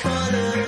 Color,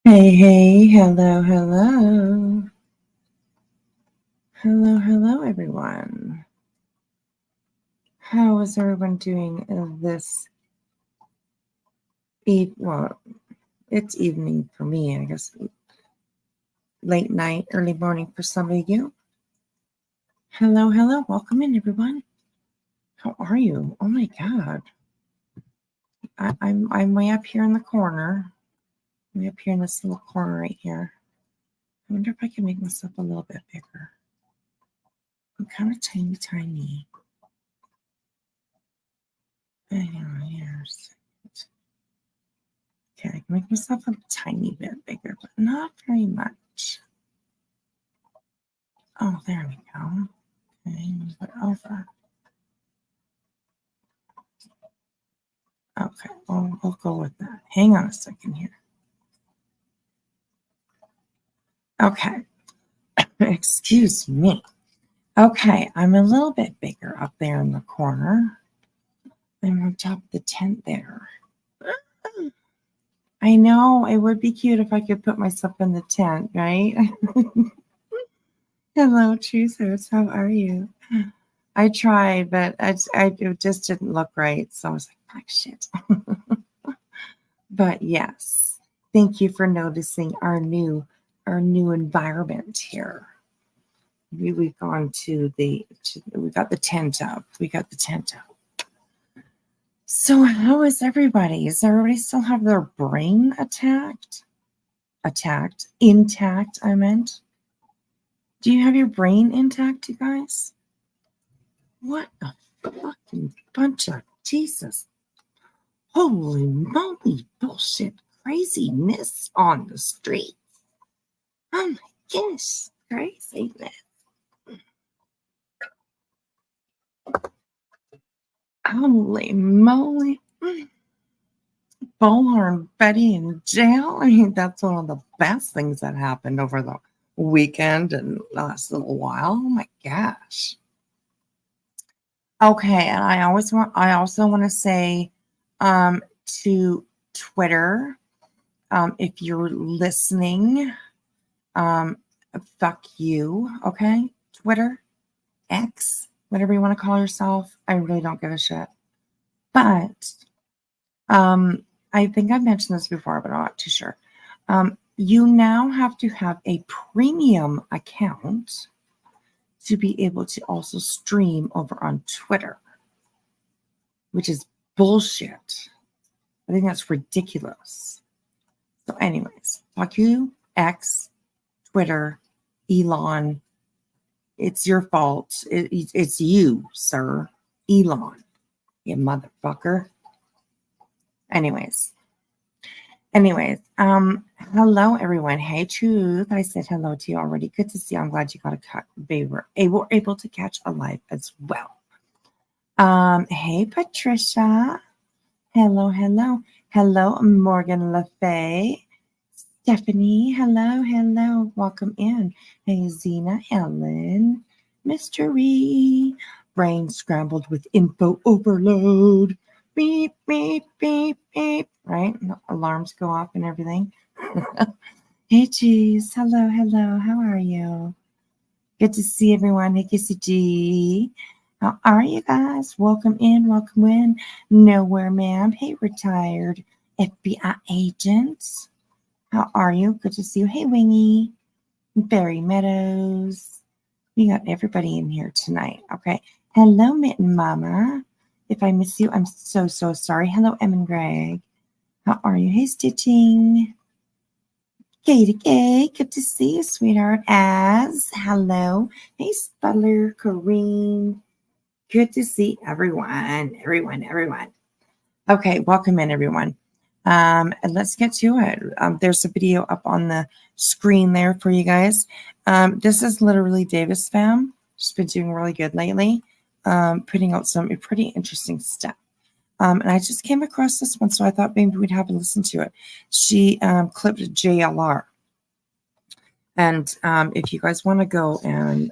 Hey, hello, hello. Hello, everyone. How is everyone doing this well, it's evening for me, I guess. Late night, early morning for some of you. Hello, welcome in, everyone. How are you? Oh my God. I'm way up here in the corner. Way up here in this little corner right here. I wonder if I can make myself a little bit bigger. I'm kind of tiny. Hang on, here's. Okay, I can make myself a tiny bit bigger, but not very much. Oh, there we go. Okay, move it over. Okay, we'll go with that. Hang on a second here. Okay, excuse me. Okay, I'm a little bit bigger up there in the corner. I'm on top of the tent there. I know, it would be cute if I could put myself in the tent, right? Hello, choosers. How are you? I tried, but it just didn't look right. So I was like, oh, shit. But yes, thank you for noticing our new environment here. We've gone we got the tent up. We got the tent up. So how is everybody? Does everybody still have their brain intact, I meant. Do you have your brain intact, you guys? What a fucking bunch of Jesus. Holy moly, bullshit, craziness on the streets. Oh my goodness, craziness. Holy moly. Bullhorn Betty in jail. I mean, that's one of the best things that happened over the weekend and last little while. Oh my gosh. Okay, and I also want to say to Twitter, if you're listening, fuck you, okay? Twitter, X, whatever you want to call yourself. I really don't give a shit. But I think I've mentioned this before, but I'm not too sure. You now have to have a premium account to be able to also stream over on Twitter, which is bullshit. I think that's ridiculous. So anyways, fuck you, X, Twitter, Elon. It's your fault. It's you, sir. Elon, you motherfucker. Anyways, hello everyone. Hey Truth, I said hello to you already. Good to see you. I'm glad you got a cut. They were able to catch a live as well. Hey Patricia. Hello Morgan LaFay. Stephanie, hello. Welcome in. Hey Zena, Helen, Mystery. Brain scrambled with info overload. Beep, beep, beep, beep. Right? Alarms go off and everything. Hey, geez. Hello. How are you? Good to see everyone. Hey, Kissy G. How are you guys? Welcome in. Nowhere, ma'am. Hey, retired FBI agents. How are you? Good to see you. Hey, Wingy. Barry Meadows. We got everybody in here tonight. Okay. Hello, Mitten Mama. If I miss you, I'm so sorry. Hello, Em and Greg. How are you? Hey, Stitching. Katie K. Good to see you, sweetheart. Hello. Hey, Spuller, Kareem. Good to see everyone. Okay, welcome in, everyone. And let's get to it. There's a video up on the screen there for you guys. This is literally Davis Fam. She's been doing really good lately, putting out some pretty interesting stuff. And I just came across this one, so I thought maybe we'd have a listen to it. She clipped JLR. And if you guys want to go and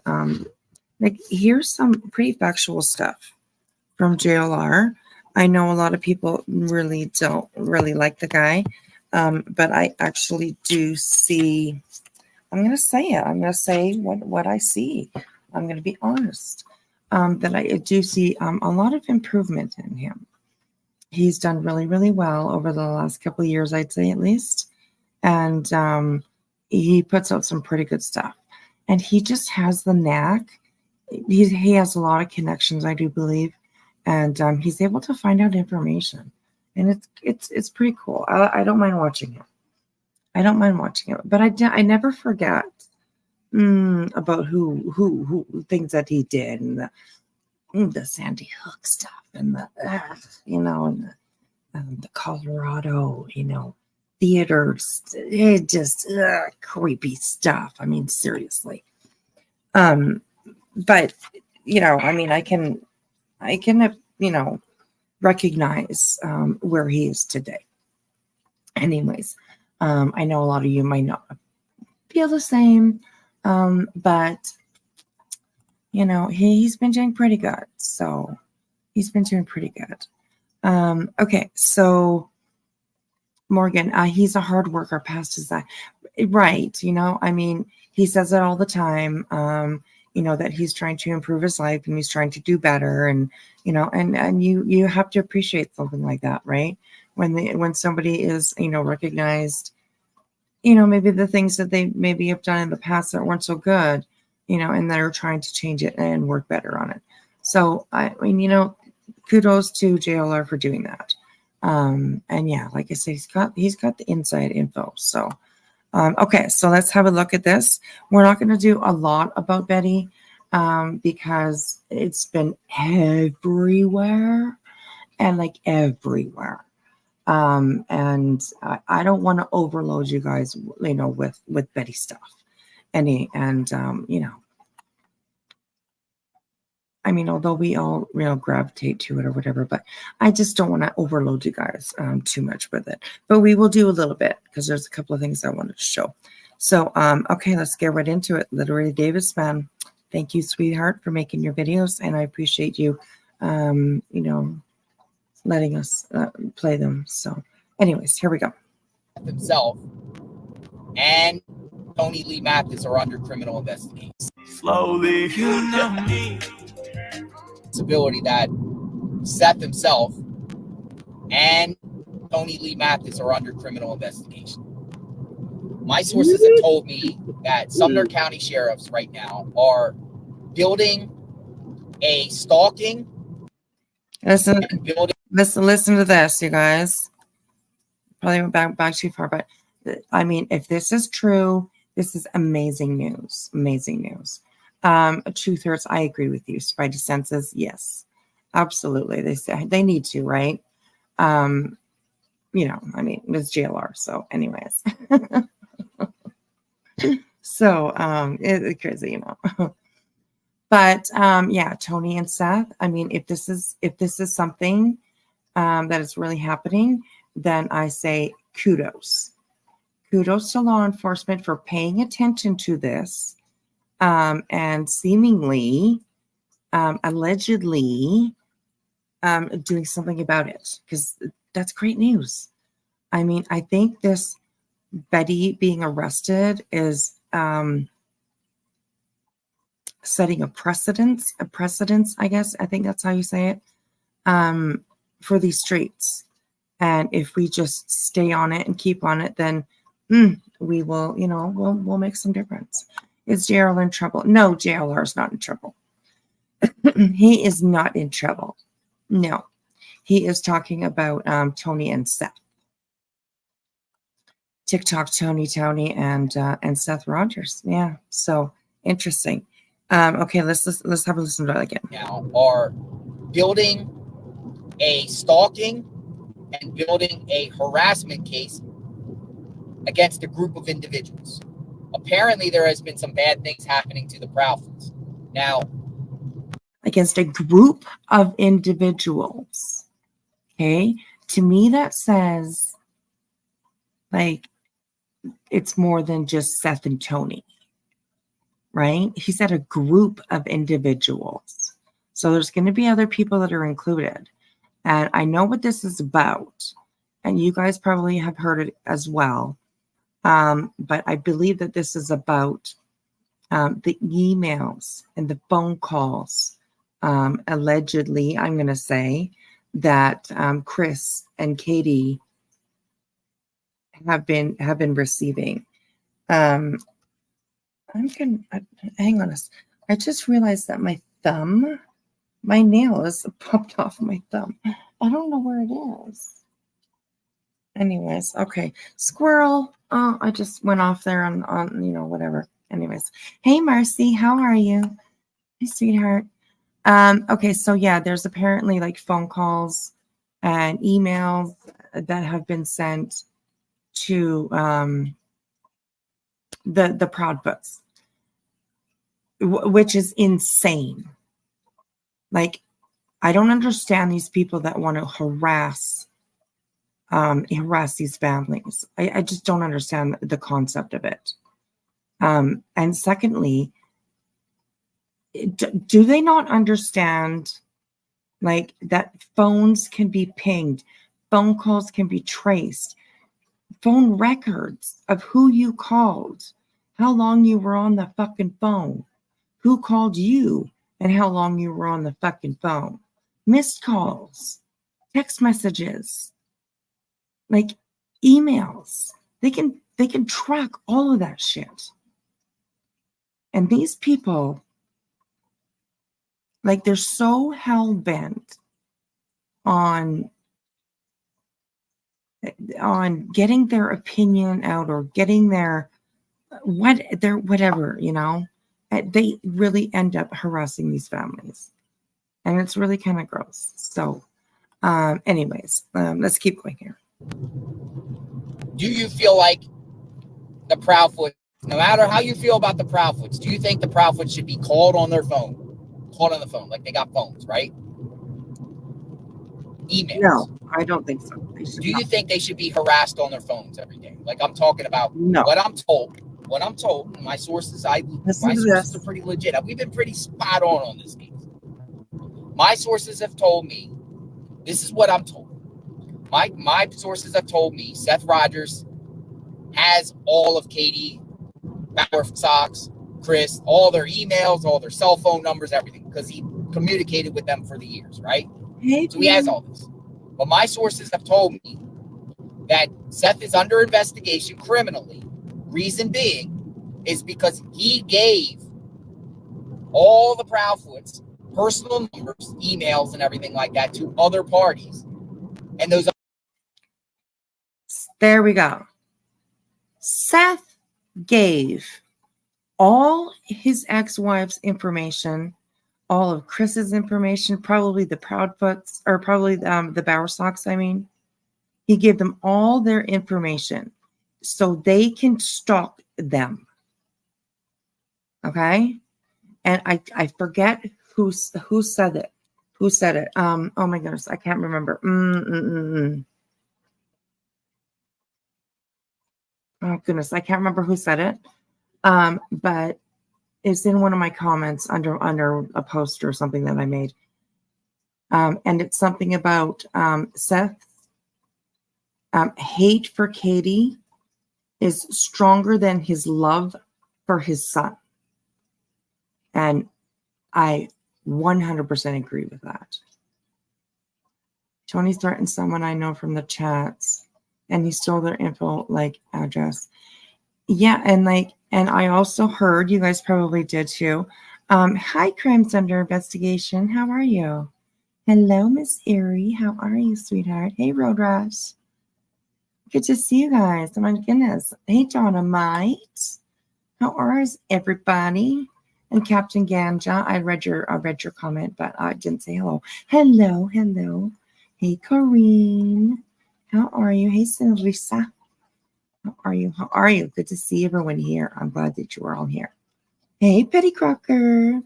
here's some pretty factual stuff from JLR. I know a lot of people really don't like the guy. But I actually do see, I'm going to say it. I'm going to say what I see. I'm going to be honest, that I do see a lot of improvement in him. He's done really, really well over the last couple of years, I'd say at least. And he puts out some pretty good stuff. And he just has the knack. He has a lot of connections, I do believe. And he's able to find out information. And it's pretty cool. I don't mind watching him. I don't mind watching it. But I never forget about who things that he did, and the Sandy Hook stuff, and the and the Colorado theaters. It just creepy stuff. I mean, seriously. But I mean, I can recognize where he is today. Anyways, I know a lot of you might not feel the same, but he's been doing pretty good. So he's been doing pretty good. Okay, so Morgan, he's a hard worker past his that, right? I mean, he says it all the time. That he's trying to improve his life and he's trying to do better, and and you have to appreciate something like that, right? When somebody is recognized, maybe the things that they maybe have done in the past that weren't so good, and they're trying to change it and work better on it. So I mean, kudos to JLR for doing that. And yeah, like I said, he's got the inside info. So okay, so let's have a look at this. We're not going to do a lot about Betty because it's been everywhere and like everywhere. And I don't want to overload you guys, with Betty stuff. I mean, although we all, gravitate to it or whatever, but I just don't want to overload you guys too much with it. But we will do a little bit because there's a couple of things I wanted to show. So, okay, let's get right into it. Literally Davis, man, thank you, sweetheart, for making your videos, and I appreciate you, letting us play them. So, anyways, here we go. Himself and Tony Lee Mathis are under criminal investigation. Slowly, me. Possibility that Seth himself and Tony Lee Mathis are under criminal investigation. My sources have told me that Sumner County sheriffs right now are building a stalking. Listen to this, you guys. Probably went back too far, but I mean, if this is true, this is amazing news. Amazing news. Truthers, I agree with you. Spidey senses, yes, absolutely. They need to, right? I mean, it's JLR. So, anyways, so it's crazy, But yeah, Tony and Seth. I mean, if this is something that is really happening, then I say kudos. Kudos to law enforcement for paying attention to this. And seemingly, allegedly, doing something about it, because that's great news. I mean, I think this Betty being arrested is setting a precedence, I guess. I think that's how you say it, for these streets. And if we just stay on it and keep on it, then we will, we'll make some difference. Is JLR in trouble? No, JLR is not in trouble. He is not in trouble. No, he is talking about Tony and Seth. TikTok Tony and Seth Rogers. Yeah, so interesting. Okay, let's have a listen to that again. Now are building a stalking and building a harassment case against a group of individuals. Apparently, there has been some bad things happening to the Prowfoots. Now, against a group of individuals. Okay, to me that says like it's more than just Seth and Tony, right? He said a group of individuals. So there's going to be other people that are included. And I know what this is about. and you guys probably have heard it as well. But I believe that this is about the emails and the phone calls, allegedly, I'm going to say, that Chris and Katie have been receiving. I'm going to hang on. I just realized that my nail is popped off my thumb. I don't know where it is. Anyways, okay. Squirrel. Oh, I just went off there on whatever. Anyways. Hey, Marcy, how are you? Hey, sweetheart. Okay, so yeah, there's apparently like phone calls and emails that have been sent to the Prowfoots, which is insane. Like, I don't understand these people that want to harass these families. I just don't understand the concept of it. And secondly, do they not understand like that phones can be pinged, phone calls can be traced, phone records of who you called, how long you were on the fucking phone, who called you, and how long you were on the fucking phone, missed calls, text messages, like emails. They can track all of that shit. And these people, like, they're so hell-bent on getting their opinion out or getting their whatever, they really end up harassing these families. And it's really kind of gross. So anyways, let's keep going here. Do you feel like the Prowfoots, no matter how you feel about the Prowfoots, do you think the Prowfoots should be called on their phone? Called on the phone, like they got phones, right? Emails. No, I don't think so. Do you think they should be harassed on their phones every day? Like I'm talking about No. What I'm told, my sources, my sources are pretty legit. We've been pretty spot on this case. My sources have told me, this is what I'm told. My sources have told me Seth Rogers has all of Katie, Bauer, Sox, Chris, all their emails, all their cell phone numbers, everything, because he communicated with them for the years, right? So he has all this. But my sources have told me that Seth is under investigation criminally. Reason being is because he gave all the Prowfoots personal numbers, emails, and everything like that to other parties. And those. There we go. Seth gave all his ex-wife's information, all of Chris's information, probably the Prowfoots, or probably the Bauer Sox, I mean. He gave them all their information so they can stalk them. Okay? And I forget who said it. Who said it? Oh my goodness, I can't remember. Oh goodness, I can't remember who said it. But it's in one of my comments under a post or something that I made. And it's something about Seth. Hate for Katie is stronger than his love for his son. And I 100% agree with that. Tony threatened someone I know from the chats, and he stole their info, like address. Yeah, and I also heard, you guys probably did too. Hi, Crimes Under Investigation. How are you? Hello, Miss Erie. How are you, sweetheart? Hey, Road Rash. Good to see you guys. Oh my goodness. Hey, Dynamite. How are everybody? And Captain Ganja. I read your comment, but I didn't say hello. Hello. Hey, Corrine. How are you? Hey, Lisa. How are you? Good to see everyone here. I'm glad that you are all here. Hey, Petty Crocker.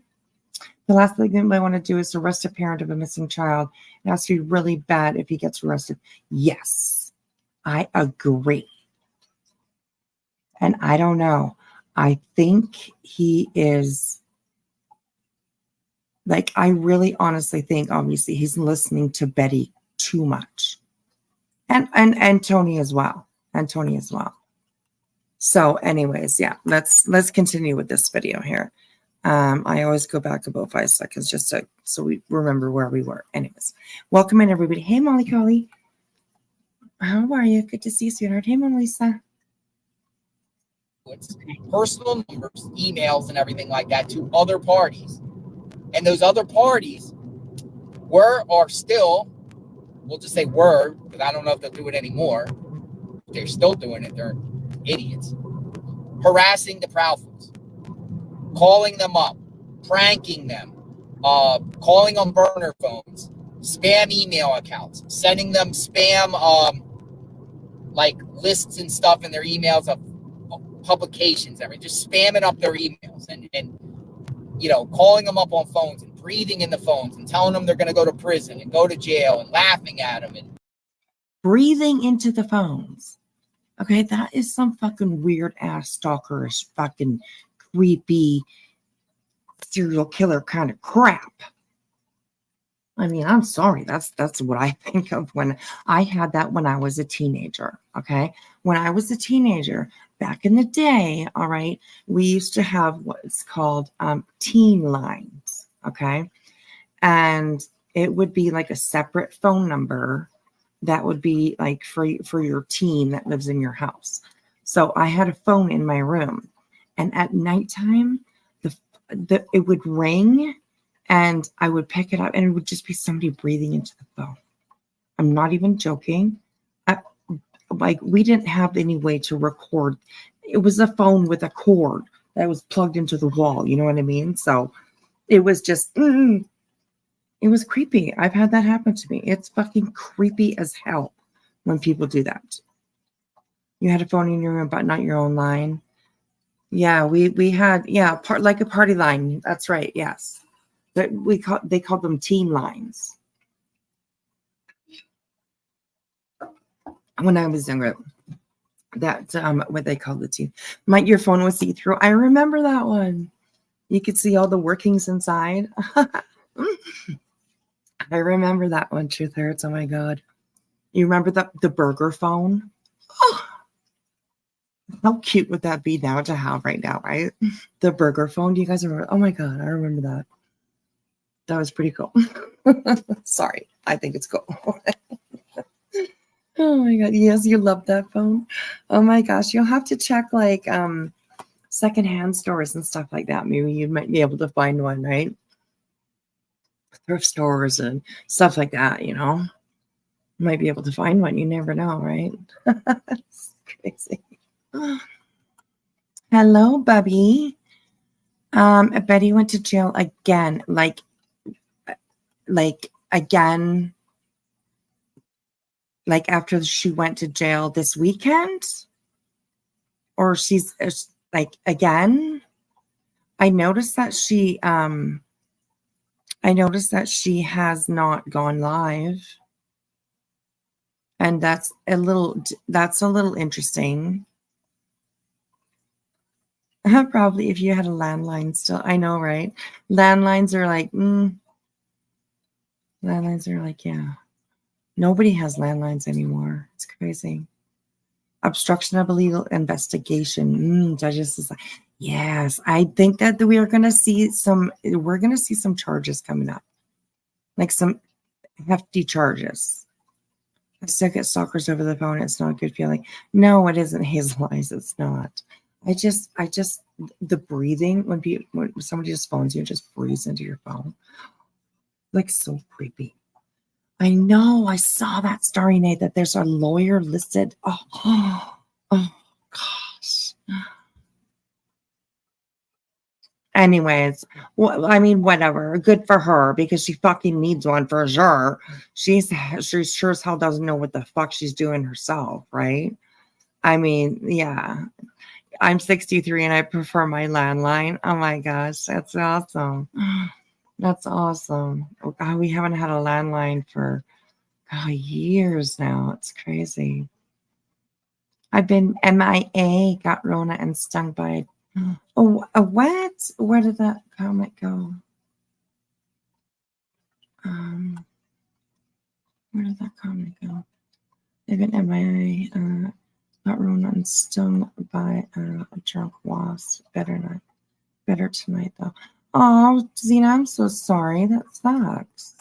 The last thing I want to do is arrest a parent of a missing child. It has to be really bad if he gets arrested. Yes, I agree. And I don't know. I think he is, I really honestly think, obviously, he's listening to Betty too much. And Tony as well. And Tony as well. So anyways, yeah, let's continue with this video here. I always go back about 5 seconds just so we remember where we were. Anyways, welcome in everybody. Hey, Molly Coley. How are you? Good to see you, sweetheart. Hey, Mona Lisa. Personal numbers, emails, and everything like that to other parties. And those other parties are still, we'll just say were, because I don't know if they'll do it anymore. They're still doing it. They're idiots. Harassing the Prowfoots, calling them up, pranking them, calling on burner phones, spam email accounts, sending them spam like lists and stuff in their emails of publications, just spamming up their emails and calling them up on phones and breathing in the phones and telling them they're going to go to prison and go to jail and laughing at them and breathing into the phones. Okay, that is some fucking weird ass stalkerish fucking creepy serial killer kind of crap. I mean, I'm sorry. That's what I think of when I had that when I was a teenager. Okay. When I was a teenager back in the day, all right, we used to have what's called teen lines. Okay. And it would be like a separate phone number that would be like for your teen that lives in your house. So I had a phone in my room, and at nighttime, it would ring. And I would pick it up, and it would just be somebody breathing into the phone. I'm not even joking. We didn't have any way to record. It was a phone with a cord that was plugged into the wall. You know what I mean? So it was just, it was creepy. I've had that happen to me. It's fucking creepy as hell when people do that. You had a phone in your room, but not your own line. Yeah, we had, like a party line. That's right. Yes. They called them teen lines when I was younger. That's what they called the teen. Your phone was see-through. I remember that one. You could see all the workings inside. I remember that one. Truth hurts. Oh my god. You remember the burger phone? Oh, how cute would that be now to have right now, right? The burger phone. Do you guys remember? Oh my god, I remember that. That was pretty cool. Sorry, I think it's cool. Oh my god, yes, you love that phone. Oh my gosh, you'll have to check like secondhand stores and stuff like that. Maybe you might be able to find one, right? Thrift stores and stuff like that, you might be able to find one. You never know, right? It's crazy. Hello, Bubby. Betty went to jail again, like again, like after she went to jail this weekend, or she's like again. I noticed that she has not gone live, and that's a little interesting. Probably if you had a landline still. I know, right? Landlines are like yeah. Nobody has landlines anymore. It's crazy. Obstruction of illegal investigation. Judges is like, yes. I think that we're gonna see some charges coming up. Like some hefty charges. I still get stalkers over the phone. It's not a good feeling. No, it isn't, Hazel Eyes. It's not. I just the breathing when somebody just phones you and just breathes into your phone. Like so creepy. I know. I saw that story, Nate, that there's a lawyer listed. Oh gosh. Anyways, I mean, whatever. Good for her because she fucking needs one for sure. She sure as hell doesn't know what the fuck she's doing herself, right? I mean, yeah. I'm 63 and I prefer my landline. Oh my gosh, that's awesome. That's awesome. Oh, God, we haven't had a landline for years now. It's crazy. I've been MIA, got Rona and stung by a what? Where did that comment go? Where did that comment go? It Even MIA got ruined and stung by a drunk wasp. Better tonight though. Oh, Zena, I'm so sorry. That sucks.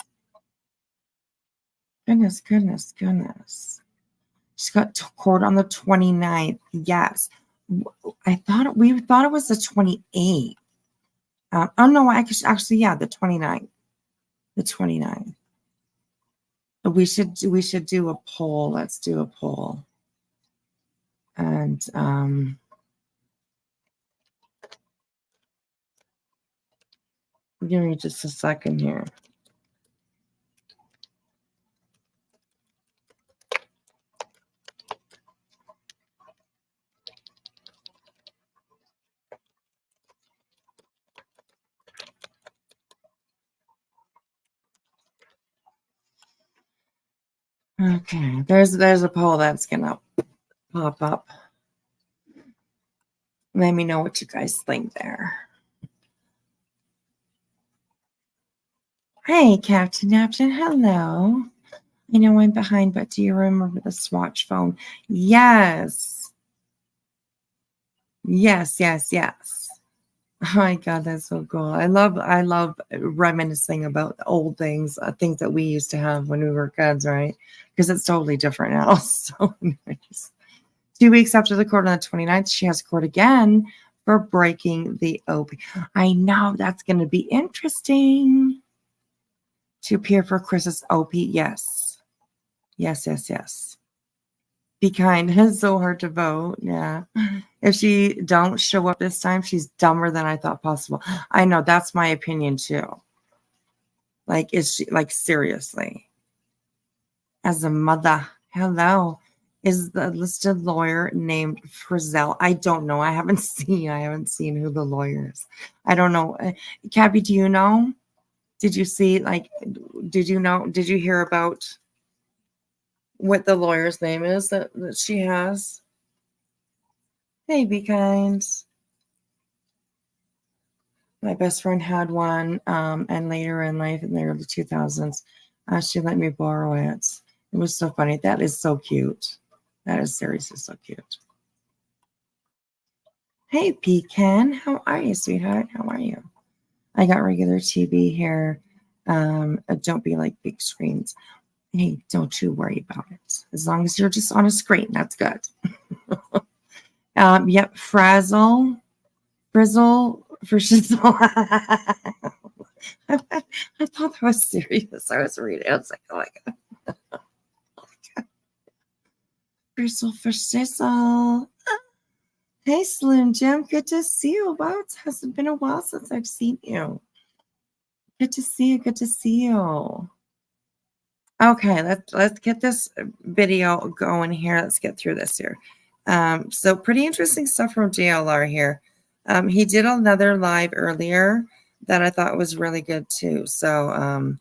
Goodness. She got court on the 29th. Yes. We thought it was the 28th. Oh no, actually, yeah, the 29th. The 29th. We should do a poll. Let's do a poll. And give me just a second here. Okay, there's a poll that's gonna pop up. Let me know what you guys think there. Hey, Captain Napton, hello. I know I'm behind, but do you remember the Swatch phone? Yes. Oh my God, that's so cool. I love reminiscing about old things, things that we used to have when we were kids, right? Because it's totally different now. So nice. 2 weeks after the court on the 29th, she has court again for breaking the OP. I know, that's going to be interesting. To appear for Chris's OP, yes. Be kind. It's so hard to vote. Yeah. If she don't show up this time, she's dumber than I thought possible. I know, that's my opinion too. Like, is she, like, seriously? As a mother, hello. Is the listed lawyer named Frizzell? I don't know. I haven't seen who the lawyer is. I don't know. Cabby, do you know? Did you see, like, did you hear about what the lawyer's name is that she has? Hey, be kind. My best friend had one, and later in life, in the early 2000s, she let me borrow it. It was so funny. That is so cute. That is seriously so cute. Hey, Pecan. How are you, sweetheart? How are you? I got regular TV here. Don't be like big screens. Hey, don't you worry about it. As long as you're just on a screen, that's good. Yep, frizzle. I thought that was serious. I was reading. I was like, oh my God. Frizzle for sizzle. Hey, Slim Jim. Good to see you. Wow, it hasn't been a while since I've seen you. Good to see you. Okay, let's get this video going here. Let's get through this here. So pretty interesting stuff from JLR here. He did another live earlier that I thought was really good too. So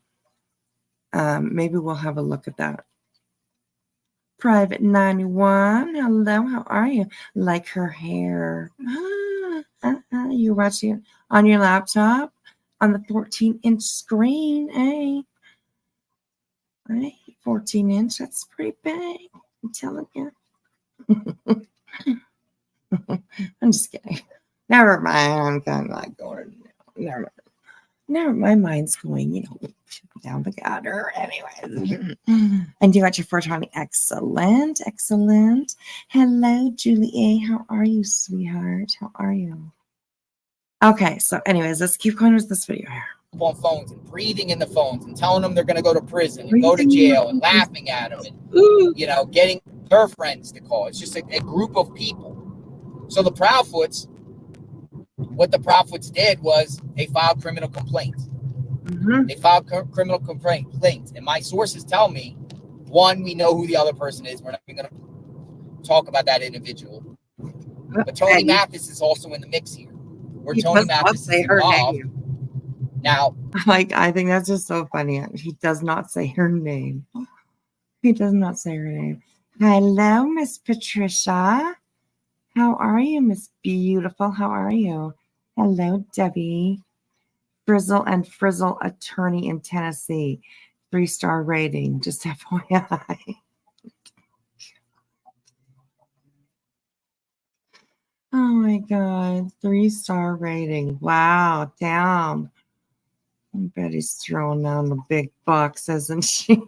maybe we'll have a look at that. Private 91, hello, how are you? Like her hair. You're watching it on your laptop on the 14-inch screen, eh? 14-inch, that's pretty big. I'm telling you. I'm just kidding. Never mind. I'm kind of like going. Never mind. My mind's going, down the gutter. Anyways. And you got your 420. Excellent. Hello, Julie A. How are you, sweetheart? How are you? Okay, so anyways, let's keep going with this video here. On phones and breathing in the phones and telling them they're going to go to prison and go to jail and laughing at them and getting their friends to call. It's just a group of people. So the Prowfoots, what the Prowfoots did was they filed criminal complaints. They filed criminal complaints, and my sources tell me, one, we know who the other person is. We're not even going to talk about that individual. But Tony Mathis is also in the mix here. Where Tony Mathis is involved. Now, like, I think that's just so funny. He does not say her name. Hello, Miss Patricia. How are you, Miss Beautiful? How are you? Hello, Debbie. Frizzle and Frizzle attorney in Tennessee. 3-star rating. Just FYI. Oh my God. 3-star rating. Wow. Damn. I bet he's throwing down the big bucks, isn't she?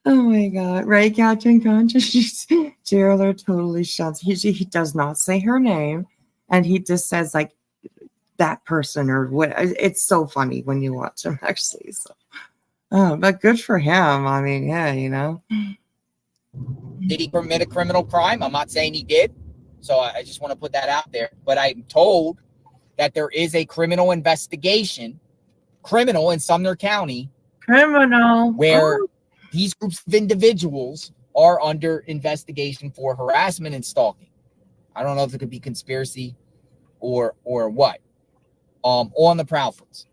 Oh my God. Right, Captain Conscious? Jailer totally shuts. He does not say her name. And he just says, like, that person or what. It's so funny when you watch him, actually. So, but good for him. I mean, yeah, you know. Did he commit a criminal crime? I'm not saying he did. So I just want to put that out there. But I'm told that there is a criminal investigation, criminal in Sumner County, Criminal. where these groups of individuals are under investigation for harassment and stalking. I don't know if it could be conspiracy or what. On the Prowfoots.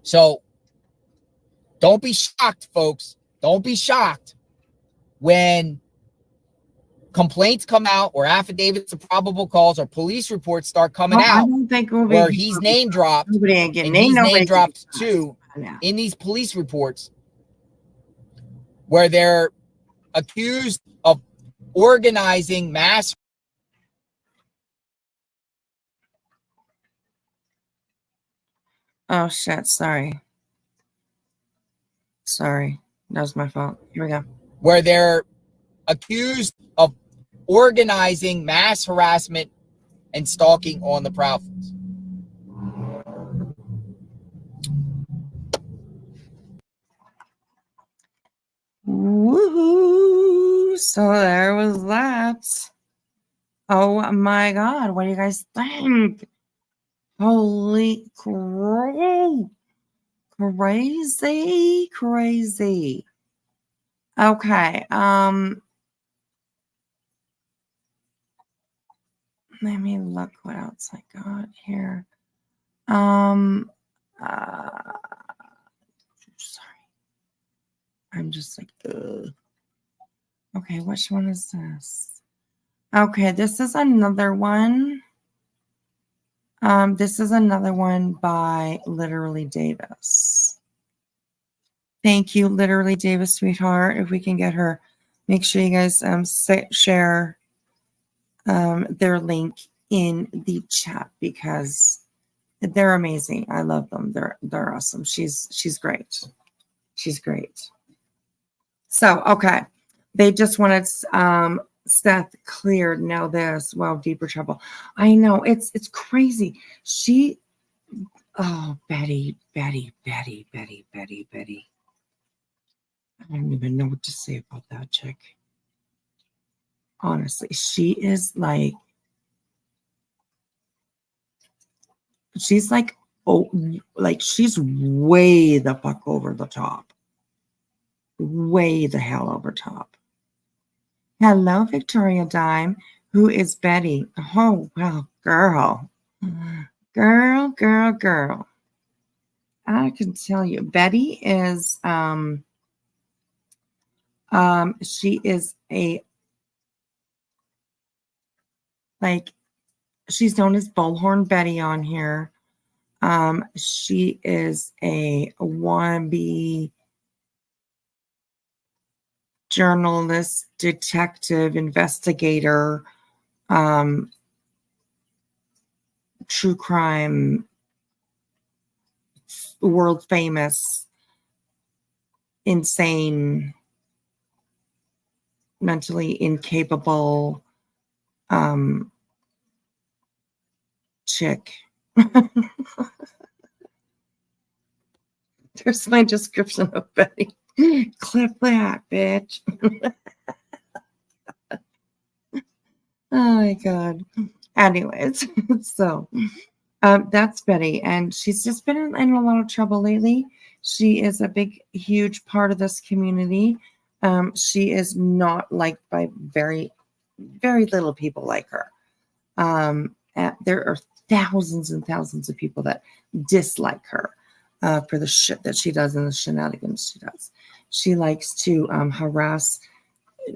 So don't be shocked, folks. Don't be shocked when complaints come out or affidavits of probable cause or police reports start coming out. I don't think we'll where he's name dropped. Nobody ain't getting and he's name name dropped too in these police reports where they're accused of organizing mass. Oh shit, sorry. Sorry. That was my fault. Here we go. Where they're accused of organizing mass harassment and stalking on the Prowfoots. Woohoo! So there was that. Oh my God, what do you guys think? Holy crow. Crazy, crazy. Okay, let me look what else I got here. Sorry. I'm just like, ugh. Okay, which one is this? Okay, this is another one. This is another one by Literally Davis. Thank you, Literally Davis, sweetheart. If we can get her, make sure you guys share their link in the chat because they're amazing. I love them. They're awesome. She's great. She's great. So okay, they just wanted Seth cleared. Now this, wow, deeper trouble. I know it's crazy. Betty. I don't even know what to say about that chick. Honestly, she is like, she's like, she's way the fuck over the top. Way the hell over top. Hello, Victoria Dime. Who is Betty? Oh, well, girl. Girl. I can tell you, Betty is, she is she's known as Bullhorn Betty on here. She is a wannabe journalist, detective, investigator, true crime, world famous, insane, mentally incapable chick. There's my description of Betty. Clip that, bitch. Oh my God. Anyways, so that's Betty, and she's just been in a lot of trouble lately. She is a big, huge part of this community. She is not liked by very, very little people like her. There are thousands and thousands of people that dislike her for the shit that she does and the shenanigans she does. She likes to harass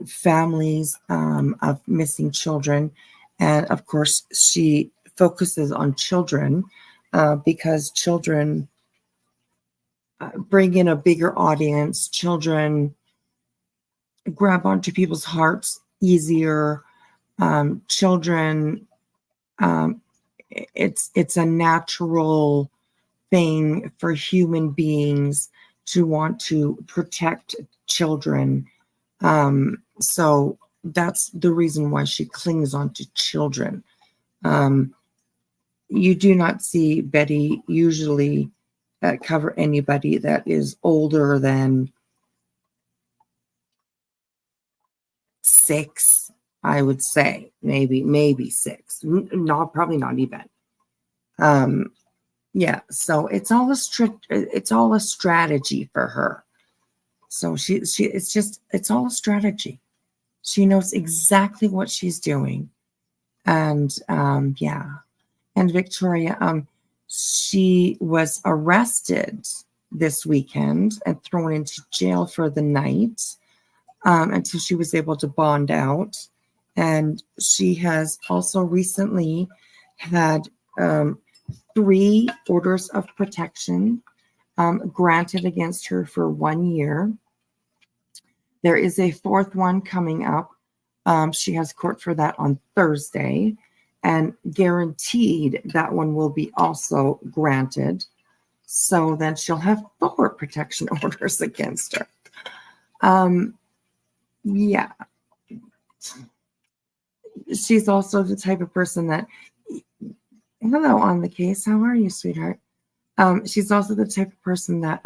families of missing children. And of course, she focuses on children because children bring in a bigger audience. Children grab onto people's hearts easier. Children, it's a natural thing for human beings to want to protect children. So that's the reason why she clings on to children. You do not see Betty usually cover anybody that is older than 6, I would say. Maybe 6. No, probably not even. Yeah, so it's all a strategy for her. So it's all a strategy. She knows exactly what she's doing. And yeah. And Victoria, she was arrested this weekend and thrown into jail for the night until she was able to bond out. And she has also recently had 3 orders of protection granted against her for 1 year. There is a 4th one coming up. She has court for that on Thursday, and guaranteed that one will be also granted. So then she'll have 4 protection orders against her. Yeah. She's also the type of person that, hello, on the case. How are you, sweetheart? She's also the type of person that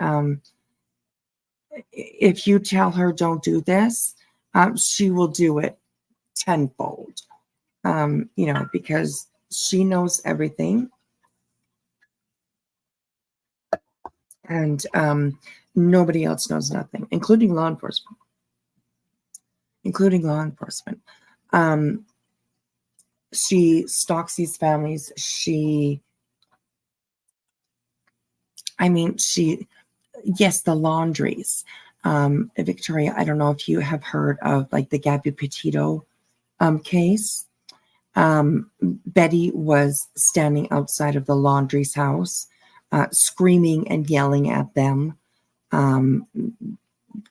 if you tell her don't do this, she will do it tenfold. Because she knows everything. And nobody else knows nothing, including law enforcement. She stalks these families. Yes, the laundries. Victoria, I don't know if you have heard of like the Gabby Petito case. Betty was standing outside of the laundry's house, screaming and yelling at them.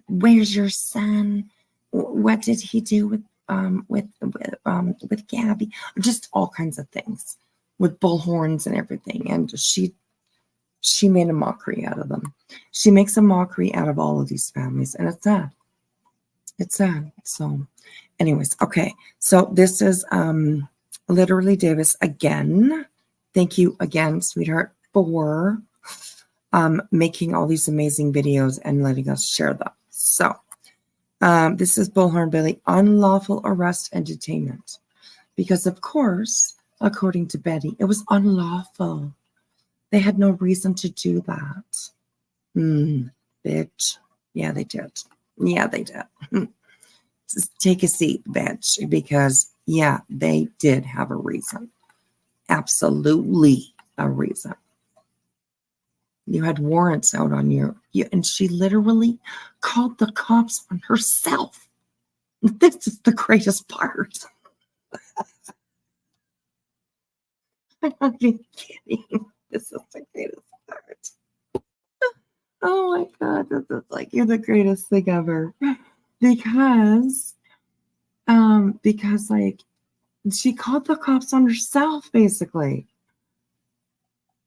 Where's your son? What did he do with Gabby? Just all kinds of things with bullhorns and everything. And she made a mockery out of them. She makes a mockery out of all of these families, and it's sad. It's sad. So, anyways, okay. So this is Literally Davis again. Thank you again, sweetheart, for making all these amazing videos and letting us share them. So this is Bullhorn Billy, unlawful arrest and detainment. Because of course, according to Betty, it was unlawful. They had no reason to do that. Bitch. Yeah, they did. Just take a seat, bitch, because yeah, they did have a reason. Absolutely a reason. You had warrants out on you, and she literally called the cops on herself. This is the greatest part. I'm not even kidding. This is the greatest part. Oh my God, this is like, you're the greatest thing ever. Because like she called the cops on herself, basically.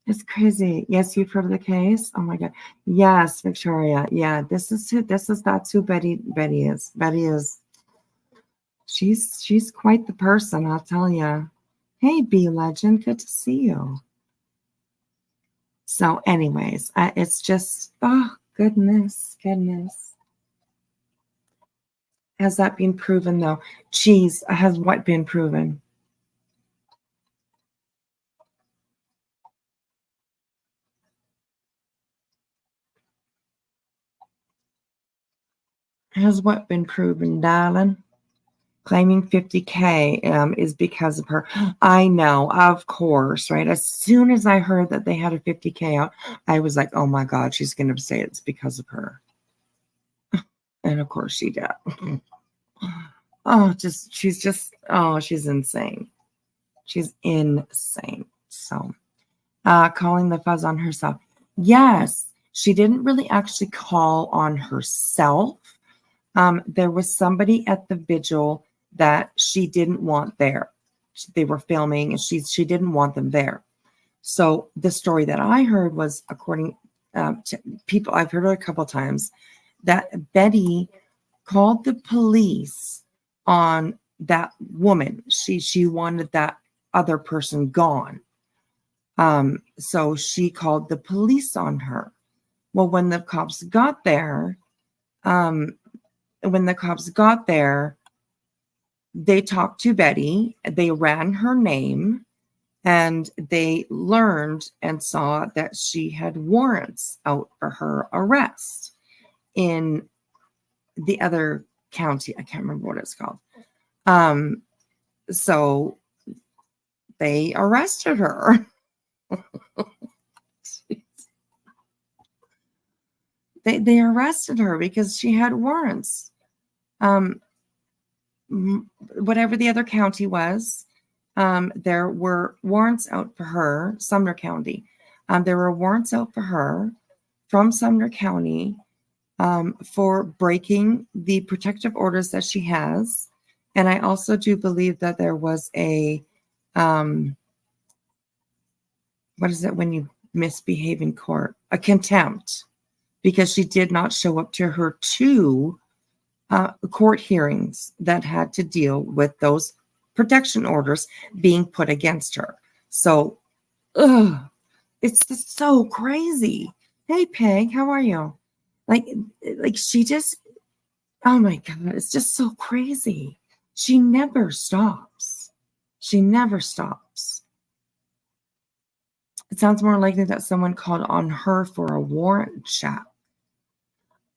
It's crazy. Yes, you've heard of the case. Oh my God. Yes, Victoria. Yeah, that's who Betty is. Betty is. She's quite the person, I'll tell you. Hey, B Legend, good to see you. So, anyways, it's just, oh goodness. Has that been proven though? Geez, has what been proven? Has what been proven, darling? Claiming 50K is because of her. I know, of course, right? As soon as I heard that they had a 50K out, I was like, oh my God, she's going to say it's because of her. And of course she did. She's insane. She's insane. So, calling the fuzz on herself. Yes, she didn't really actually call on herself. There was somebody at the vigil that she didn't want there. They were filming and she didn't want them there. So the story that I heard was, according to people, I've heard it a couple times, that Betty called the police on that woman. She wanted that other person gone. So she called the police on her. Well, when the cops got there, they talked to Betty, they ran her name, and they learned and saw that she had warrants out for her arrest in the other county. I can't remember what it's called. So they arrested her. They arrested her because she had warrants. Whatever the other county was, there were warrants out for her, Sumner County. There were warrants out for her from Sumner County for breaking the protective orders that she has. And I also do believe that there was a, what is it when you misbehave in court? A contempt, because she did not show up to her 2 court hearings that had to deal with those protection orders being put against her. So, it's just so crazy. Hey, Peg, how are you? Like she just, oh my God, it's just so crazy. She never stops. She never stops. It sounds more likely that someone called on her for a warrant check.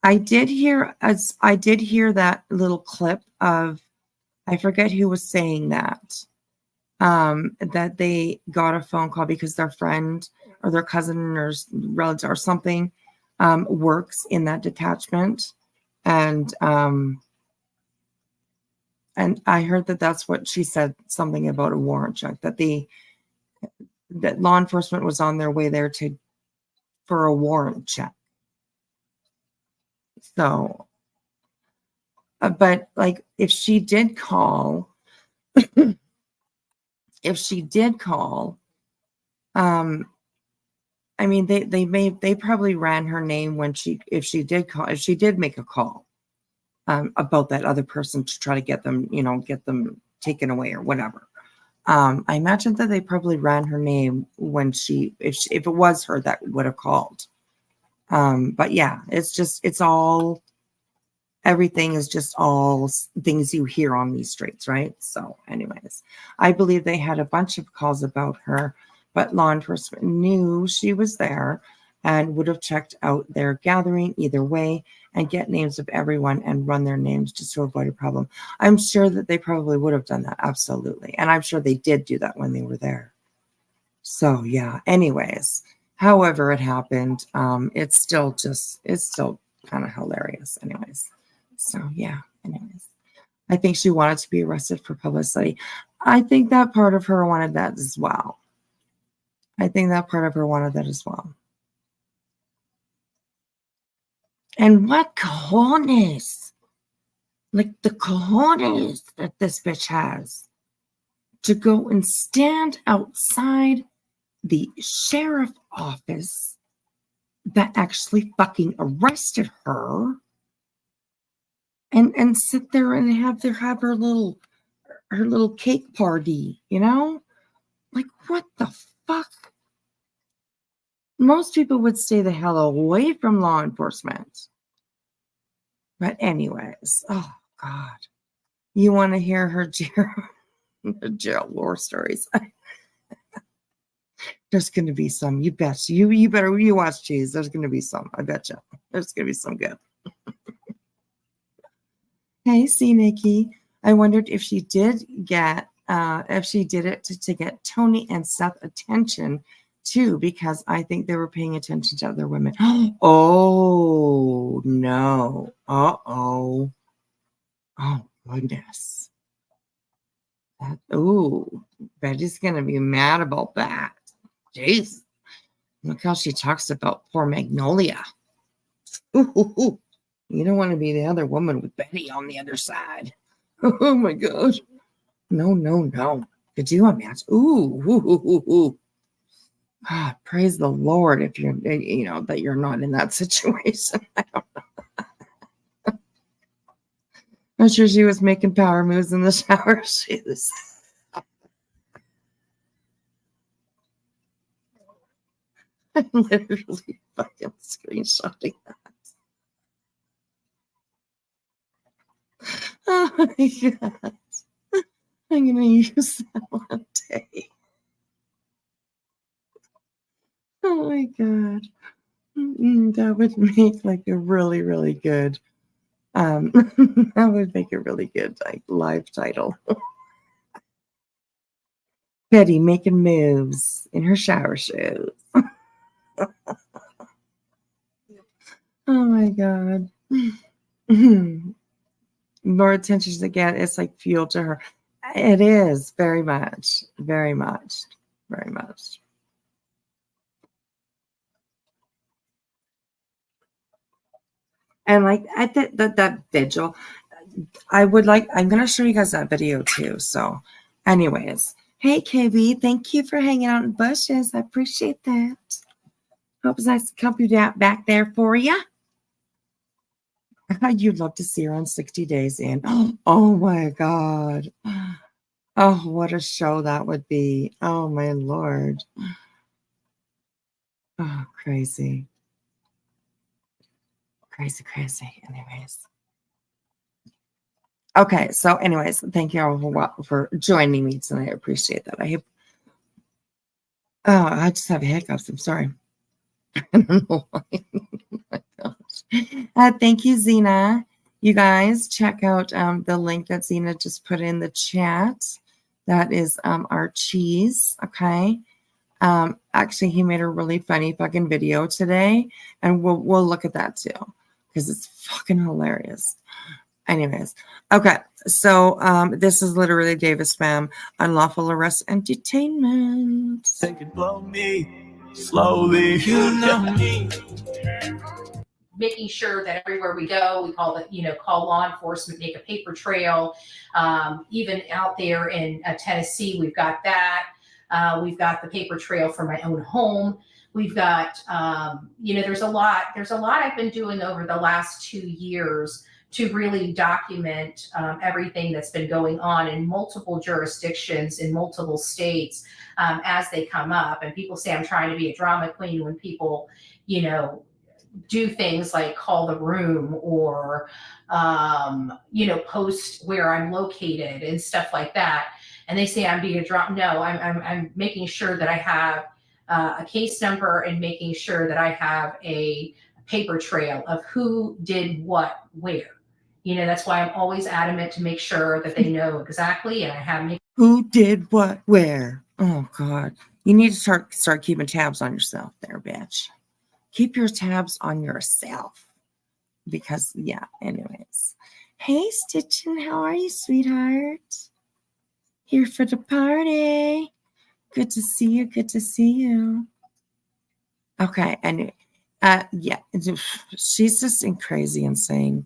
I did hear that little clip of, I forget who was saying that, that they got a phone call because their friend or their cousin or relative or something works in that detachment. And I heard that that's what she said, something about a warrant check, that law enforcement was on their way there for a warrant check. So, but like if she did call, I mean, they probably ran her name when if she did make a call about that other person to try to get them taken away or whatever. I imagine that they probably ran her name when if it was her that would have called. But yeah, everything is just all things you hear on these streets, right? So anyways, I believe they had a bunch of calls about her, but law enforcement knew she was there and would have checked out their gathering either way and get names of everyone and run their names just to avoid a problem. I'm sure that they probably would have done that. Absolutely. And I'm sure they did do that when they were there. So yeah, anyways, however it happened, it's still kind of hilarious anyways. So yeah, anyways, I think she wanted to be arrested for publicity. I think that part of her wanted that as well. And what cojones, like the cojones that this bitch has to go and stand outside the sheriff office that actually fucking arrested her and sit there and have her little cake party, like what the fuck? Most people would stay the hell away from law enforcement. But anyways, oh God, you want to hear her jail war stories? There's going to be some. You bet. You better. You watch cheese. There's going to be some. I bet you. There's going to be some good. Hey, see, Nikki. I wondered if she did it to get Tony and Seth attention too, because I think they were paying attention to other women. Oh no. Oh goodness. Betty's gonna be mad about that. Jeez. Look how she talks about poor Magnolia. Ooh. You don't want to be the other woman with Betty on the other side. Oh my gosh. No, no, no. Could you imagine? Ooh. Ah, praise the Lord if you're, that you're not in that situation. I don't know. I'm sure she was making power moves in the shower. She was. I'm literally fucking screenshotting that. Oh my God. I'm going to use that one day. Oh my God. That would make like a really, really good, that would make a really good like live title. Betty making moves in her shower shoes. Oh my God. More attention to get, it's like fuel to her. It is very much, very much, very much. And like I think that vigil, I'm going to show you guys that video too. So anyways, hey KB, thank you for hanging out in bushes. I appreciate that. Hope it's nice to come back there for you. You'd love to see her on 60 Days In. Oh my God. Oh, what a show that would be. Oh my Lord. Oh, crazy. Crazy. Anyways. Okay, so anyways, thank you all for joining me tonight. I appreciate that. I just have hiccups. I'm sorry. I don't know why. Oh my gosh. Thank you, Zena. You guys check out the link that Zena just put in the chat. That is our cheese. Okay. Actually, he made a really funny fucking video today, and we'll look at that too because it's fucking hilarious. Anyways, okay, so this is literally Davis Spam, Unlawful Arrest and Detainment. They could blow me slowly, you know me. Making sure that everywhere we go, we call law enforcement, make a paper trail. Even out there in Tennessee, we've got that. We've got the paper trail for my own home. We've got, there's a lot I've been doing over the last 2 years to really document everything that's been going on in multiple jurisdictions in multiple states as they come up. And people say I'm trying to be a drama queen when people, do things like call the room or, post where I'm located and stuff like that. And they say I'm being a drama. No, I'm making sure that I have a case number and making sure that I have a paper trail of who did what where. That's why I'm always adamant to make sure that they know exactly. And I have who did what where. Oh God, you need to start keeping tabs on yourself there, bitch. Keep your tabs on yourself because yeah. Anyways, hey Stitchin, how are you, sweetheart? Here for the party. Good to see you. Good to see you. Okay, and yeah, she's just crazy and saying,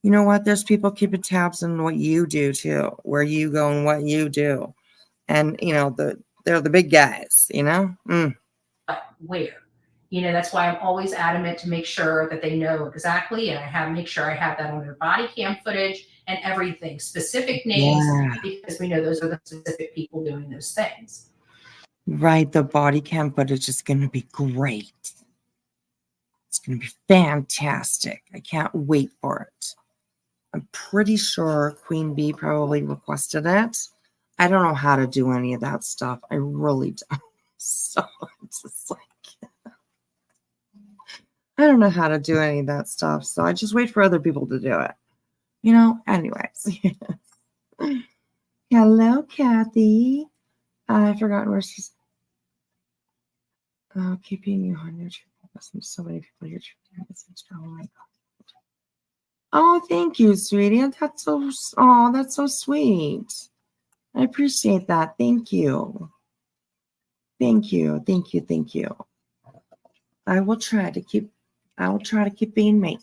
you know what? There's people keeping tabs on what you do too, where you go and what you do, and they're the big guys, Where, that's why I'm always adamant to make sure that they know exactly, and make sure I have that on their body cam footage and everything, specific names, because we know those are the specific people doing those things. Right, the body cam footage is going to be great. It's going to be fantastic. I can't wait for it. I'm pretty sure Queen Bee probably requested it. I don't know how to do any of that stuff. I really don't. So it's just like, I don't know how to do any of that stuff. So I just wait for other people to do it. Anyways. Hello, Kathy. I've forgotten where she's. Keeping you on your trip. So many people here. Oh my God. Oh, thank you, sweetie. That's so sweet. I appreciate that. Thank you. Thank you. I will try to keep being me.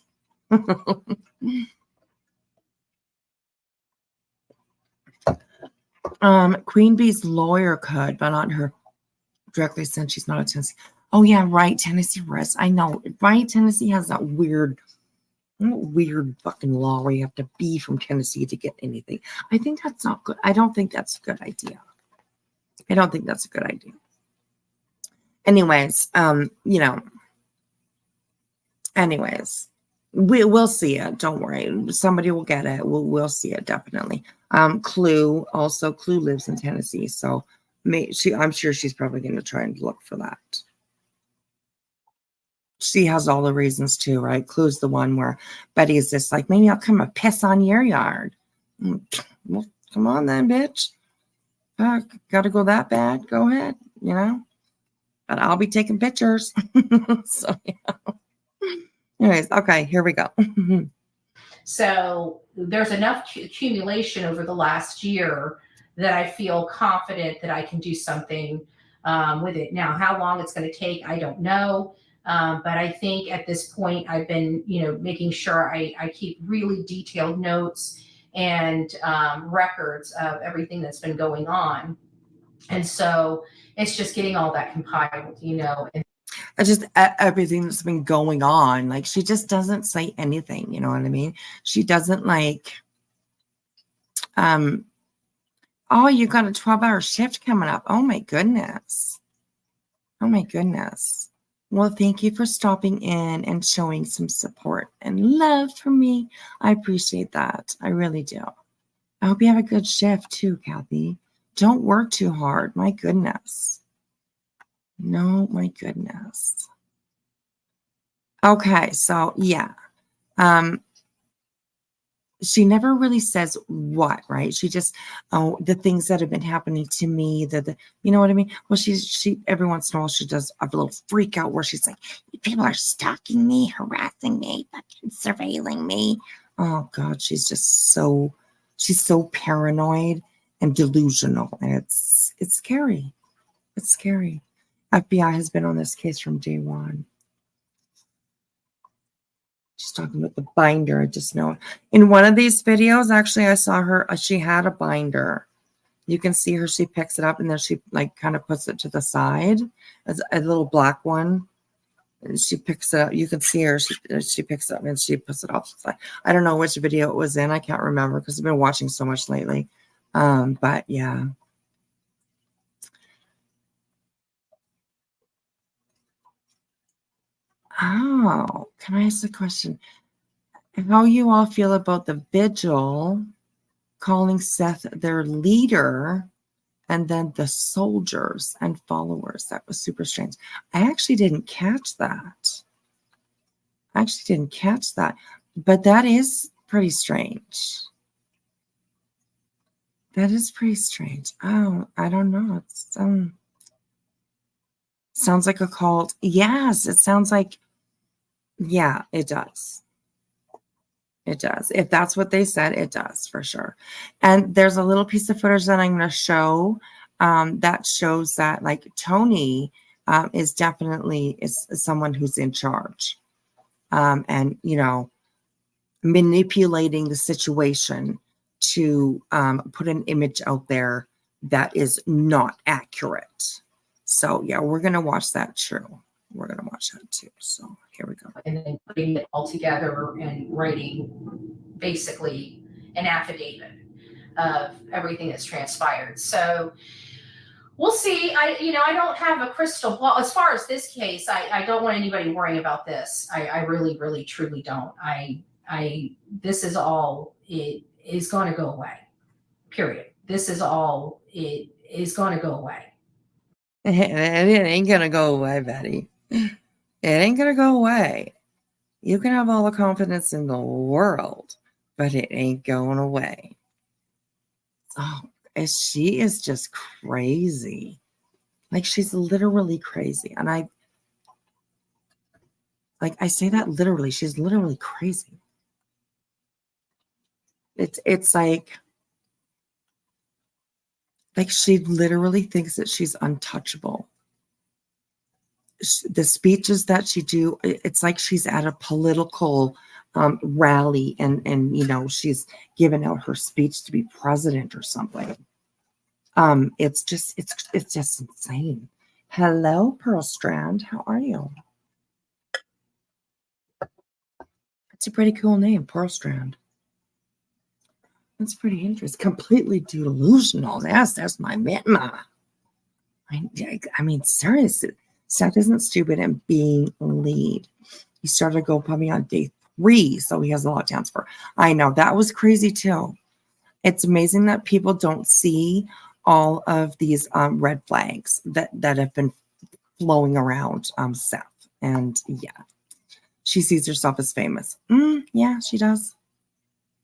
Queen Bee's lawyer could, but not her directly, since she's not a Tennessee. Oh yeah, right. Tennessee Rest. I know, right? Tennessee has that weird fucking law where you have to be from Tennessee to get anything. I think that's not good. I don't think that's a good idea. I don't think that's a good idea. Anyways, anyways, we'll see it. Don't worry. Somebody will get it. We'll see it definitely. Clue lives in Tennessee, so I'm sure she's probably going to try and look for that. She has all the reasons too, right? Clue's the one where Betty is just like, maybe I'll come and piss on your yard. Well, come on then, bitch. Got to go that bad? Go ahead, But I'll be taking pictures. So, yeah. Anyways, okay, here we go. So there's enough accumulation over the last year that I feel confident that I can do something with it. Now, how long it's going to take, I don't know. But I think at this point, I've been, making sure I keep really detailed notes and records of everything that's been going on. And so it's just getting all that compiled, and just everything that's been going on. Like, she just doesn't say anything, you know what I mean? She doesn't oh, you got a 12-hour shift coming up. Oh my goodness. Oh my goodness. Well, thank you for stopping in and showing some support and love for me. I appreciate that. I really do. I hope you have a good shift too, Kathy. Don't work too hard. My goodness. No, my goodness. Okay, so yeah. She never really says what, right? She just, the things that have been happening to me, you know what I mean? Well, she every once in a while, she does a little freak out where she's like, people are stalking me, harassing me, fucking surveilling me. Oh God, she's so paranoid and delusional. And it's scary. It's scary. FBI has been on this case from day one. She's talking about the binder. I just know in one of these videos, actually, I saw her. She had a binder. You can see her. She picks it up and then she kind of puts it to the side as a little black one. And she picks it up. You can see her. She picks it up and she puts it off to the side. I don't know which video it was in. I can't remember because I've been watching so much lately. But yeah. Oh, can I ask a question? How you all feel about the vigil calling Seth their leader and then the soldiers and followers? That was super strange. I actually didn't catch that. But that is pretty strange. That is pretty strange. Oh, I don't know. It's sounds like a cult. Yes, it sounds like, yeah, it does. It does. If that's what they said, it does for sure. And there's a little piece of footage that I'm going to show that shows that Tony is definitely someone who's in charge and, manipulating the situation to put an image out there that is not accurate. So yeah, we're going to watch that too. We're going to watch that too. So here we go. And then putting it all together and writing basically an affidavit of everything that's transpired. So we'll see. I don't have a crystal ball. As far as this case, I don't want anybody worrying about this. I really, really, truly don't. This is all, it is going to go away. Period. This is all, it is going to go away. It ain't going to go away, Betty. It ain't going to go away. You can have all the confidence in the world, but it ain't going away. Oh, she is just crazy. She's literally crazy. And I say that literally. She's literally crazy. It's like she literally thinks that she's untouchable. The speeches that she do, it's like she's at a political rally, and she's given out her speech to be president or something. It's just insane. Hello, Pearl Strand. How are you? It's a pretty cool name, Pearl Strand. That's pretty interesting. Completely delusional. That's my Myanmar. I mean, seriously, Seth isn't stupid and being lead. He started GoPubbing on day 3, so he has a lot to answer for. I know, that was crazy too. It's amazing that people don't see all of these red flags that have been flowing around Seth. And yeah, she sees herself as famous. Yeah, she does.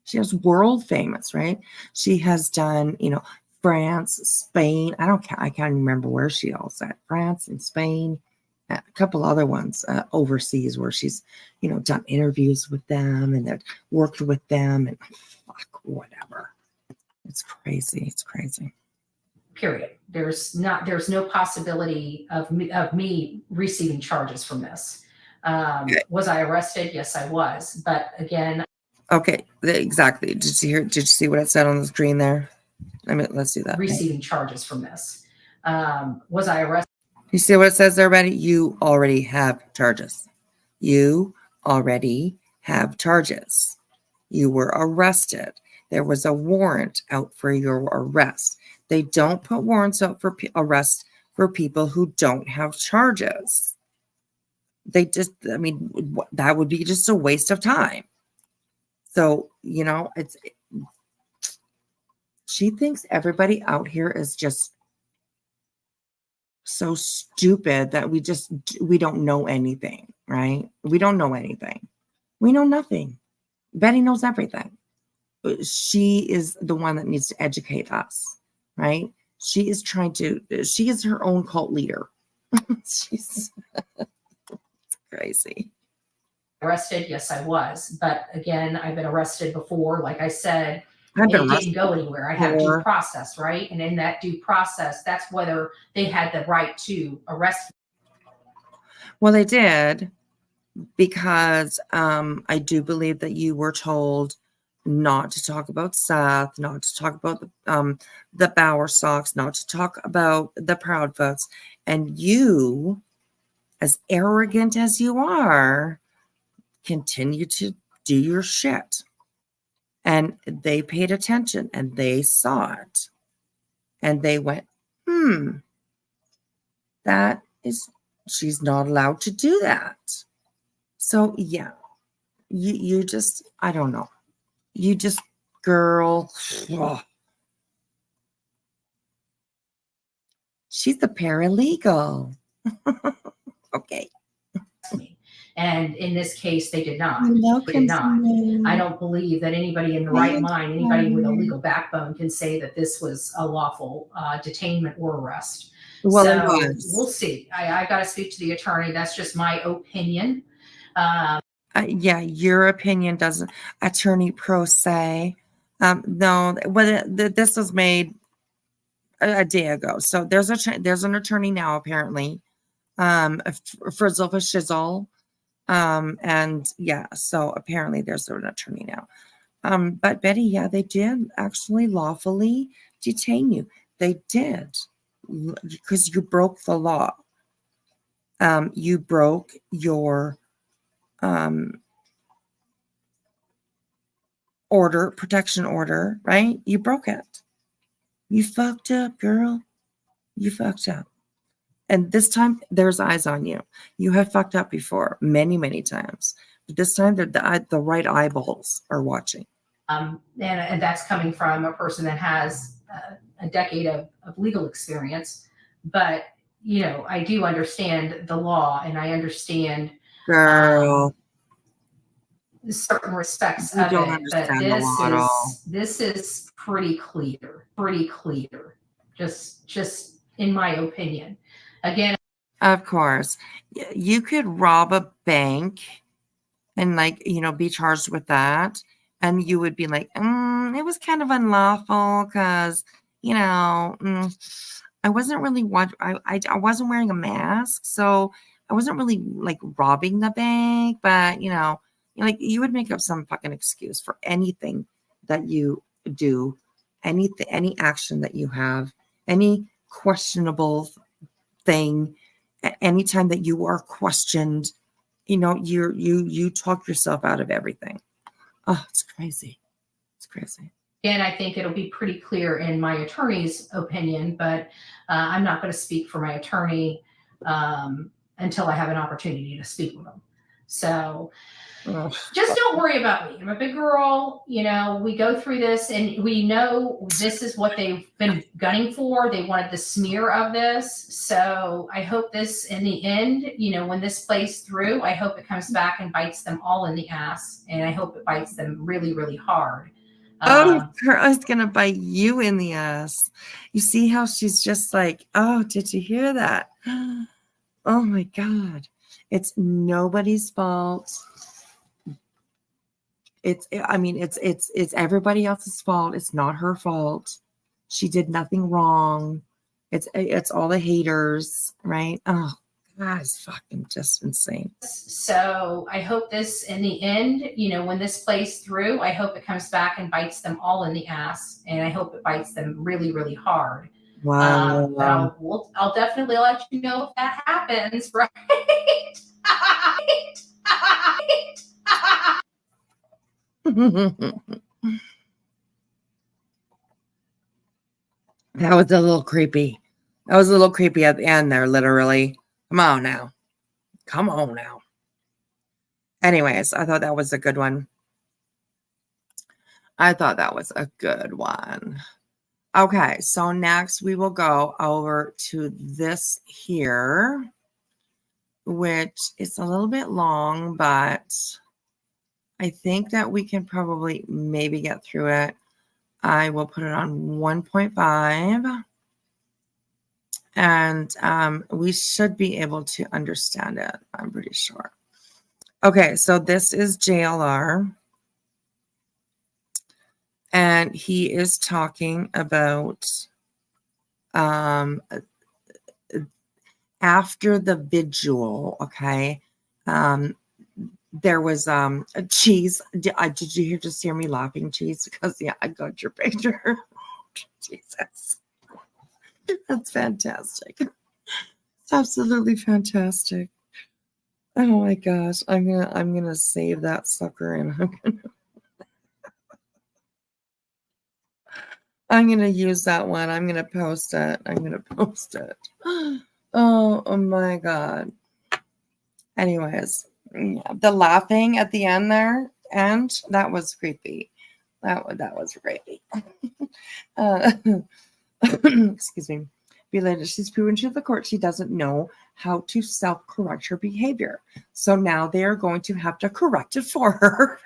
She is world famous, right? She has done, France, Spain. I can't remember where she all at. France and Spain, a couple other ones overseas where she's, done interviews with them and that worked with them and whatever. It's crazy. It's crazy. Period. There's no possibility of me receiving charges from this. Was I arrested? Yes, I was. But again. Okay, exactly. Did you see what it said on the screen there? Let's do that. Receiving charges from this. Was I arrested? You see what it says there, Betty? You already have charges. You already have charges. You were arrested. There was a warrant out for your arrest. They don't put warrants out for arrest for people who don't have charges. That would be just a waste of time. So, she thinks everybody out here is just so stupid that we don't know anything, right? We don't know anything. We know nothing. Betty knows everything. She is the one that needs to educate us, right? She is her own cult leader. She's crazy. Arrested? Yes, I was. But again, I've been arrested before. Like I said, it didn't go anywhere. I had due process, right? And in that due process, that's whether they had the right to arrest me. Well, they did, because I do believe that you were told not to talk about Seth, not to talk about the Bower Sox, not to talk about the Proudfoots. And you, as arrogant as you are, continue to do your shit. And they paid attention and they saw it. And they went, she's not allowed to do that. So yeah, you just, I don't know. You just, girl. Ugh. She's a paralegal. Okay. And in this case, they did not. They did not. I don't believe that anybody in the right mind, anybody with a legal backbone, can say that this was a lawful detainment or arrest. Well, so it was. We'll see. I got to speak to the attorney. That's just my opinion. Yeah, your opinion doesn't. Attorney pro se. No, this was made a day ago. So there's an attorney now apparently. Frizzle for shizzle. And yeah, so apparently there's an attorney now. But Betty, yeah, they did actually lawfully detain you. They did, because you broke the law. You broke your protection order, right? You broke it. You fucked up, girl. You fucked up. And this time, there's eyes on you. You have fucked up before, many, many times. But this time, the right eyeballs are watching. And that's coming from a person that has a decade of legal experience. But, I do understand the law, and I understand Girl. Certain respects of it. But this is pretty clear. Just in my opinion. Again, of course, you could rob a bank and be charged with that, and you would be like, it was kind of unlawful because I wasn't really I wasn't wearing a mask, so I wasn't really robbing the bank, but Like you would make up some fucking excuse for anything that you do, any action that you have, any questionable thing, anytime that you are questioned, you talk yourself out of everything. Oh, it's crazy. It's crazy. And I think it'll be pretty clear in my attorney's opinion, but I'm not going to speak for my attorney until I have an opportunity to speak with him. So just don't worry about me. I'm a big girl. We go through this and we know this is what they've been gunning for. They wanted the smear of this. So I hope this in the end, when this plays through, I hope it comes back and bites them all in the ass. And I hope it bites them really, really hard. I was going to bite you in the ass. You see how she's just like, oh, did you hear that? Oh my God. It's nobody's fault. It's everybody else's fault. It's not her fault. She did nothing wrong. It's all the haters, right? Oh, God, it's fucking just insane. So I hope this in the end, when this plays through, I hope it comes back and bites them all in the ass. And I hope it bites them really, really hard. Wow. But I'll definitely let you know if that happens, right? That was a little creepy. That was a little creepy at the end there, literally. Come on now. Come on now. Anyways, I thought that was a good one. Okay, so next we will go over to this here, which is a little bit long, but I think that we can probably maybe get through it. I will put it on 1.5. And we should be able to understand it, I'm pretty sure. Okay, so this is JLR. And he is talking about after the vigil, okay? There was a Cheese. Did you just hear me laughing, Cheese? Because, yeah, I got your picture. Jesus. That's fantastic. It's absolutely fantastic. Oh my gosh. I'm gonna save that sucker and I'm gonna use that one. I'm gonna post it. Oh my God. Anyways, yeah, the laughing at the end there, and that was creepy. That was creepy. Excuse me. Related, she's proven to the court she doesn't know how to self-correct her behavior. So now they are going to have to correct it for her.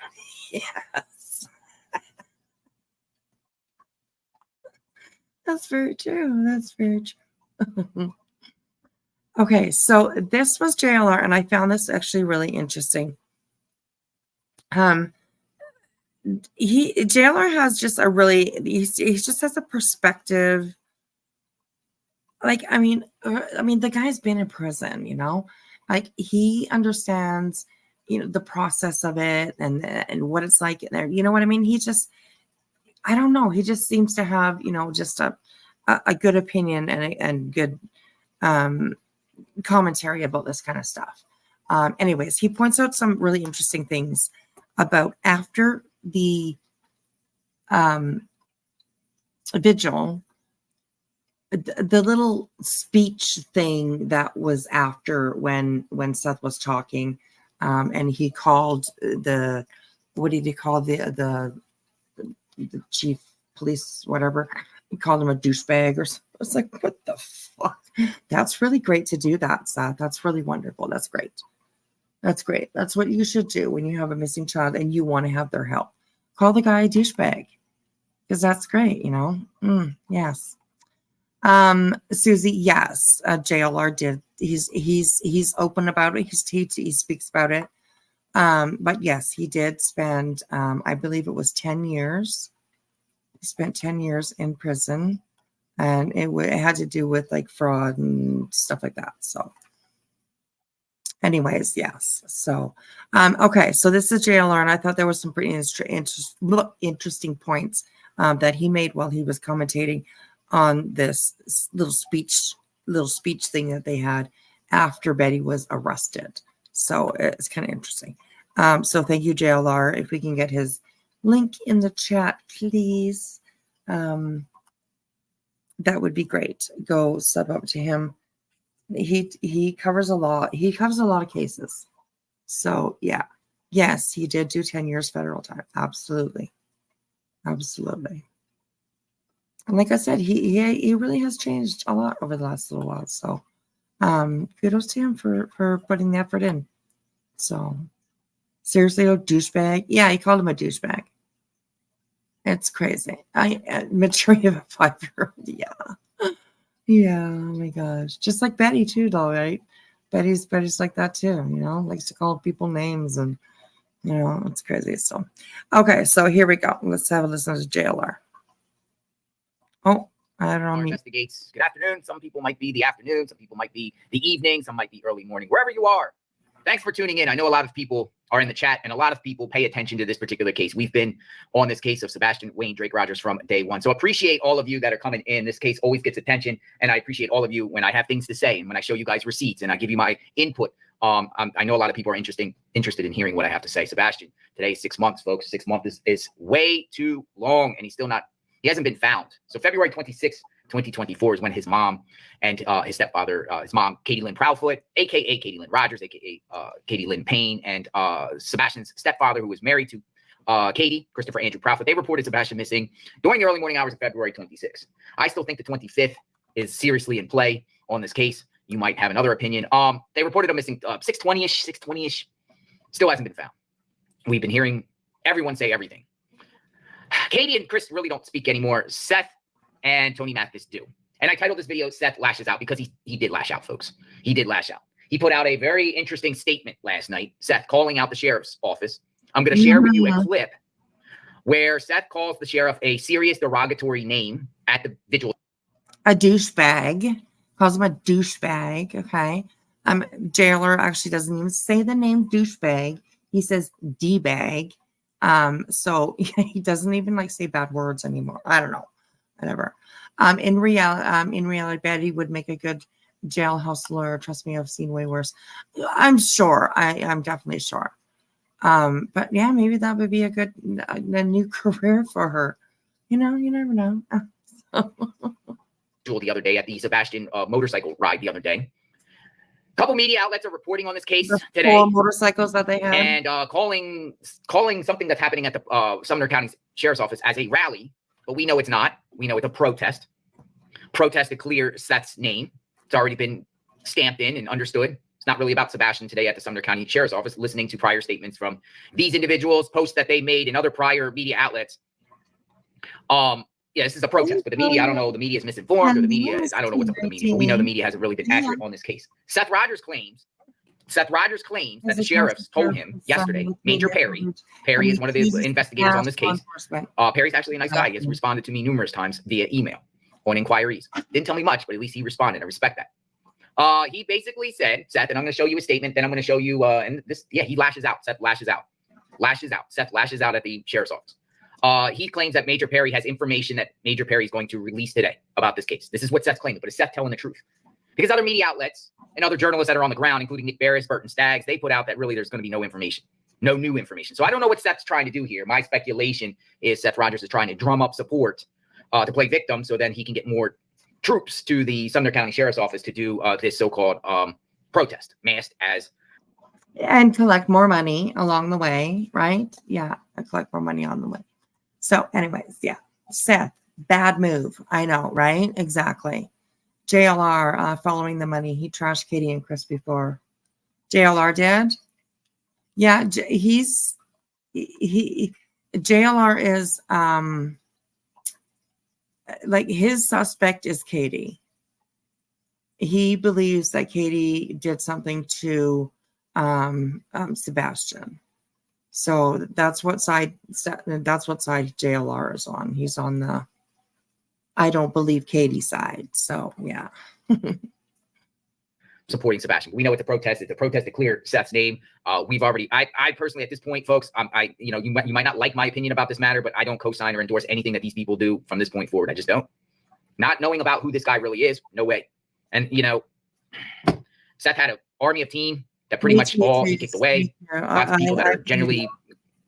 Yes. That's very true. Okay, so this was JLR, and I found this actually really interesting. JLR has just a really, he just has a perspective. Like, I mean, the guy's been in prison, like he understands, the process of it and what it's like in there. You know what I mean? I don't know. He just seems to have, just a good opinion and good commentary about this kind of stuff. Anyways, he points out some really interesting things about after the vigil. The little speech thing that was after when Seth was talking, and he called what did he call the chief police, whatever? He called him a douchebag or something. I was like, what the fuck? That's really great to do that, Seth. That's really wonderful. That's great. That's what you should do when you have a missing child and you want to have their help. Call the guy a douchebag, because that's great, yes. Susie, yes, JLR did. He's open about it. He speaks about it. But yes, he did spend, I believe it was 10 years. He spent 10 years in prison, and it had to do with like fraud and stuff like that. So, anyways, yes. So, okay. So this is JLR, and I thought there was some pretty interesting points that he made while he was commentating on this little speech thing that they had after Betty was arrested. So it's kind of interesting. So thank you, JLR. If we can get his link in the chat, please. That would be great. Go sub up to him. He covers a lot. He covers a lot of cases. So yeah. Yes, he did do 10 years federal time. Absolutely. Absolutely. And like I said, he really has changed a lot over the last little while. So kudos to him for putting the effort in. So seriously, a douchebag. Yeah, he called him a douchebag. It's crazy. Maturity of a 5-year-old. Yeah. Yeah. Oh my gosh. Just like Betty too, though, right? Betty's like that too. You know, likes to call people names, and you know, it's crazy. So, okay. So here we go. Let's have a listen to JLR. Oh, I don't know. Investigates. Good afternoon. Some people might be the afternoon. Some people might be the evening. Some might be early morning. Wherever you are. Thanks for tuning in. I know a lot of people are in the chat, and a lot of people pay attention to this particular case. We've been on this case of Sebastian Wayne Drake Rogers from day one. So appreciate all of you that are coming in. This case always gets attention, and I appreciate all of you when I have things to say and when I show you guys receipts and I give you my input. I know a lot of people are interested in hearing what I have to say. Sebastian, today is 6 months, folks. 6 months is way too long, and he hasn't been found. So February 26th, 2024 is when his mom and his stepfather, his mom, Katie Lynn Prowfoot, a.k.a. Katie Lynn Rogers, a.k.a. Katie Lynn Payne, and Sebastian's stepfather, who was married to Katie, Christopher Andrew Prowfoot. They reported Sebastian missing during the early morning hours of February 26th. I still think the 25th is seriously in play on this case. You might have another opinion. They reported him missing 620-ish. Still hasn't been found. We've been hearing everyone say everything. Katie and Chris really don't speak anymore. Seth and Tony Mathis do. And I titled this video, Seth Lashes Out, because he did lash out, folks. He did lash out. He put out a very interesting statement last night, Seth, calling out the sheriff's office. I'm going to share with you a clip where Seth calls the sheriff a serious derogatory name at the vigil. A douchebag. Calls him a douchebag, okay? Jailer actually doesn't even say the name douchebag. He says D-bag. So he doesn't even like say bad words anymore. I don't know. Whatever. In reality, Betty would make a good jailhouse lawyer. Trust me, I've seen way worse. I'm sure. I'm definitely sure. But yeah, maybe that would be a new career for her. You know, you never know. The other day at the Sebastian motorcycle ride the other day. A couple media outlets are reporting on this case today. 4 motorcycles that they had. And calling something that's happening at the Sumner County Sheriff's Office as a rally. But we know it's not. We know it's a protest. Protest to clear Seth's name. It's already been stamped in and understood. It's not really about Sebastian today at the Sumner County Sheriff's Office, listening to prior statements from these individuals, posts that they made in other prior media outlets. Yeah, this is a protest, but the media, I don't know, the media is misinformed, or the media is, I don't know what's up with the media, but we know the media hasn't really been accurate on this case. Seth Rogers claims that the sheriffs told him yesterday, Major Perry is one of the investigators on this case. Perry's actually a nice guy. He has responded to me numerous times via email on inquiries. Didn't tell me much, but at least he responded. I respect that. He basically said, Seth, and I'm going to show you a statement, then I'm going to show you, and this, yeah, he lashes out. Seth lashes out. Seth lashes out at the sheriff's office. He claims that Major Perry has information that Major Perry is going to release today about this case. This is what Seth's claiming, but is Seth telling the truth? Because other media outlets and other journalists that are on the ground, including Nick Barris, Burton Staggs, they put out that really there's going to be no new information. So I don't know what Seth's trying to do here. My speculation is Seth Rogers is trying to drum up support to play victim, so then he can get more troops to the Sumner County Sheriff's Office to do this so-called protest, masked as. And collect more money along the way, right? Yeah, and collect more money on the way. So anyways, yeah, Seth, bad move. I know, right? Exactly. JLR following the money. He trashed Katie and Chris before. JLR did? Yeah, JLR is like his suspect is Katie. He believes that Katie did something to Sebastian. So that's what side JLR is on. He's on the I don't believe Katie side. So yeah. supporting Sebastian. We know it's a protest. It's a protest to clear Seth's name. We've already, I personally at this point, folks, you know, you might not like my opinion about this matter, but I don't co-sign or endorse anything that these people do from this point forward. I just don't. Not knowing about who this guy really is, no way. And you know, Seth had an army of team that pretty much all he kicked away. Lots of people that are generally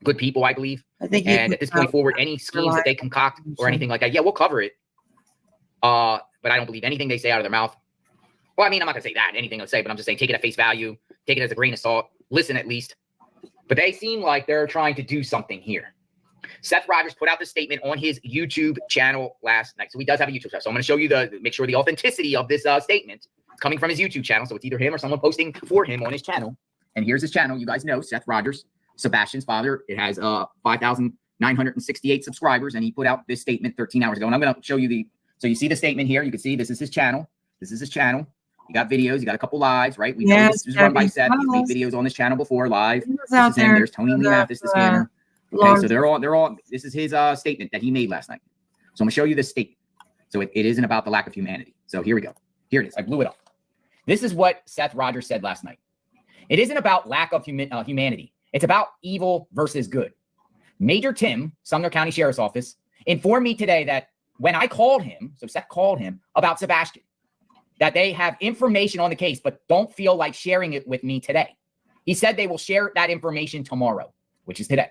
good people, I believe. I think and at this point forward, any schemes that they concoct or anything like that, yeah, we'll cover it. But I don't believe anything they say out of their mouth. Well, I mean, I'm not gonna say that anything they'll say, but I'm just saying take it at face value, take it as a grain of salt, listen at least. But they seem like they're trying to do something here. Seth Rogers put out this statement on his YouTube channel last night. So he does have a YouTube channel. So I'm going to show you make sure the authenticity of this statement is coming from his YouTube channel. So it's either him or someone posting for him on his channel. And here's his channel. You guys know Seth Rogers, Sebastian's father. It has 5,968 subscribers. And he put out this statement 13 hours ago. And I'm going to show you so you see the statement here. You can see this is his channel. This is his channel. You got videos. You got a couple lives, right? We know this is run by Seth. He's made videos on this channel before live. This is him. There's Tony Lee Mathis, the scammer. Okay, so they're all. This is his statement that he made last night. So I'm gonna show you this statement. So it isn't about the lack of humanity. So here we go. Here it is. I blew it up. This is what Seth Rogers said last night. It isn't about lack of humanity. It's about evil versus good. Major Tim, Sumner County Sheriff's Office, informed me today that when I called him, so Seth called him about Sebastian, that they have information on the case, but don't feel like sharing it with me today. He said they will share that information tomorrow, which is today.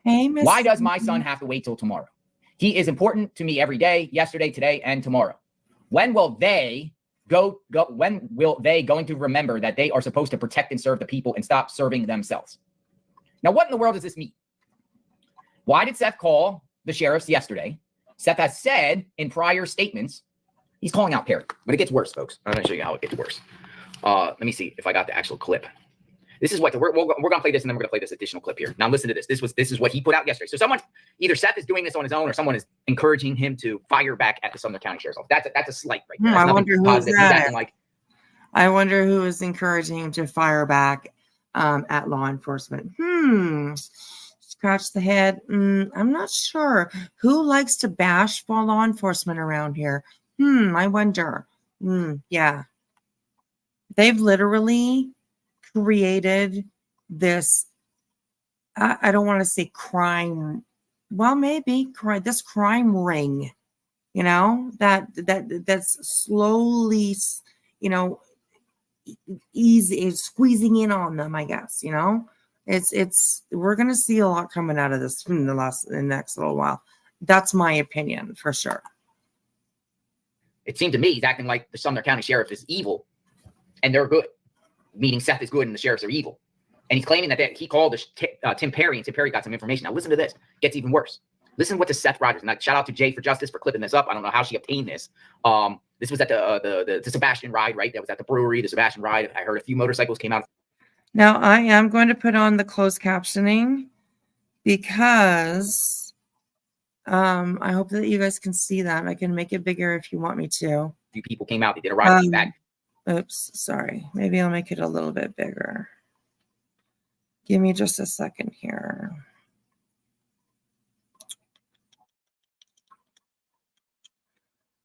Hey, why does my son have to wait till tomorrow? He is important to me every day, yesterday, today, and tomorrow. When will they when will they going to remember that they are supposed to protect and serve the people and stop serving themselves? Now, what in the world does this mean? Why did Seth call the sheriffs yesterday? Seth has said in prior statements, he's calling out Perry, but it gets worse, folks. I'm going to show you how it gets worse. Let me see if I got the actual clip. This is what we're going to play this, and then we're going to play this additional clip here. Now listen to this. This is what he put out yesterday. So someone, either Seth is doing this on his own, or someone is encouraging him to fire back at the Sumner County Sheriff's Office. That's a slight right there. I wonder who's that. I wonder who is encouraging him to fire back at law enforcement. Scratch the head. I'm not sure. Who likes to bash for law enforcement around here? I wonder. Yeah. They've literally created this, I don't want to say crime, well, maybe this crime ring, you know, that's slowly, you know, easy squeezing in on them, I guess, you know. We're gonna see a lot coming out of this in the next little while. That's my opinion for sure. It seemed to me he's acting like the Sumner County Sheriff is evil and they're good, meaning Seth is good and the sheriffs are evil. And he's claiming that he called Tim Perry, and Tim Perry got some information. Now listen to this. It gets even worse. Listen what to Seth Rogers. And shout out to Jay for Justice for clipping this up. I don't know how she obtained this. This was at the Sebastian ride, right? That was at the brewery, the Sebastian ride. I heard a few motorcycles came out. Now I am going to put on the closed captioning because I hope that you guys can see that. I can make it bigger if you want me to. A few people came out. They did a ride back. Oops, sorry. Maybe I'll make it a little bit bigger. Give me just a second here.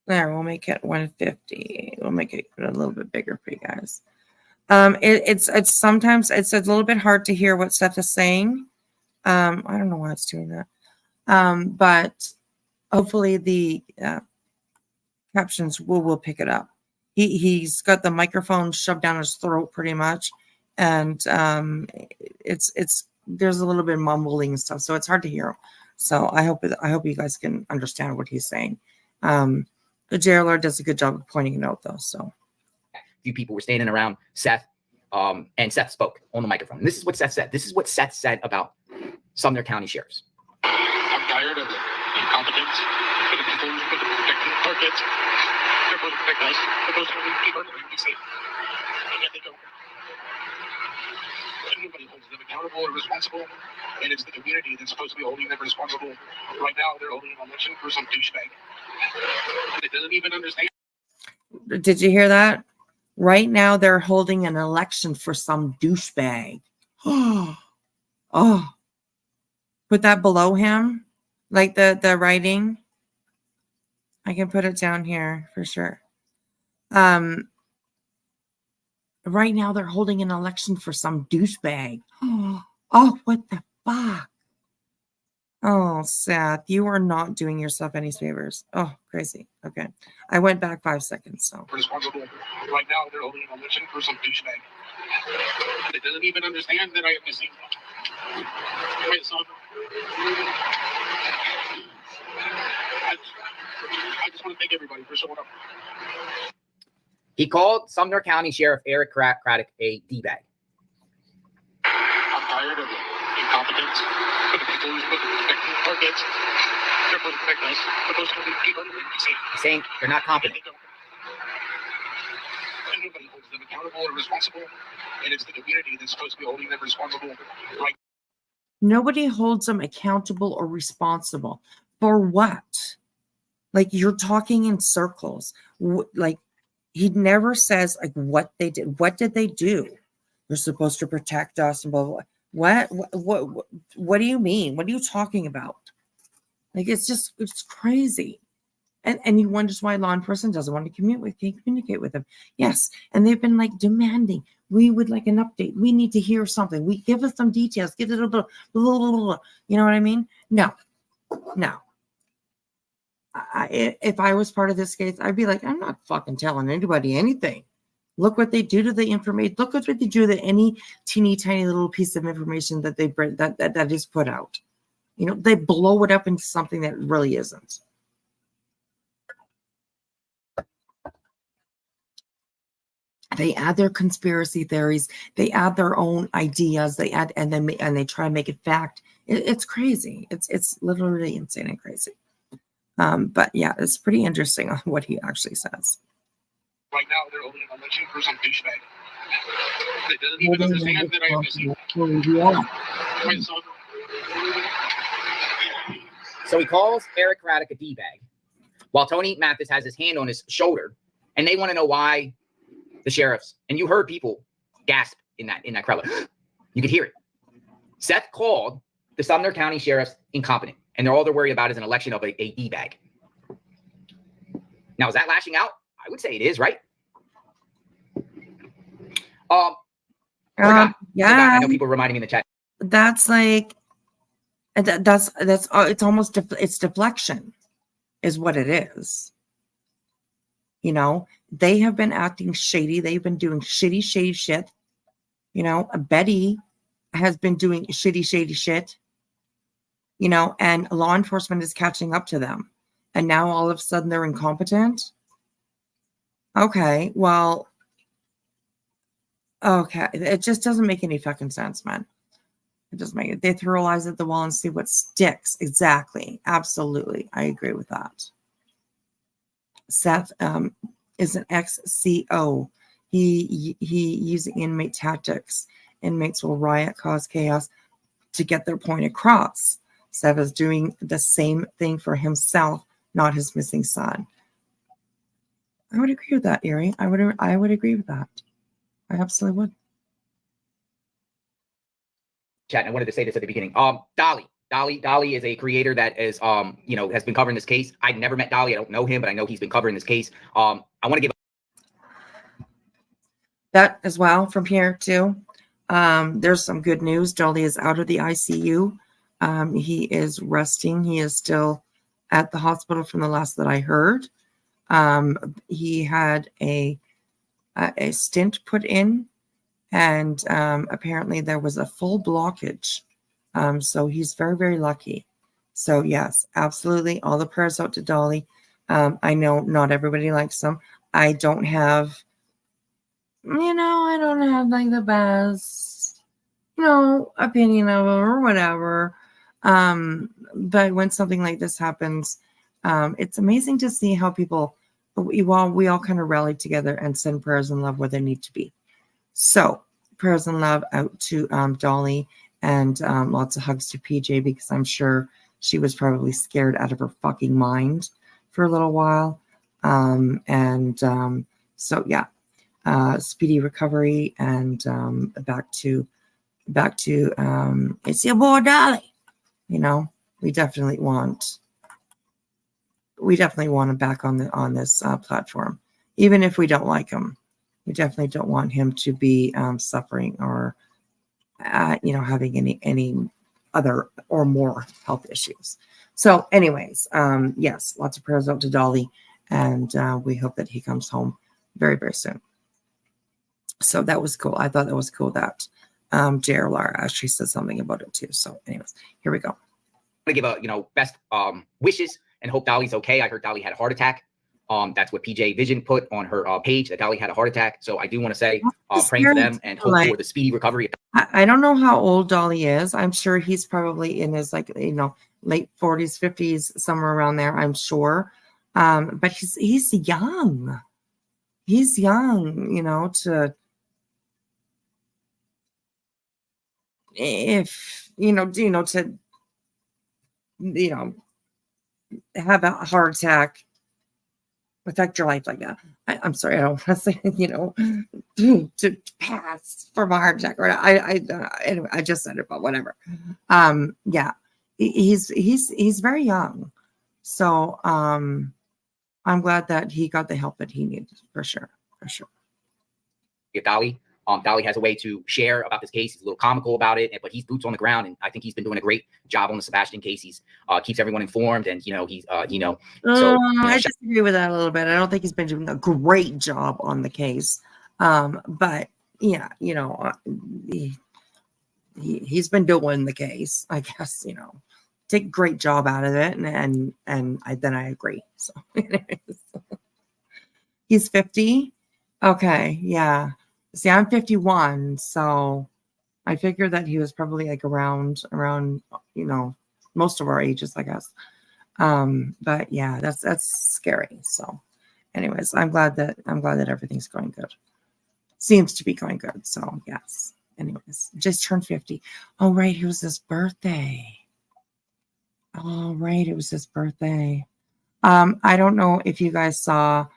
There, we'll make it 150. We'll make it a little bit bigger for you guys. It's sometimes it's a little bit hard to hear what Seth is saying. I don't know why it's doing that. But hopefully the captions will pick it up. He's got the microphone shoved down his throat pretty much, and there's a little bit of mumbling and stuff, so it's hard to hear. So I hope you guys can understand what he's saying. The JLR does a good job of pointing it out, though. So a few people were standing around Seth, and Seth spoke on the microphone. And this is what Seth said. This is what Seth said about Sumner County sheriffs. I'm tired of the incompetence for the people who put protecting our kids. They're supposed to protect us. They're supposed to keep our community safe. And yet they don't. Nobody holds them accountable or responsible. And it's the community that's supposed to be holding them responsible. Right now, they're holding an election for some douchebag. And it doesn't even understand. Did you hear that? Right now, they're holding an election for some douchebag. Oh. Put that below him, like the writing. I can put it down here for sure. Right now, they're holding an election for some douchebag. Oh, what the fuck? Oh, Seth, you are not doing yourself any favors. Oh, crazy. Okay. I went back 5 seconds, so. Responsible. Right now, they're holding an election for some douchebag. They doesn't even understand that I am missing my son. I just want to thank everybody for showing up. He called Sumner County Sheriff Eric Craddock a D-bag. I'm tired of incompetence for the people who's supposed to protect our kids. They're supposed to protect us. They're supposed to keep our community safe. He's saying they're not competent. And nobody holds them accountable or responsible. And it's the community that's supposed to be holding them responsible. Right? Nobody holds them accountable or responsible. For what? Like, you're talking in circles. Like, he never says, like, what they did. What did they do? They're supposed to protect us and blah, blah, blah. What do you mean? What are you talking about? Like, it's crazy. And you wonder why law enforcement doesn't want to communicate with them. Yes. And they've been like demanding, we would like an update. We need to hear something. We give us some details. Give it a little, blah, blah, blah. You know what I mean? No. If I was part of this case, I'd be like, I'm not fucking telling anybody anything. Look what they do to the information. Look what they do to any teeny tiny little piece of information that they bring that is put out. You know, they blow it up into something that really isn't. They add their conspiracy theories. They add their own ideas. They add and they try to make it fact. It's crazy. It's literally insane and crazy. But yeah, it's pretty interesting on what he actually says. Right now, they're holding an election for some douchebag. They doesn't even understand that I am missing my son. So he calls Eric Craddock a D-bag, while Tony Mathis has his hand on his shoulder, and they want to know why the sheriffs, and you heard people gasp in that crowd. You could hear it. Seth called the Sumner County sheriffs incompetent, and all they're worried about is an election of a D-bag. Now, is that lashing out? I would say it is, right? Yeah. I know people reminding me in the chat. That's like that's it's almost it's deflection is what it is. You know, they have been acting shady. They've been doing shady shit. You know, Betty has been doing shady shit. You know, and law enforcement is catching up to them. And now all of a sudden they're incompetent. Okay, well, okay. It just doesn't make any fucking sense, man. It doesn't make it. They throw eyes at the wall and see what sticks. Exactly. Absolutely. I agree with that. Seth is an ex-CO. He using inmate tactics. Inmates will riot, cause chaos to get their point across. Seth is doing the same thing for himself, not his missing son. I would agree with that, Erie. I would agree with that. I absolutely would. Chat, I wanted to say this at the beginning. Dolly is a creator that is has been covering this case. I've never met Dolly. I don't know him, but I know he's been covering this case. I want to give that as well from here too. There's some good news. Dolly is out of the ICU. He is resting. He is still at the hospital from the last that I heard. He had a stint put in, and apparently there was a full blockage. So he's very, very lucky. So yes, absolutely. All the prayers out to Dolly. I know not everybody likes him. I don't have like the best, opinion of him or whatever. But when something like this happens, it's amazing to see how we all kind of rallied together and send prayers and love where they need to be. So prayers and love out to Dolly, and lots of hugs to PJ, because I'm sure she was probably scared out of her fucking mind for a little while. So yeah, speedy recovery, and back to it's your boy Dolly. We definitely want him back on this platform, even if we don't like him. We definitely don't want him to be suffering or, having any other or more health issues. So anyways, yes, lots of prayers out to Dolly, and we hope that he comes home very, very soon. So that was cool. I thought that was cool that J.R. Lara actually said something about it too. So anyways, here we go. I give a best wishes and hope Dolly's okay. I heard Dolly had a heart attack. That's what PJ Vision put on her page, that Dolly had a heart attack. So I do want to say praying for them and hope for the speedy recovery. I don't know how old Dolly is. I'm sure he's probably in his late 40s, 50s, somewhere around there, I'm sure. But he's young. He's young, to have a heart attack affect your life like that. I'm sorry, I don't want to say, to pass from a heart attack. Or anyway, I just said it, but whatever. Yeah, he's very young, so I'm glad that he got the help that he needed, for sure. Dolly. Dolly has a way to share about this case. He's a little comical about it, but he's boots on the ground, and I think he's been doing a great job on the Sebastian case. He's keeps everyone informed, and I disagree with that a little bit. I don't think he's been doing a great job on the case, but yeah, he's been doing the case, I guess. Take a great job out of it, and then I agree. So he's 50. Okay, yeah. See, I'm 51, so I figured that he was probably like around, most of our ages, I guess. But yeah, that's scary. So, anyways, I'm glad that everything's going good. Seems to be going good. So yes. Anyways, just turned 50. Oh right, it was his birthday. All right, it was his birthday. I don't know if you guys saw.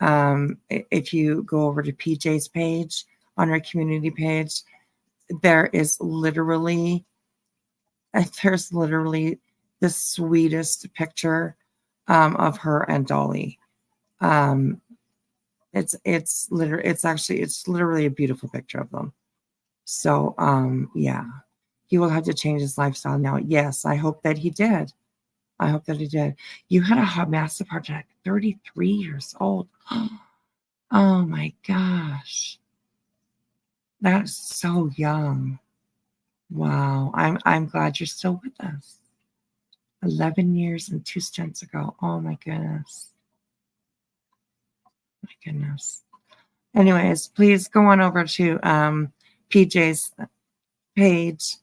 If you go over to PJ's page on our community page, there's literally the sweetest picture of her and Dolly. It's literally a beautiful picture of them. So yeah, he will have to change his lifestyle now. Yes, I hope that he did. You had a massive heart attack, 33 years old. Oh my gosh. That's so young. Wow. I'm glad you're still with us. 11 years and 2 stints ago. Oh my goodness. My goodness. Anyways, please go on over to PJ's page.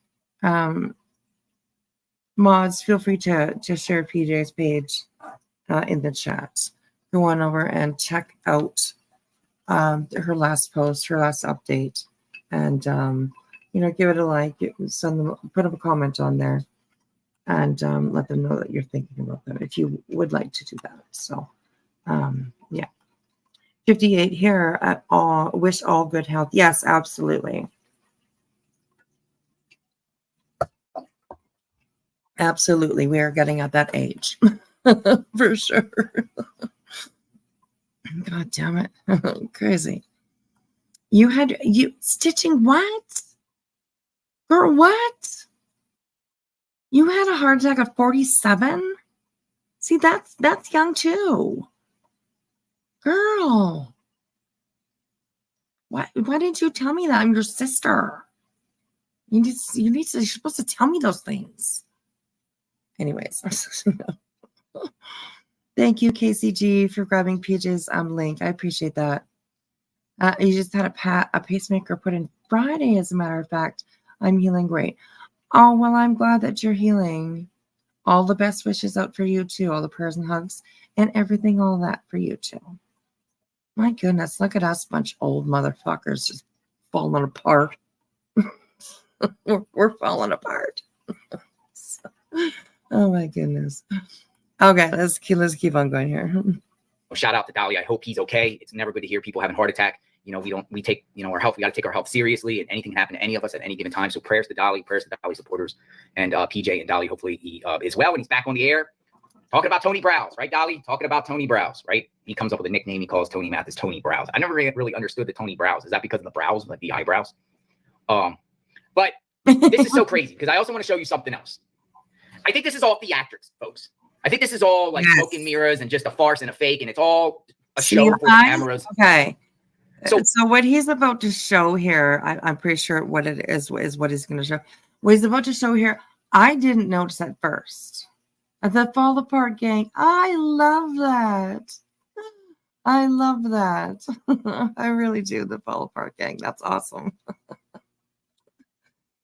Mods, feel free to share PJ's page in the chat. Go on over and check out her last post, her last update, and give it a like. Send them, put up a comment on there, and let them know that you're thinking about them if you would like to do that. So, yeah. 58 here at all. Wish all good health. Yes, absolutely. Absolutely. We are getting at that age. For sure. God damn it. Crazy. You stitching what? Girl, what? You had a heart attack at 47? See, that's young too. Girl. Why didn't you tell me that? I'm your sister. You're supposed to tell me those things. Anyways, thank you, KCG, for grabbing PJ's link. I appreciate that. You just had a pacemaker put in Friday, as a matter of fact. I'm healing great. Oh, well, I'm glad that you're healing. All the best wishes out for you, too. All the prayers and hugs and everything, all that for you, too. My goodness, look at us, bunch of old motherfuckers just falling apart. We're falling apart. Oh my goodness. Okay, let's keep on going here. Shout out to Dolly. I hope he's okay. It's never good to hear people having heart attack. We take our health. We got to take our health seriously, and anything can happen to any of us at any given time. So prayers to Dolly supporters, and PJ and Dolly. Hopefully he is well and he's back on the air. Talking about Tony Brows, right, Dolly? Talking about Tony Brows, right? he comes up with a nickname. He calls Tony Mathis Tony Brows. I never really understood the Tony Brows. Is that because of the brows, like the eyebrows? But this is so crazy because I also want to show you something else. I think this is all theatrics, folks. I think this is all like smoke and mirrors and just a farce and a fake, and it's all a show for the cameras. Okay. So what he's about to show here, I'm pretty sure what it is what he's going to show. What he's about to show here, I didn't notice at first. The Fall Apart Gang. I love that. I love that. I really do. The Fall Apart Gang. That's awesome.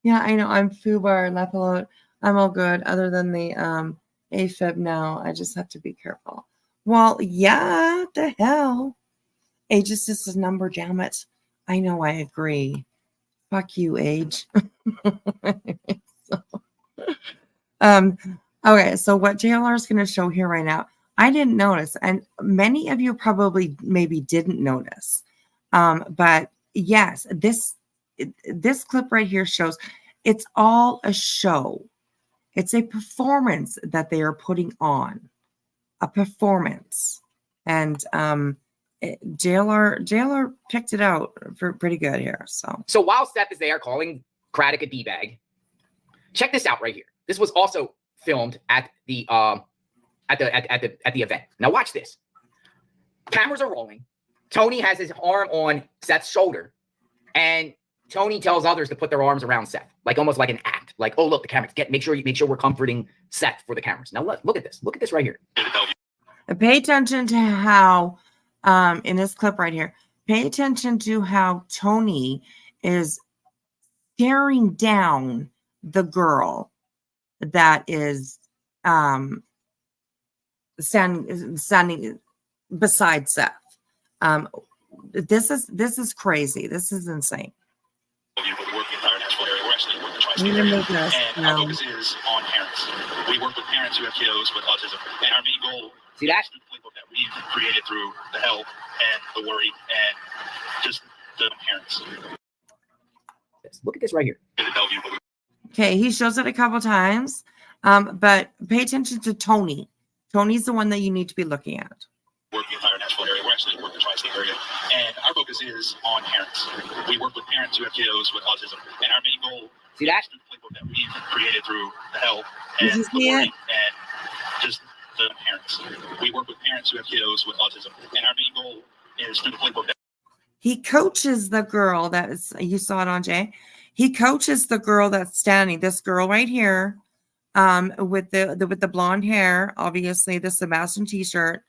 Yeah, I know. I'm FUBAR, Level. I'm all good. Other than the AFib now, I just have to be careful. Well, yeah, the hell. Age is just a number, damn it. I know, I agree. Fuck you, age. Okay, so what JLR is going to show here right now, I didn't notice, and many of you probably maybe didn't notice. But yes, this clip right here shows it's all a show. It's a performance that they are putting on, a performance, and JLR picked it out for pretty good here. So while Seth is there calling Craddock a D-bag, check this out right here. This was also filmed at the event. Now watch this. Cameras are rolling. Tony has his arm on Seth's shoulder, and Tony tells others to put their arms around Seth, like almost like an act. Like, oh look, the cameras. Make sure we're comforting Seth for the cameras. Now look at this. Look at this right here. Pay attention to how, in this clip right here, pay attention to how Tony is staring down the girl that is standing beside Seth. This is crazy. This is insane. And our focus is on parents. We work with parents who have kiddos with autism, and our main goal See that? is the playbook that we've created through the help and the worry and just the parents. Look at this right here. Okay, he shows it a couple times, but pay attention to Tony. Tony's the one that you need to be looking at. Work the entire Nashville area. We're actually work the tri-state area, and our focus is on parents. We work with parents who have kiddos with autism, and our main goal See that? is the playbook that we've created through the help Did and you the see worry it? and just the parents. We work with parents who have kiddos with autism, and our main goal is through the playbook that He coaches the girl that is, you saw it on Jay. He coaches the girl that's standing, this girl right here, with the blonde hair, obviously the Sebastian t-shirt.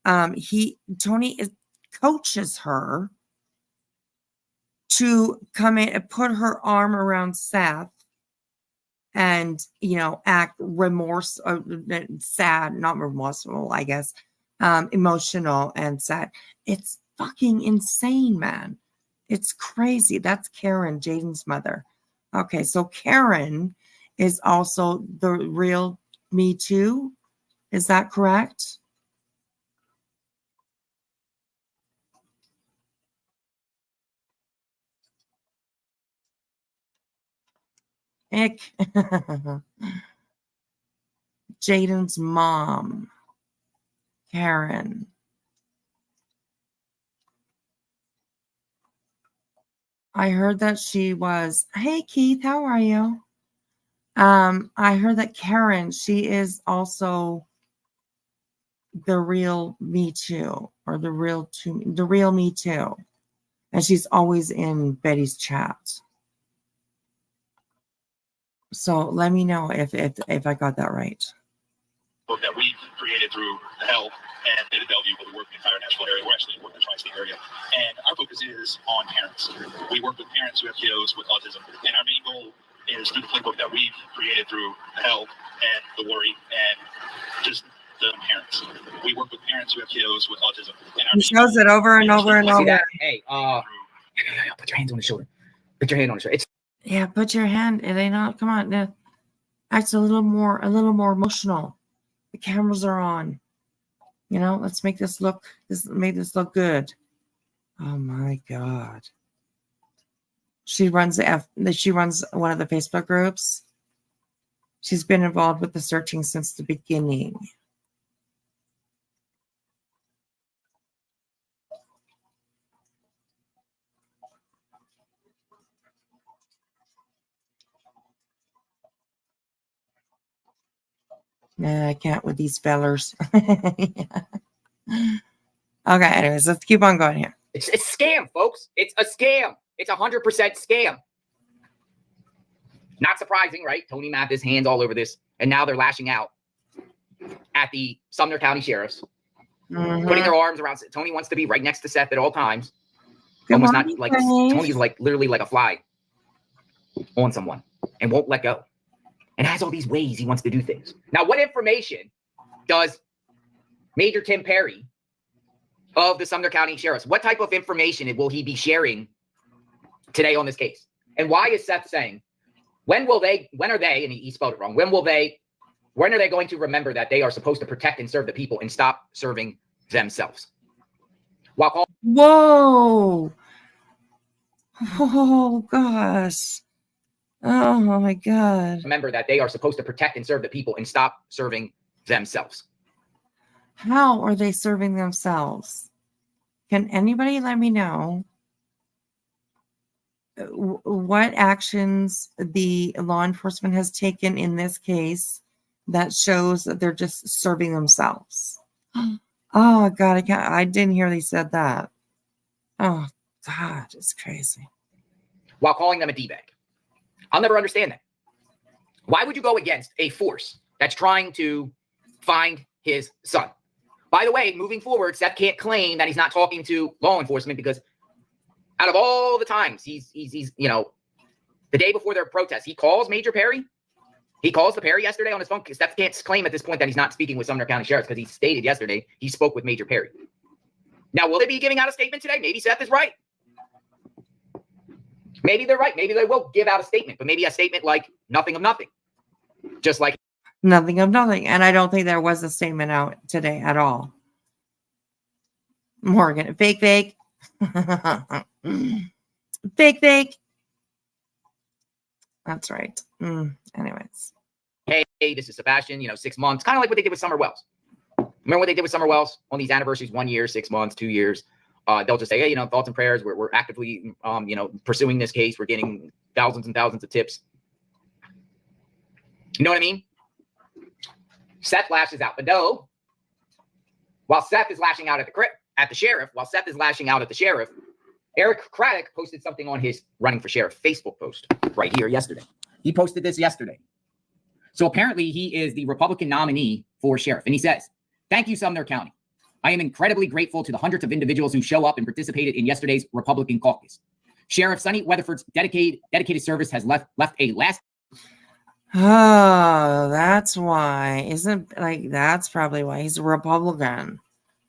Tony coaches her to come in and put her arm around Seth and, act sad, not remorseful, I guess, emotional and sad. It's fucking insane, man. It's crazy. That's Karen, Jaden's mother. Okay, so Karen is also the real Me Too. Is that correct? Ick. Jaden's mom, Karen. I heard that she was, hey Keith, how are you? I heard that Karen, she is also the real Me Too, or the real Me Too. And she's always in Betty's chat. So let me know if I got that right. book that we've created through the help and in Bellevue, but we work in the entire Nashville area. We're actually working the tri-state area, and our focus is on parents. We work with parents who have kiddos with autism, and our main goal is through the playbook that we've created through the help and the worry and just the parents. We work with parents who have kiddos with autism. And our He shows it over and over and See over. that? Hey, put your hands on the shoulder. Put your hand on the shoulder. Yeah, put your hand. It ain't not. Come on, act a little more emotional. The cameras are on. Let's make this look. Make this look good. Oh my God. She runs one of the Facebook groups. She's been involved with the searching since the beginning. Nah, I can't with these fellers. Okay, anyways, let's keep on going here. It's a scam, folks. It's a scam. It's 100% scam. Not surprising, right? Tony Mathis hands all over this, and now they're lashing out at the Sumner County sheriffs, putting their arms around. Tony wants to be right next to Seth at all times. Almost not like Tony's like literally like a fly on someone and won't let go, and has all these ways he wants to do things. Now, what information does Major Tim Perry of the Sumner County Sheriffs, what type of information will he be sharing today on this case? And why is Seth saying, when are they, and he spelled it wrong, when are they going to remember that they are supposed to protect and serve the people and stop serving themselves? Whoa. Oh, gosh. Oh, my God. Remember that they are supposed to protect and serve the people and stop serving themselves. How are they serving themselves? Can anybody let me know what actions the law enforcement has taken in this case that shows that they're just serving themselves? Oh, God, I didn't hear they said that. Oh, God, it's crazy. While calling them a D-bag. I'll never understand that. Why would you go against a force that's trying to find his son? By the way, moving forward, Seth can't claim that he's not talking to law enforcement because out of all the times he's you know, the day before their protest, he calls Major Perry. He calls the Perry yesterday on his phone. Seth can't claim at this point that he's not speaking with Sumner County Sheriffs because he stated yesterday he spoke with Major Perry. Now, will they be giving out a statement today? Maybe Seth is right. Maybe they're right. Maybe they will give out a statement, but maybe a statement like nothing of nothing. Just like nothing of nothing. And I don't think there was a statement out today at all. Morgan, fake. Fake. That's right. Anyways. Hey, this is Sebastian, 6 months, kind of like what they did with Summer Wells. Remember what they did with Summer Wells on these anniversaries, 1 year, 6 months, 2 years. They'll just say, hey, thoughts and prayers. We're actively, pursuing this case. We're getting thousands and thousands of tips. You know what I mean? Seth lashes out. But no, while Seth is lashing out at the sheriff, Eric Craddock posted something on his running for sheriff Facebook post right here yesterday. He posted this yesterday. So apparently he is the Republican nominee for sheriff. And he says, thank you, Sumner County. I am incredibly grateful to the hundreds of individuals who show up and participated in yesterday's Republican caucus. Sheriff Sonny Weatherford's dedicated service has left a last. Oh, that's why. That's probably why he's a Republican.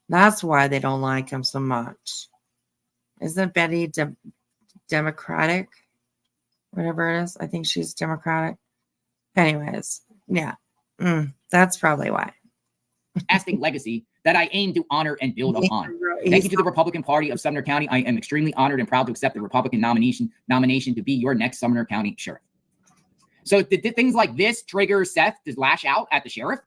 That's why they don't like him so much. Isn't Betty Democratic? Whatever it is. I think she's Democratic. Anyways, yeah. That's probably why. Lasting legacy that I aim to honor and build upon. Thank you to the Republican Party of Sumner County. I am extremely honored and proud to accept the Republican nomination to be your next Sumner County sheriff. So did things like this trigger Seth to lash out at the sheriff?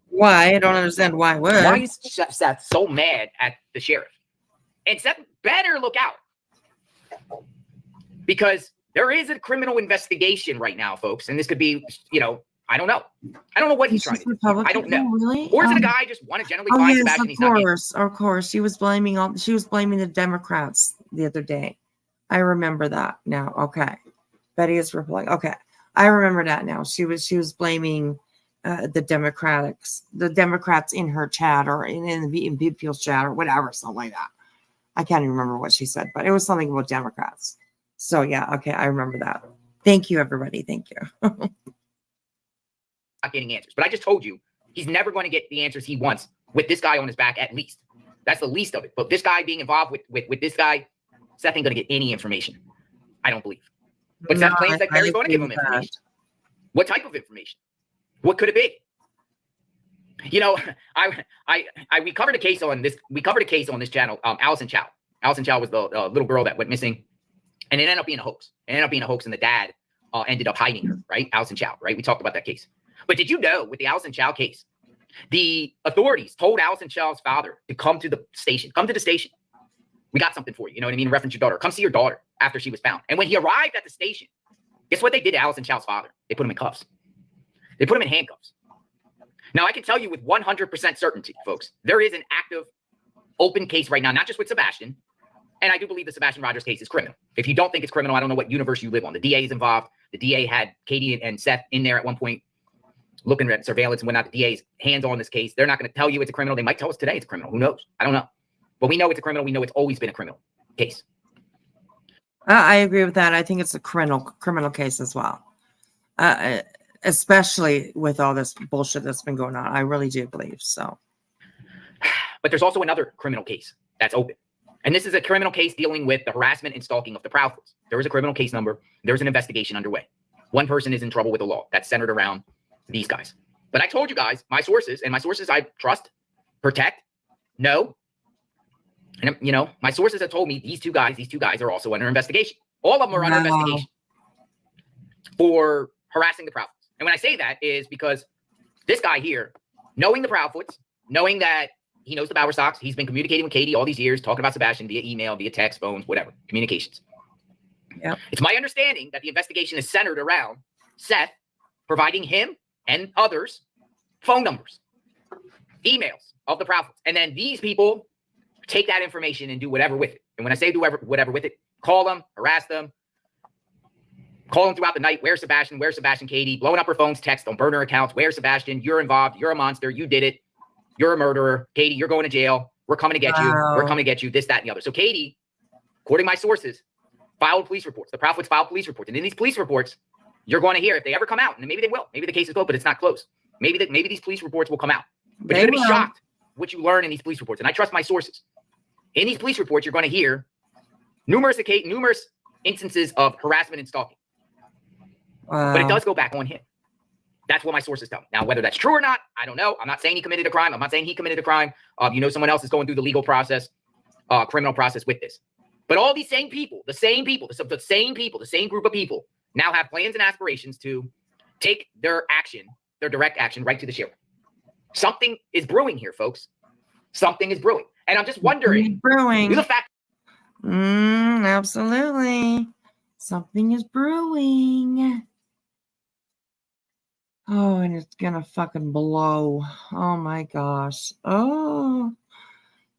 Why? I don't understand why. Why is Seth so mad at the sheriff? And Seth better look out. Because there is a criminal investigation right now, folks. And this could be, I don't know. I don't know what he's trying to do. I don't know. Really? Or is it a guy just want to generally find Sebastian? Of course. She was blaming the Democrats the other day. I remember that now. Okay. Betty is replying. Okay. I remember that now. She was blaming the Democrats in her chat or in people's chat or whatever, something like that. I can't even remember what she said, but it was something about Democrats. So yeah, okay, I remember that. Thank you, everybody. Thank you. Not getting answers, but I just told you he's never going to get the answers he wants with this guy on his back. At least that's the least of it. But this guy being involved with this guy, Seth ain't going to get any information. I don't believe. But Seth claims that Perry's going to give him information. What type of information? What could it be? We covered a case on this. We covered a case on this channel. Allison Chow. Allison Chow was the little girl that went missing, and it ended up being a hoax. And the dad ended up hiding her. Right, Allison Chow. Right, we talked about that case. But did you know with the Allison Chow case, the authorities told Allison Chow's father to come to the station. Come to the station. We got something for you. You know what I mean? Reference your daughter. Come see your daughter after she was found. And when he arrived at the station, guess what they did to Allison Chow's father? They put him in cuffs. They put him in handcuffs. Now, I can tell you with 100% certainty, folks, there is an active open case right now, not just with Sebastian. And I do believe the Sebastian Rogers case is criminal. If you don't think it's criminal, I don't know what universe you live on. The DA is involved. The DA had Katie and Seth in there at one point looking at surveillance and whatnot. The DA's hands on this case. They're not going to tell you it's a criminal. They might tell us today it's a criminal. Who knows? I don't know. But we know it's a criminal. We know it's always been a criminal case. I agree with that. I think it's a criminal case as well. Especially with all this bullshit that's been going on. I really do believe so. But there's also another criminal case that's open. And this is a criminal case dealing with the harassment and stalking of the Prowfoots. There is a criminal case number. There's an investigation underway. One person is in trouble with the law. That's centered around these guys. But I told you guys, my sources, and my sources I trust, protect, know. And, you know, my sources have told me these two guys are also under investigation. All of them are under investigation for harassing the Prowfoots. And when I say that is because this guy here, knowing the Prowfoots, knowing that he knows the Bowerstocks, he's been communicating with Katie all these years, talking about Sebastian via email, via text, phones, whatever, communications. Yep. It's my understanding that the investigation is centered around Seth providing him and others phone numbers, emails of the Prowfoots. And then these people take that information and do whatever with it. And when I say do whatever with it, call them, harass them, call them throughout the night. Where's Sebastian? Where's Sebastian? Katie, blowing up her phone's text on burner accounts. Where's Sebastian? You're involved. You're a monster. You did it. You're a murderer. Katie, you're going to jail. We're coming to get you. We're coming to get you. This, that, and the other. So Katie, according to my sources, filed police reports. The Prowfoots filed police reports. And in these police reports, you're going to hear if they ever come out, and maybe they will. Maybe the case is closed, but it's not closed. Maybe these police reports will come out. But you're going to be shocked what you learn in these police reports. And I trust my sources. In these police reports, you're going to hear numerous instances of harassment and stalking. But it does go back on him. That's what my sources tell me. Now, whether that's true or not, I don't know. I'm not saying he committed a crime. I'm not saying he committed a crime. You know, someone else is going through the legal process, criminal process with this. But all these same people, the same group of people now have plans and aspirations to take their action, their direct action, right to the sheriff. Something is brewing here, folks. Something is brewing. And I'm just wondering, brewing. The fact. Absolutely. Something is brewing. Oh, and it's gonna fucking blow. Oh my gosh. Oh,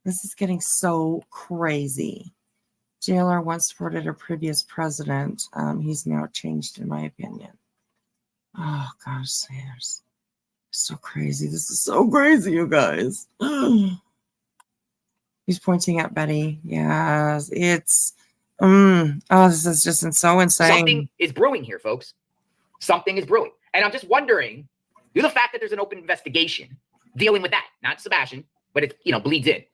this is getting so crazy. JLR once supported a previous president. He's now changed, in my opinion. Oh gosh, Sayers. So crazy. This is so crazy, you guys. He's pointing at Betty. Yes, it's this is just so insane. Something is brewing here, folks. Something is brewing. And I'm just wondering, the fact that there's an open investigation dealing with that, not Sebastian, but it, bleeds in.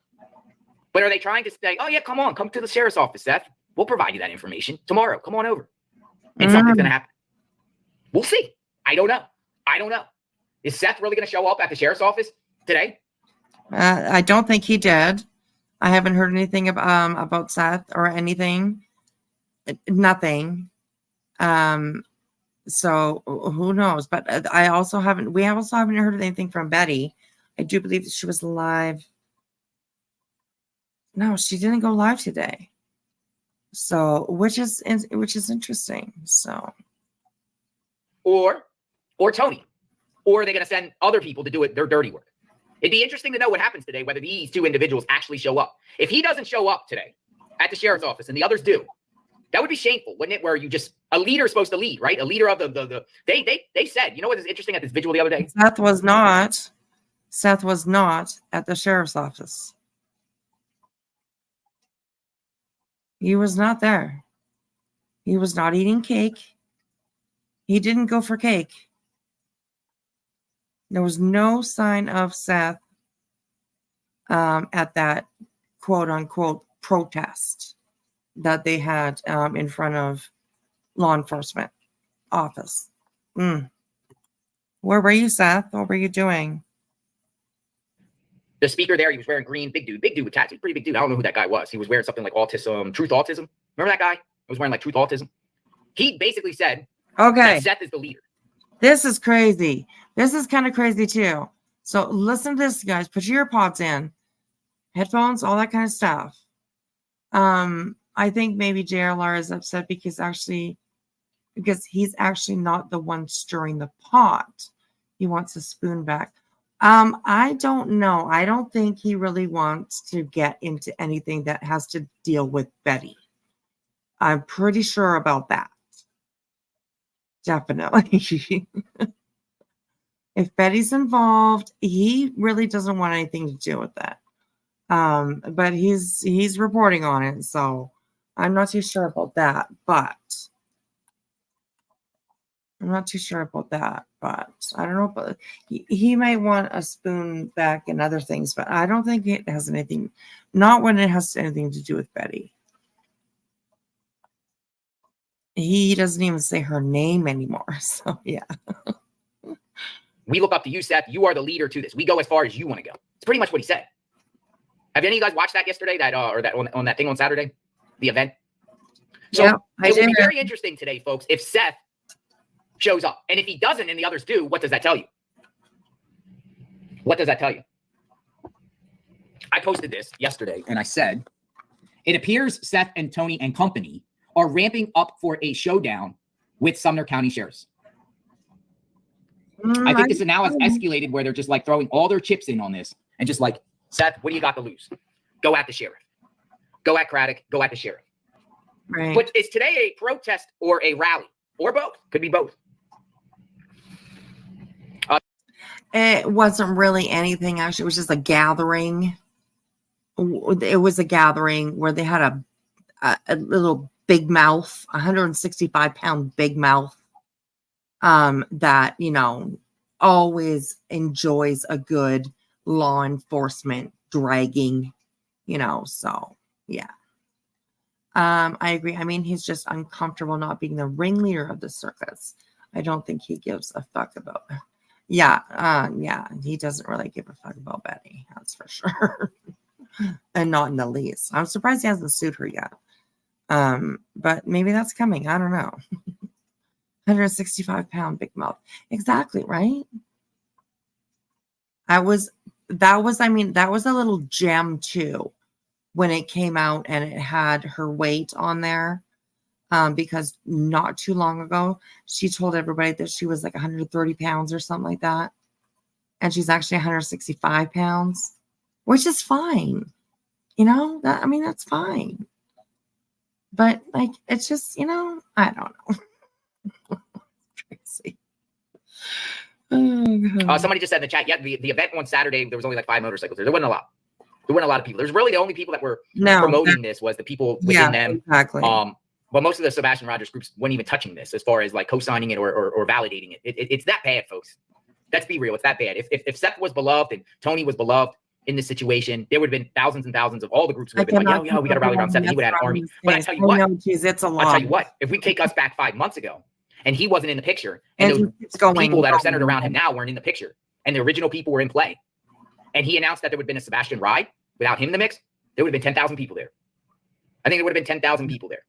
But are they trying to say, oh yeah, come to the sheriff's office, Seth. We'll provide you that information tomorrow. Come on over. And something's going to happen. We'll see. I don't know. Is Seth really going to show up at the sheriff's office today? I don't think he did. I haven't heard anything about Seth or anything. Nothing. So who knows? But we also haven't heard anything from Betty. I do believe that she was live. No, she didn't go live today. So which is interesting. So or Tony, or are they going to send other people to do their dirty work? It'd be interesting to know what happens today, whether these two individuals actually show up. If he doesn't show up today at the sheriff's office and the others do, that would be shameful, wouldn't it? Where a leader is supposed to lead, right? A leader of they said, you know what is interesting at this vigil the other day? Seth was not at the sheriff's office. He was not there. He was not eating cake. He didn't go for cake. There was no sign of Seth at that quote unquote protest that they had in front of law enforcement office. Where were you, Seth? What were you doing? The speaker there, he was wearing green, big dude with tattoos, pretty big dude. I don't know who that guy was. He was wearing something like Truth Autism. Remember that guy? He was wearing like Truth Autism. He basically said, okay, that Seth is the leader. This is crazy. This is kind of crazy too. So listen to this, guys. Put your earpods in, headphones, all that kind of stuff. I think maybe JLR is upset because he's actually not the one stirring the pot. He wants a spoon back. I don't know. I don't think he really wants to get into anything that has to deal with Betty. I'm pretty sure about that. Definitely. If Betty's involved, he really doesn't want anything to do with that. But he's reporting on it, so I'm not too sure about that. But I'm not too sure about that. But I don't know. But he might want a spoon back and other things, but I don't think it has anything. Not when it has anything to do with Betty. He doesn't even say her name anymore. So yeah. We look up to you, Seth. You are the leader to this. We go as far as you want to go. It's pretty much what he said. Have any of you guys watched that yesterday? That or that on that thing on Saturday, the event. So yeah, it will be very interesting today, folks. If Seth shows up, and if he doesn't, and the others do, what does that tell you? What does that tell you? I posted this yesterday, and I said, it appears Seth and Tony and company are ramping up for a showdown with Sumner County sheriffs. I think this now has escalated where they're just like throwing all their chips in on this and just like, Seth, what do you got to lose? Go at the sheriff. Go at Craddock. Go at the sheriff. Right. But is today a protest or a rally? Or both? Could be both. It wasn't really anything, actually. It was just a gathering. It was a gathering where they had a little big mouth, 165-pound big mouth, that, you know, always enjoys a good law enforcement dragging, you know, so yeah. I agree. I mean, he's just uncomfortable not being the ringleader of the circus. I don't think he gives a fuck about it. Yeah, he doesn't really give a fuck about Betty, that's for sure. And not in the least. I'm surprised he hasn't sued her yet. But maybe that's coming. I don't know. 165-pound big mouth. Exactly, right? That was a little gem too when it came out and it had her weight on there. Because not too long ago, she told everybody that she was like 130 pounds or something like that. And she's actually 165 pounds, which is fine. You know, that's fine. But like, it's just, you know, I don't know. Crazy. Somebody just said in the chat, yeah, the event on Saturday, there was only like 5 motorcycles there. There wasn't a lot. There weren't a lot of people. There's really the only people that were promoting this was the people within them. Exactly. But most of the Sebastian Rogers groups weren't even touching this as far as like co-signing it or validating it. It's that bad, folks. Let's be real. It's that bad. If Seth was beloved and Tony was beloved in this situation, there would have been thousands and thousands of all the groups would have been like, we got to rally around Seth. He would have had an army. But I tell you what, it's a lot. I'll tell you what, if we take us back 5 months ago and he wasn't in the picture and those people that are centered around him now weren't in the picture and the original people were in play and he announced that there would have been a Sebastian ride without him in the mix, there would have been 10,000 people there. I think there would have been 10,000 people there.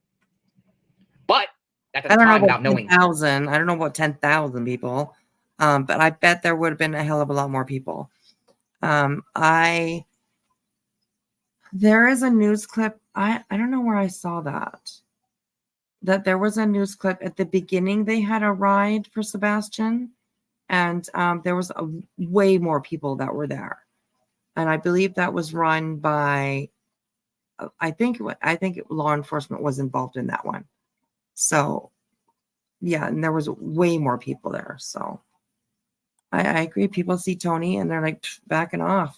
But at the time, without knowing, 10,000. I don't know about 10,000 people, but I bet there would have been a hell of a lot more people. There is a news clip. I don't know where I saw that there was a news clip at the beginning. They had a ride for Sebastian, and there was way more people that were there, and I believe that was run by. I think law enforcement was involved in that one. So, yeah, and there was way more people there. So, I agree. People see Tony and they're like backing off.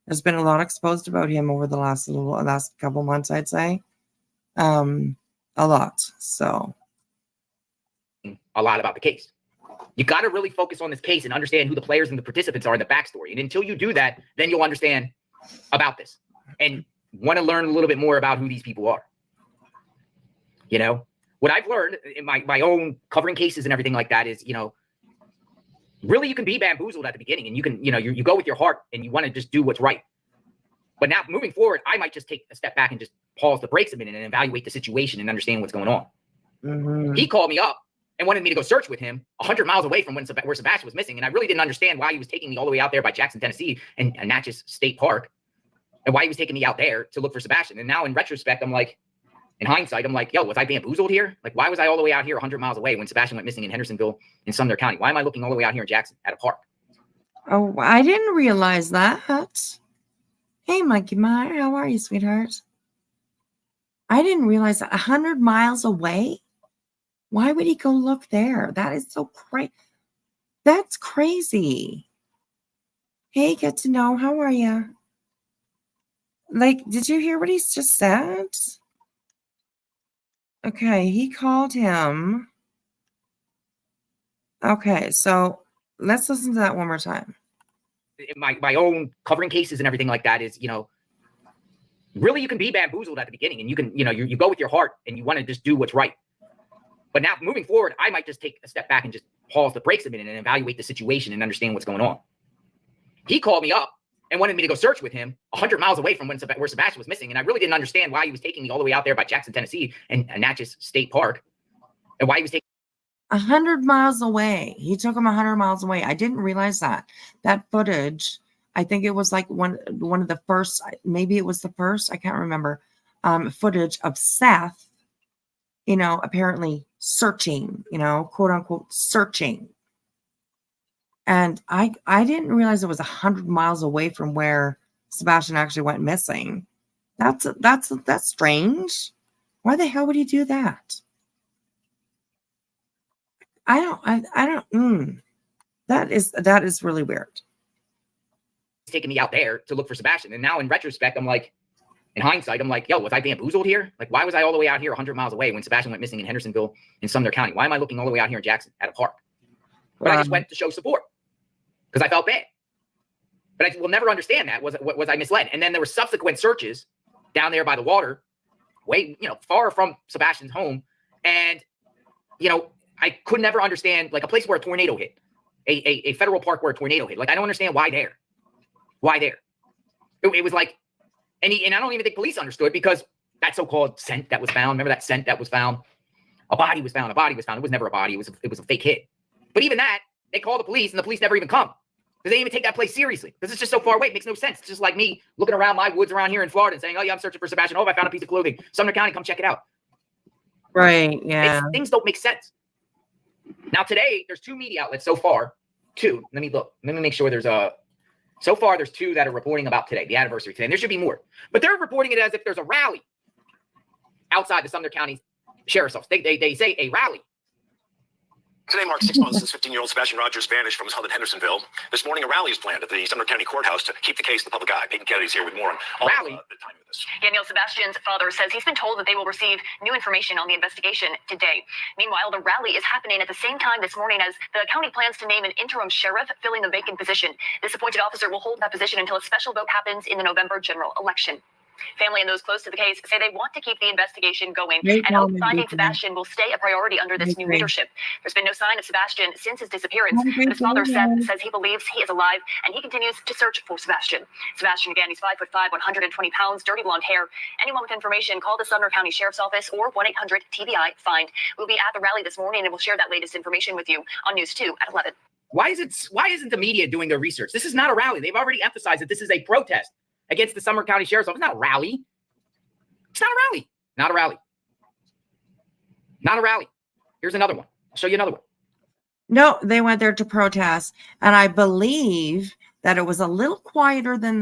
There's been a lot exposed about him over the last couple months, I'd say. A lot. So, a lot about the case. You got to really focus on this case and understand who the players and the participants are in the backstory. And until you do that, then you'll understand about this and want to learn a little bit more about who these people are. You know? What I've learned in my own covering cases and everything like that is, you know, really you can be bamboozled at the beginning and you can, you know, you go with your heart and you want to just do what's right. But now moving forward, I might just take a step back and just pause the brakes a minute and evaluate the situation and understand what's going on. Mm-hmm. He called me up and wanted me to go search with him 100 miles away from where Sebastian was missing. And I really didn't understand why he was taking me all the way out there by Jackson, Tennessee and Natchez State Park and why he was taking me out there to look for Sebastian. And now in retrospect, I'm like, in hindsight, I'm like, yo, was I bamboozled here? Like, why was I all the way out here 100 miles away when Sebastian went missing in Hendersonville in Sumner County? Why am I looking all the way out here in Jackson at a park? Oh, I didn't realize that. Hey, Monkey Meyer, how are you, sweetheart? I didn't realize that 100 miles away. Why would he go look there? That is so crazy. That's crazy. Hey, get to know. How are you? Like, did you hear what he just said? Okay, he called him. Okay, so let's listen to that one more time. My own covering cases and everything like that is, you know, really you can be bamboozled at the beginning, and you can, you know, you go with your heart and you want to just do what's right. But now moving forward, I might just take a step back and just pause the brakes a minute and evaluate the situation and understand what's going on. He called me up and wanted me to go search with him 100 miles away from where Sebastian was missing. And I really didn't understand why he was taking me all the way out there by Jackson, Tennessee and Natchez State Park, and why he was taking 100 miles away. He took him 100 miles away. I didn't realize that. That footage, I think it was like one of the first, maybe it was the first, I can't remember, footage of Seth, you know, apparently searching, you know, quote unquote searching. And I didn't realize it was 100 miles away from where Sebastian actually went missing. That's strange. Why the hell would he do that? I don't. That is really weird. taking me out there to look for Sebastian. And now in retrospect, I'm like, in hindsight, I'm like, yo, was I bamboozled here? Like, why was I all the way out here 100 miles away when Sebastian went missing in Hendersonville in Sumner County? Why am I looking all the way out here in Jackson at a park? But I just went to show support because I felt bad. But I will never understand that. Was I misled? And then there were subsequent searches down there by the water, way, far from Sebastian's home. And, I could never understand, like, a place where a tornado hit, a federal park where a tornado hit. Like, I don't understand why there. Why there? It was like, and I don't even think police understood, because that so-called scent that was found, remember that scent that was found? A body was found. It was never a body. It was a fake hit. But even that, they called the police and the police never even come. Because they didn't even take that place seriously. Because it's just so far away. It makes no sense. It's just like me looking around my woods around here in Florida and saying, oh, yeah, I'm searching for Sebastian. Oh, I found a piece of clothing. Sumner County, come check it out. Right, yeah. Things don't make sense. Now, today, there's 2 media outlets so far. 2. Let me look. Let me make sure there's so far, there's 2 that are reporting about today, the anniversary today. And there should be more. But they're reporting it as if there's a rally outside the Sumner County Sheriff's Office. They say a rally. Today marks 6 months since 15-year-old Sebastian Rogers vanished from his home in Hendersonville. This morning, a rally is planned at the Sumner County Courthouse to keep the case in the public eye. Peyton Kennedy's here with more on all the timing of this. Yeah, Neil, Sebastian's father says he's been told that they will receive new information on the investigation today. Meanwhile, the rally is happening at the same time this morning as the county plans to name an interim sheriff filling the vacant position. This appointed officer will hold that position until a special vote happens in the November general election. Family and those close to the case say they want to keep the investigation going and hope finding Sebastian will stay a priority under this new leadership. There's been no sign of Sebastian since his disappearance, but his father, Seth, says he believes he is alive and he continues to search for Sebastian. Sebastian, again, he's 5'5", 120 pounds, dirty blonde hair. Anyone with information, call the Sumner County Sheriff's Office or 1-800-TBI-FIND. We'll be at the rally this morning and we'll share that latest information with you on News 2 at 11. Why isn't the media doing their research? This is not a rally. They've already emphasized that this is a protest against the Sumner County Sheriff's Office. It's not a rally. It's not a rally. Not a rally. Not a rally. Here's another one. I'll show you another one. No, they went there to protest, and I believe that it was a little quieter than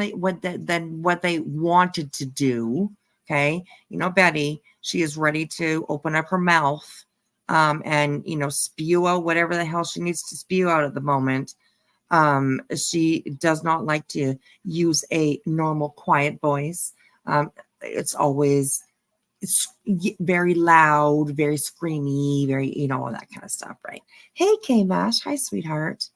what they wanted to do. Okay, Betty, she is ready to open up her mouth, and spew out whatever the hell she needs to spew out at the moment. She does not like to use a normal, quiet voice. It's very loud, very screamy, very, all that kind of stuff, right? Hey, K-Mash. Hi, sweetheart.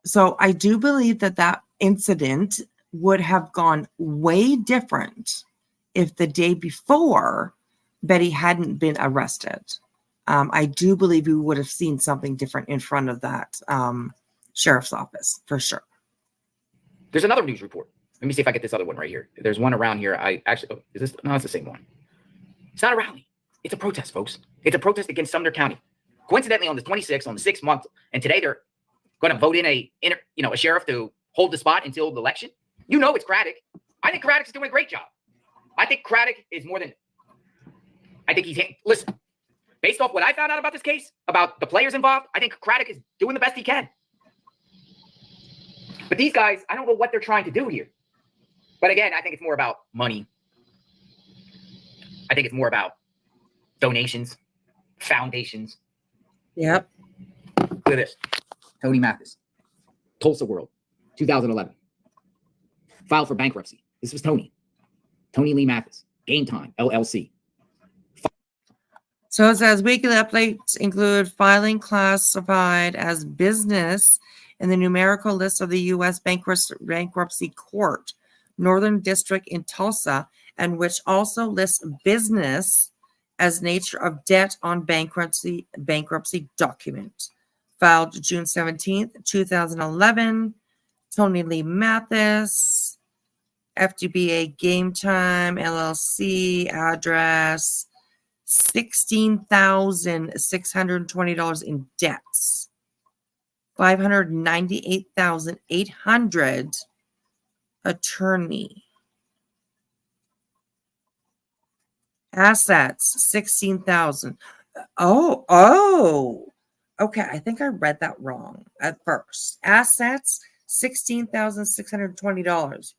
So I do believe that incident would have gone way different if the day before Betty hadn't been arrested. I do believe we would have seen something different in front of that sheriff's office, for sure. There's another news report. Let me see if I get this other one right here. There's one around here. Is this? No, it's the same one. It's not a rally. It's a protest, folks. It's a protest against Sumner County. Coincidentally, on the 26th, on the 6th month, and today they're going to vote in a sheriff to hold the spot until the election. It's Craddock. I think Craddock's doing a great job. I think Craddock is more than. I think listen. Based off what I found out about this case, about the players involved, I think Craddock is doing the best he can. But these guys, I don't know what they're trying to do here. But again, I think it's more about money. I think it's more about donations, foundations. Yep. Look at this. Tony Mathis, Tulsa World, 2011. Filed for bankruptcy. This was Tony Lee Mathis, Game Time, LLC. So it says weekly updates include filing classified as business in the numerical list of the U.S. Bankruptcy Court, Northern District in Tulsa, and which also lists business as nature of debt on bankruptcy document. Filed June 17th, 2011. Tony Lee Mathis, FDBA Game Time, LLC, address, $16,620 in debts. $598,800 attorney. Assets, $16,000. Oh. Okay, I think I read that wrong at first. Assets, $16,620.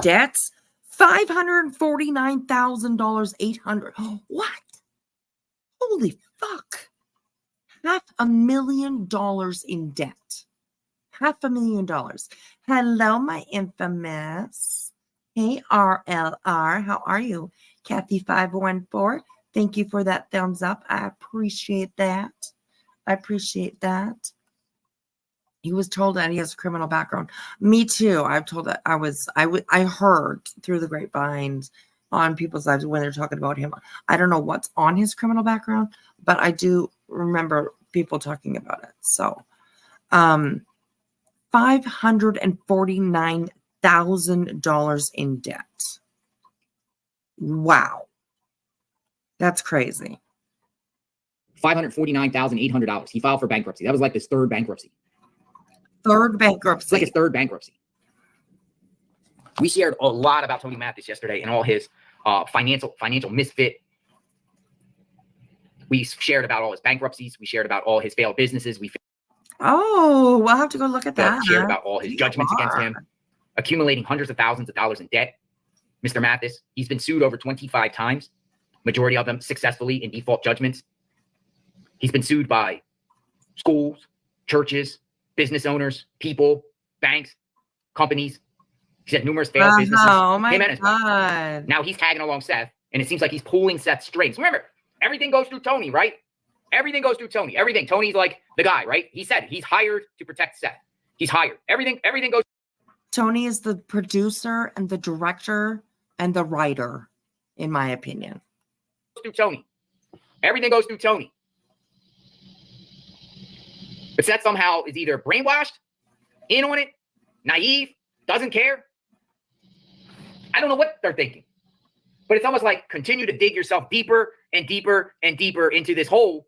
Debts, $549,800. What? Holy fuck. $500,000 in debt. $500,000. Hello, my infamous. Hey, RLR. How are you? Kathy514. Thank you for that thumbs up. I appreciate that. He was told that he has a criminal background. Me too. I've told that I heard through the grapevines on people's lives when they're talking about him. I don't know what's on his criminal background, but I do remember people talking about it. So, $549,000 in debt. Wow. That's crazy. $549,800. He filed for bankruptcy. That was like his third bankruptcy. It's like his third bankruptcy. We shared a lot about Tony Mathis yesterday and all his financial misfit. We shared about all his bankruptcies. We shared about all his failed businesses. We'll have to go look at that. Shared about all his judgments against him, accumulating hundreds of thousands of dollars in debt. Mr. Mathis, he's been sued over 25 times. Majority of them successfully in default judgments. He's been sued by schools, churches, business owners, people, banks, companies. He's had numerous failed businesses. Oh my God. Now he's tagging along Seth, and it seems like he's pulling Seth's strings. Remember, everything goes through Tony, right? Everything goes through Tony. Everything. Tony's like the guy, right? He said he's hired to protect Seth. He's hired. Everything goes. Tony is the producer and the director and the writer, in my opinion. Through Tony. Everything goes through Tony. But Seth somehow is either brainwashed, in on it, naive, doesn't care. I don't know what they're thinking. But it's almost like continue to dig yourself deeper and deeper and deeper into this hole.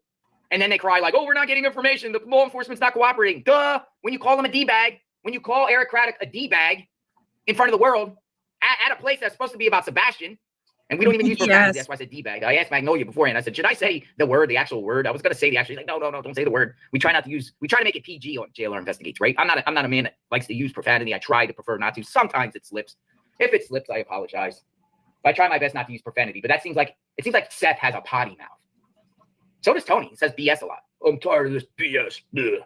And then they cry like, oh, we're not getting information. The law enforcement's not cooperating. Duh. When you call him a D-bag, when you call Eric Craddock a D-bag in front of the world at a place that's supposed to be about Sebastian, and we don't even use profanity. That's why I said D-bag. I asked Magnolia beforehand. I said, should I say the actual word? I was going to say the actual. He's like, no, don't say the word. We try to make it PG on JLR Investigates, right? I'm not a man that likes to use profanity. I try to prefer not to. Sometimes it slips. If it slips, I apologize. But I try my best not to use profanity. But it seems like Seth has a potty mouth. So does Tony. He says BS a lot. I'm tired of this BS. Look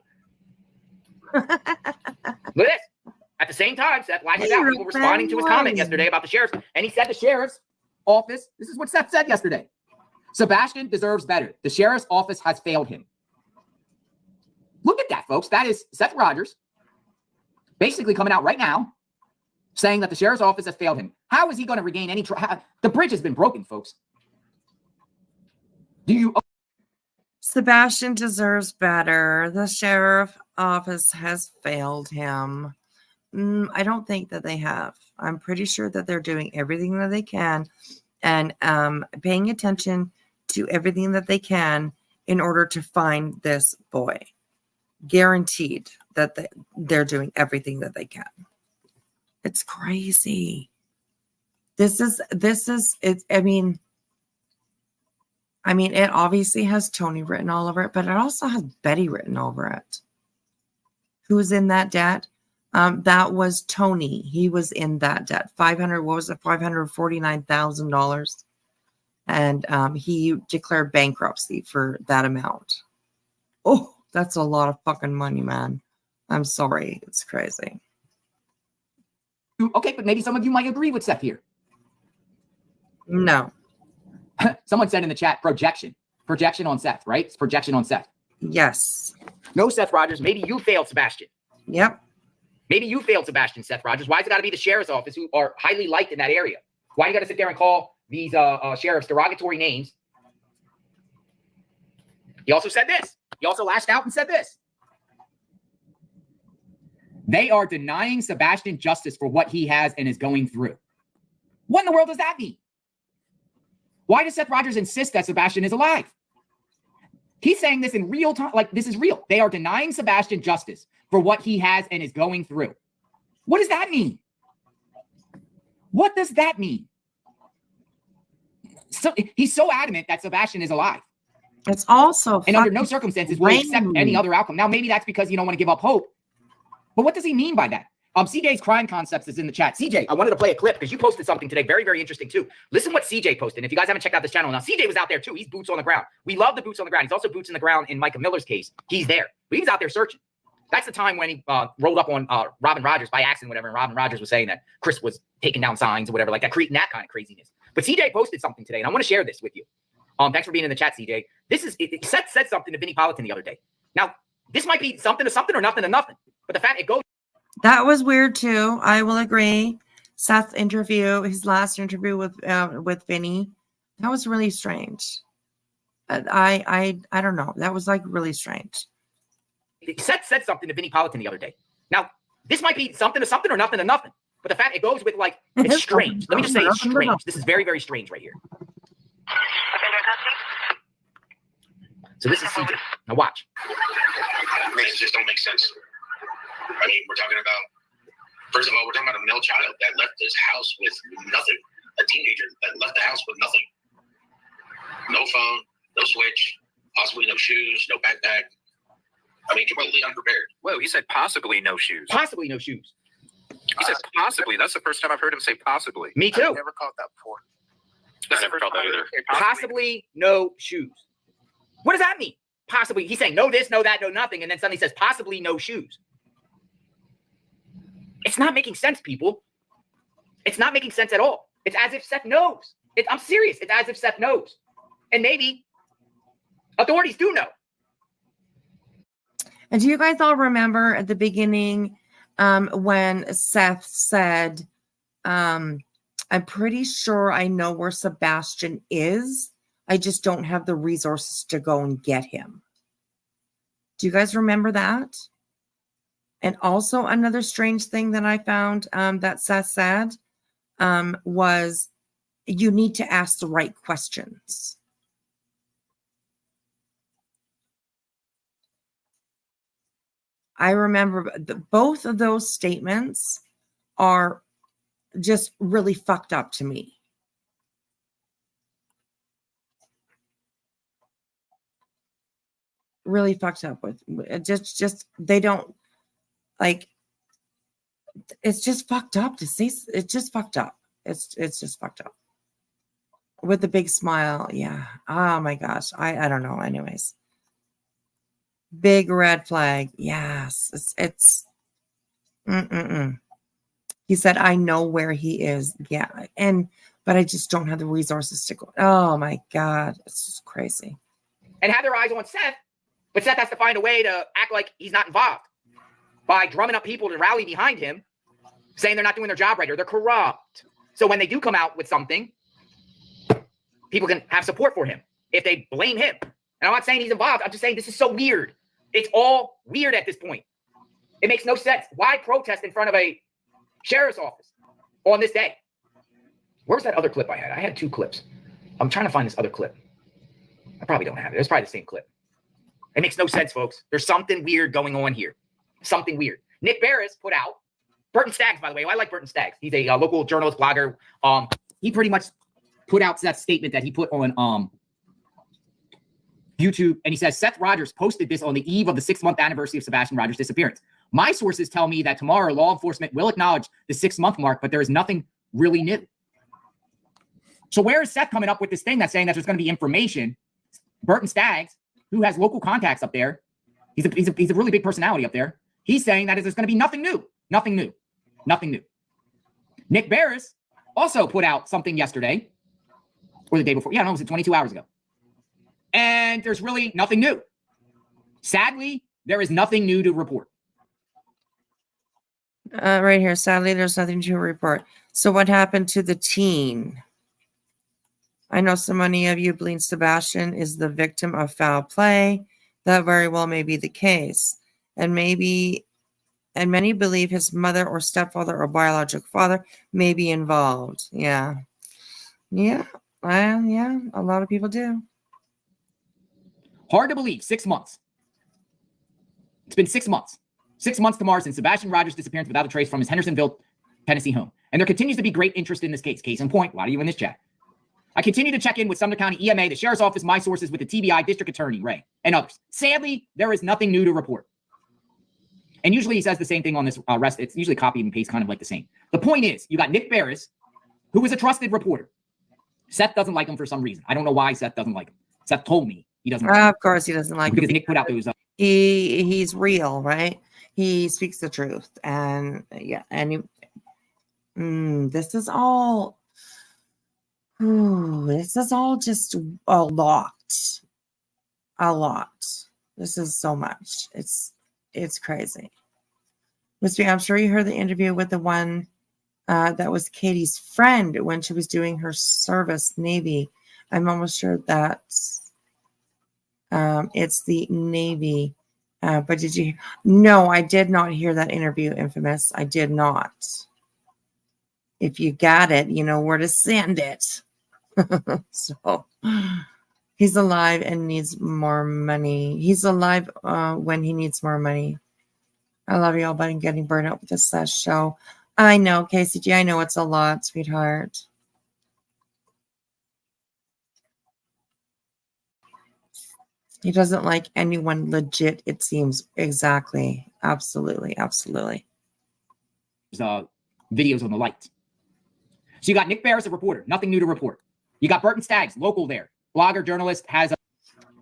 at this. At the same time, Seth lashes out. People responding to his comment yesterday about the sheriffs. And he said the sheriff's office, this is what Seth said yesterday. Sebastian deserves better. The sheriff's office has failed him. Look at that, folks. That is Seth Rogers basically coming out right now saying that the sheriff's office has failed him. How is he going to regain any the bridge has been broken, folks. Sebastian deserves better. The sheriff office has failed him. I don't think that they have. I'm pretty sure that they're doing everything that they can and paying attention to everything that they can in order to find this boy. Guaranteed that they're doing everything that they can. It's crazy. This is it. I mean, it obviously has Tony written all over it, but it also has Betty written over it. who's in that debt? That was Tony. He was in that debt. $549,000. And he declared bankruptcy for that amount. Oh, that's a lot of fucking money, man. I'm sorry. It's crazy. Okay, but maybe some of you might agree with Seth here. No. Someone said in the chat, projection. Projection on Seth, right? It's projection on Seth. Yes. No, Seth Rogers. Maybe you failed, Sebastian. Yep. Maybe you failed, Sebastian, Seth Rogers. Why's it got to be the sheriff's office who are highly liked in that area? Why do you got to sit there and call these sheriffs derogatory names? He also said this. He also lashed out and said this. They are denying Sebastian justice for what he has and is going through. What in the world does that mean? Why does Seth Rogers insist that Sebastian is alive? He's saying this in real time, like this is real. They are denying Sebastian justice for what he has and is going through. What does that mean? What does that mean? So he's so adamant that Sebastian is alive. It's also and under no circumstances will he accept any other outcome. Now, maybe that's because you don't want to give up hope. But what does he mean by that? CJ's Crime Concepts is in the chat. CJ, I wanted to play a clip because you posted something today very, very interesting too. Listen what CJ posted. If you guys haven't checked out this channel now, CJ was out there too. He's boots on the ground. We love the boots on the ground. He's also boots on the ground in Micah Miller's case. He's there. But he was out there searching. That's the time when he rolled up on Robin Rogers by accident, whatever. And Robin Rogers was saying that Chris was taking down signs or whatever, like that, creating that kind of craziness. But CJ posted something today, and I want to share this with you. Thanks for being in the chat, CJ. Seth said something to Vinnie Politan the other day. Now, this might be something to something or nothing to nothing. But the fact it goes. That was weird too. I will agree. Seth's interview, his last interview with Vinny, that was really strange. I don't know. That was like really strange. Seth said something to Vinnie Politan the other day. Now, this might be something to something or nothing to nothing. But the fact it goes with like it's strange. Let me just say it's strange. This is very, very strange right here. So this is CJ. Now watch. It just don't make sense. I mean, we're talking about, first of all, we're talking about a male child that left his house with nothing. A teenager that left the house with nothing. No phone, no switch, possibly no shoes, no backpack. I mean, completely unprepared. Whoa, he said possibly no shoes. Possibly no shoes. He said possibly. That's the first time I've heard him say possibly. Me too. I've never caught that before. That's never caught that either. Possibly no shoes. What does that mean? Possibly. He's saying no this, no that, no nothing, and then suddenly says possibly no shoes. It's not making sense, people. It's not making sense at all. It's as if Seth knows. I'm serious. It's as if Seth knows. And maybe authorities do know. And do you guys all remember at the beginning when Seth said, I'm pretty sure I know where Sebastian is. I just don't have the resources to go and get him. Do you guys remember that? And also another strange thing that I found that Seth said was you need to ask the right questions. I remember both of those statements are just really fucked up to me. Really fucked up with just they don't like it's just fucked up to see. It's just fucked up. It's just fucked up. With a big smile. Yeah. Oh my gosh. I don't know. Anyways. Big red flag. Yes. It's He said, I know where he is. Yeah. But I just don't have the resources to go. Oh my God. It's just crazy. And have their eyes on Seth, but Seth has to find a way to act like he's not involved by drumming up people to rally behind him, saying they're not doing their job right or they're corrupt. So when they do come out with something, people can have support for him if they blame him. And I'm not saying he's involved. I'm just saying this is so weird. It's all weird at this point. It makes no sense. Why protest in front of a sheriff's office on this day? Where's that other clip I had? I had two clips. I'm trying to find this other clip. I probably don't have it. It's probably the same clip. It makes no sense, folks. There's something weird going on here. Something weird. Nick Barris put out, Burton Staggs, by the way. I like Burton Staggs. He's a local journalist, blogger. He pretty much put out that statement that he put on YouTube. And he says, Seth Rogers posted this on the eve of the 6-month anniversary of Sebastian Rogers' disappearance. My sources tell me that tomorrow law enforcement will acknowledge the 6-month mark, but there is nothing really new. So where is Seth coming up with this thing that's saying that there's going to be information? Burton Staggs, who has local contacts up there, he's a really big personality up there. He's saying that there's going to be nothing new. Nick Barris also put out something yesterday or the day before. Yeah, no, it was 22 hours ago. And there's really nothing new. Sadly, there is nothing new to report. Right here. Sadly, there's nothing to report. So what happened to the teen? I know so many of you believe Sebastian is the victim of foul play. That very well may be the case. And many believe his mother or stepfather or biological father may be involved. Yeah. Yeah. A lot of people do. Hard to believe. 6 months. It's been 6 months. 6 months tomorrow since Sebastian Rogers' disappearance without a trace from his Hendersonville, Tennessee home. And there continues to be great interest in this case. Case in point, a lot of you in this chat. I continue to check in with Sumner County EMA, the Sheriff's Office, my sources with the TBI, District Attorney, Ray, and others. Sadly, there is nothing new to report. And usually he says the same thing on this arrest. It's usually copy and paste, kind of like the same. The point is, you got Nick Barris, who is a trusted reporter. Seth doesn't like him for some reason. I don't know why Seth doesn't like him. Seth told me he doesn't like him. Of course he doesn't like him. Because Nick put out those... He's real, right? He speaks the truth. And yeah, and this is all... this is all just a lot. This is so much. It's crazy. I'm sure you heard the interview with the one that was Katie's friend when she was doing her service Navy. I'm almost sure that it's the Navy. But did you? No, I did not hear that interview, Infamous. I did not. If you got it, you know where to send it. So he's alive and needs more money. He's alive when he needs more money. I love you all, but I'm getting burned out with this show. I know, KCG. I know it's a lot, sweetheart. He doesn't like anyone legit, it seems. Exactly. Absolutely. Videos on the lights. So you got Nick Barris, a reporter. Nothing new to report. You got Burton Staggs, local there. Blogger, journalist, has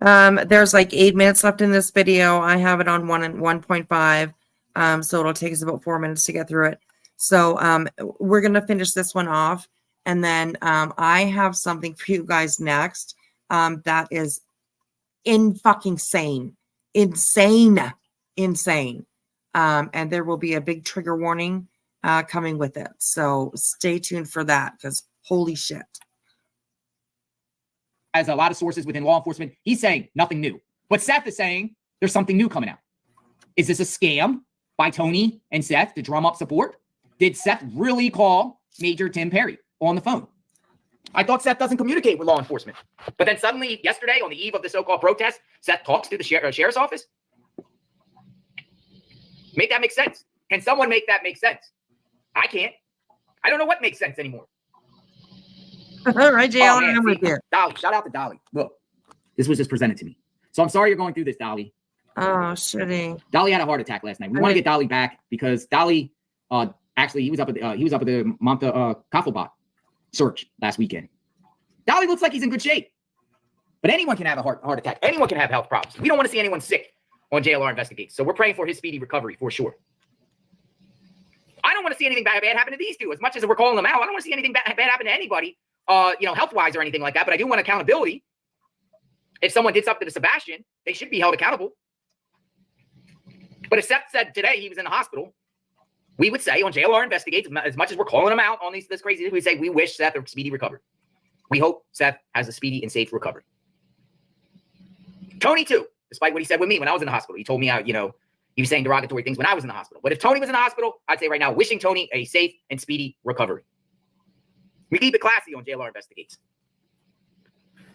a... There's like 8 minutes left in this video. I have it on 1.5. So it'll take us about 4 minutes to get through it. So we're going to finish this one off. And then I have something for you guys next that is insane. And there will be a big trigger warning coming with it. So stay tuned for that because holy shit. As a lot of sources within law enforcement, he's saying nothing new. But Seth is saying there's something new coming out. Is this a scam by Tony and Seth to drum up support? Did Seth really call Major Tim Perry on the phone? I thought Seth doesn't communicate with law enforcement. But then suddenly, yesterday, on the eve of the so-called protest, Seth talks to the sheriff's office? Make that make sense. Can someone make that make sense? I can't. I don't know what makes sense anymore. All right, JL, I'm with you. Dolly, shout out to Dolly. Look, this was just presented to me. So I'm sorry you're going through this, Dolly. Oh, shitty. Dolly had a heart attack last night. We want to get Dolly back because Dolly, actually, he was up at the Monta Kaffelbot search last weekend. Dolly looks like he's in good shape. But anyone can have a heart attack. Anyone can have health problems. We don't want to see anyone sick on JLR Investigates. So we're praying for his speedy recovery for sure. I don't want to see anything bad happen to these two. As much as we're calling them out, I don't want to see anything bad happen to anybody, health-wise or anything like that. But I do want accountability. If someone did something to Sebastian, they should be held accountable. But if Seth said today he was in the hospital, we would say on JLR Investigates, as much as we're calling him out on this crazy, we say we wish Seth a speedy recovery. We hope Seth has a speedy and safe recovery. Tony, too, despite what he said with me when I was in the hospital. He told me, he was saying derogatory things when I was in the hospital. But if Tony was in the hospital, I'd say right now, wishing Tony a safe and speedy recovery. We keep it classy on JLR Investigates.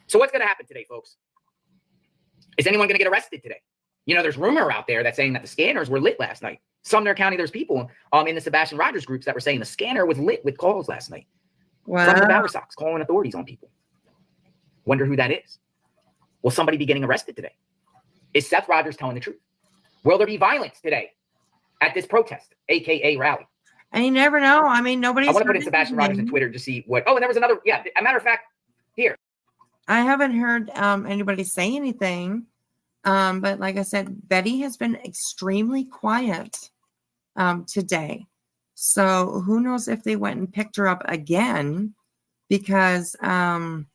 So what's going to happen today, folks? Is anyone going to get arrested today? There's rumor out there that's saying that the scanners were lit last night. Sumner County, there's people in the Sebastian Rogers groups that were saying the scanner was lit with calls last night. Wow. From the Bower Sox calling authorities on people. Wonder who that is. Will somebody be getting arrested today? Is Seth Rogers telling the truth? Will there be violence today at this protest, aka rally. And you never know. I mean, nobody's. I want to put in Sebastian Rogers on Twitter to see what. Oh, and there was another. Yeah, a matter of fact, here. I haven't heard anybody say anything. But like I said, Betty has been extremely quiet today. So who knows if they went and picked her up again, because heading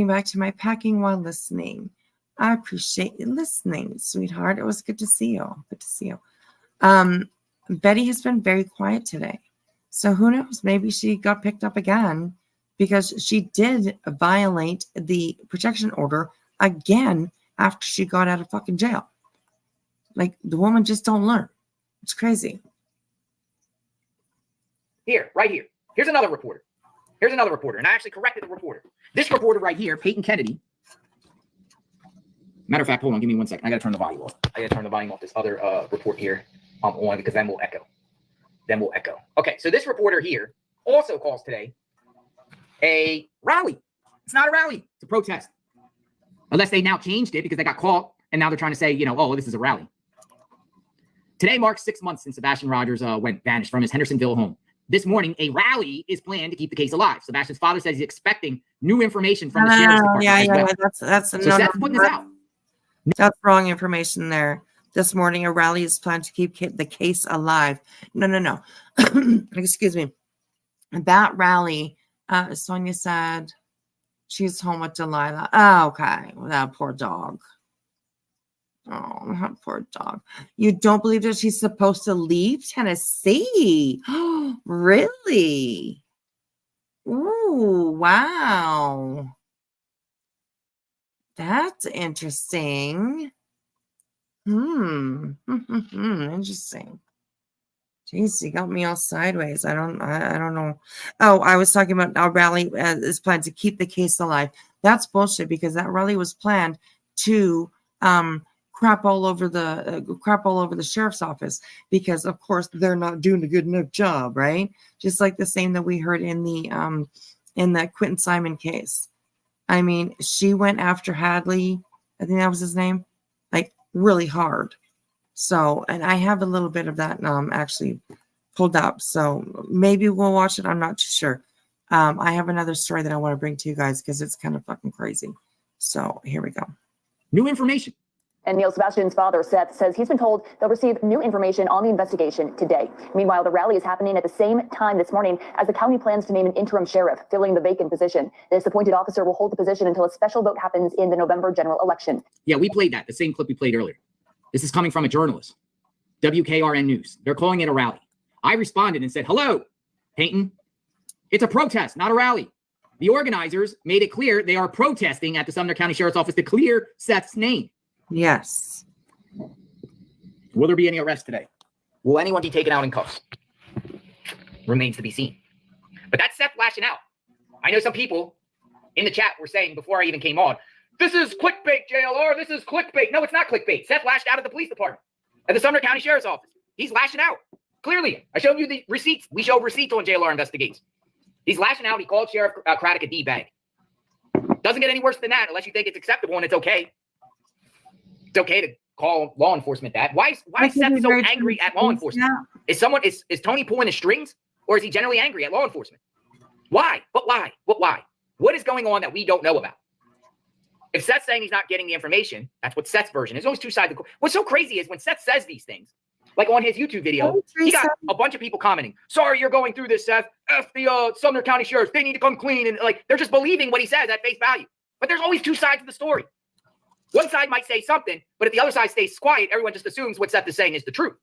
back to my packing while listening. I appreciate you listening, sweetheart. It was good to see you. Good to see you. Betty has been very quiet today. So who knows? Maybe she got picked up again because she did violate the protection order again after she got out of fucking jail. Like, the woman just don't learn. It's crazy. Here, right here. Here's another reporter. Here's another reporter. And I actually corrected the reporter. This reporter right here, Peyton Kennedy. Matter of fact, hold on, give me 1 second. I got to turn the volume off. I got to turn the volume off this other report here on, because then we'll echo. Okay, so this reporter here also calls today a rally. It's not a rally. It's a protest. Unless they now changed it because they got caught and now they're trying to say, oh, this is a rally. Today marks 6 months since Sebastian Rogers went vanished from his Hendersonville home. This morning, a rally is planned to keep the case alive. Sebastian's father says he's expecting new information from the sheriff's department. Yeah, that's so Seth's putting this out. That's wrong information there. This morning, a rally is planned to keep the case alive. No. Excuse me. That rally, Sonia said she's home with Delilah. Oh, okay. Well, that poor dog. Oh, that poor dog. You don't believe that she's supposed to leave Tennessee? Really? Ooh, wow. That's interesting. Interesting. Jeez, you got me all sideways. I don't know. Oh, I was talking about our rally is planned to keep the case alive. That's bullshit, because that rally was planned to crap all over the sheriff's office, because of course they're not doing a good enough job, right? Just like the same that we heard in the Quentin Simon case. I mean, she went after Hadley, I think that was his name, like really hard. So, and I have a little bit of that actually pulled up. So maybe we'll watch it. I'm not too sure. I have another story that I want to bring to you guys because it's kind of fucking crazy. So here we go. New information. And Neil Sebastian's father, Seth, says he's been told they'll receive new information on the investigation today. Meanwhile, the rally is happening at the same time this morning as the county plans to name an interim sheriff, filling the vacant position. This appointed officer will hold the position until a special vote happens in the November general election. Yeah, we played that, the same clip we played earlier. This is coming from a journalist, WKRN News. They're calling it a rally. I responded and said, hello, Peyton. It's a protest, not a rally. The organizers made it clear they are protesting at the Sumner County Sheriff's Office to clear Seth's name. Yes. Will there be any arrests today? Will anyone be taken out in cuffs? Remains to be seen. But that's Seth lashing out. I know some people in the chat were saying before I even came on, this is clickbait, JLR. This is clickbait. No, it's not clickbait. Seth lashed out at the police department, at the Sumner County Sheriff's Office. He's lashing out. Clearly. I showed you the receipts. We show receipts on JLR Investigates. He's lashing out. He called Sheriff Craddock a D-bag. Doesn't get any worse than that unless you think it's acceptable and it's okay. It's okay to call law enforcement that. Why is Seth so angry at law enforcement? Yeah. Is Tony pulling his strings, or is he generally angry at law enforcement? Why? But why? Why? What is going on that we don't know about? If Seth's saying he's not getting the information, that's what Seth's version is. There's always two sides of the coin. What's so crazy is when Seth says these things, like on his YouTube video, he got a bunch of people commenting, sorry you're going through this, Seth. F the Sumner County Sheriffs. They need to come clean. And like, they're just believing what he says at face value. But there's always two sides of the story. One side might say something, but if the other side stays quiet, everyone just assumes what Seth is saying is the truth.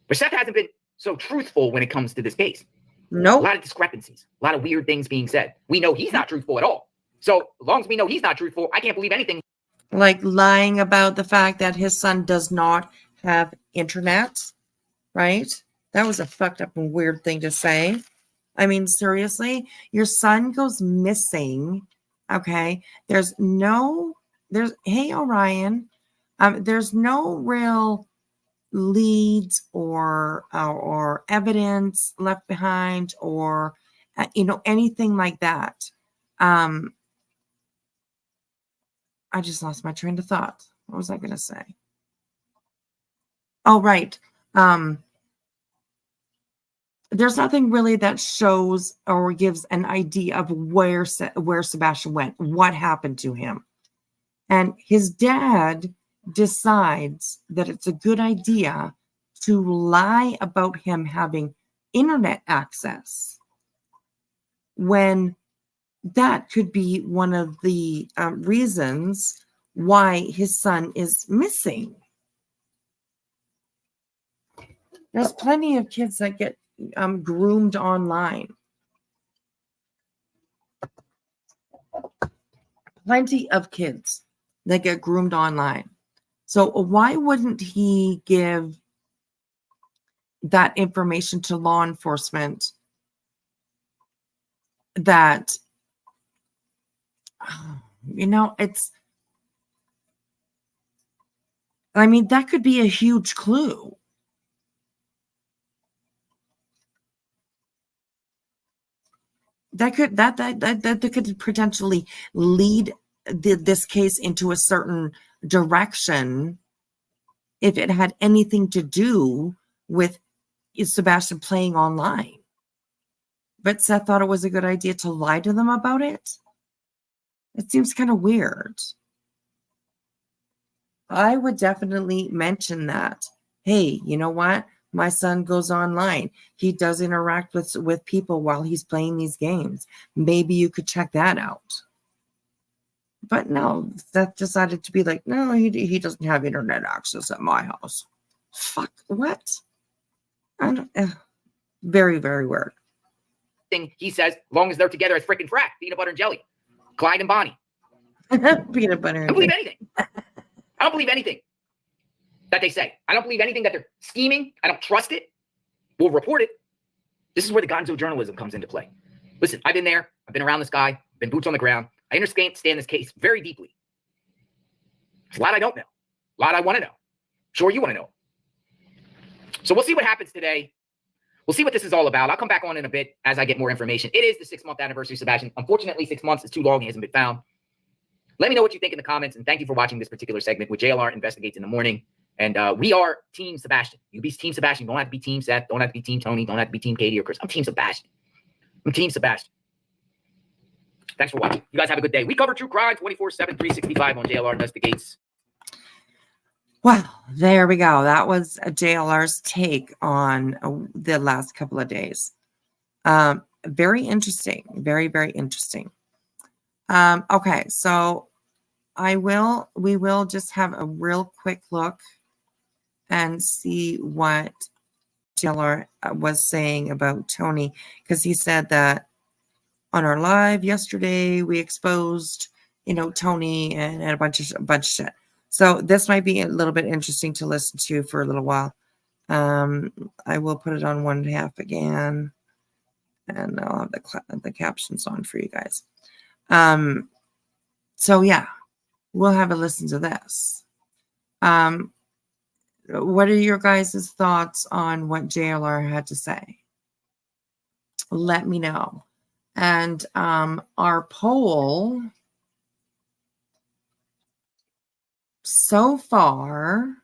But Seth hasn't been so truthful when it comes to this case. No. A lot of discrepancies, a lot of weird things being said. We know he's not truthful at all. So as long as we know he's not truthful, I can't believe anything. Like lying about the fact that his son does not have internet, right? That was a fucked up and weird thing to say. I mean, seriously, your son goes missing. Okay. Hey, Orion, there's no real leads or evidence left behind or, anything like that. I just lost my train of thought. What was I going to say? Oh, right. There's nothing really that shows or gives an idea of where Sebastian went, what happened to him. And his dad decides that it's a good idea to lie about him having internet access when that could be one of the reasons why his son is missing. There's plenty of kids that get groomed online. Plenty of kids that get groomed online. So why wouldn't he give that information to law enforcement that, it's, I mean, that could be a huge clue. That could potentially lead this case into a certain direction if it had anything to do with Sebastian playing online. But Seth thought it was a good idea to lie to them about it. It seems kind of weird. I would definitely mention that. Hey, you know what? My son goes online. He does interact with people while he's playing these games. Maybe you could check that out. But no, Seth decided to be like, no, he doesn't have internet access at my house. Fuck, what? I don't, very, very weird. He says, as long as they're together as freaking frack, peanut butter and jelly, Clyde and Bonnie. Peanut butter. I don't believe anything. I don't believe anything that they say. I don't believe anything that they're scheming. I don't trust it. We'll report it. This is where the gonzo journalism comes into play. Listen, I've been there. I've been around this guy. Been boots on the ground. I understand this case very deeply. There's a lot I don't know. A lot I want to know. Sure, you want to know. So we'll see what happens today. We'll see what this is all about. I'll come back on in a bit as I get more information. It is the 6-month anniversary of Sebastian. Unfortunately, 6 months is too long. He hasn't been found. Let me know what you think in the comments, and thank you for watching this particular segment with JLR Investigates in the Morning. And we are Team Sebastian. You be Team Sebastian. You don't have to be Team Seth. Don't have to be Team Tony. Don't have to be Team Katie or Chris. I'm Team Sebastian. I'm Team Sebastian. Thanks for watching. You guys have a good day. We cover true crime 24/7, 365 on JLR Investigates. Well, there we go. That was JLR's take on the last couple of days. Very interesting. Very, very interesting. Okay, so we will just have a real quick look and see what JLR was saying about Tony, because he said that on our live yesterday we exposed, Tony and a bunch of shit. So this might be a little bit interesting to listen to for a little while. I will put it on 1/2 again, and I'll have the captions on for you guys. So yeah, we'll have a listen to this. What are your guys' thoughts on what JLR had to say? Let me know. And our poll so far,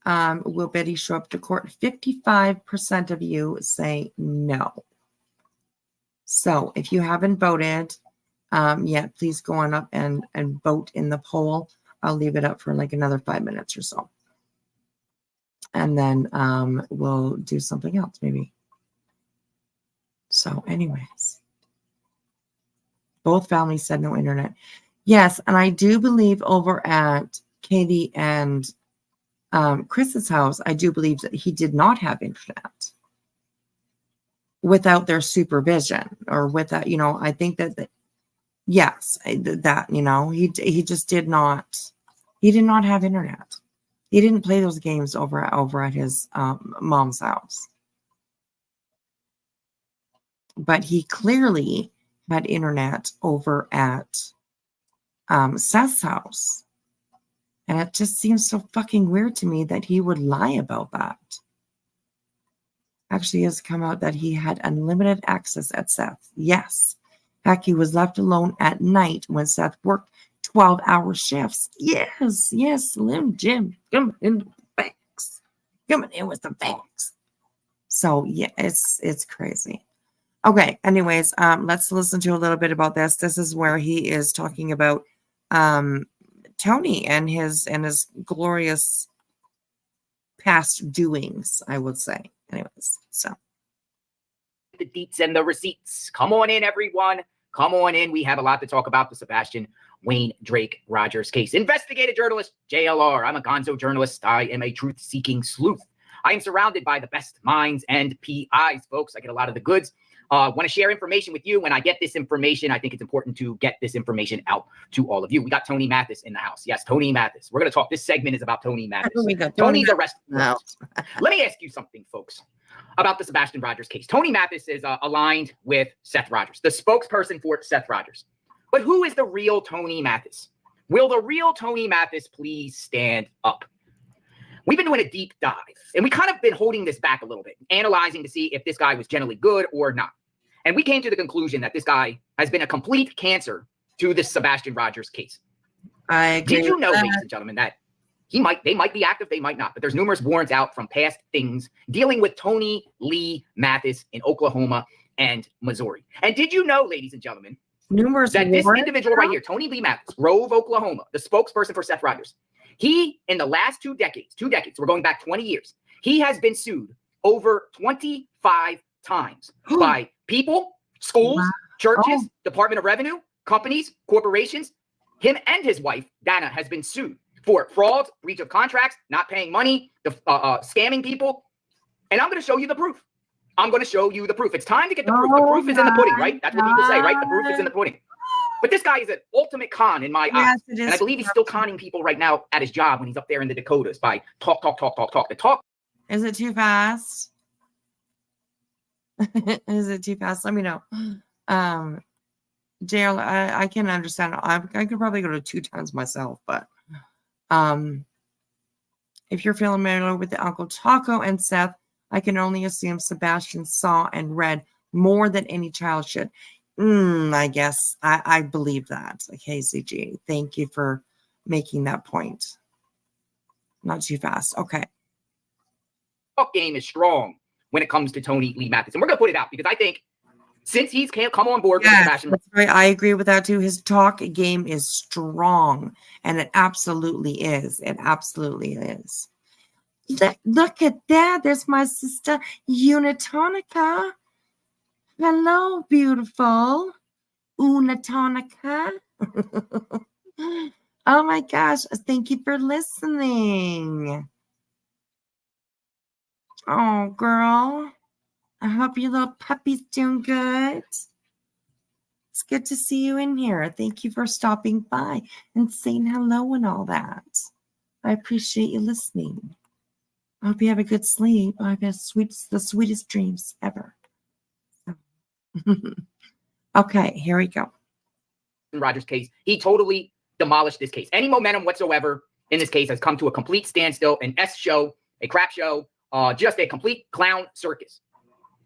will Betty show up to court? 55% of you say no. So if you haven't voted yet, please go on up and vote in the poll. I'll leave it up for like another 5 minutes or so. And then we'll do something else maybe. So anyways, both families said no internet. Yes, and I do believe over at Katie and Chris's house, I do believe that he did not have internet without their supervision or without, I think that yes, that, he just did not, he did not have internet. He didn't play those games over at his mom's house. But he clearly had internet over at Seth's house. And it just seems so fucking weird to me that he would lie about that. Actually, it has come out that he had unlimited access at Seth. Yes. Heck, he was left alone at night when Seth worked 12-hour shifts. Yes, Slim Jim. Come in the facts. coming in with the facts. So yeah, it's crazy. Okay, anyways, let's listen to a little bit about this. This is where he is talking about Tony and his glorious past doings, I would say. Anyways, so the deets and the receipts. Come on in, everyone. Come on in. We have a lot to talk about the Sebastian Wayne Drake Rogers case. Investigative journalist, JLR. I'm a gonzo journalist. I am a truth-seeking sleuth. I am surrounded by the best minds and PIs, folks. I get a lot of the goods. Want to share information with you. When I get this information, I think it's important to get this information out to all of you. We got Tony Mathis in the house. Yes, Tony Mathis. We're going to talk. This segment is about Tony Mathis. we got Tony's arrested. No. Let me ask you something, folks, about the Sebastian Rogers case. Tony Mathis is aligned with Seth Rogers, the spokesperson for Seth Rogers. But who is the real Tony Mathis? Will the real Tony Mathis please stand up? We've been doing a deep dive, and we kind of been holding this back a little bit, analyzing to see if this guy was generally good or not. And we came to the conclusion that this guy has been a complete cancer to this Sebastian Rogers case. I agree. Did you know, ladies and gentlemen, that they might be active, they might not, but there's numerous warrants out from past things dealing with Tony Lee Mathis in Oklahoma and Missouri. And did you know, ladies and gentlemen, numerous that this individual right here, Tony Lee Mathis, Grove, Oklahoma, the spokesperson for Seth Rogers, he, in the last 2 decades, we're going back 20 years, he has been sued over 25 times by people, schools, churches, Department of Revenue, companies, corporations. Him and his wife, Dana, has been sued for fraud, breach of contracts, not paying money, scamming people. And I'm going to show you the proof. It's time to get the proof. The proof is in the pudding, right? That's what people say, right? The proof is in the pudding. But this guy is an ultimate con in my eyes. And I believe he's still conning people right now at his job when he's up there in the Dakotas by talk. The talk. Is it too fast? Is it too fast? Let me know. JL, I can understand. I could probably go to 2 times myself, but if you're familiar with the Uncle Taco and Seth, I can only assume Sebastian saw and read more than any child should. I guess I believe that. Like, KCG, thank you for making that point. Not too fast. Okay. Talk game is strong when it comes to Tony Lee Mathis. And we're going to put it out because I think since he's come on board with Sebastian. That's right. I agree with that too. His talk game is strong, and it absolutely is. It absolutely is. Look at that. There's my sister, Unitonica. Hello, beautiful. Unitonica. Oh my gosh. Thank you for listening. Oh, girl. I hope your little puppy's doing good. It's good to see you in here. Thank you for stopping by and saying hello and all that. I appreciate you listening. I hope you have a good sleep. I have the sweetest dreams ever. Okay, here we go. Rogers case, he totally demolished this case. Any momentum whatsoever in this case has come to a complete standstill, an S show, a crap show, just a complete clown circus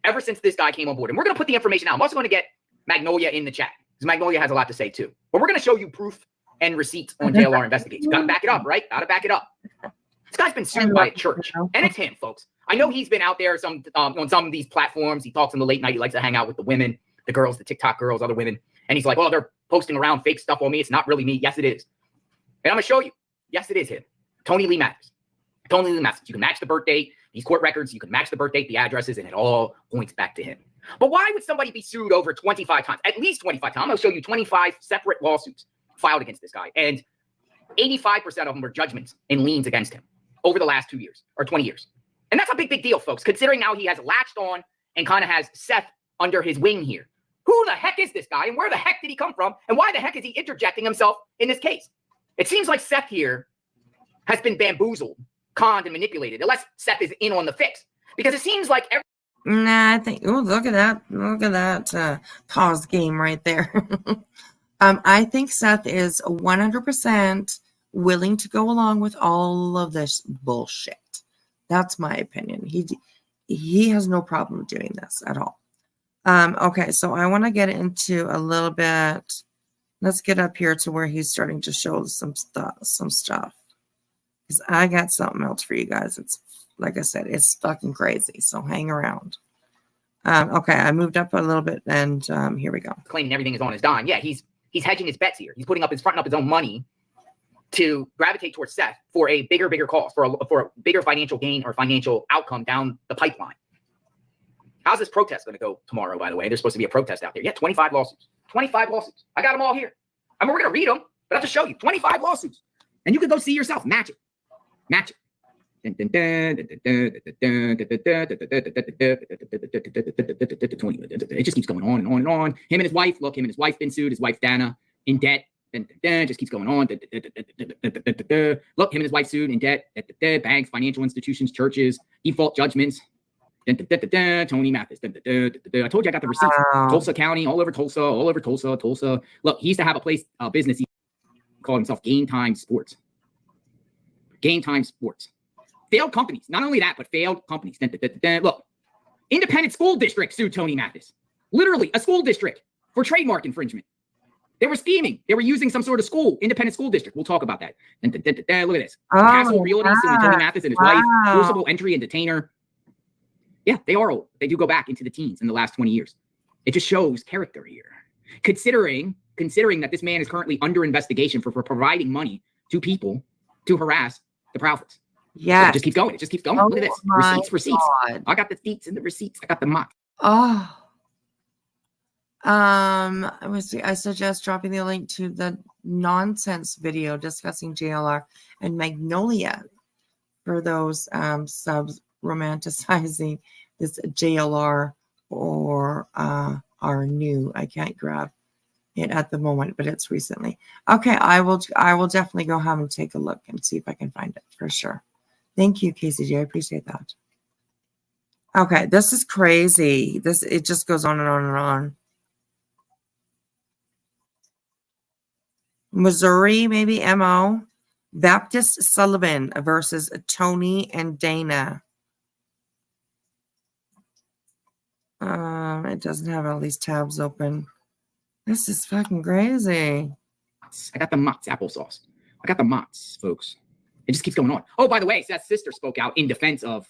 ever since this guy came on board. And we're going to put the information out. I'm also going to get Magnolia in the chat because Magnolia has a lot to say too. But we're going to show you proof and receipts on JLR Investigates. You got to back it up, right? Got to back it up. This guy's been sued by a church, and it's him, folks. I know he's been out there on some of these platforms. He talks in the late night. He likes to hang out with the women, the girls, the TikTok girls, other women. And he's like, oh, they're posting around fake stuff on me. It's not really me. Yes, it is. And I'm going to show you. Yes, it is him. Tony Lee Mathis. Tony Lee Mathis. You can match the birth date, these court records. You can match the birth date, the addresses, and it all points back to him. But why would somebody be sued over 25 times? At least 25 times. I'm going to show you 25 separate lawsuits filed against this guy. And 85% of them were judgments and liens against him over the last 2 years or 20 years. And that's a big, big deal, folks, considering now he has latched on and kind of has Seth under his wing here. Who the heck is this guy? And where the heck did he come from? And why the heck is he interjecting himself in this case? It seems like Seth here has been bamboozled, conned, and manipulated, unless Seth is in on the fix. Because it seems like I think, oh, look at that. Look at that pause game right there. I think Seth is 100% willing to go along with all of this bullshit. That's my opinion. He has no problem doing this at all. Okay, so I want to get into a little bit. Let's get up here to where he's starting to show some stuff. Because I got something else for you guys. It's like I said, it's fucking crazy. So hang around. Okay, I moved up a little bit, and here we go. Claiming everything is on his dime. Yeah, he's hedging his bets here. He's fronting up his own money to gravitate towards Seth for a bigger cause, for a bigger financial gain or financial outcome down the pipeline. How's this protest going to go tomorrow, by the way? There's supposed to be a protest out there. Yeah, 25 lawsuits. 25 lawsuits. I got them all here. I mean, we're going to read them, but I'll just show you. 25 lawsuits. And you can go see yourself. Match it. Match it. It just keeps going on and on and on. Him and his wife, look, him and his wife been sued. His wife, Dana, in debt. Just keeps going on. Look, him and his wife sued in debt. Banks, financial institutions, churches, default judgments. Tony Mathis. I told you I got the receipts. Tulsa County, all over Tulsa. Look, he used to have a place, business. He called himself Game Time Sports. Game Time Sports. Failed companies. Not only that, but failed companies. Look, independent school district sued Tony Mathis. Literally, a school district for trademark infringement. They were scheming. They were using some sort of independent school district. We'll talk about that. Look at this. Castle Realty suing Tony Mathis and his wife. Forcible entry and detainer. Yeah, they are old. They do go back into the teens in the last 20 years. It just shows character here. Considering that this man is currently under investigation for providing money to people to harass the Prowfoots. Yeah. So it just keeps going. It just keeps going. Look at this. Receipts. God. I got the deets and the receipts. I got the mock. Oh. I suggest dropping the link to the nonsense video discussing JLR and Magnolia for those subs romanticizing this JLR or are new. I can't grab it at the moment, but it's recently. Okay, I will definitely go home and take a look and see if I can find it for sure. Thank you, KCJ. I appreciate that. Okay, this is crazy. It just goes on and on and on. Missouri, maybe MO. Baptist Sullivan versus Tony and Dana. It doesn't have all these tabs open. This is fucking crazy. I got the Mott's applesauce. I got the Mott's, folks. It just keeps going on. Oh, by the way, Seth's sister spoke out in defense of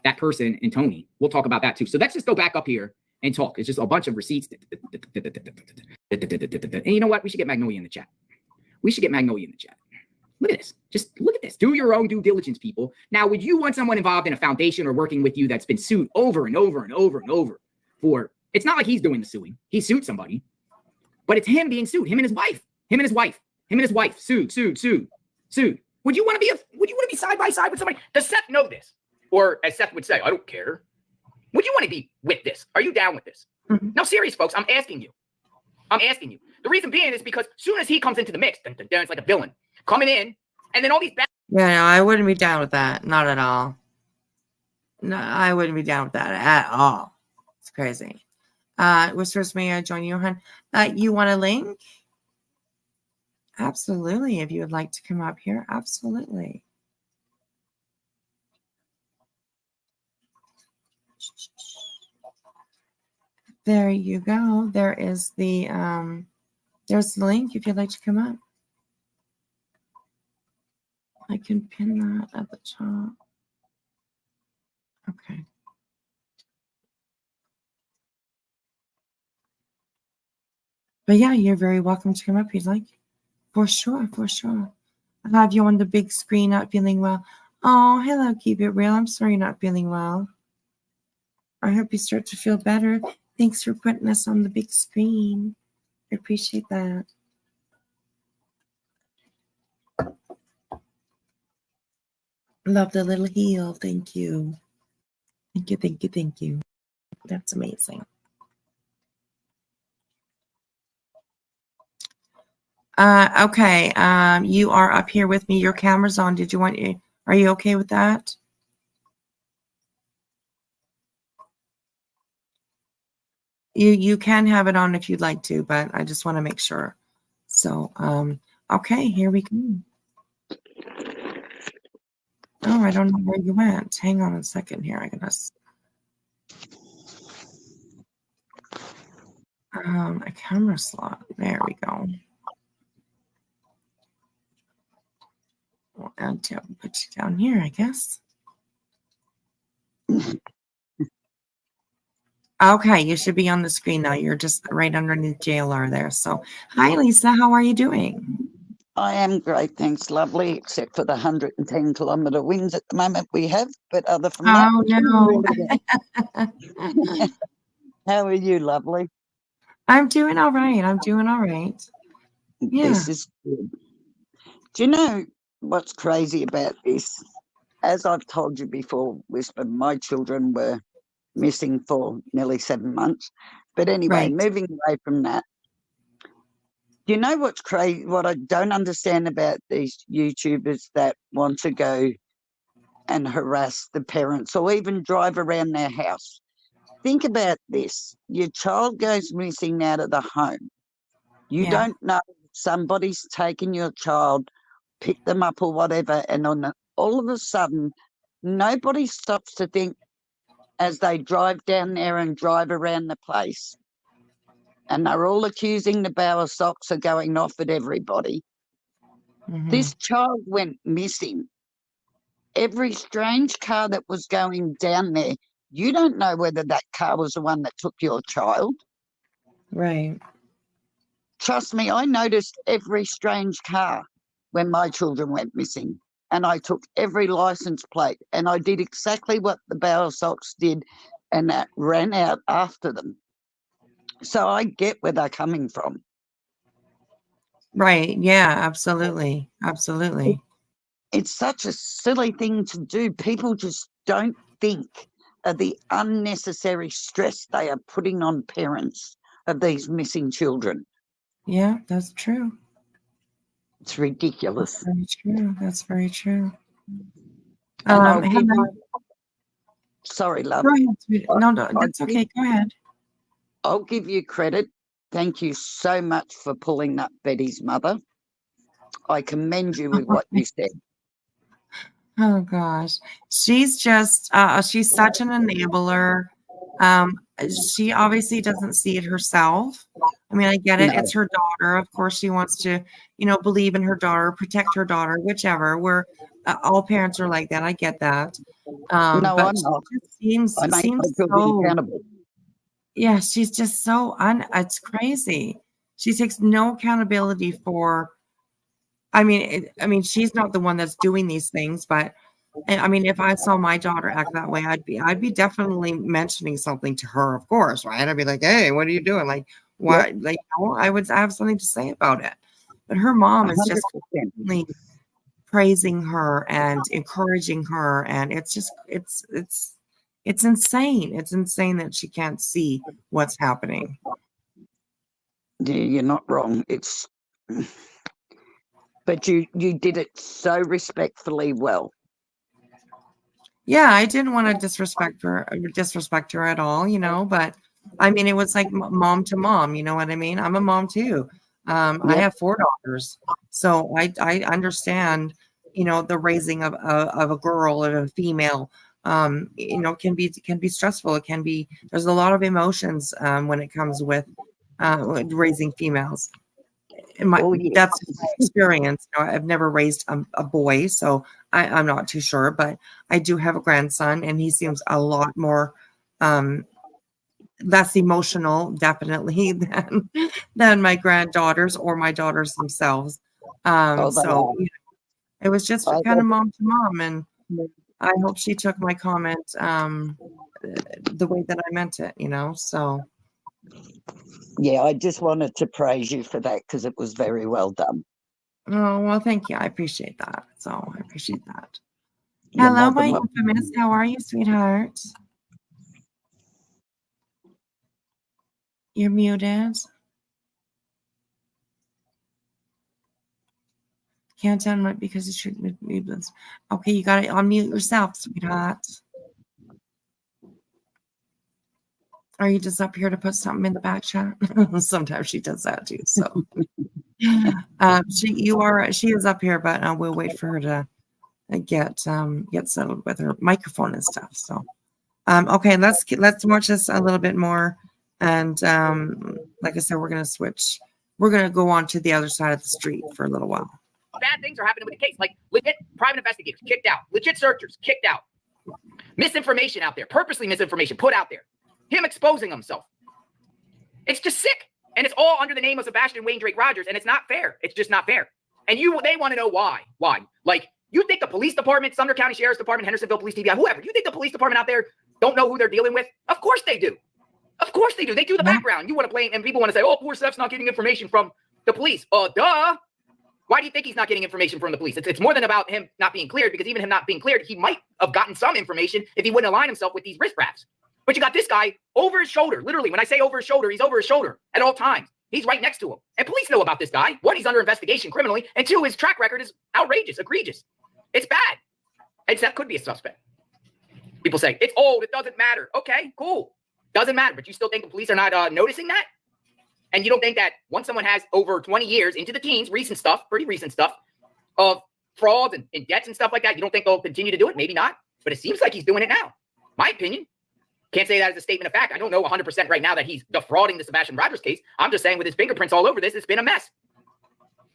that person and Tony. We'll talk about that too. So let's just go back up here and talk. It's just a bunch of receipts. And you know what? We should get Magnolia in the chat. Look at this. Just look at this. Do your own due diligence, people. Now, would you want someone involved in a foundation or working with you that's been sued over and over and over and over for? It's not like he's doing the suing. He sued somebody, but it's him being sued. Him and his wife. Sued. Would you want to be side by side with somebody? Does Seth know this? Or as Seth would say, I don't care. Would you want to be with this? Are you down with this? Mm-hmm. No, serious, folks. I'm asking you. The reason being is because as soon as he comes into the mix, it's like a villain coming in, and then all these. Yeah, no, I wouldn't be down with that. Not at all. No, I wouldn't be down with that at all. It's crazy. Whispers, may I join you, hon? You want a link? Absolutely. If you would like to come up here, absolutely. There you go. There is the there's the link if you'd like to come up. I can pin that at the top. Okay. But yeah, you're very welcome to come up if you'd like. For sure. I'll have you on the big screen not feeling well. Oh, hello, keep it real. I'm sorry you're not feeling well. I hope you start to feel better. Thanks for putting us on the big screen. I appreciate that. Love the little heel. Thank you. Thank you. That's amazing. Okay. You are up here with me. Your camera's on. Are you okay with that? You can have it on if you'd like to, but I just want to make sure. So, okay, here we go. Oh, I don't know where you went. Hang on a second here. I gotta. A camera slot. There we go. I'll put you down here, I guess. Okay, you should be on the screen now. You're just right underneath JLR there. So, hi, Lisa. How are you doing? I am great, thanks, lovely, except for the 110-kilometre winds at the moment we have. But other from that, no. How are you, lovely? I'm doing all right. Yeah. This is good. Do you know what's crazy about this? As I've told you before, Whisper, my children were missing for nearly 7 months. But anyway, Right. moving away from that, do you know what's crazy? What I don't understand about these YouTubers that want to go and harass the parents or even drive around their house. Think about this. Your child goes missing out of the home. You don't know if somebody's taken your child, picked them up or whatever, and all of a sudden, nobody stops to think as they drive down there and drive around the place. And they're all accusing the Bower Socks of going off at everybody. Mhm. This child went missing. Every strange car that was going down there, you don't know whether that car was the one that took your child. Right. Trust me, I noticed every strange car when my children went missing. And I took every license plate and I did exactly what the Bower Socks did and that ran out after them. So I get where they're coming from. Right. Yeah, absolutely. Absolutely. It's such a silly thing to do. People just don't think of the unnecessary stress they are putting on parents of these missing children. Yeah, that's true. It's ridiculous. That's very true. That's very true. And I'll give Hello. you, sorry, love. Go ahead, sweetie. No, that's okay. Go ahead. I'll give you credit. Thank you so much for pulling up Betty's mother. I commend you with what you said. Oh gosh, she's just she's such an enabler. She obviously doesn't see it herself. I mean, I get it. No. It's her daughter. Of course, she wants to, believe in her daughter, protect her daughter, whichever. We're all parents are like that. I get that. No, But I'm she not. just seems I make my children so. accountable. Yeah, she's just so it's crazy. She takes no accountability for. I mean, she's not the one that's doing these things, but I mean, if I saw my daughter act that way, I'd be definitely mentioning something to her, of course, right? I'd be like, "Hey, what are you doing? Like, what?" Yep. Like, I would have something to say about it. But her mom is just 100%. constantly praising her and encouraging her, and it's just it's insane. It's insane that she can't see what's happening. Yeah, you're not wrong. It's, but you did it so respectfully well. Yeah, I didn't want to disrespect her at all, but I mean, it was like mom to mom, you know what I mean? I'm a mom too. I have 4 daughters, so I understand, the raising of a girl or a female, can be stressful. It can be, there's a lot of emotions when it comes with raising females. That's my experience. I've never raised a boy, so I'm not too sure, but I do have a grandson, and he seems a lot more less emotional, definitely, than my granddaughters or my daughters themselves. So it was just kind of mom to mom, and I hope she took my comment the way that I meant it, so. Yeah, I just wanted to praise you for that because it was very well done. Oh, well, thank you. I appreciate that. So I appreciate that. You're Hello, more my than welcome. infamous. How are you, sweetheart? You're muted. Can't unmute because you should mute this. Okay, you got to unmute yourself, sweetheart. Are you just up here to put something in the back chat? Sometimes she does that too. So she is up here, but we'll wait for her to get settled with her microphone and stuff. So okay, let's watch this a little bit more. And like I said, we're gonna switch. We're gonna go on to the other side of the street for a little while. Bad things are happening with the case, like legit private investigators kicked out, legit searchers kicked out, misinformation out there, purposely misinformation put out there. him exposing himself. It's just sick. And it's all under the name of Sebastian Wayne Drake Rogers, and it's not fair. It's just not fair. And they want to know why. Why? Like, you think the police department, Sumner County Sheriff's Department, Hendersonville Police TBI, whoever, you think the police department out there don't know who they're dealing with? Of course they do. Of course they do. They do the background. You want to blame, and people want to say, oh, poor Seth's not getting information from the police. Duh. Why do you think he's not getting information from the police? It's more than about him not being cleared, because even him not being cleared, he might have gotten some information if he wouldn't align himself with these riffraffs. But you got this guy over his shoulder. Literally, when I say over his shoulder, he's over his shoulder at all times. He's right next to him. And police know about this guy. One, he's under investigation criminally. And two, his track record is outrageous, egregious. It's bad. And Seth could be a suspect. People say, it's old, it doesn't matter. Okay, cool. Doesn't matter. But you still think the police are not noticing that? And you don't think that once someone has over 20 years into the teens, recent stuff, pretty recent stuff, of frauds and debts and stuff like that, you don't think they'll continue to do it? Maybe not. But it seems like he's doing it now. My opinion. Can't say that as a statement of fact. I don't know 100% right now that he's defrauding the Sebastian Rogers case. I'm just saying with his fingerprints all over this, it's been a mess.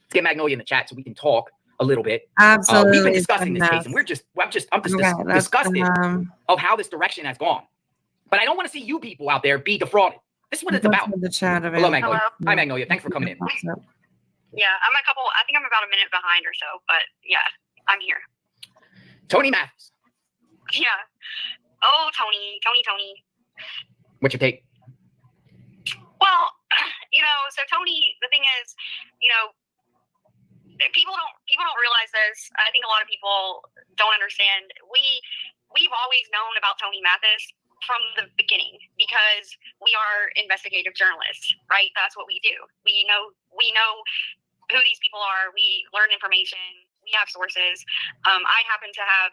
Let's get Magnolia in the chat so we can talk a little bit. Absolutely. We've been discussing this case, and I'm just disgusted of how this direction has gone. But I don't want to see you people out there be defrauded. This is what it's about. The chat Hello, Magnolia. Hi, Magnolia. Thanks for coming in. Yeah, I think I'm about a minute behind or so, but yeah, I'm here. Tony Mathis. Yeah. Oh, Tony. What's your take? Well, so Tony, the thing is, people don't realize this. I think a lot of people don't understand. We've always known about Tony Mathis from the beginning because we are investigative journalists, right? That's what we do. We know who these people are. We learn information. We have sources. I happen to have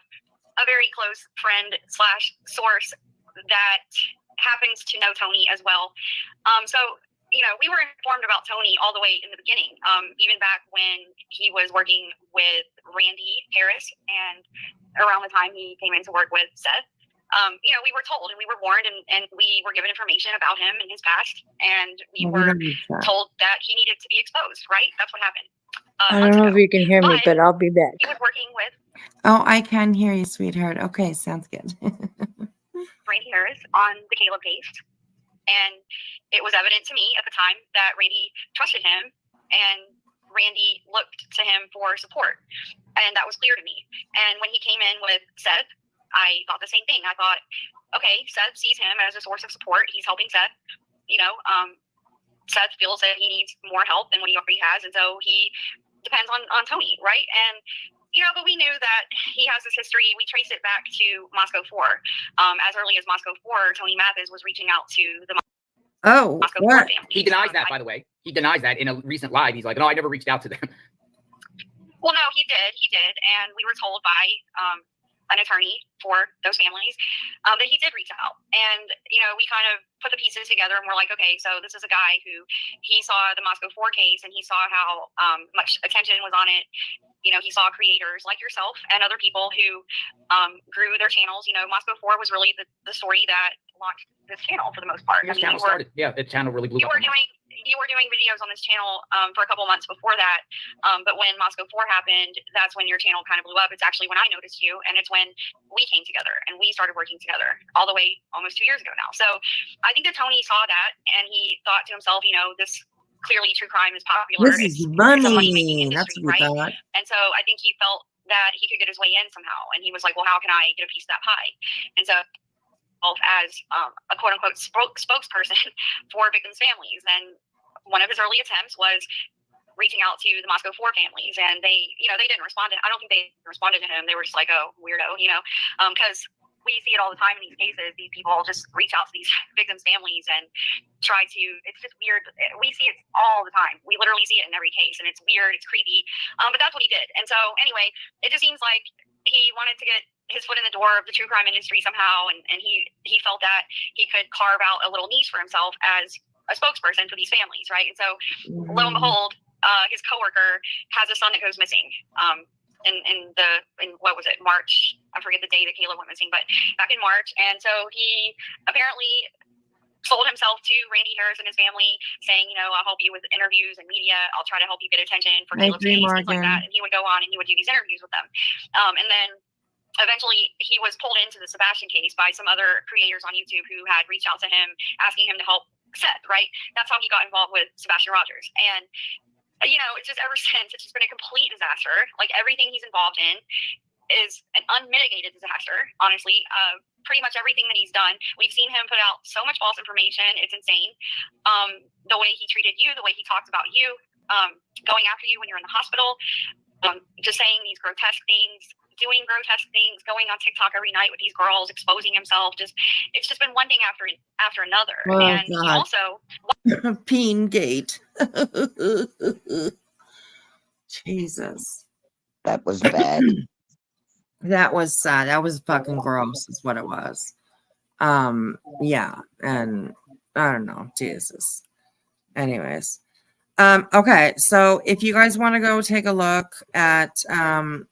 a very close friend / source that happens to know Tony as well. So we were informed about Tony all the way in the beginning, even back when he was working with Randy Harris and around the time he came in to work with Seth. We were told and we were warned and we were given information about him and his past, and we were told that he needed to be exposed, right? That's what happened. I don't know if you can hear me, but I'll be back. He was working with Oh, I can hear you, sweetheart. Okay, sounds good. Randy Harris on the Caleb case. And it was evident to me at the time that Randy trusted him and Randy looked to him for support. And that was clear to me. And when he came in with Seth, I thought the same thing. I thought, okay, Seth sees him as a source of support. He's helping Seth. Seth feels that he needs more help than what he already has. And so he depends on Tony, right? And but we knew that he has this history. We trace it back to Moscow 4. As early as Moscow 4, Tony Mathis was reaching out to the Moscow 4 family. He denies that, by the way. He denies that in a recent live. He's like, no, I never reached out to them. Well, no, he did. And we were told by an attorney for those families that he did reach out. And, we kind of put the pieces together and we're like, okay, so this is a guy who he saw the Moscow 4 case and he saw how much attention was on it. He saw creators like yourself and other people who grew their channels. Moscow 4 was really the story that launched this channel for the most part. This channel started. Yeah, the channel really blew up. You were doing videos on this channel for a couple months before that. But when Moscow 4 happened, that's when your channel kind of blew up. It's actually when I noticed you. And it's when we came together and we started working together all the way almost 2 years ago now. So I think that Tony saw that and he thought to himself, this clearly true crime is popular. This is money. That's what we thought. And so I think he felt that he could get his way in somehow. And he was like, well, how can I get a piece of that pie? And so as a quote unquote spokesperson for victims' families. And one of his early attempts was reaching out to the Moscow 4 families. And they didn't respond. I don't think they responded to him. They were just like, oh, weirdo, because we see it all the time in these cases. These people just reach out to these victims' families and try to, it's just weird. We see it all the time. We literally see it in every case and it's weird, it's creepy. But that's what he did. And so anyway, it just seems like he wanted to get his foot in the door of the true crime industry somehow. And he felt that he could carve out a little niche for himself as a spokesperson for these families. Right. And so lo and behold, his coworker has a son that goes missing. In what was it, March? I forget the day that Caleb went missing, but back in March. And so he apparently sold himself to Randy Harris and his family, saying, I'll help you with interviews and media. I'll try to help you get attention for Caleb's case, things like that. And he would go on and he would do these interviews with them. And then eventually he was pulled into the Sebastian case by some other creators on YouTube who had reached out to him asking him to help Seth, right? That's how he got involved with Sebastian Rogers. And, you know, it's just ever since, it's just been a complete disaster. Like, everything he's involved in is an unmitigated disaster, honestly. Pretty much everything that he's done, we've seen him put out so much false information. It's insane. The way he treated you, the way he talks about you, going after you when you're in the hospital, just saying these grotesque things, doing grotesque things, going on TikTok every night with these girls, exposing himself. It's just been one thing after another. Oh, and God. he also Peen Gate. Jesus. That was bad. That was sad. That was fucking gross, is what it was. Yeah, and I don't know, Jesus. Anyways, okay, so if you guys want to go take a look at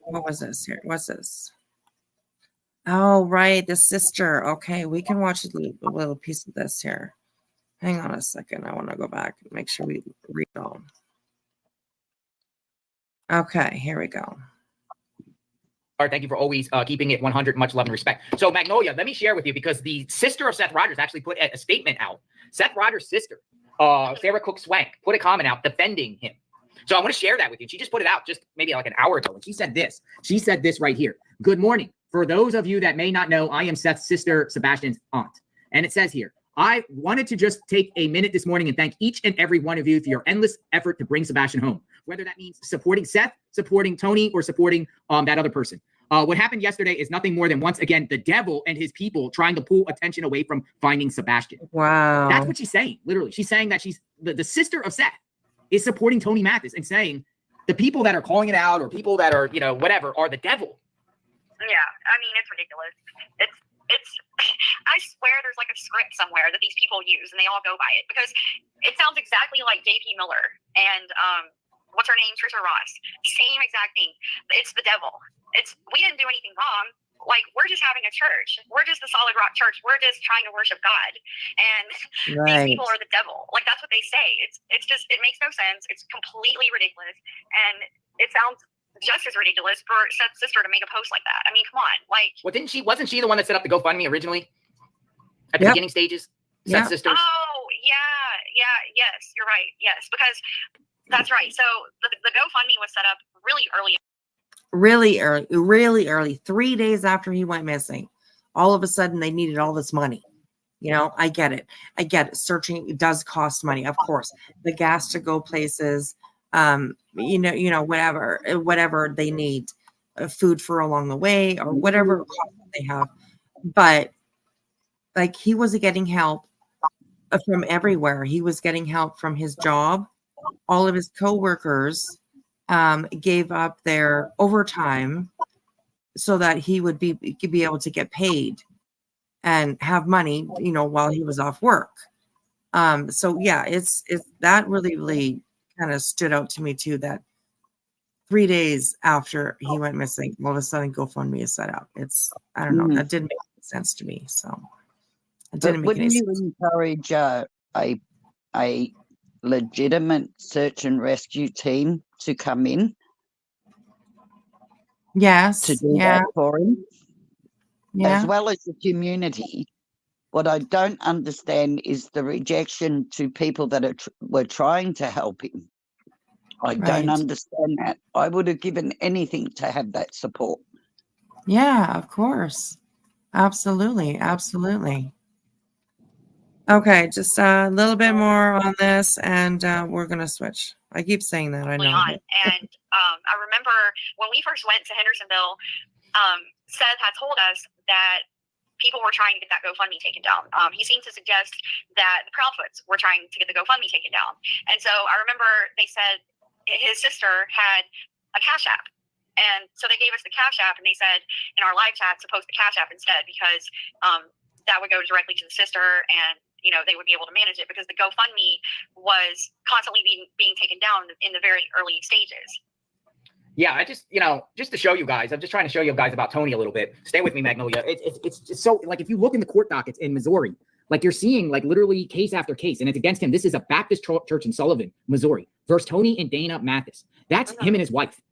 what was this here? What's this? Oh, right, the sister. Okay, we can watch a little piece of this here. Hang on a second. I want to go back and make sure we read it all. Okay, here we go. Thank you for always keeping it 100. Much love and respect. So, Magnolia, let me share with you, because the sister of Seth Rogers actually put a statement out. Seth Rogers' sister, Sarah Cook Swank, put a comment out defending him. So I want to share that with you. She just put it out just maybe like an hour ago. And she said this. She said this right here. Good morning. For those of you that may not know, I am Seth's sister, Sebastian's aunt. And it says here, I wanted to just take a minute this morning and thank each and every one of you for your endless effort to bring Sebastian home. Whether that means supporting Seth, supporting Tony, or supporting that other person. What happened yesterday is nothing more than, once again, the devil and his people trying to pull attention away from finding Sebastian. Wow. That's what she's saying, literally. She's saying that she's the sister of Seth is supporting Tony Mathis and saying the people that are calling it out or people that are, you know, whatever, are the devil. Yeah, I mean, it's ridiculous. It's I swear there's like a script somewhere that these people use and they all go by it, because it sounds exactly like JP Miller and what's her name, Trisha Ross. Same exact thing. It's the devil. We didn't do anything wrong. Like, we're just having a church. We're just the Solid Rock Church. We're just trying to worship God. And Right. these people are the devil. Like, that's what they say. It's just, it makes no sense. It's completely ridiculous. And it sounds just as ridiculous for Seth's sister to make a post like that. I mean, come on. Like, Well, wasn't she the one that set up the GoFundMe originally? At the Yep. beginning stages? Yeah. Seth's sisters? oh, yes, you're right. Yes, because that's right. So the GoFundMe was set up really early. Really early, 3 days after he went missing. All of a sudden, they needed all this money. You know, I get it. Searching, it does cost money, of course. The gas to go places, whatever they need, food for along the way, or whatever cost they have. But like, he was getting help from everywhere. He was getting help from his job. All of his coworkers gave up their overtime so that he would be able to get paid and have money, you know, while he was off work. So yeah, it's that really kind of stood out to me too, that 3 days after he went missing, all of a sudden GoFundMe is set up. I don't know, that didn't make sense to me. So it didn't make any sense. Wouldn't you encourage a legitimate search and rescue team to come in? Yes. To do that for him? Yeah. As well as the community. What I don't understand is the rejection to people that were trying to help him. I don't understand that. I would have given anything to have that support. Yeah, of course. Absolutely. Okay, just a little bit more on this, and we're going to switch. I keep saying that, I know. And I remember when we first went to Hendersonville, Seth had told us that people were trying to get that GoFundMe taken down. He seemed to suggest that the Prowfoots were trying to get the GoFundMe taken down. And so I remember they said his sister had a Cash App. And so they gave us the Cash App, and they said in our live chat to post the Cash App instead, because that would go directly to the sister, and you know, they would be able to manage it, because the GoFundMe was constantly being taken down in the very early stages. Yeah, I just, just to show you guys, I'm just trying to show you guys about Tony a little bit. Stay with me, Magnolia. It's just so, like, if you look in the court dockets in Missouri, like, you're seeing, like, literally case after case, and it's against him. This is a Baptist church in Sullivan, Missouri, versus Tony and Dana Mathis. That's him and his wife.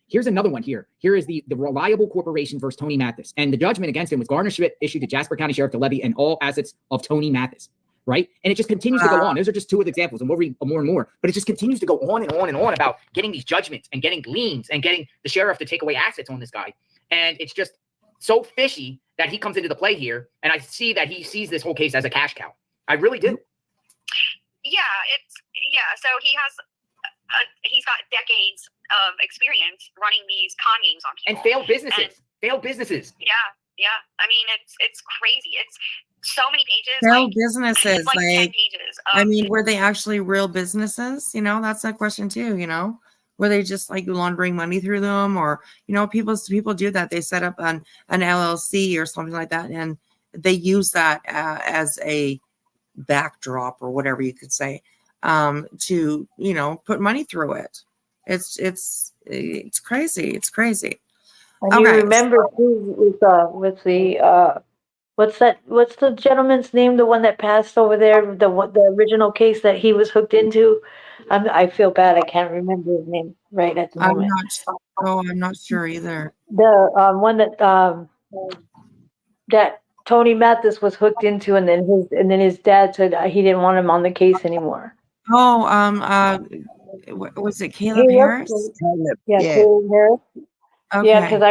Here's another one here. Here is the Reliable Corporation versus Tony Mathis. And the judgment against him was garnishment issued to Jasper County Sheriff to levy and all assets of Tony Mathis, right? And it just continues to go on. Those are just two of the examples, and we'll read more and more. But it just continues to go on and on and on about getting these judgments and getting liens and getting the sheriff to take away assets on this guy. And it's just so fishy that he comes into the play here. And I see that he sees this whole case as a cash cow. I really do. So he's got decades of experience running these con games on people and failed businesses. Yeah. I mean, it's crazy. It's so many pages. Failed businesses, like 10 pages. I mean, were they actually real businesses? You know, that's a question too. You know, were they just like laundering money through them, or you know, people do that. They set up an LLC or something like that, and they use that as a backdrop or whatever you could say, to, you know, put money through it. It's crazy. It's crazy. And you remember too with the what's the gentleman's name? The one that passed over there, the original case that he was hooked into. I feel bad. I can't remember his name right at the moment. I'm not sure either. The one that Tony Mathis was hooked into, and then his dad said he didn't want him on the case anymore. Was it Caleb Harris? Yeah, Caleb Harris. Okay. Yeah, because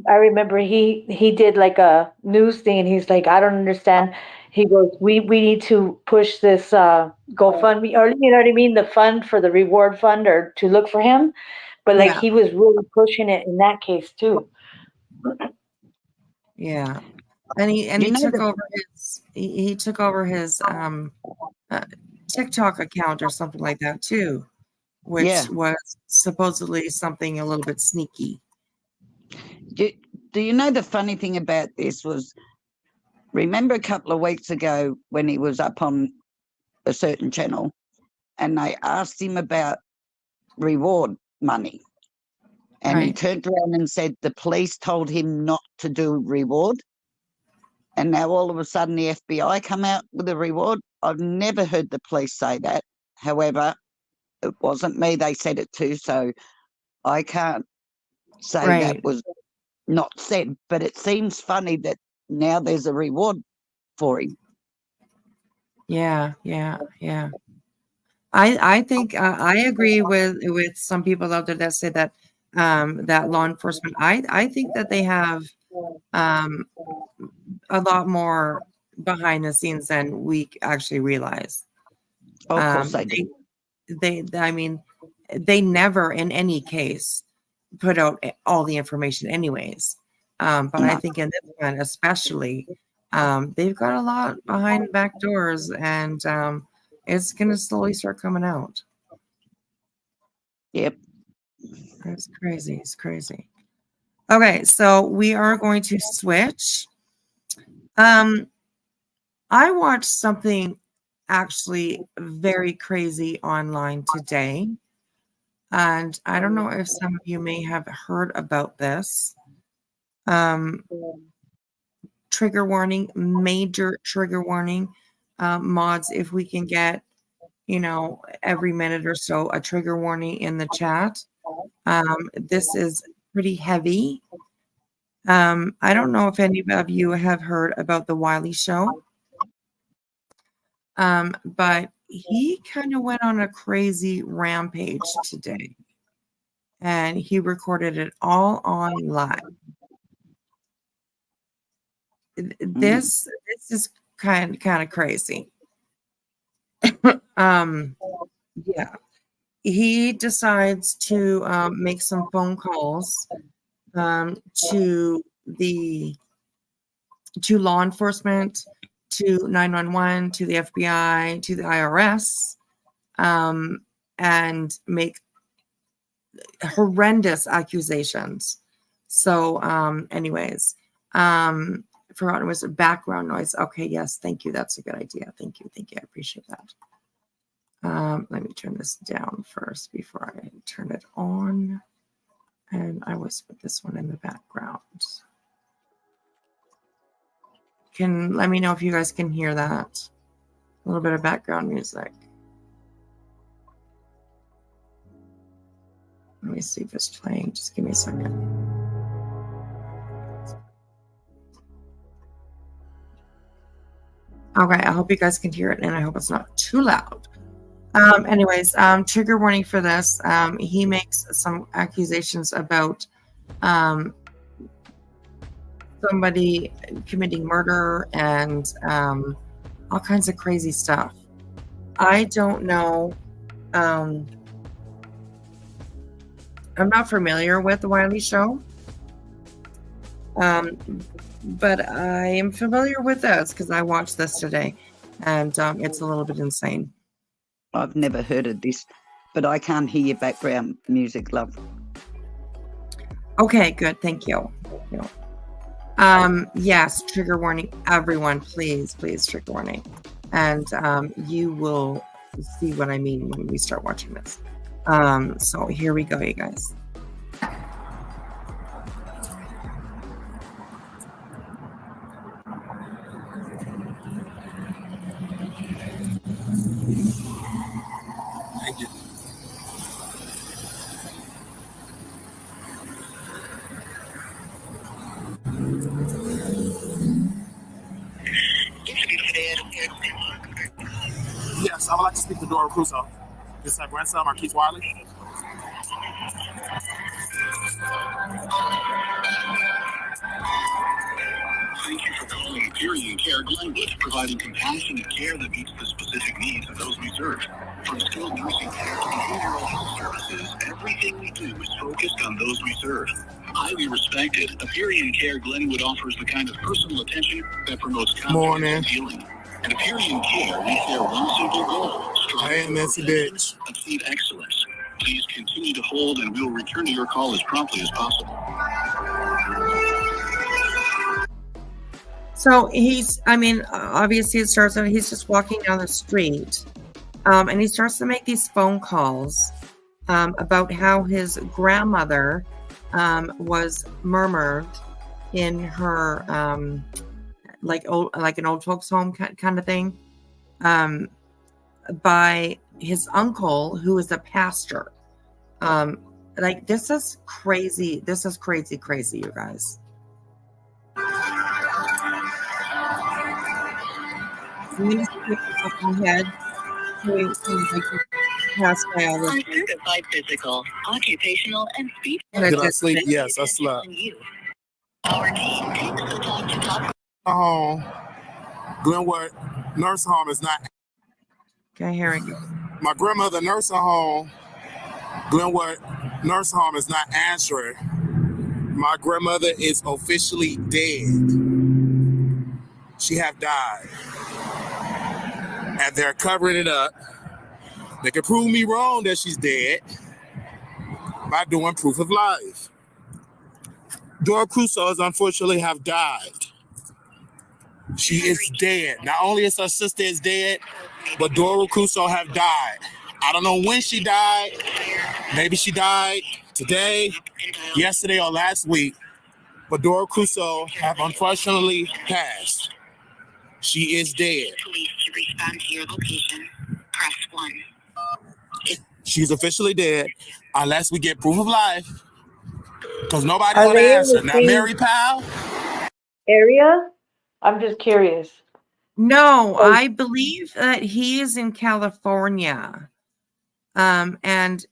I remember he did like a news thing, and he's like, I don't understand. He goes, we need to push this GoFundMe, or you know what I mean, the fund for the reward fund, or to look for him. But like he was really pushing it in that case too. Yeah. And he took over his TikTok account or something like that too, which was supposedly something a little bit sneaky. Do you know the funny thing about this was, remember a couple of weeks ago when he was up on a certain channel and they asked him about reward money, and he turned around and said the police told him not to do reward, and now all of a sudden the FBI come out with a reward. I've never heard the police say that. However, it wasn't me they said it to, so I can't say that was not said, but it seems funny that now there's a reward for him. Yeah. I think I agree with some people out there that say that that law enforcement, I think that they have a lot more behind the scenes than we actually realize. Of course they do. I mean, they never in any case put out all the information anyways. But I think in this one especially, they've got a lot behind back doors, and it's going to slowly start coming out. Yep. It's crazy. It's crazy. Okay, so we are going to switch. I watched something actually very crazy online today. And I don't know if some of you may have heard about this. Trigger warning, major trigger warning. Mods, if we can get, you know, every minute or so a trigger warning in the chat. This is pretty heavy. I don't know if any of you have heard about the Wiley show. But he kind of went on a crazy rampage today, and he recorded it all on live. This is kind of crazy. Yeah, he decides to make some phone calls to law enforcement, to 911, to the FBI, to the IRS, and make horrendous accusations. So anyways, forgotten was background noise. Okay, yes, thank you. That's a good idea. Thank you. I appreciate that. Let me turn this down first before I turn it on. And I always put this one in the background. Let me know if you guys can hear that. A little bit of background music. Let me see if it's playing. Just give me a second. Okay, I hope you guys can hear it, and I hope it's not too loud. Anyways, trigger warning for this. He makes some accusations about somebody committing murder and all kinds of crazy stuff. I don't know. I'm not familiar with the Wiley show, but I am familiar with this because I watched this today, and it's a little bit insane. I've never heard of this, but I can't hear your background music, love. Okay, good. Thank you. Yes, trigger warning. Everyone, please, trigger warning. And you will see what I mean when we start watching this. So here we go, you guys. Thank you. Yes, I would like to speak to Dora Crusoe. This is her grandson, Marquise Wiley. Thank you for calling Period Care Glenwood, providing compassionate care that meets the specific needs of those we serve. From skilled nursing care to behavioral health services, everything we do is focused on those we serve. Highly respected, Period Care Glenwood offers the kind of personal attention that promotes confidence and healing. At Period Care, we share one simple goal: strive for excellence, achieve excellence. Please continue to hold, and we'll return to your call as promptly as possible. So obviously it starts out, he's just walking down the street, and he starts to make these phone calls about how his grandmother was murmured in her like an old folks home kind of thing by his uncle, who is a pastor. This is crazy. This is crazy, you guys. I'm going to stick up my head pass by all this. Uncertified physical, occupational, and speech. Did I sleep? Yes, I slept. Our team takes the time to talk. Glenwood Nursing Home is not. Okay, here we go. My grandmother nursing home, Glenwood Nursing Home, is not answering. My grandmother is officially dead. She have died. And they're covering it up. They can prove me wrong that she's dead by doing proof of life. Dora Crusoe has unfortunately have died. She is dead. Not only is her sister is dead, but Dora Crusoe have died. I don't know when she died. Maybe she died today, yesterday, or last week. But Dora Crusoe have unfortunately passed. She is dead. Police to respond to your location. Press 1. She's officially dead unless we get proof of life. Because nobody Are want to they in answer. the Now, same Mary Powell? area? I'm just curious. No, I believe that he is in California. And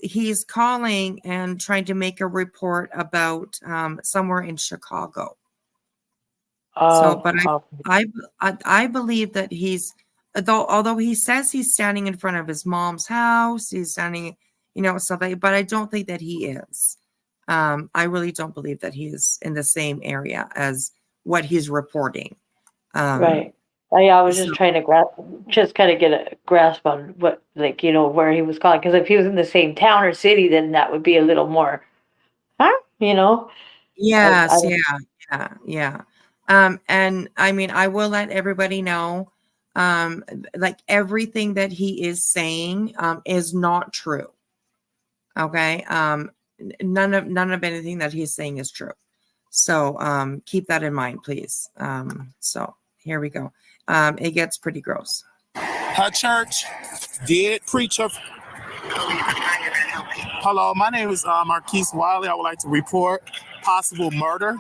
he's calling and trying to make a report about somewhere in Chicago. But I believe that he's, although he says he's standing in front of his mom's house, he's standing, stuff like, but I don't think that he is. I really don't believe that he's in the same area as what he's reporting. Right. I was just trying to kind of get a grasp on what, where he was calling. Because if he was in the same town or city, then that would be a little more, Yes, yeah. And I will let everybody know, everything that he is saying is not true. Okay. None of anything that he's saying is true. So keep that in mind, please. So here we go. It gets pretty gross. Her church did preach her. Police are trying to help you. Hello, my name is Marquise Wiley. I would like to report possible murder.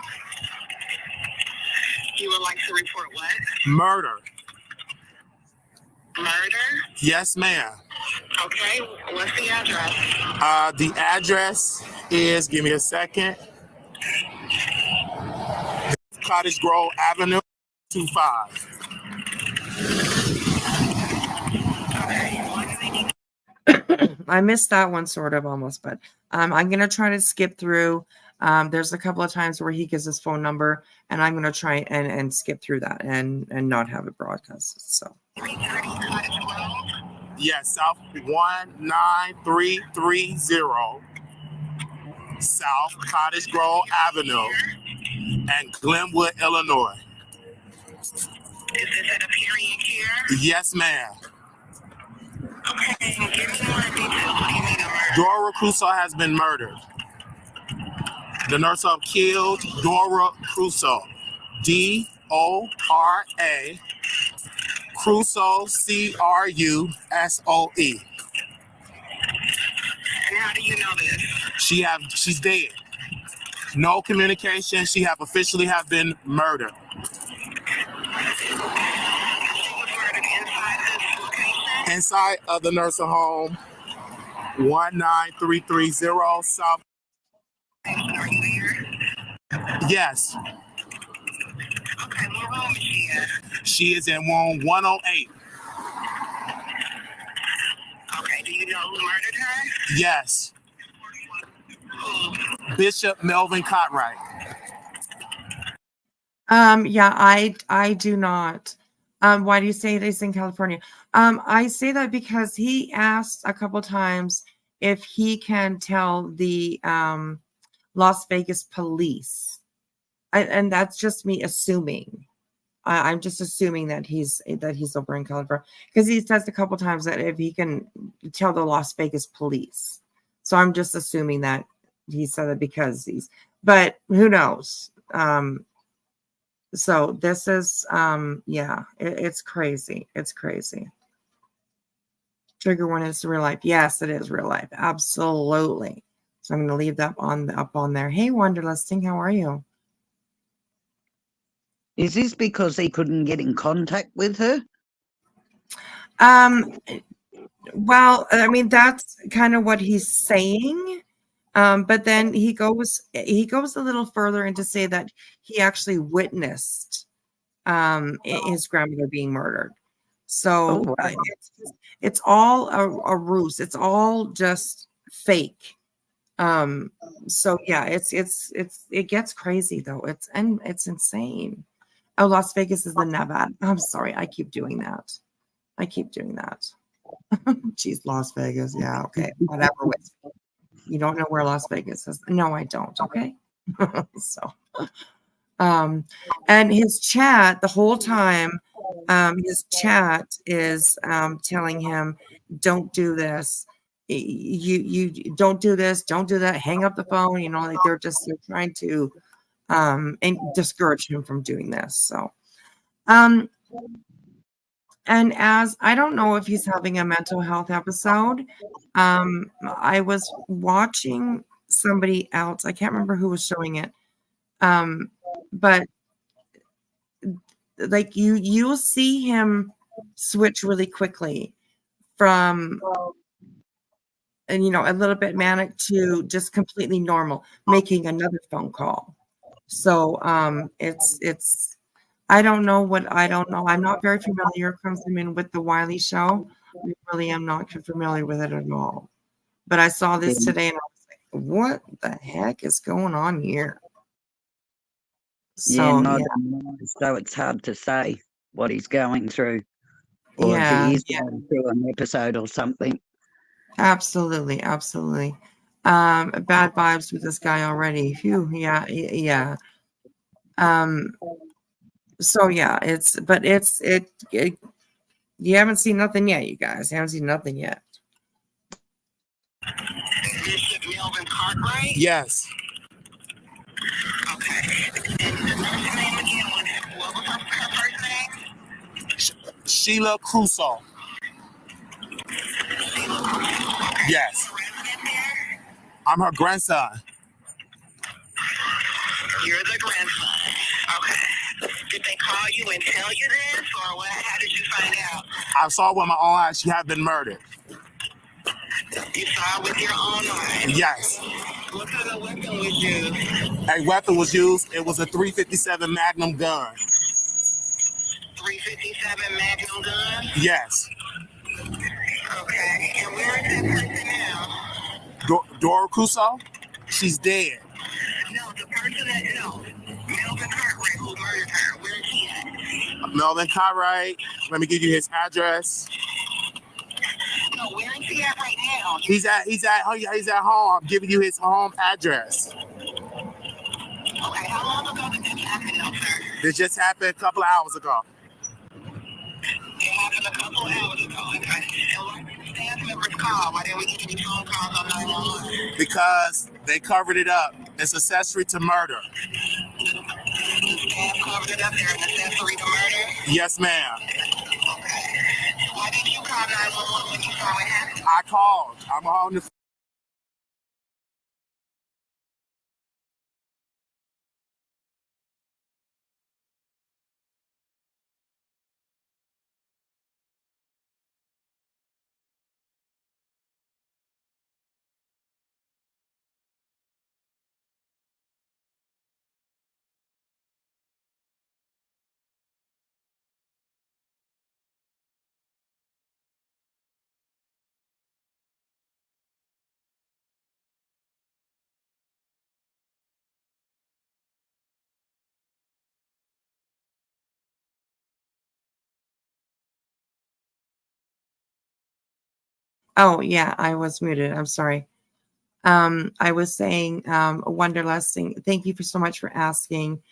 You would like to report what? Murder. Murder? Yes, ma'am. Okay, what's the address? The address is, give me a second, Cottage Grove Avenue, 25. I missed that one sort of almost, but I'm going to try to skip through. There's a couple of times where he gives his phone number, and I'm going to try and skip through that and not have it broadcasted. So. Yes, South 19330 South Cottage Grove Avenue and Glenwood, Illinois. Is this at a period care? Yes, ma'am. Okay, give me more details. What do you mean a murder? Dora Crusoe has been murdered. The nurse have killed Dora Crusoe. D-O-R-A Crusoe, C-R-U-S-O-E. And how do you know this? She's dead. No communication. She have officially have been murdered. She was murdered inside this location? Inside of the nursing home, 19330 South. Are you here? Yes. Okay, what room is she at? She is in room 108. Okay, do you know who murdered her? Yes. Who? Bishop Melvin Cartwright. Yeah, I do not. Why do you say this in California? I say that because he asked a couple times if he can tell the Las Vegas police, and that's just me assuming. I'm just assuming that he's over in California because he says a couple times that if he can tell the Las Vegas police. So I'm just assuming that he said it because but who knows? So this is, yeah, it's crazy. It's crazy. Trigger one is real life. Yes, it is real life. Absolutely. So I'm going to leave that up on there. Hey, Wanderlusting, how are you? Is this because he couldn't get in contact with her? Well, I mean, that's kind of what he's saying. But then he goes a little further and to say that he actually witnessed his grandmother being murdered. So Oh, wow. it's all a ruse. It's all just fake. So yeah, it gets crazy though. It's insane. Oh, Las Vegas is the Nevada. I'm sorry, I keep doing that. Geez, Las Vegas. Yeah, okay, whatever. You don't know where Las Vegas is. No, I don't. Okay. So, and his chat the whole time, his chat is telling him, don't do this. You don't do this. Don't do that. Hang up the phone. You know, like they're trying to and discourage him from doing this. So, and as I don't know if he's having a mental health episode, I was watching somebody else. I can't remember who was showing it, but like you'll see him switch really quickly from, and a little bit manic to just completely normal, making another phone call. So it's. I don't know. I'm not very familiar with the Wiley show. I really am not familiar with it at all. But I saw this today and I was like, what the heck is going on here? So, so it's hard to say what he's going through. Or if he is going through an episode or something. Absolutely. Bad vibes with this guy already. Phew, yeah. So yeah, you haven't seen nothing yet, you guys. You haven't seen nothing yet. Bishop Melvin Cartwright? Yes. Okay. And the nurse's name again, what was her first name? Sheila Crusoe. Okay. Yes. Resident there? I'm her grandson. You're the grandson. Okay. Did they call you and tell you this, or what? How did you find out? I saw with my own eyes she had been murdered. You saw it with your own eyes? Yes. What kind of weapon was used? A weapon was used. It was a .357 Magnum gun. 357 Magnum gun? Yes. Okay. And where is that person now? Dora Crusoe? She's dead. No, the person that Melvin Cartwright who murdered her. Where is he at? Melvin Cartwright. Let me give you his address. No, where is he at right now? He's at home. I'm giving you his home address. Okay, how long ago did this happen, though, sir? This just happened a couple of hours ago. It happened a couple hours ago. Okay. And why did staff members call? Why didn't we get any phone calls on 911? Because they covered it up. It's accessory to murder. The staff covered it up. They're an accessory to murder? Yes, ma'am. Okay. Why did you call 911 when you saw what happened? I called. I'm on the Oh, yeah, I was muted. I'm sorry. I was saying, Wonderlusting, thank you for so much for asking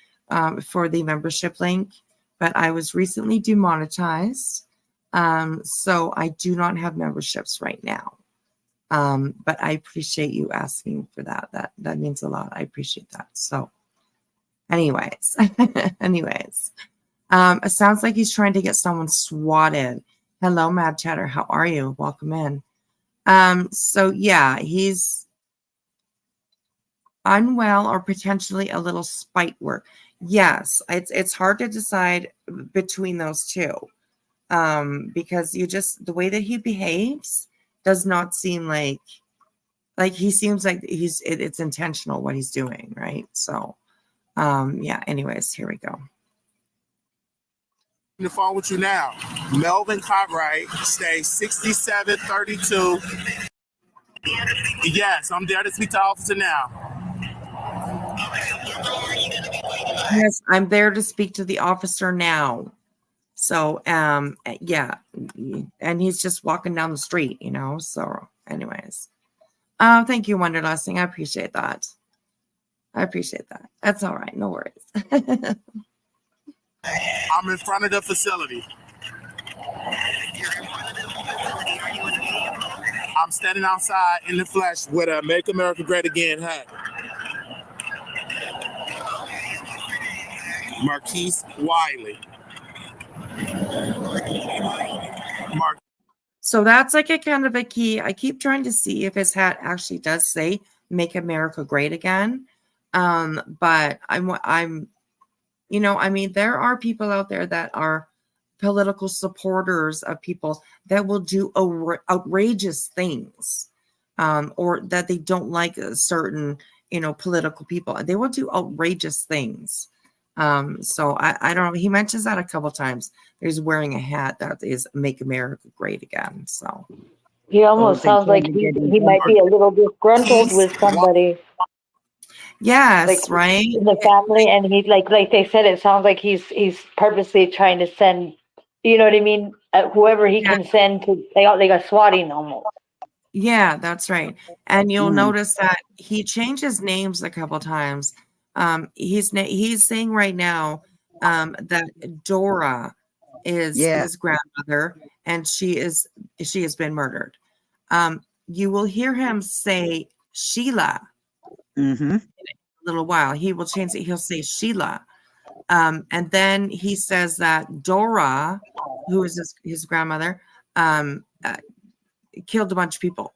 for the membership link, but I was recently demonetized. So I do not have memberships right now. But I appreciate you asking for that. That means a lot. I appreciate that. So anyways, it sounds like he's trying to get someone swatted. Hello, Mad Chatter. How are you? Welcome in. So yeah, he's unwell or potentially a little spite work. Yes, it's hard to decide between those two. Because the way that he behaves does not seem like he seems like it's intentional what he's doing, right? So yeah, anyways, here we go. On the phone with you now. Melvin Cartwright, stay 6732. Yes, I'm there to speak to the officer now. Yes, I'm there to speak to the officer now. So yeah, and he's just walking down the street, so anyways. Thank you, Wonderlusting. I appreciate that. That's all right, no worries. I'm in front of the facility. I'm standing outside in the flesh with a Make America Great Again hat. Marquise Wiley. So that's like a kind of a key. I keep trying to see if his hat actually does say "Make America Great Again," but I'm, there are people out there that are political supporters of people that will do outrageous things, or that they don't like a certain, political people. They will do outrageous things. So I don't know. He mentions that a couple times. He's wearing a hat that is "Make America Great Again." So he almost sounds like he might be a little disgruntled with somebody. Yes, right. In the family, and he like they said, it sounds like he's purposely trying to send, you know what I mean, whoever he can send to. They got swatting almost. Yeah, that's right. And you'll notice that he changes names a couple times. He's saying right now that Dora is his grandmother, and she has been murdered. You will hear him say Sheila in a little while. He will change it. He'll say Sheila, and then he says that Dora, who is his grandmother, killed a bunch of people.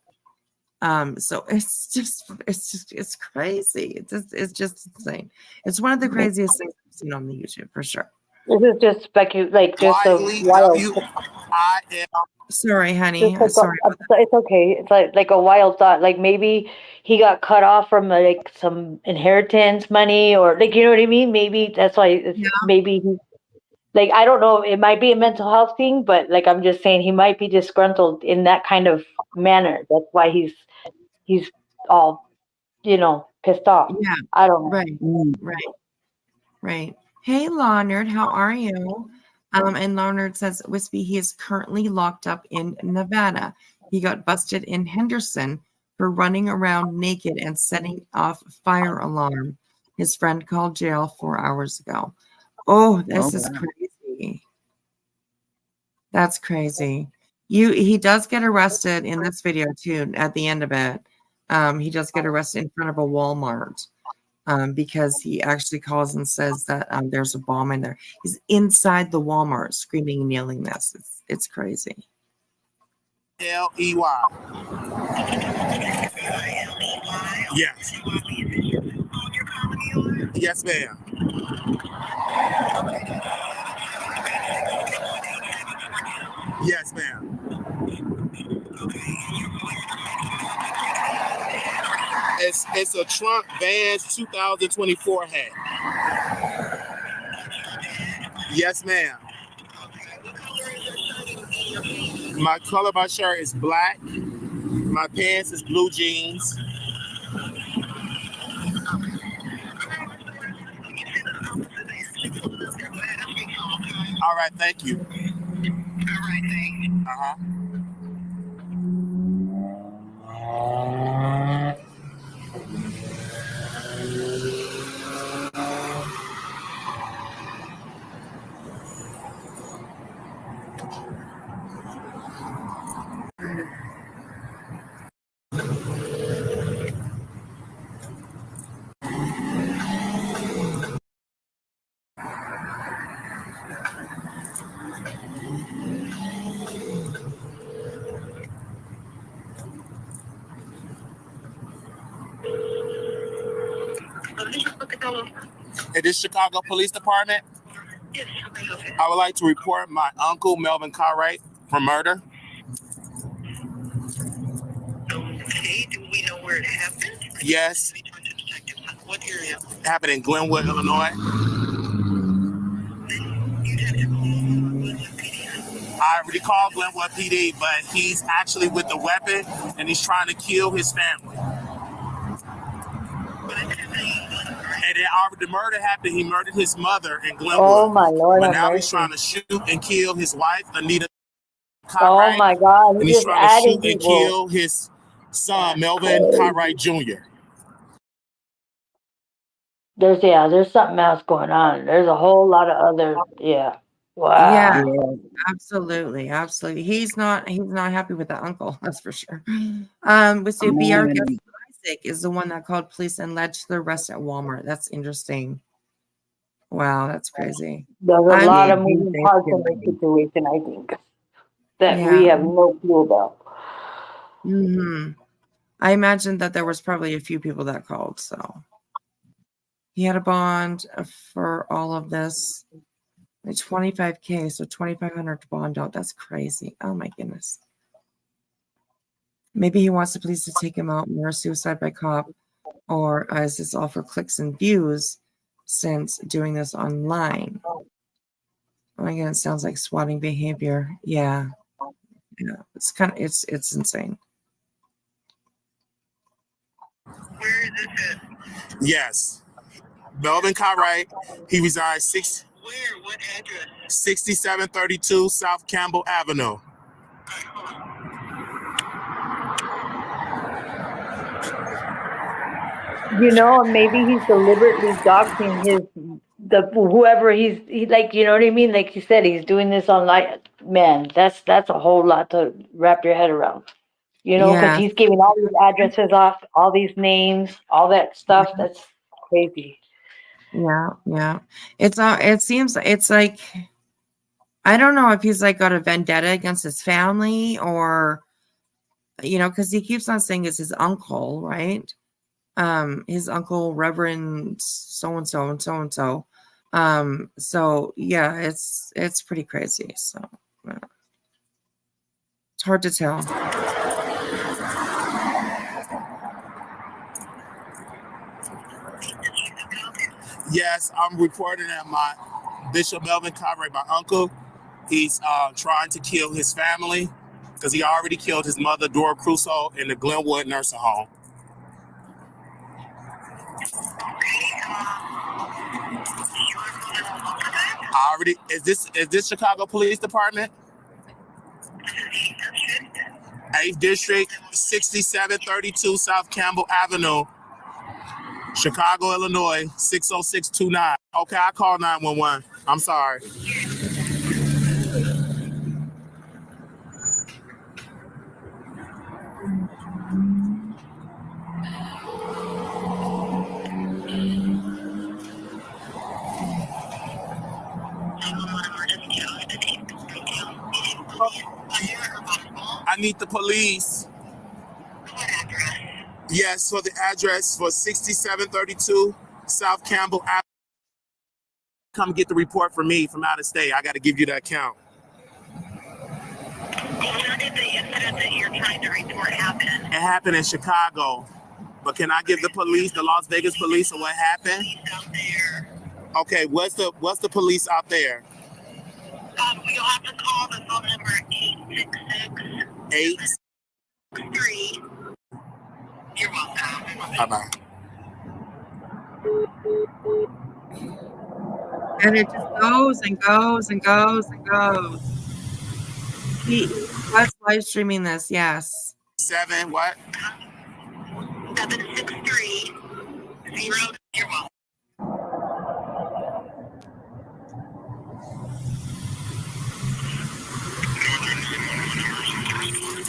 So it's crazy. It's just insane. It's one of the craziest things I've seen on the YouTube for sure. This is just like just a Wiley, wild. W-I-L. Sorry, honey. Just like it's okay. It's like a wild thought. Like maybe he got cut off from like some inheritance money, or like, you know what I mean. Maybe that's why. Maybe he, like, I don't know. It might be a mental health thing, but like I'm just saying, he might be disgruntled in that kind of manner. That's why he's all, pissed off. Yeah. I don't know. Right. Hey, Leonard, how are you? And Leonard says, Wispy, he is currently locked up in Nevada. He got busted in Henderson for running around naked and setting off fire alarm. His friend called jail 4 hours ago. Oh, this is crazy. That's crazy. He does get arrested in this video too. At the end of it, he does get arrested in front of a Walmart. Because he actually calls and says that there's a bomb in there. He's inside the Walmart screaming and yelling this. It's crazy. L-E-Y. Yes. Yes, ma'am. Yes, ma'am. It's a Trump Vans 2024 hat. Yes, ma'am. My color of my shirt is black. My pants is blue jeans. All right, thank you. Uh-huh. It is Chicago Police Department. Yes, I would like to report my uncle, Melvin Cartwright, for murder. okay, do we know where it happened? Yes. What area? It happened in Glenwood, Illinois. You'd have to call Glenwood PD. I already called Glenwood PD, but he's actually with a weapon and he's trying to kill his family. And then the murder happened. He murdered his mother in Glenwood. Oh my Lord! But now he's trying to shoot and kill his wife, Anita. Oh my God! And he's trying to shoot and kill his son, Melvin Cartwright Jr. There's something else going on. There's a whole lot of other, wow. Yeah, absolutely. He's not happy with the uncle, that's for sure. We see BR Isaac is the one that called police and led to the arrest at Walmart. That's interesting. Wow, that's crazy. There's a lot of moving parts in this situation, I think, that we have no clue about. I imagine that there was probably a few people that called, so he had a bond for all of this. It's $25K, so $2,500 to bond out. That's crazy. Oh my goodness. Maybe he wants the police to take him out, more suicide by cop, or is this all for clicks and views since doing this online? Oh my God, it sounds like swatting behavior. Yeah. It's it's insane. Where is this at? Yes. Melvin Cartwright. He resides Where? What address? 6732 South Campbell Avenue. Maybe he's deliberately doxing whoever he like, you know what I mean? Like you said, he's doing this online. Man, that's a whole lot to wrap your head around. Because he's giving all these addresses off, all these names, all that stuff. That's crazy. Yeah. It seems it's like, I don't know if he's like got a vendetta against his family, or you know, because he keeps on saying it's his uncle, right? His uncle, Reverend so and so and so and so. So yeah, it's pretty crazy. So it's hard to tell. Yes, I'm reporting that my Bishop Melvin Conway, my uncle, he's trying to kill his family because he already killed his mother, Dora Crusoe, in the Glenwood nursing home. Is this Chicago Police Department? 8th District, 6732 South Campbell Avenue, Chicago, Illinois, 60629. Okay, I call 911. I'm sorry. I need the police. Yes, for the address for 6732 South Campbell Avenue. Come get the report for me from out of state. I got to give you the account. Where did the incident that you're trying to report happen? It happened in Chicago. But can I give the police, the Las Vegas police, or what happened? Out there. Okay, what's the police out there? You'll have to call the phone number 866 863. You're welcome. Bye-bye. And it just goes and goes and goes and goes. He was live streaming this, yes. 7 what? 763 0. You're welcome.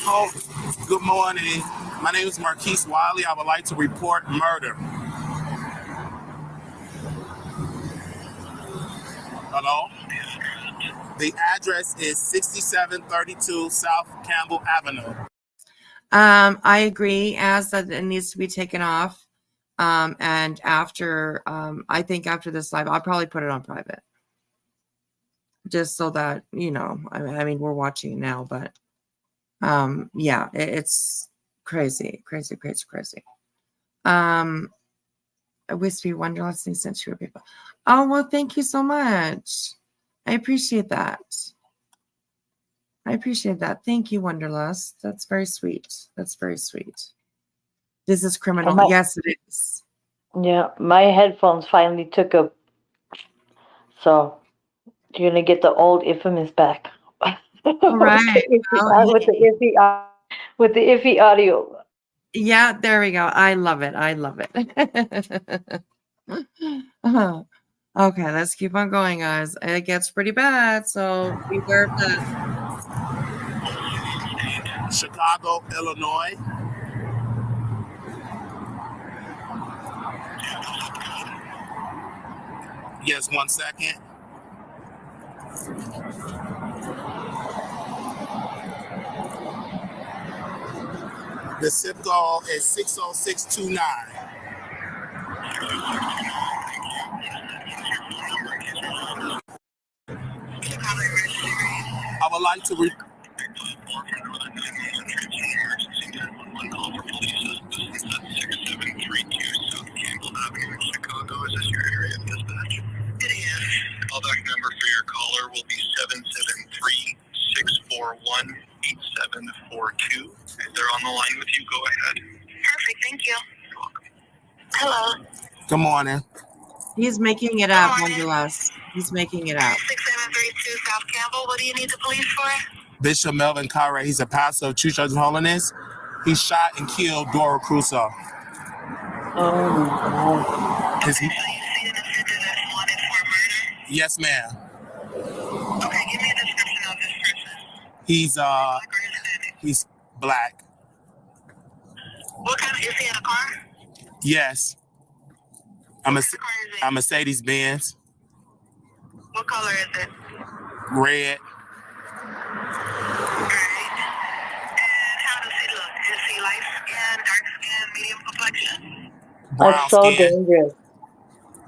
Oh, good morning. My name is Marquise Wiley. I would like to report murder. Hello? The address is 6732 South Campbell Avenue. I agree as that it needs to be taken off. And after, I think after this live, I'll probably put it on private. Just so that, you know, I mean, we're watching it now, but yeah, it's crazy. Wispy Wonderlust thing sent you people. Oh, well, thank you so much. I appreciate that. Thank you, Wonderlust. That's very sweet. This is criminal. Yes, it is. Yeah, my headphones finally took a. So you're gonna get the old infamous back. All right. With the iffy audio. Yeah, there we go. I love it. Okay, let's keep on going, guys. It gets pretty bad, so beware of that. Chicago, Illinois. Yes, 1 second. The zip code is 60629. I would like to Callback number for your caller will be 773-641-8742. If they're on the line with you, go ahead. Perfect, thank you. You're welcome. Hello. Good morning. He's making it up, Wonderlust. He's making it up. 6732 South Campbell. What do you need the police for? Bishop Melvin Conway, he's a pastor of True Church of Holiness. He shot and killed Dora Crusoe. Oh, Is he? So you see an offender that's wanted for murder? Yes, ma'am. Okay, give me a description of this person. He's black. What kind of, is he in a car? Yes. A Mercedes Benz. What color is it? Red. Alright. And how does he look? Is brown That's so skin. dangerous.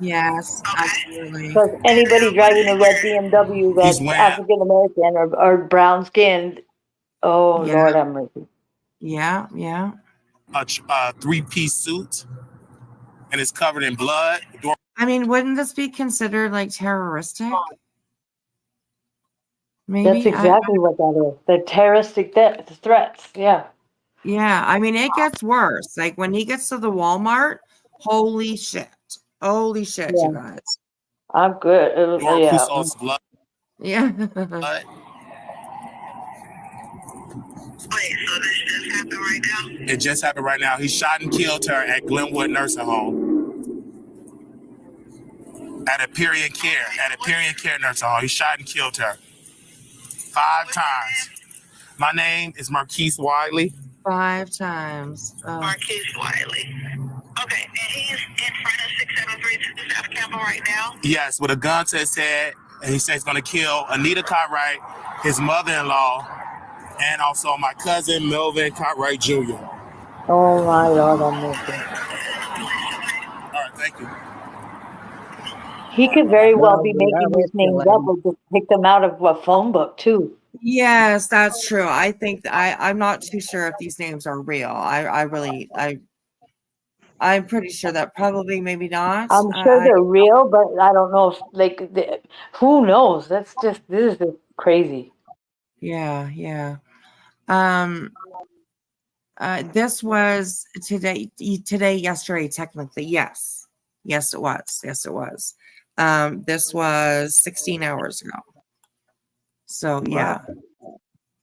Yes, Okay. absolutely. Because anybody driving a red BMW He's that's wearing African American or brown skinned, oh Yeah. Lord have mercy. Yeah, yeah. a three-piece suit, and it's covered in blood. I mean, wouldn't this be considered like terroristic? Maybe. That's exactly what that is. The terroristic threats. Yeah. Yeah, I mean, it gets worse. Like when he gets to the Walmart, holy shit. Holy shit, Yeah. you guys. I'm good. Dora Yeah. Crusoe's blood. Yeah. Wait, so this just happened right now? It just happened right now. He shot and killed her at Glenwood Nursing Home. At a period care nursing home. He shot and killed her 5 times. My name is Marquise Wiley. 5 times. Oh. Marquise Wiley. Okay, and he's in front of 6732 South Campbell right now? Yes, with a gun to his head, and he says he's going to kill Anita Cartwright, his mother-in-law, and also my cousin Melvin Cartwright Jr. Oh my Lord have mercy. All right, thank you. He could very well be Well, making that these names escalated. up or just pick them out of a phone book too. Yes, that's true. I think I'm not too sure if these names are real. I'm pretty sure that probably maybe not. I'm sure they're real, but I don't know if who knows? This is just crazy. Yeah, yeah. This was yesterday, technically. Yes, it was. This was 16 hours ago. So yeah,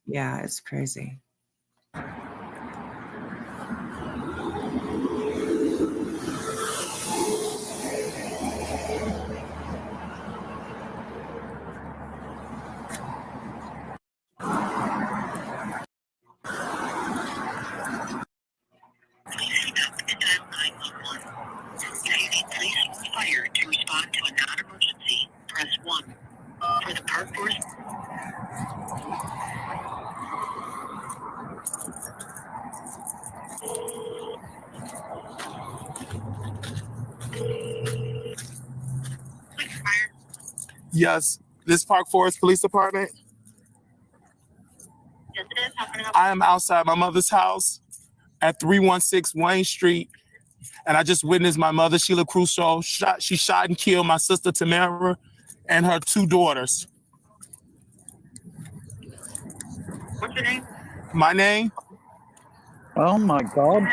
yeah, it's crazy. Police or fire to respond to a non-emergency, press 1. For the park force. Yes, this Park Forest Police Department. Yes, it is. How can I help? I am outside my mother's house at 316 Wayne Street, and I just witnessed my mother, Sheila Crusoe, she shot and killed my sister, Tamara, and her 2 daughters. What's your name? My name? Oh my God.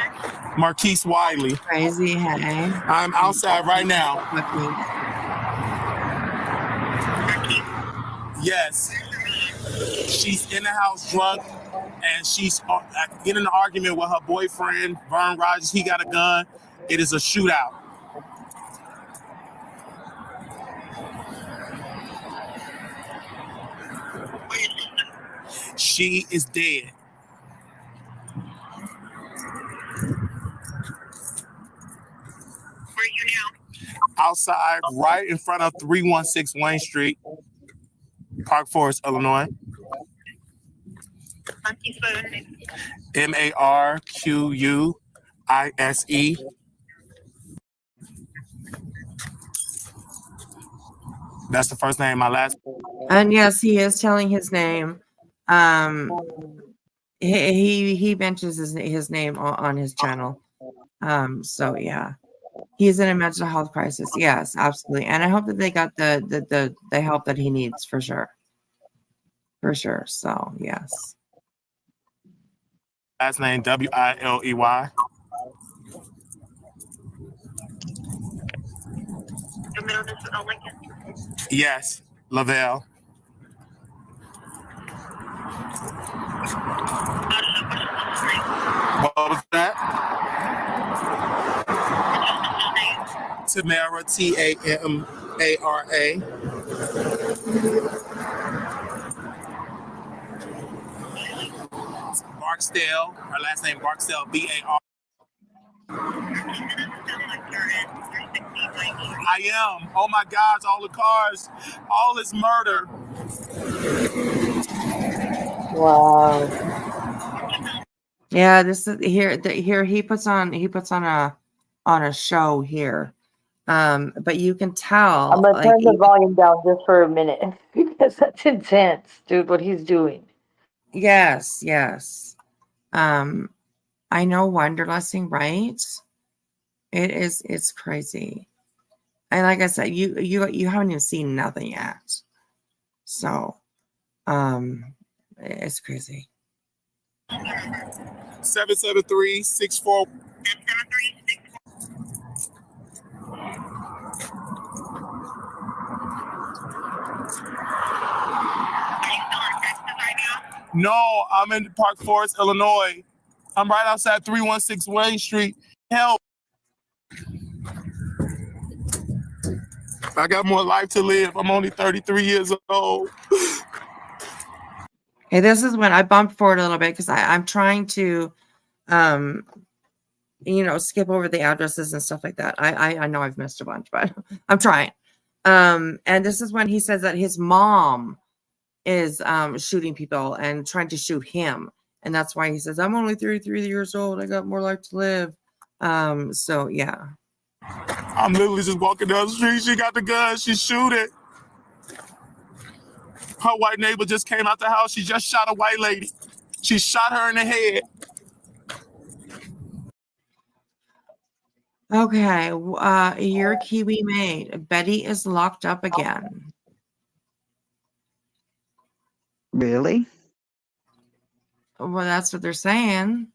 Marquise Wiley. Crazy, hey. I'm outside right now. Yes. She's in the house drunk, and she's in an argument with her boyfriend, Vern Rogers. He got a gun. It is a shootout. She is dead. Where are you now? Outside, right in front of 316 Wayne Street, Park Forest, Illinois. Marquise. That's the first name, my last. And yes, he is telling his name. He mentions his name on his channel. So yeah, he's in a mental health crisis. Yes, absolutely. And I hope that they got the help that he needs for sure. For sure. So yes. Last name Wiley. Your middle name is Lincoln? Yes, Lavelle. What was that? Tamara, Tamara. Barksdale, her last name Barksdale, Bar. I am. Oh my gosh, all the cars, all this murder. Wow. Yeah, this is here he puts on a on a show here. But you can tell. I'm gonna like, turn the volume down just for a minute because that's intense, dude. What he's doing. Yes, yes. I know Wonderlusting, right? It's crazy. And like I said, you haven't even seen nothing yet. So it's crazy. 773-64. No, I'm in Park Forest, Illinois. I'm right outside 316 Wayne Street. Help. I got more life to live. I'm only 33 years old. Hey, this is when I bumped forward a little bit because I'm trying to skip over the addresses and stuff like that. I know I've missed a bunch, but I'm trying. And this is when he says that his mom is shooting people and trying to shoot him. And that's why he says, I'm only 33 years old. I got more life to live. So, yeah. I'm literally just walking down the street. She got the gun. She's shooting. Her white neighbor just came out the house. She just shot a white lady. She shot her in the head. Okay. You're Kiwi made. Betty is locked up again. Really? Well, that's what they're saying.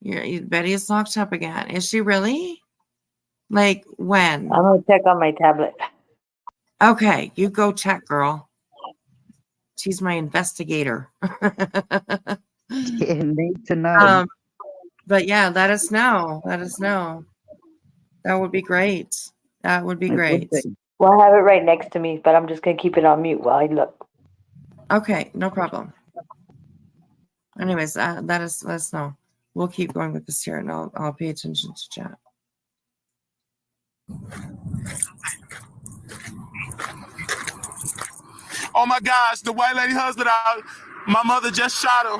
Betty is locked up again. Is she really? Like when? I'm gonna check on my tablet. Okay, you go check, girl. She's my investigator. Yeah, need to know. But yeah, let us know. Let us know. That would be great. That would be great. Well, I have it right next to me, but I'm just gonna keep it on mute while I look. Okay, no problem. Anyways, let us know. We'll keep going with this here, and I'll pay attention to chat. Oh my gosh, the white lady husband, my mother just shot her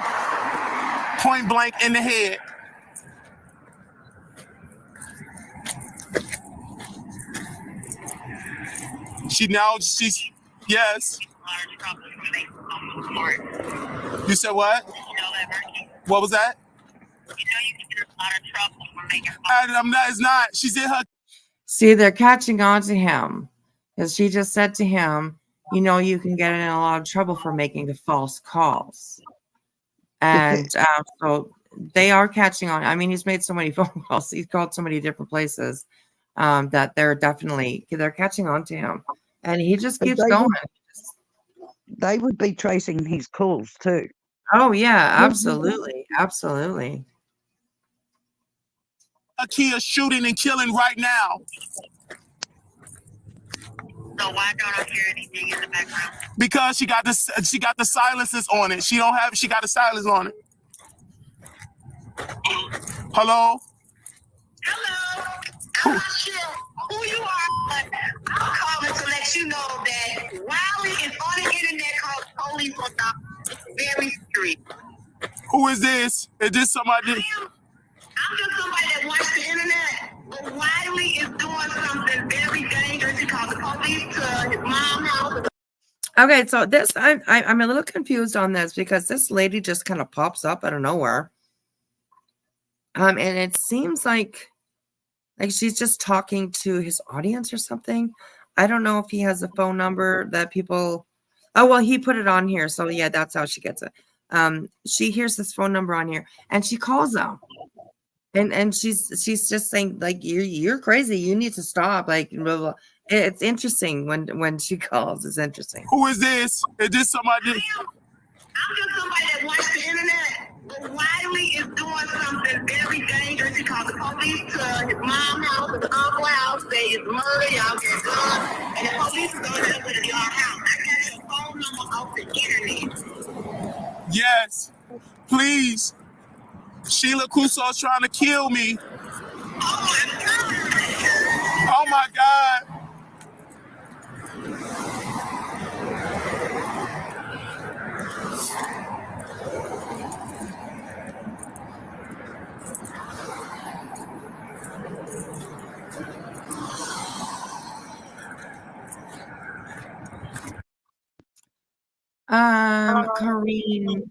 point blank in the head. She's, yes. You said what? What was that? It's not. She's in her. See, they're catching on to him because she just said to him, you can get in a lot of trouble for making the false calls. And so they are catching on. I mean, he's made so many phone calls. He's called so many different places that they're catching on to him. And he just keeps going. They would be tracing his calls too. Oh, yeah, absolutely. Absolutely. Kia shooting and killing right now. So why don't I hear anything in the background? Because she got the silences on it. She got a silence on it. Hello? Hello. I'm not sure who you are, but I'm calling to let you know that Wiley is on the internet called police on the very street. Who is this? Is this somebody? I'm just somebody that watched the internet. But Wiley is doing something very dangerous. He called the police to his mom's house. Okay, so this I'm a little confused on this because this lady just kind of pops up out of nowhere. And it seems like she's just talking to his audience or something. I don't know if he has a phone number that people. Oh well, he put it on here, so yeah, that's how she gets it. She hears this phone number on here, and she calls them, and she's just saying like you're crazy. You need to stop. Like blah, blah. It's interesting when she calls. It's interesting. Who is this? Is this somebody? I'm just somebody that watched the internet. But Wiley is doing something very dangerous. He called the police to his mom's house, his uncle's house, say it's murder, y'all get done. And the police is going to the y'all house. I got your phone number off the internet. Yes. Please. Sheila Crusoe's trying to kill me. Oh my God. Corrine,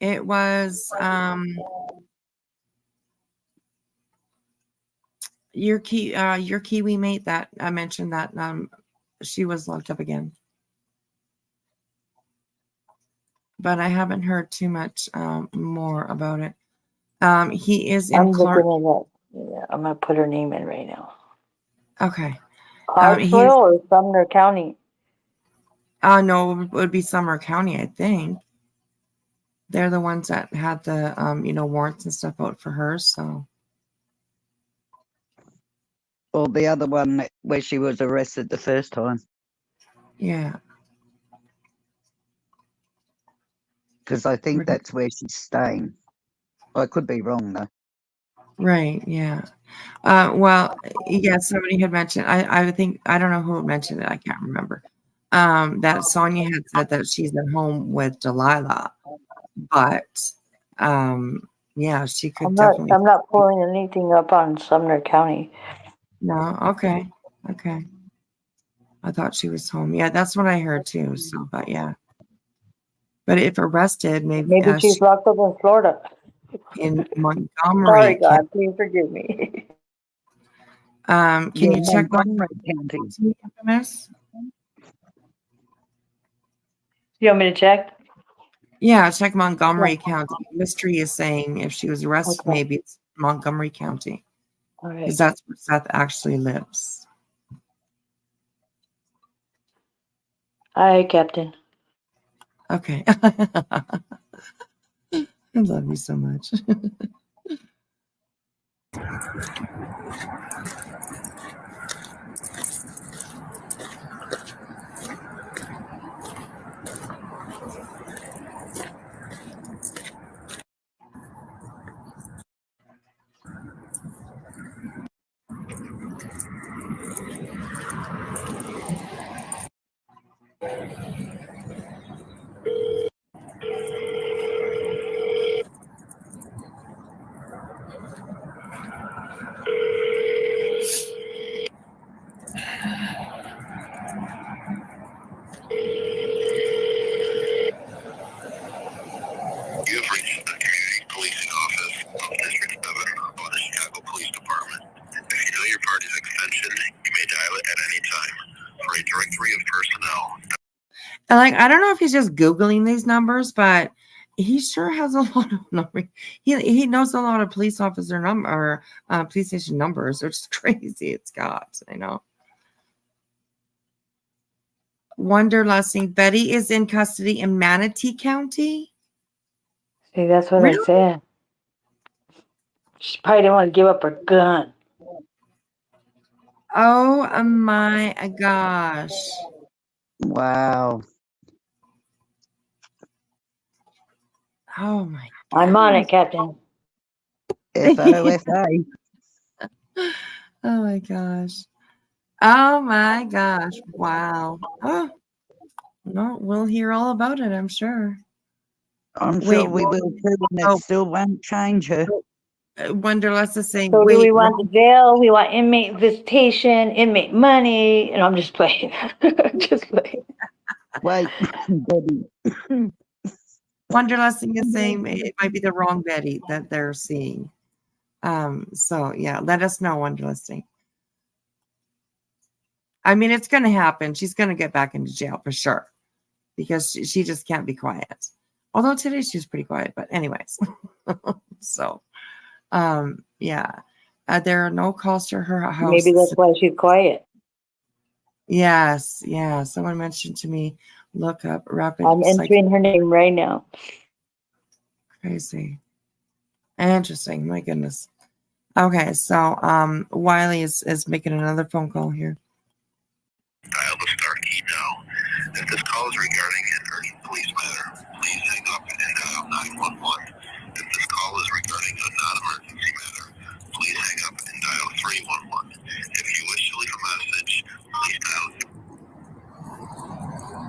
it was your Kiwi mate that I mentioned that she was locked up again. But I haven't heard too much more about it. He is in Clark. Yeah, I'm gonna put her name in right now. Okay. Clarksville or Sumner County? No, it would be Sumner County, I think. They're the ones that had the warrants and stuff out for her. So. Or the other one where she was arrested the first time. Yeah. Because I think that's where she's staying. I could be wrong though. Right. Yeah. Well, yeah. Somebody had mentioned. I think I don't know who mentioned it. I can't remember. That Sonia had said that she's at home with Delilah, but yeah, she could definitely. I'm not pulling anything up on Sumner County. No. Okay. Okay. I thought she was home. Yeah, that's what I heard too. So, but yeah. But if arrested, maybe she's locked up in Florida. In Montgomery. Sorry, God, please forgive me. Can you check Montgomery County? Infamous? You want me to check? Yeah, check Montgomery County. Mystery is saying if she was arrested, maybe it's Montgomery County. Because that's where Seth actually lives. Hi, Captain. Okay. I love you so much. You have reached the Community Policing Office of District 7 of the Chicago Police Department. If you know your party's extension, you may dial it at any time. For a directory of personnel. And I don't know if he's just Googling these numbers, but he sure has a lot of numbers. He knows a lot of police officer police station numbers, which is crazy. It's got, I know. Wonderlusting. Betty is in custody in Manatee County. See, that's what I said. She probably didn't want to give up her gun. Oh my gosh. Wow. Oh my God. I'm on it, Captain. FOFA. Oh my gosh. Oh my gosh. Wow. Oh, no, we'll hear all about it, I'm sure. I'm sure we will too, and it still won't change her. Wonderlust is saying, so do we want the jail? We want inmate visitation, inmate money, and I'm just playing. Just playing. Wait, Betty. Wonderlusting is saying it might be the wrong Betty that they're seeing. So yeah, let us know, Wonderlusting. I mean, it's going to happen. She's going to get back into jail for sure because she just can't be quiet. Although today she's pretty quiet, but anyways. So, yeah, there are no calls to her house. Maybe that's why she's quiet. Yes, yeah. Someone mentioned to me, look up rapid. I'm entering her name right now. Crazy. Interesting. My goodness. Okay, so Wiley is making another phone call here. Dial the star key now. If this call is regarding an urgent police matter, please hang up and dial 911. If this call is regarding a non-emergency matter, please hang up and dial 311. If you wish to leave a message, please dial.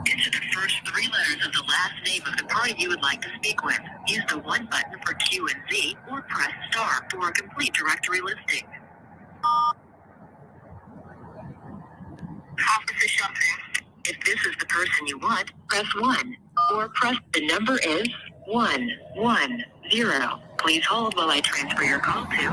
Enter the first three letters of the last name of the party you would like to speak with. Use the 1 button for Q and Z, or press star for a complete directory listing. Officer Champagne. If this is the person you want, press 1. Or press the number is 110. Please hold while I transfer your call to.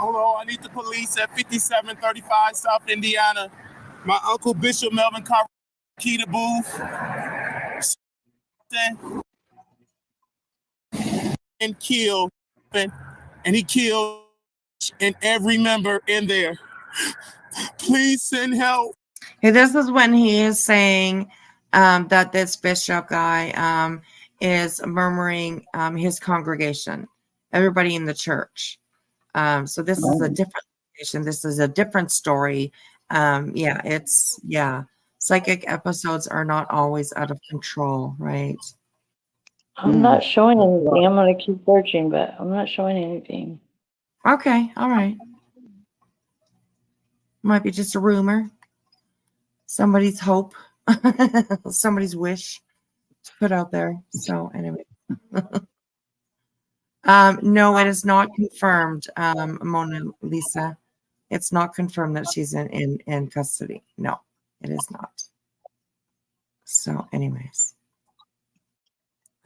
Hello, I need the police at 5735 South Indiana. My uncle Bishop Melvin Carr, key to booth. And killed, and he killed and every member in there. Please send help. Okay, this is when he is saying that this bishop guy is murmuring his congregation, everybody in the church. So this is a different situation. This is a different story. Psychic episodes are not always out of control, right? I'm not showing anything. I'm going to keep searching, but I'm not showing anything. Okay, all right. Might be just a rumor. Somebody's hope. Somebody's wish to put out there. So anyway. No, it is not confirmed, Mona Lisa. It's not confirmed that she's in custody. No, it is not. So anyways.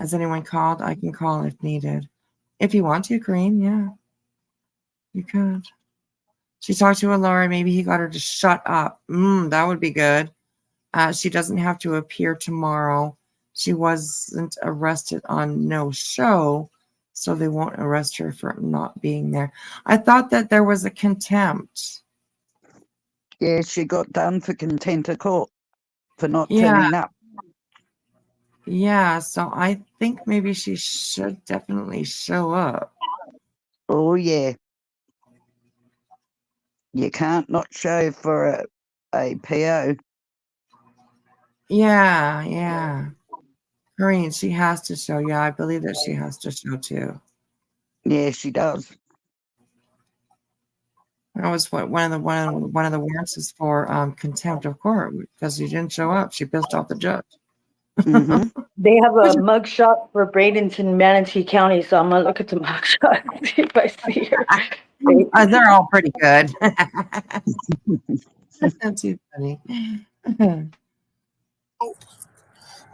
Has anyone called? I can call if needed. If you want to, Kareem, yeah. You could. She talked to a lawyer. Maybe he got her to shut up. That would be good. She doesn't have to appear tomorrow. She wasn't arrested on no show, so they won't arrest her for not being there. I thought that there was a contempt. Yeah, she got done for contempt of court for not turning up. Yeah, so I think maybe she should definitely show up. Oh, yeah. You can't not show for a PO. Yeah. Karine, she has to show. Yeah, I believe that she has to show too. Yeah, she does. That was what one of the warrants is for contempt of court because she didn't show up. She pissed off the judge. Mm-hmm. They have a mugshot for Bradenton, Manatee County, so I'm gonna look at the mugshot and see if I see her. They're all pretty good. That's too funny.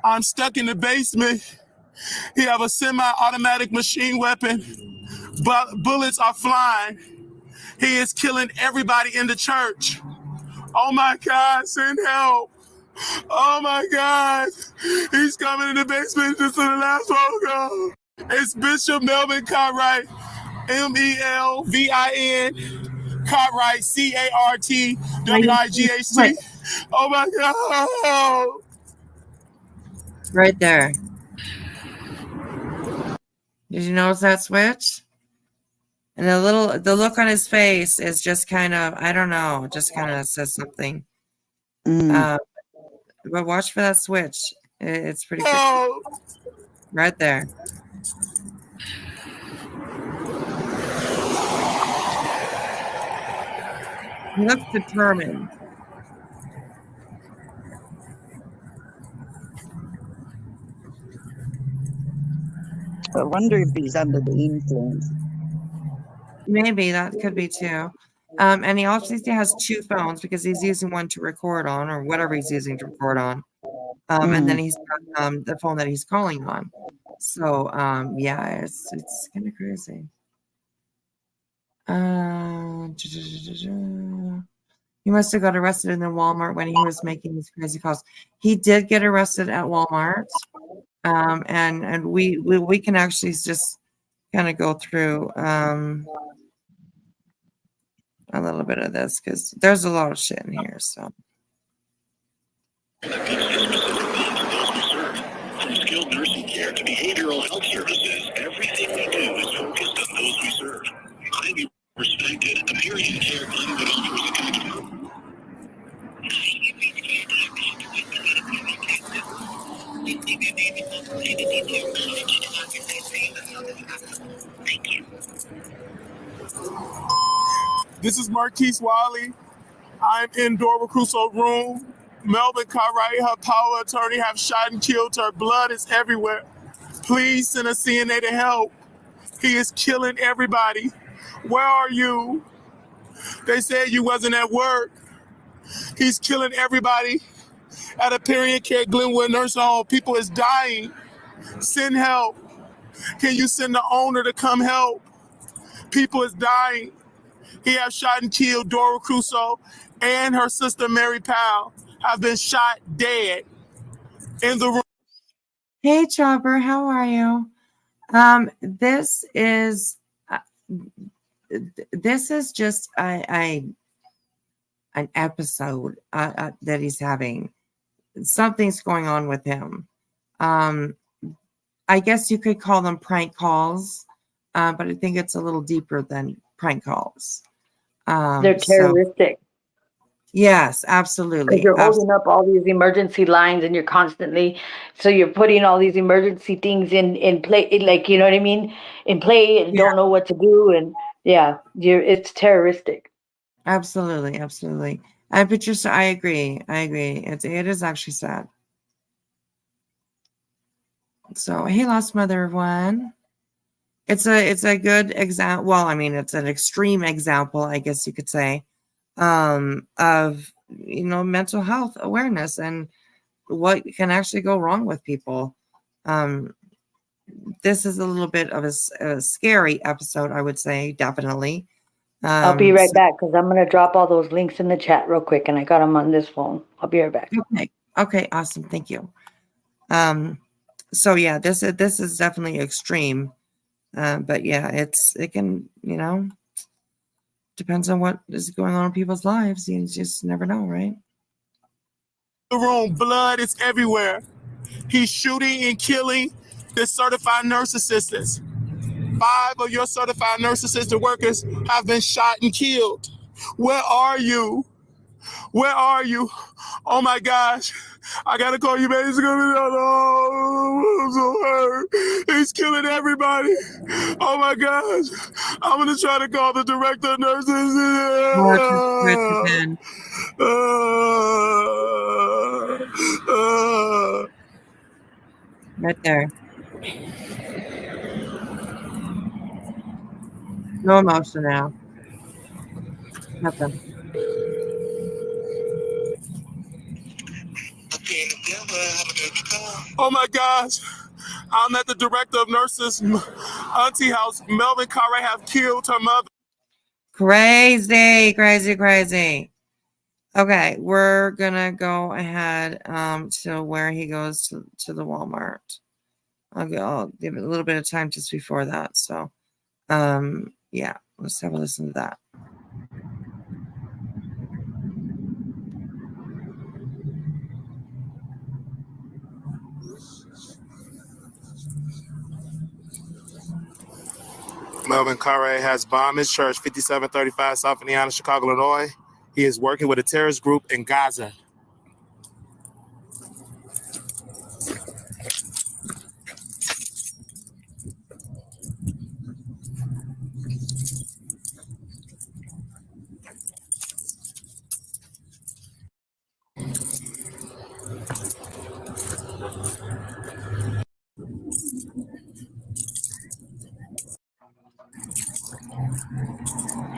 I'm stuck in the basement. He have a semi-automatic machine weapon, but bullets are flying. He is killing everybody in the church. Oh my God, send help. Oh my God. He's coming in the basement just to the last phone call. It's Bishop Melvin Cartwright, Melvin Cartwright, CARTWIGHT. Oh my God. Right there. Did you notice that switch? And the look on his face is just kind of, I don't know, just kind of says something. But watch for that switch. It's pretty good. Right there. He looks determined. I wonder if he's under the influence. Maybe that could be too. And he obviously has two phones because he's using one to record on or whatever he's using to record on. And then he's got the phone that he's calling on. So yeah, it's kind of crazy. He must have got arrested in the Walmart when he was making these crazy calls. He did get arrested at Walmart. And we can actually just kind of go through a little bit of this because there's a lot of shit in here. So. From skilled nursing care to behavioral health services, everything we do is focused on those we serve. Highly respected, American Care Unwitting was This is Marquise Wiley. I'm in Dora Crusoe room. Melvin Cartwright, her power attorney, have shot and killed her. Blood is everywhere. Please send a CNA to help. He is killing everybody. Where are you? They said you wasn't at work. He's killing everybody at a period care Glenwood nursing home. People is dying. Send help. Can you send the owner to come help? People is dying. He has shot and killed Dora Crusoe and her sister Mary Powell have been shot dead in the room. Hey, Chopper, how are you? This is just an episode that he's having. Something's going on with him. I guess you could call them prank calls, but I think it's a little deeper than prank calls. They're terroristic. Yes, absolutely. Because you're holding up all these emergency lines and you're constantly, so you're putting all these emergency things in play, like, you know what I mean? In play and don't know what to do. And it's terroristic. Absolutely. Absolutely. But I agree. It is actually sad. So, hey, Lost Mother of One. It's a good example. Well, I mean, it's an extreme example, I guess you could say, of, mental health awareness and what can actually go wrong with people. This is a little bit of a scary episode, I would say, definitely. I'll be right back because I'm going to drop all those links in the chat real quick, and I got them on this phone. I'll be right back. Okay, awesome. Thank you. So yeah, this is definitely extreme. But yeah, it can, depends on what is going on in people's lives. You just never know, right? The room, blood is everywhere. He's shooting and killing the certified nurse assistants. 5 of your certified nurse assistant workers have been shot and killed. Where are you? Where are you? Oh my gosh. I gotta call you, man. It's gonna be I'm so hurt. He's killing everybody. Oh my gosh. I'm gonna try to call the director of nurses. Right there. No emotion now. Nothing. Oh my gosh. I'm at the director of nurses auntie house. Melvin Cartwright have killed her mother. Crazy. Okay, we're gonna go ahead to where he goes to the Walmart. I'll give it a little bit of time just before that. So yeah, let's have a listen to that. Melvin Cartwright has bombed his church, 5735 South Indiana, Chicago, Illinois. He is working with a terrorist group in Gaza.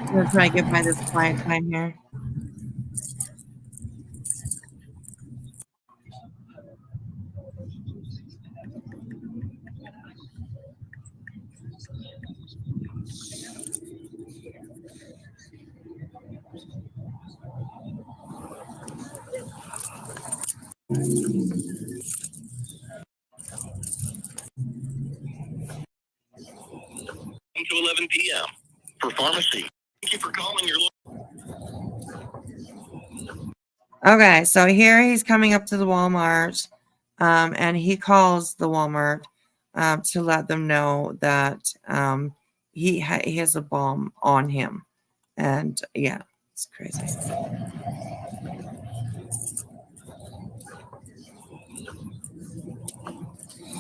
I'm gonna try to get by this quiet time here. To 11 p.m. for pharmacy. Thank you for calling your. Okay, so here he's coming up to the Walmart, and he calls the Walmart to let them know that he has a bomb on him, and yeah, it's crazy.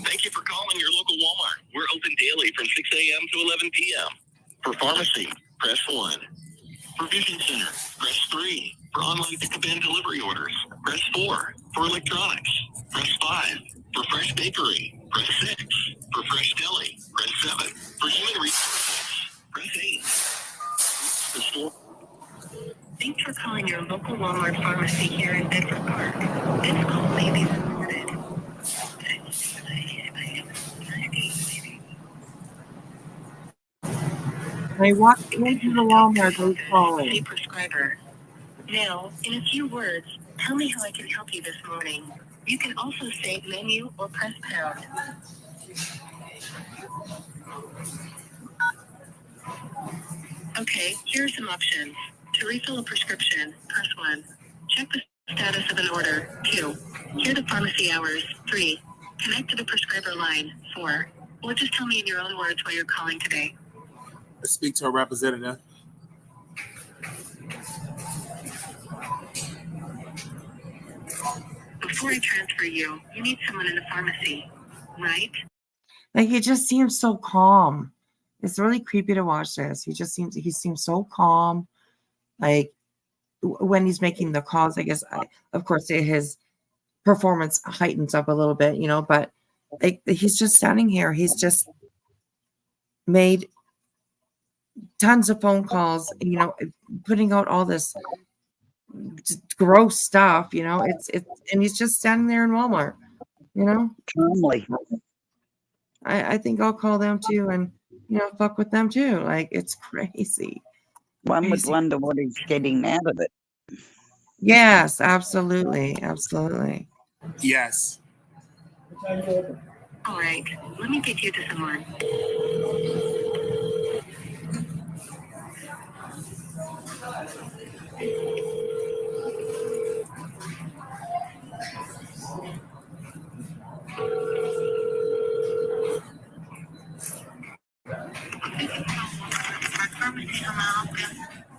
Thank you for calling your local Walmart. We're open daily from 6 a.m. to 11 p.m. for pharmacy. press 1. For Vision Center, press 3. For online pickup and delivery orders, press 4. For electronics, press 5. For Fresh Bakery, press 6. For Fresh Deli, press 7. For human resources, press 8. For store. Thanks for calling your local Walmart pharmacy here in Bedford Park. This call may be recorded. I walked into the Walmart, they calling. Say prescriber. Now, in a few words, tell me how I can help you this morning. You can also say menu or press pound. Okay, here are some options. To refill a prescription, press 1. Check the status of an order, 2. Hear the pharmacy hours, 3. Connect to the prescriber line, 4. Or just tell me in your own words why you're calling today. Speak to a representative. Before I transfer you, you need someone in the pharmacy, right? Like, he just seems so calm. It's really creepy to watch this. He seems so calm. Like, when he's making the calls, I guess, of course, his performance heightens up a little bit, you know, but like, he's just standing here. He's just made tons of phone calls, you know, putting out all this gross stuff, you know, and he's just standing there in Walmart, you know. Calmly. I think I'll call them too, and you know, fuck with them too. Like, it's crazy. One would wonder what he's getting out of it. Yes, absolutely, absolutely. Yes. All right, let me get you to someone.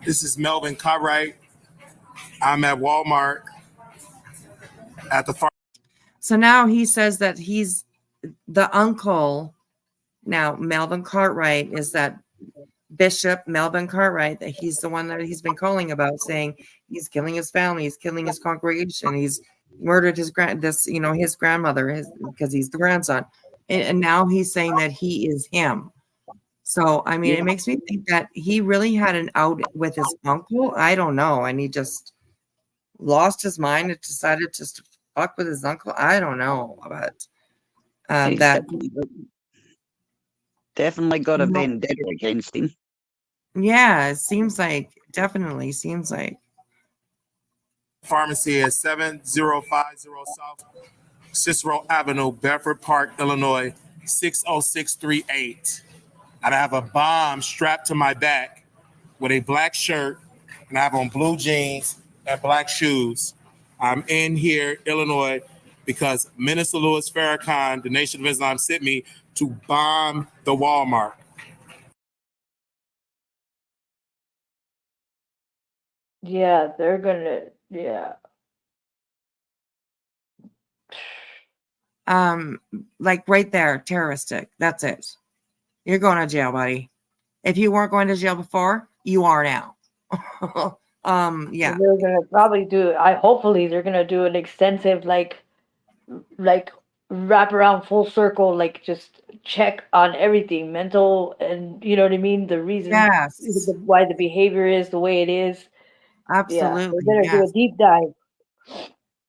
This is Melvin Cartwright. I'm at Walmart at the So now he says that he's the uncle. Now, Melvin Cartwright is that Bishop Melvin Cartwright, that he's the one that he's been calling about, saying he's killing his family, he's killing his congregation, he's murdered his grandmother, because he's the grandson, and now he's saying that he is him. So I mean, It makes me think that he really had an out with his uncle. I don't know, and he just lost his mind and decided just to fuck with his uncle. I don't know, but that definitely got a vendetta against him. Yeah, it definitely seems like. Pharmacy is 7050 South Cicero Avenue, Bedford Park, Illinois, 60638. And I have a bomb strapped to my back with a black shirt, and I have on blue jeans and black shoes. I'm in here, Illinois, because Minister Louis Farrakhan, the Nation of Islam, sent me to bomb the Walmart. Yeah, they're gonna. Yeah. Like right there, terroristic. That's it. You're going to jail, buddy. If you weren't going to jail before, you are now. Yeah. They're gonna probably do. Hopefully they're gonna do an extensive like wrap around full circle, like just check on everything, mental, and you know what I mean. The reason why the behavior is the way it is. Absolutely. Yeah, they're gonna do a deep dive.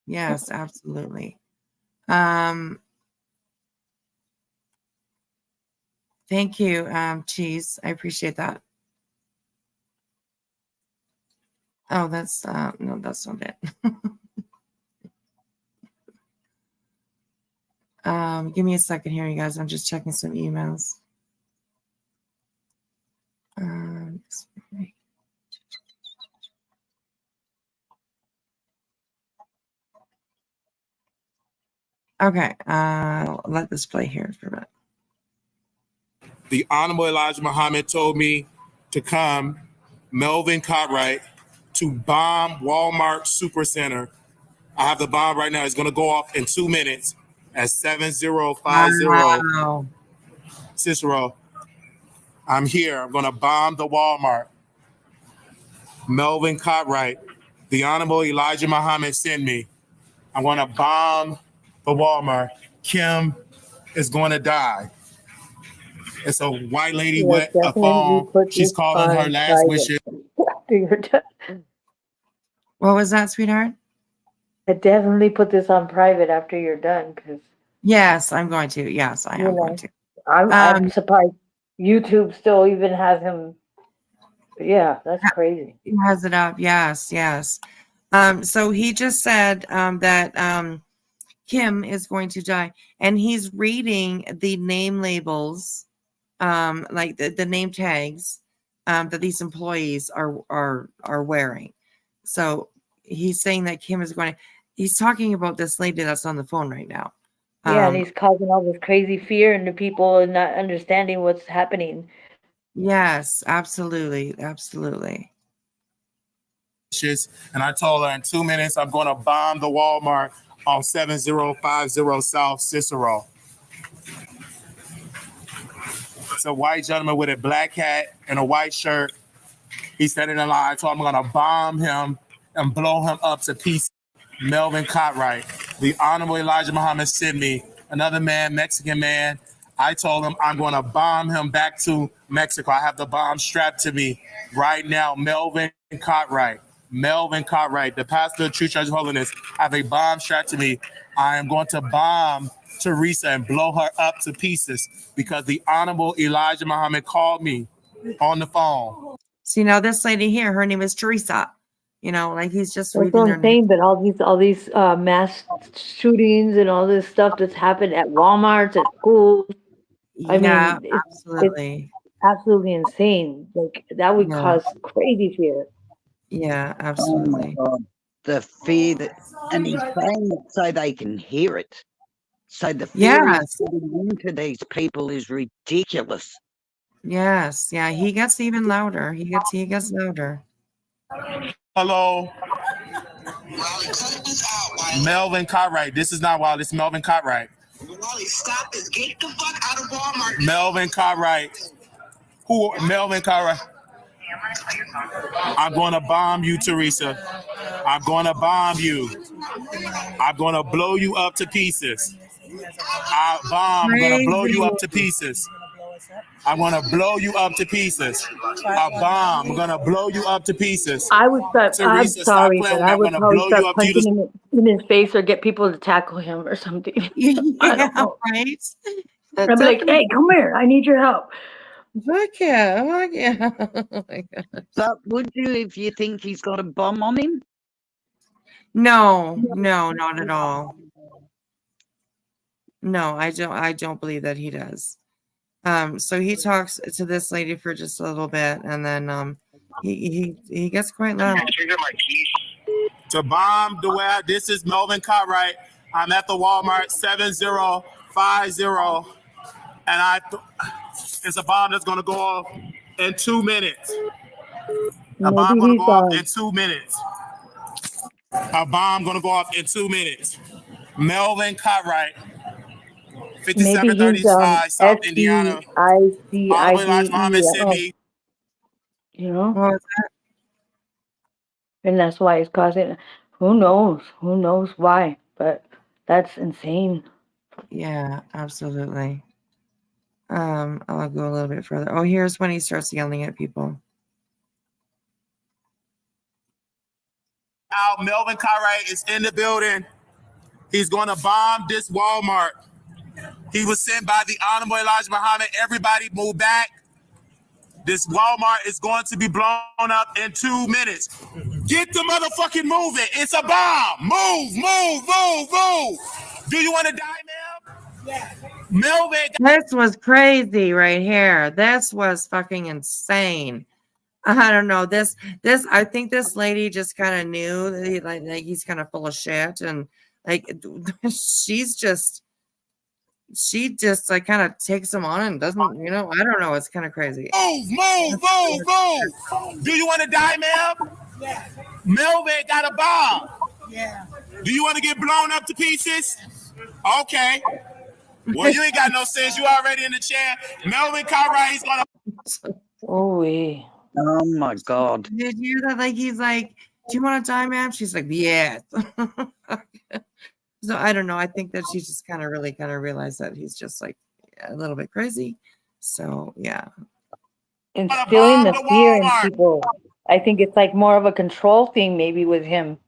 Yes, absolutely. Thank you, Cheese. I appreciate that. Oh, that's no, that's not it. Give me a second here, you guys. I'm just checking some emails. Okay, let this play here for a minute. The Honorable Elijah Muhammad told me to come, Melvin Cartwright, to bomb Walmart Supercenter. I have the bomb right now. It's going to go off in 2 minutes at 7050 Wow. Cicero. I'm here. I'm going to bomb the Walmart. Melvin Cartwright, the Honorable Elijah Muhammad sent me. I'm going to bomb the Walmart. Kim is going to die. It's a white lady Yes, with a definitely phone. put She's this calling her on last private wishes. after you're done. What was that, sweetheart? I definitely put this on private after you're done, because Yes, I'm going to. Yes, I am going to. I'm surprised YouTube still even has him. Yeah, that's crazy. He has it up. Yes, yes. So he just said that Kim is going to die, and he's reading the name labels, like the name tags that these employees are wearing. So he's saying that Kim is going to. He's talking about this lady that's on the phone right now. Yeah, and he's causing all this crazy fear into people and not understanding what's happening. Yes, absolutely, absolutely. And I told her in 2 minutes, I'm going to bomb the Walmart on 7050 South Cicero. It's a white gentleman with a black hat and a white shirt. He said in a line, I told him I'm going to bomb him and blow him up to pieces. Melvin Cartwright, the Honorable Elijah Muhammad sent me, another man, Mexican man. I told him I'm going to bomb him back to Mexico. I have the bomb strapped to me right now. Melvin Cartwright, the pastor of True Church of Holiness. I have a bomb strapped to me. I am going to bomb Teresa and blow her up to pieces because the Honorable Elijah Muhammad called me on the phone. See, now this lady here, her name is Teresa. You know, like he's just That's reading what their I'm saying, but all these mass shootings and all this stuff that's happened at Walmarts, at schools. I Yeah, mean, absolutely. It's absolutely insane. Like that would cause crazy fear. Yeah, absolutely. Oh my God. The fear that, and he's saying it so they can hear it. So the fear he's putting into these people is ridiculous. Yes, yeah, he gets even louder. He gets louder. Hello. Melvin Cartwright. This is not Wiley. This is Melvin Cartwright. Wally, stop this. Get the fuck out of Walmart. Melvin Cartwright. Who? Melvin Cartwright. I'm going to bomb you, Teresa. I'm going to bomb you. I'm going to blow you up to pieces. I'm going to blow you up to pieces. I'm going to blow you up to pieces. A bomb. I'm going to blow you up to pieces. I would start, Teresa, I'm sorry, stop playing but with me. I I'm would going to probably blow you start up to punching him in his face or get people to tackle him or something. Yeah, right? I'd be like, hey, come here. I need your help. Fuck yeah. Fuck yeah. Oh my God. But would you, if you think he's got a bomb on him? No, not at all. No, I don't believe that he does. So he talks to this lady for just a little bit, and then he gets quite loud. To bomb the way this is Melvin Cartwright. I'm at the Walmart 7050, and it's a bomb that's going to go off in 2 minutes. A bomb going to go off in 2 minutes. A bomb going to go off in 2 minutes. Melvin Cartwright, 5735 South Indiana. Honorable Elijah Muhammad sent me. You know? What was that? And that's why it's causing, who knows why, but that's insane. Yeah, absolutely. I'll go a little bit further. Oh, here's when he starts yelling at people. Melvin Cartwright is in the building. He's going to bomb this Walmart. He was sent by the Honorable Elijah Muhammad. Everybody move back. This Walmart is going to be blown up in 2 minutes. Get the motherfucking moving. It's a bomb. Move. Do you want to die, Mel? Yeah. Melvin. This was crazy right here. This was fucking insane. I don't know. This I think this lady just kind of knew that like he's kind of full of shit, and like she just like kind of takes him on and doesn't, I don't know. It's kind of crazy. Move. Do you want to die, Mel? Yeah. Melvin got a bomb. Yeah. Do you want to get blown up to pieces? Okay. Well, you ain't got no sense. You already in the chair. Melvin Cartwright, he's gonna. Oh, Oh my God. Did you hear that? Like, he's like, do you want a time map? She's like, yes. So I don't know. I think that she's just kind of realized that he's just like a little bit crazy. So yeah. Instilling the fear in people. I think it's like more of a control thing maybe with him.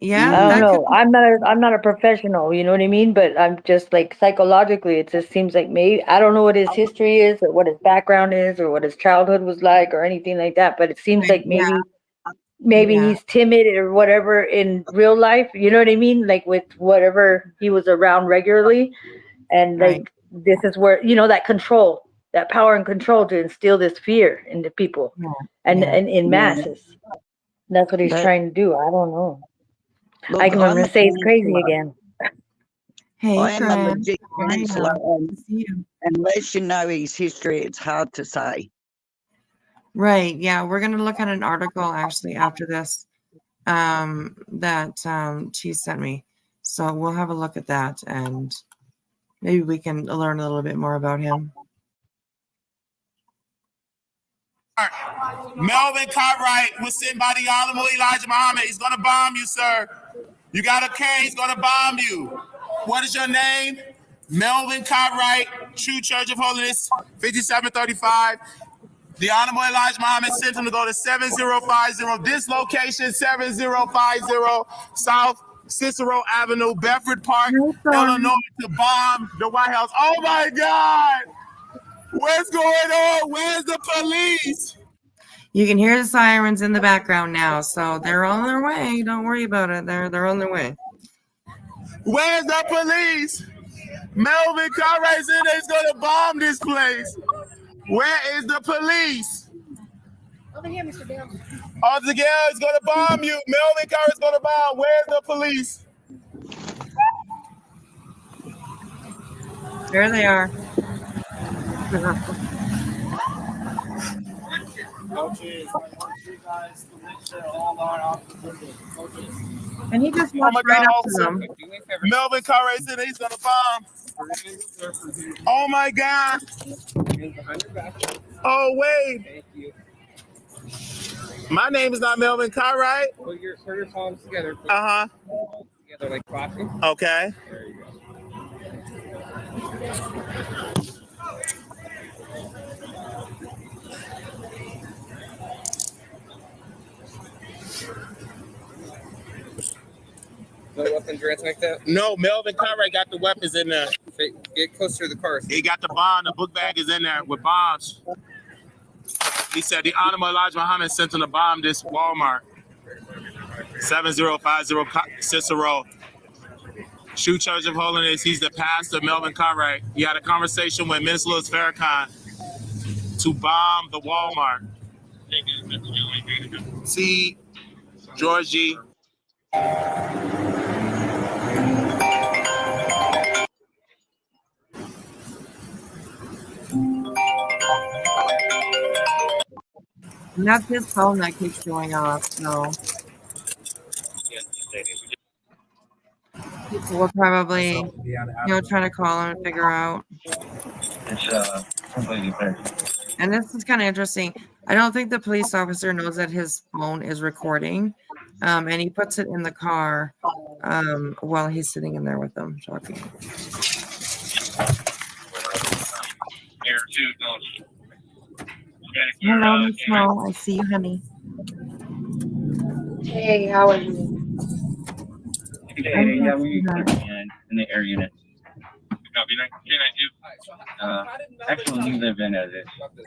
Yeah. I don't know. I'm not a professional, you know what I mean? But I'm just like psychologically, it just seems like maybe I don't know what his history is or what his background is or what his childhood was like or anything like that. But it seems like maybe he's timid or whatever in real life. You know what I mean? Like with whatever he was around regularly. And like this is where, that control, that power and control to instill this fear into people and in masses. That's what he's trying to do. I don't know. Look, I'm going to say it's crazy again. Hey, I am a Fran. legit counselor, and unless you know his history, it's hard to say. Right. Yeah. We're going to look at an article actually after this that she sent me. So we'll have a look at that and maybe we can learn a little bit more about him. Melvin Cartwright was sent by the Honorable Elijah Muhammad. He's going to bomb you, sir. You got a K, he's going to bomb you. What is your name? Melvin Cartwright, True Church of Holiness, 5735. The Honorable Elijah Muhammad sent him to go to 7050. This location, 7050 South Cicero Avenue, Bedford Park, Illinois, to bomb the White House. Oh my God! What's going on? Where's the police? You can hear the sirens in the background now, so they're on their way. Don't worry about it. They're on their way. Where's the police? Melvin Cartwright's in there. He's going to bomb this place. Where is the police? Over here, Mr. Bill. Officer Gale is going to bomb you. Melvin Cartwright's going to bomb. Where's the police? There they are. And he just walked right up to them. Melvin Cartwright's in there. He's going to bomb. Oh my God. Oh, wait. My name is not Melvin Cartwright. Put your palms together. Together like clapping. Okay. There you go. No weapons or anything like that? No, Melvin Cartwright got the weapons in there. Get closer to the car. He got the bomb. The book bag is in there with bombs. He said the Honorable Elijah Muhammad sent him to bomb this Walmart. 7050 Cicero. True Church of Holiness. He's the pastor, Melvin Cartwright. He had a conversation with Minister Louis Farrakhan to bomb the Walmart. See, Georgie. And that's his phone that keeps going off, so people will probably, try to call him and figure out. And this is kind of interesting. I don't think the police officer knows that his phone is recording, and he puts it in the car while he's sitting in there with them talking. Hello, Miss Mo. I see you, honey. Hey, how are you? Okay, yeah, we in the air unit. Actually, we live in this.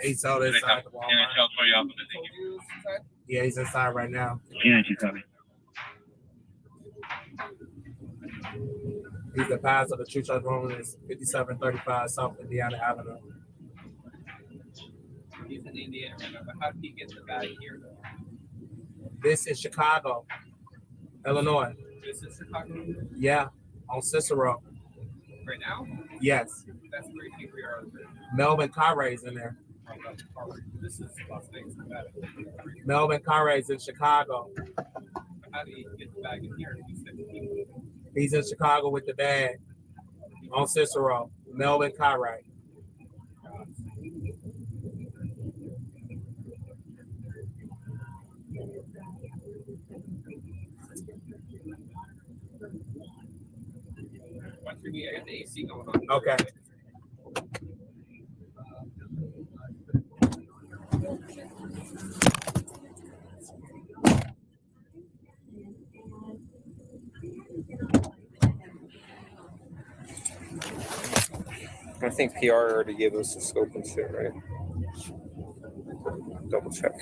He's out inside the Walmart. Yeah, he's inside right now. Yeah, she's coming. He's the pastor of the True Church of Holiness, 5735 South Indiana Avenue. He's in Indiana right now, but how did he get the bag here, though? This is Chicago, Illinois. This is Chicago? Yeah, on Cicero. Right now? Yes. That's where you think we are. Melvin Cartwright is in there. This is Las Vegas, Nevada. Melvin Cartwright is in Chicago. How do you get the bag in here? He's in Chicago with the bag on Cicero. Melvin Cartwright. Okay. I think PR already gave us the scope and shit, right? Double check.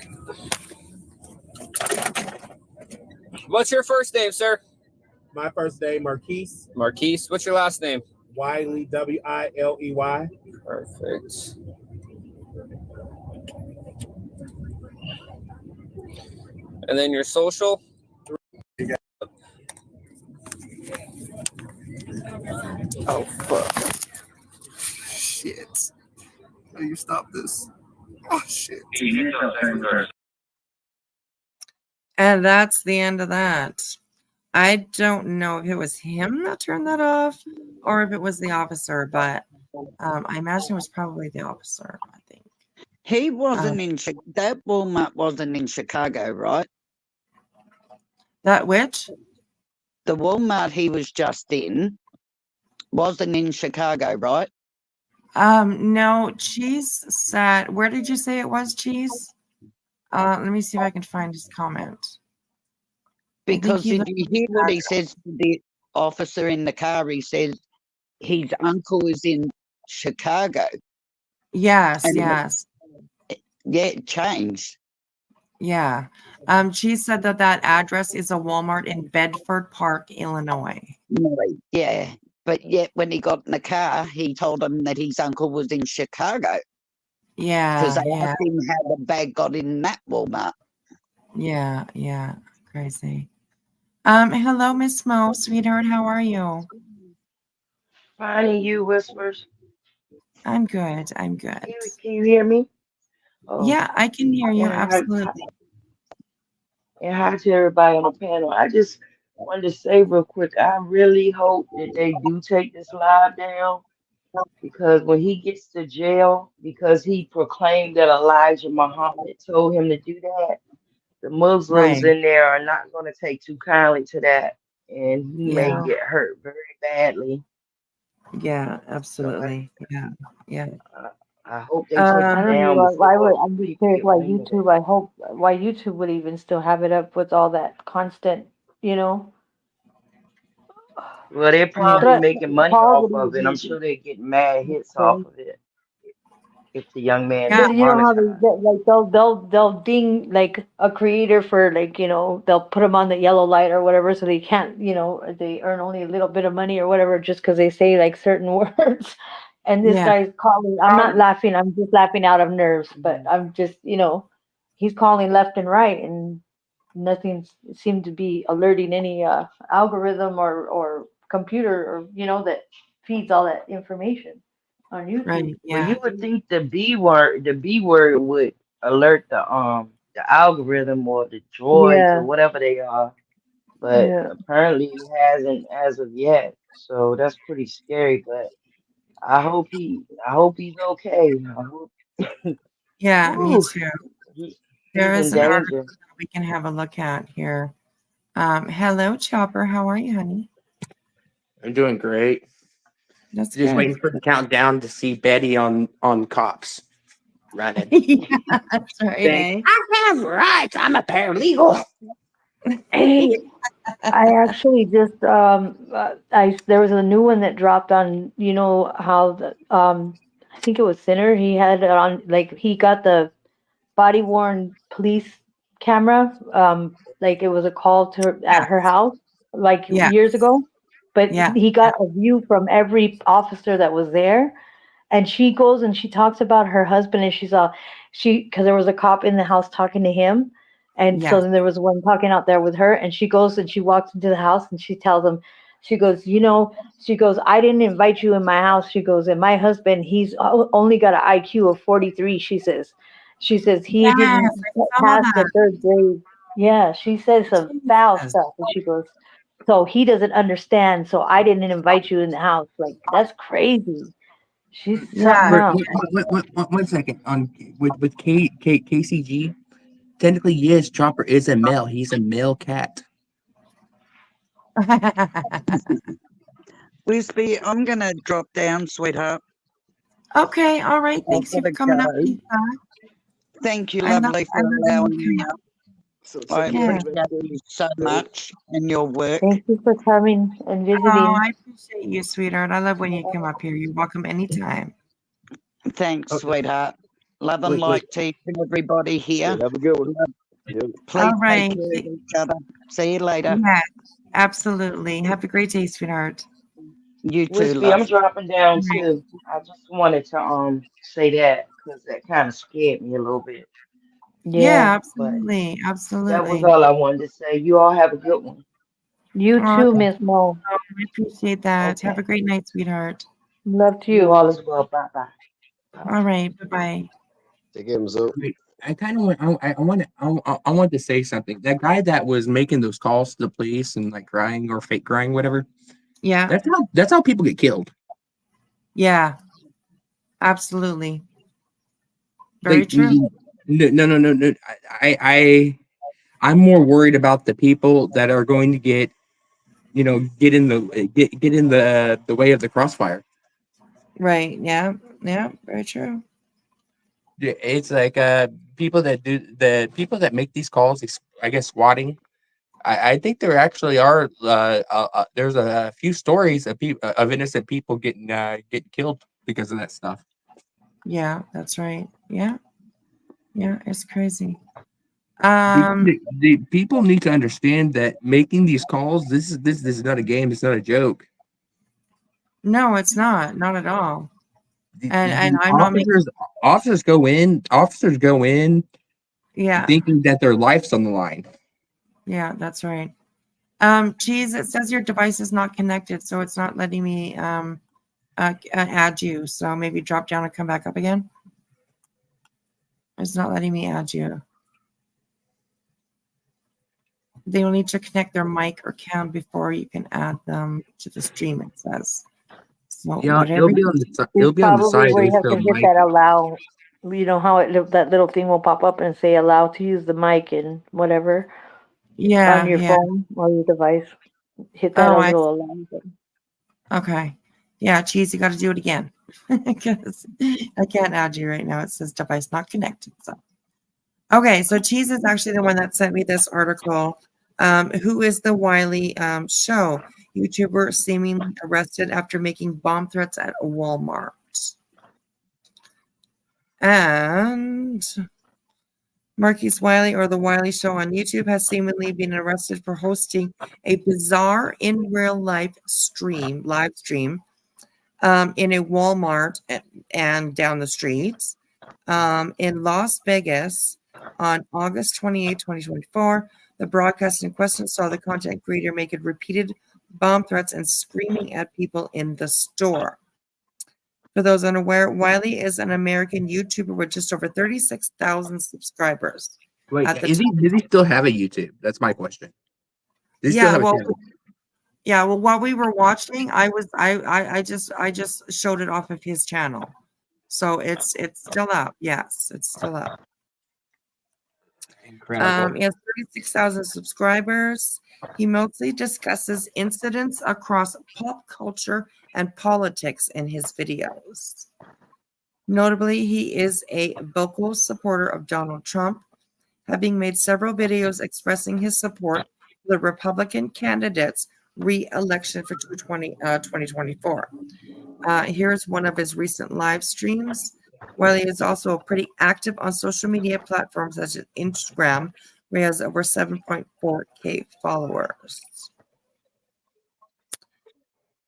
What's your first name, sir? My first name, Marquise. Marquise. What's your last name? Wiley, W-I-L-E-Y. Perfect. And then your social? Oh, fuck. Shit. Will you stop this? Oh, shit. And that's the end of that. I don't know if it was him that turned that off or if it was the officer, but I imagine it was probably the officer, I think. He wasn't in that Walmart wasn't in Chicago, right? That which? The Walmart he was just in wasn't in Chicago, right? No, Cheese said, where did you say it was, Cheese? Let me see if I can find his comment. Because did you hear what he says to the officer in the car? He says his uncle is in Chicago. Yes, And yes. It changed. Yeah. Cheese said that address is a Walmart in Bedford Park, Illinois. Yeah. But yet when he got in the car, he told him that his uncle was in Chicago. Yeah. Because they asked him how the bag got in that Walmart. Yeah, yeah. Crazy. Hello, Miss Mo, sweetheart. How are you? Finding you, Whispers. I'm good. I'm good. Can you hear me? Oh. Yeah, I can hear you. And Absolutely. And hi to everybody on the panel. I just wanted to say real quick, I really hope that they do take this live down, because when he gets to jail, because he proclaimed that Elijah Muhammad told him to do that, the Muslims in there are not going to take too kindly to that, and he may get hurt very badly. Yeah, absolutely. Yeah, yeah. I hope they take it I don't down. know why would before I'm just people curious get why wind of it. YouTube. I hope why YouTube would even still have it up with all that constant, you know. Well, they're probably making money off of it. I'm Positive. sure they're getting mad hits off of it. If the young man But is you know how monetized. like they'll ding like a creator for like, you know, they'll put them on the yellow light or whatever, so they can't, you know, they earn only a little bit of money or whatever just because they say like certain words. And this guy's calling. I'm not laughing. I'm just laughing out of nerves. But I'm just, you know, he's calling left and right, and nothing seemed to be alerting any algorithm or computer or, you know, that feeds all that information on YouTube. Right. Well, you would think the B word would alert the algorithm or the droids or whatever they are, but apparently it hasn't as of yet. So that's pretty scary. But I hope he's okay. I hope. Yeah, me too. He's There in is an article danger. that we can have a look at here. Hello, Chopper. How are you, honey? I'm doing great. That's just good. waiting for the countdown to see Betty on Cops running. Yeah, that's right. Saying, I have rights. I'm a paralegal. Hey, I actually just there was a new one that dropped on, you know how the I think it was Sinner. He had it on, like he got the body worn police camera, like it was a call to at her house like years ago, but he got a view from every officer that was there. And she goes and she talks about her husband, and because there was a cop in the house talking to him. And so then there was one talking out there with her, and she goes and she walks into the house and she tells him, she goes, I didn't invite you in my house. She goes, and my husband, he's only got an IQ of 43. She says he didn't pass the third grade. Yeah, she says some foul stuff. And she goes, so he doesn't understand. So I didn't invite you in the house. Like, that's crazy. She's something else. One second. On with KCG, technically, yes, Chopper is a male. He's a male cat. Lisby, I'm going to drop down, sweetheart. Okay, all right. I've Thanks got for to coming up, go. Lisa. Thank you, I love lovely, for when allowing you me come up. up. So I Yeah. appreciate you so much and your work. Thank you for coming and Oh, visiting. I appreciate you, sweetheart. I love when you come up here. You're welcome anytime. Thanks, Okay. sweetheart. Love and Wait. light to you and everybody here. have a good one. Yep. Please All right. take care of each other. See you later. Yes, absolutely. Have a great day, sweetheart. You too, Wispy, I'm love. dropping down Right. too. I just wanted to say that because that kind of scared me a little bit. Yeah, Yeah. absolutely. That was Absolutely. all I wanted to say. You all have a good one. You Oh, too, thank Miss Mo. you. I appreciate that. Have Okay. a great night, sweetheart. Love to You you. all as well. Bye bye. All right. Bye-bye. Take care, Mizzou. Wait, I kind of want. I want to say something. That guy that was making those calls to the police and like crying or fake crying, whatever. Yeah. That's how people get killed. Yeah. Absolutely. Very Like, true. no. I'm more worried about the people that are going to get in the way of the crossfire. Right. Yeah. Yeah. Very true. Yeah, it's like people that make these calls. I guess swatting. I think there actually are. There's a few stories of innocent people getting killed because of that stuff. Yeah, that's right. Yeah. Yeah. It's crazy. The people need to understand that making these calls. This is not a game. It's not a joke. No, it's not. Not at all. The And I'm not making. officers go in. Officers go in Yeah. thinking that their life's on the line. Yeah, that's right. Cheese, it says your device is not connected, so it's not letting me add you. So maybe drop down and come back up again. It's not letting me add you. They will need to connect their mic or cam before you can add them to the stream, it says. So Yeah, whatever. it'll be on the Probably side. where you have It'll to show hit mic. that allow. You know how that little thing will pop up and say allow to use the mic and whatever Yeah, on your yeah. phone or your device. Hit that Oh, little allow button. okay. Yeah, Cheese, you got to do it again because I can't add you right now. It says device not connected. So, okay. So Cheese is actually the one that sent me this article. Who is the Wiley show? YouTuber seemingly arrested after making bomb threats at a Walmart. And Marquise Wiley, or The Wiley Show on YouTube, has seemingly been arrested for hosting a bizarre in real life live stream in a Walmart and down the streets in Las Vegas on August 28, 2024. The broadcast in question saw the content creator making repeated bomb threats and screaming at people in the store. For those unaware, Wiley is an American YouTuber with just over 36,000 subscribers. Wait, at the does he still have a YouTube? That's my question. Does he still have a channel? Yeah, well, while we were watching, I just showed it off of his channel. So it's still up. Yes, it's still up. Incredible. He has 36,000 subscribers. He mostly discusses incidents across pop culture and politics in his videos. Notably, he is a vocal supporter of Donald Trump, having made several videos expressing his support for the Republican candidate's re-election for 2024. Here's one of his recent live streams. Wiley is also pretty active on social media platforms such as Instagram, where he has over 7.4K followers.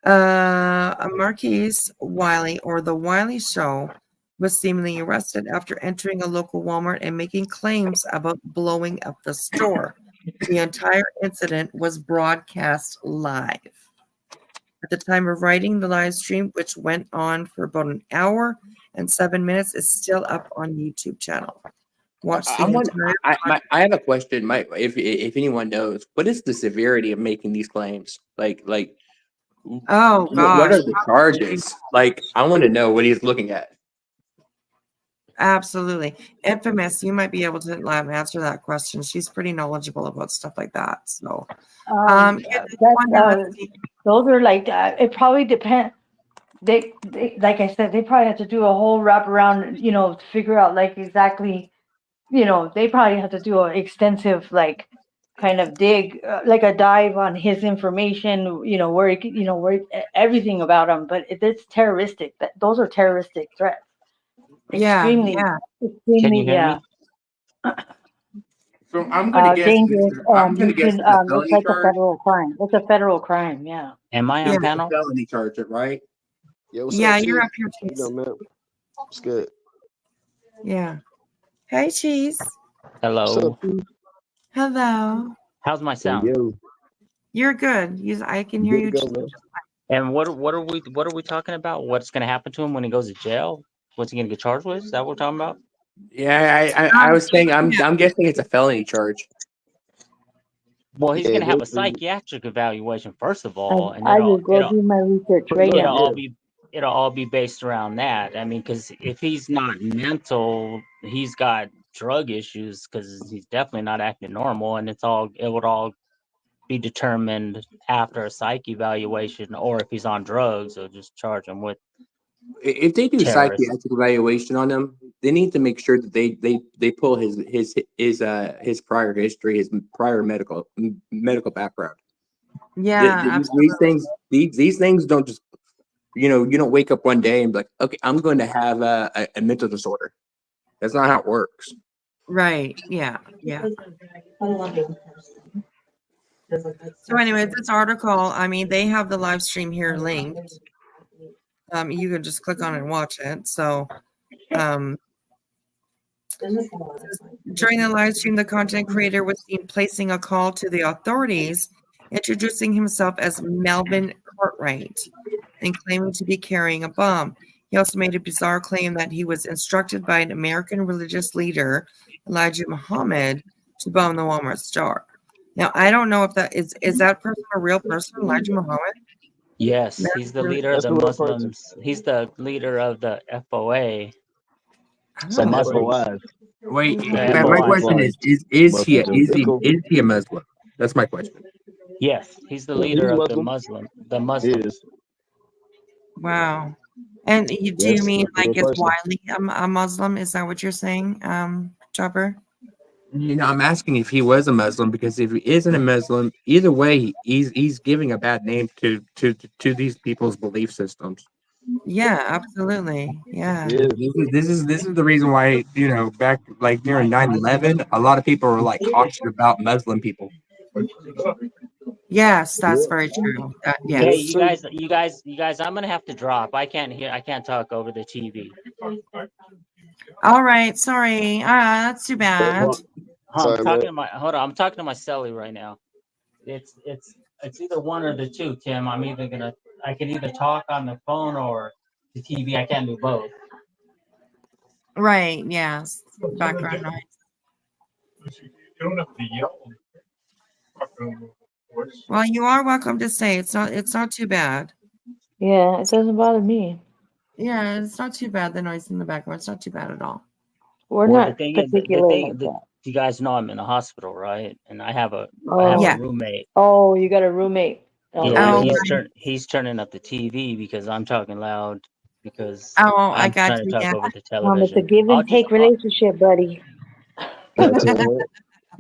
Marquise Wiley, or The Wiley Show, was seemingly arrested after entering a local Walmart and making claims about blowing up the store. The entire incident was broadcast live. At the time of writing, the live stream, which went on for about an hour and 7 minutes, is still up on YouTube channel. Watch the entire. I have a question. If anyone knows, what is the severity of making these claims? Like, oh gosh, what are the charges? Like, I want to know what he's looking at. Absolutely. Infamous, you might be able to answer that question. She's pretty knowledgeable about stuff like that. So, those are like, it probably depends. They, like I said, they probably have to do a whole wraparound, to figure out like exactly, they probably have to do an extensive, like, kind of dig, like a dive on his information, where everything about him. But it's terroristic. Those are terroristic threats. Extremely, extremely, me? So I'm gonna guess. dangerous. I'm gonna guess it's a It's felony like a charge. federal crime. It's a federal crime. Yeah. Am I on It's a panel? felony charge, right? Yo, what's Yeah, up, you're Chief? up here, You Cheese. know, man. It's good. Yeah. Hey, Cheese. What's Hello. up, Chief? Hello. How's my Hey, sound? yo. You're good. I can hear you. Good to go, man. And what are we talking about? What's going to happen to him when he goes to jail? What's he going to get charged with? Is that what we're talking about? Yeah, I was saying I'm guessing it's a felony charge. Well, he's Yeah, going to have a basically. psychiatric evaluation first of all, and I will go do my research right Pretty much, now. yeah. it'll all be based around that. I mean, because if he's not mental, he's got drug issues because he's definitely not acting normal, and it would all be determined after a psych evaluation, or if he's on drugs, they'll just charge him with If they do terrorist. psychiatric evaluation on him, they need to make sure that they pull his prior history, his prior medical background. Yeah, These things don't just you don't wake up one day and be like, okay, I'm going to have a mental disorder. That's not how it works. right. Yeah. So anyway, this article, I mean, they have the live stream here linked. You can just click on it and watch it. So during the live stream, the content creator was seen placing a call to the authorities, introducing himself as Melvin Cartwright and claiming to be carrying a bomb. He also made a bizarre claim that he was instructed by an American religious leader, Elijah Muhammad, to bomb the Walmart store. Now, I don't know if that is that person a real person, Elijah Muhammad? Yes, he's the leader of That's the a real person. Muslims. He's the leader of the FOA. So The Muslim. Muslims. Wait, Yeah, my FOI. question is he a Muslim? That's my question. Yes, he's the Yeah, leader he's of the Muslim. The He Muslims. is. Wow. And do you Yes, mean that's a like real is person. Wiley a Muslim? Is that what you're saying, Chopper? I'm asking if he was a Muslim, because if he isn't a Muslim, either way, he's giving a bad name to these people's belief systems. Yeah, absolutely. Yeah. He is. This is the reason why, back like during 9/11, a lot of people were like cautious about Muslim people. Yes, that's Yeah. very true. Yeah, Hey, Yes. true. you guys, I'm gonna have to drop. I can't talk over the TV. All right. Sorry. That's too bad. Sorry, man. I'm talking to my celly right now. It's either one or the two, Tim. I can either talk on the phone or the TV. I can't do both. Right. Yes. Background noise. You don't have to yell. Well, you are welcome to stay. It's not too bad. Yeah, it doesn't bother me. Yeah, it's not too bad. The noise in the background. It's not too bad at all. We're Well, not particular like that. you guys know I'm in the hospital, right? And I have a Yeah. roommate. Oh, you got a roommate. Oh, Yeah, Oh, he's turning up the TV because I'm talking loud because Oh, I I'm got trying to you. talk Yeah. over the it's a television. give and take relationship, buddy. That's it, man.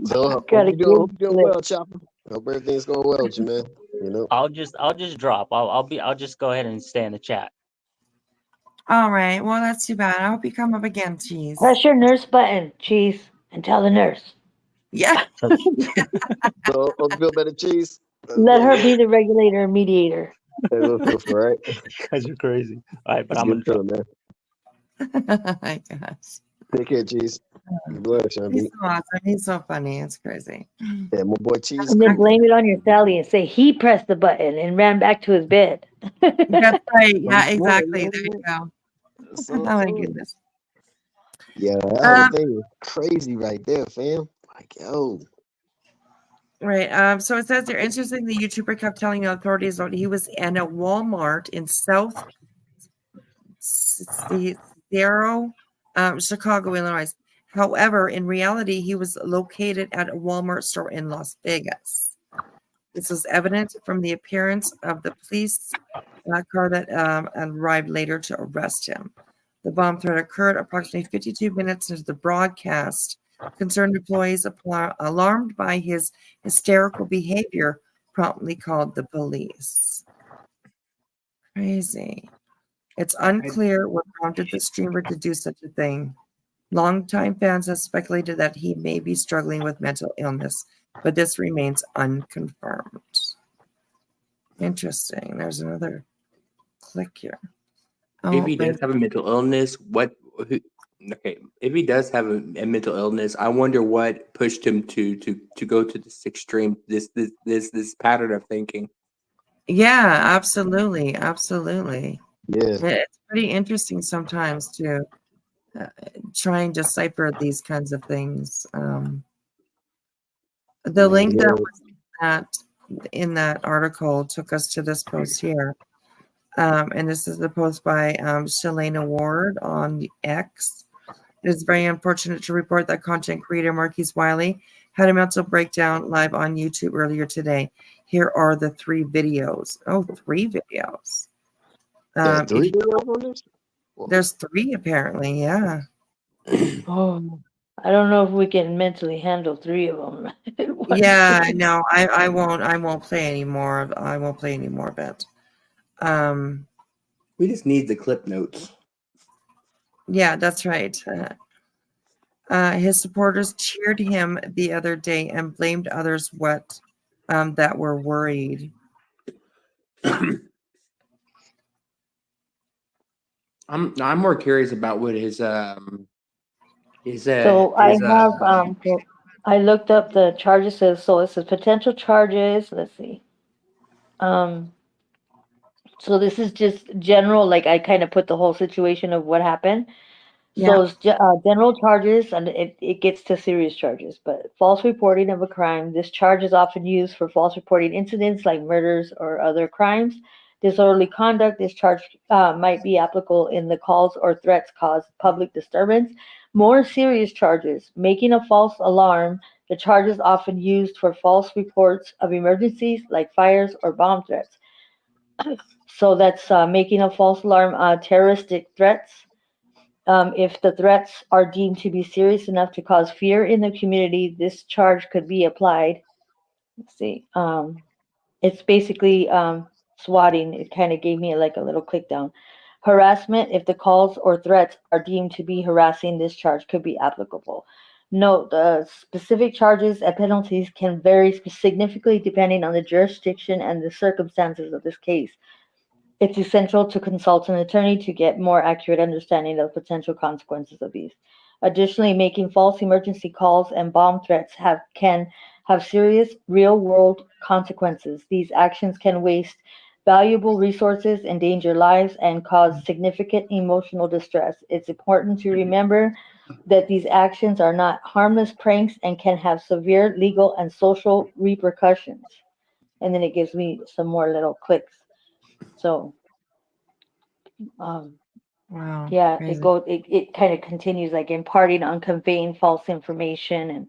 So hope Gotta you doing give well, Chopper. Hope everything's going well with you, man. I'll just drop. I'll just go ahead and stay in the chat. All right. Well, that's too bad. I hope you come up again, Cheese. Press your nurse button, Cheese, and tell the nurse. Yeah. So hope you feel better, Cheese. Let her be the regulator and mediator. Hey, look, right? You guys are crazy. All right, but Let's I'm gonna get to drop. it, man. Oh my gosh. Take care, Cheese. Bless you, He's so awesome. He's so funny. It's crazy. Yeah, my boy Cheese. And then blame it on your Sally and say he pressed the button and ran back to his bed. That's right. Yeah, exactly. There you go. So Oh my cool. goodness. Yeah, that thing is crazy right there, fam. Like, yo. Right. So it says they're interesting. The YouTuber kept telling the authorities that he was in a Walmart in South Sierra, Chicago, Illinois. However, in reality, he was located at a Walmart store in Las Vegas. This was evident from the appearance of the police car that arrived later to arrest him. The bomb threat occurred approximately 52 minutes into the broadcast. Concerned employees, alarmed by his hysterical behavior, promptly called the police. Crazy. It's unclear what prompted the streamer to do such a thing. Longtime fans have speculated that he may be struggling with mental illness, but this remains unconfirmed. Interesting. There's another click here. If he does have a mental illness, if he does have a mental illness, I wonder what pushed him to go to this extreme, this pattern of thinking. Yeah, absolutely. Absolutely. Yeah. It's pretty interesting sometimes to try and decipher these kinds of things. The link that was in that article took us to this post here. And this is the post by Shalana Ward on the X. It is very unfortunate to report that content creator Marquise Wiley had a mental breakdown live on YouTube earlier today. Here are the 3 videos. Oh, 3 videos. 3 videos on this? There's 3 apparently, yeah. Oh, I don't know if we can mentally handle 3 of them. Yeah, no, I won't play anymore. I won't play any more of it. We just need the clip notes. Yeah, that's right. His supporters cheered him the other day and blamed others that were worried. I'm more curious about what his So I looked up the charges. So it says potential charges. Let's see. So this is just general, like I kind of put the whole situation of what happened. So it's general charges, and it gets to serious charges. But false reporting of a crime. This charge is often used for false reporting incidents like murders or other crimes. Disorderly conduct. This charge might be applicable in the calls or threats caused public disturbance. More serious charges. Making a false alarm. The charge is often used for false reports of emergencies like fires or bomb threats. So that's making a false alarm. Terroristic threats. If the threats are deemed to be serious enough to cause fear in the community, this charge could be applied. Let's see. It's basically swatting. It kind of gave me like a little click down. Harassment. If the calls or threats are deemed to be harassing, this charge could be applicable. Note, the specific charges and penalties can vary significantly depending on the jurisdiction and the circumstances of this case. It's essential to consult an attorney to get more accurate understanding of potential consequences of these. Additionally, making false emergency calls and bomb threats can have serious real-world consequences. These actions can waste valuable resources, endanger lives, and cause significant emotional distress. It's important to remember that these actions are not harmless pranks and can have severe legal and social repercussions. And then it gives me some more little clicks. So, wow. Yeah, Crazy. it kind of continues like imparting on conveying false information and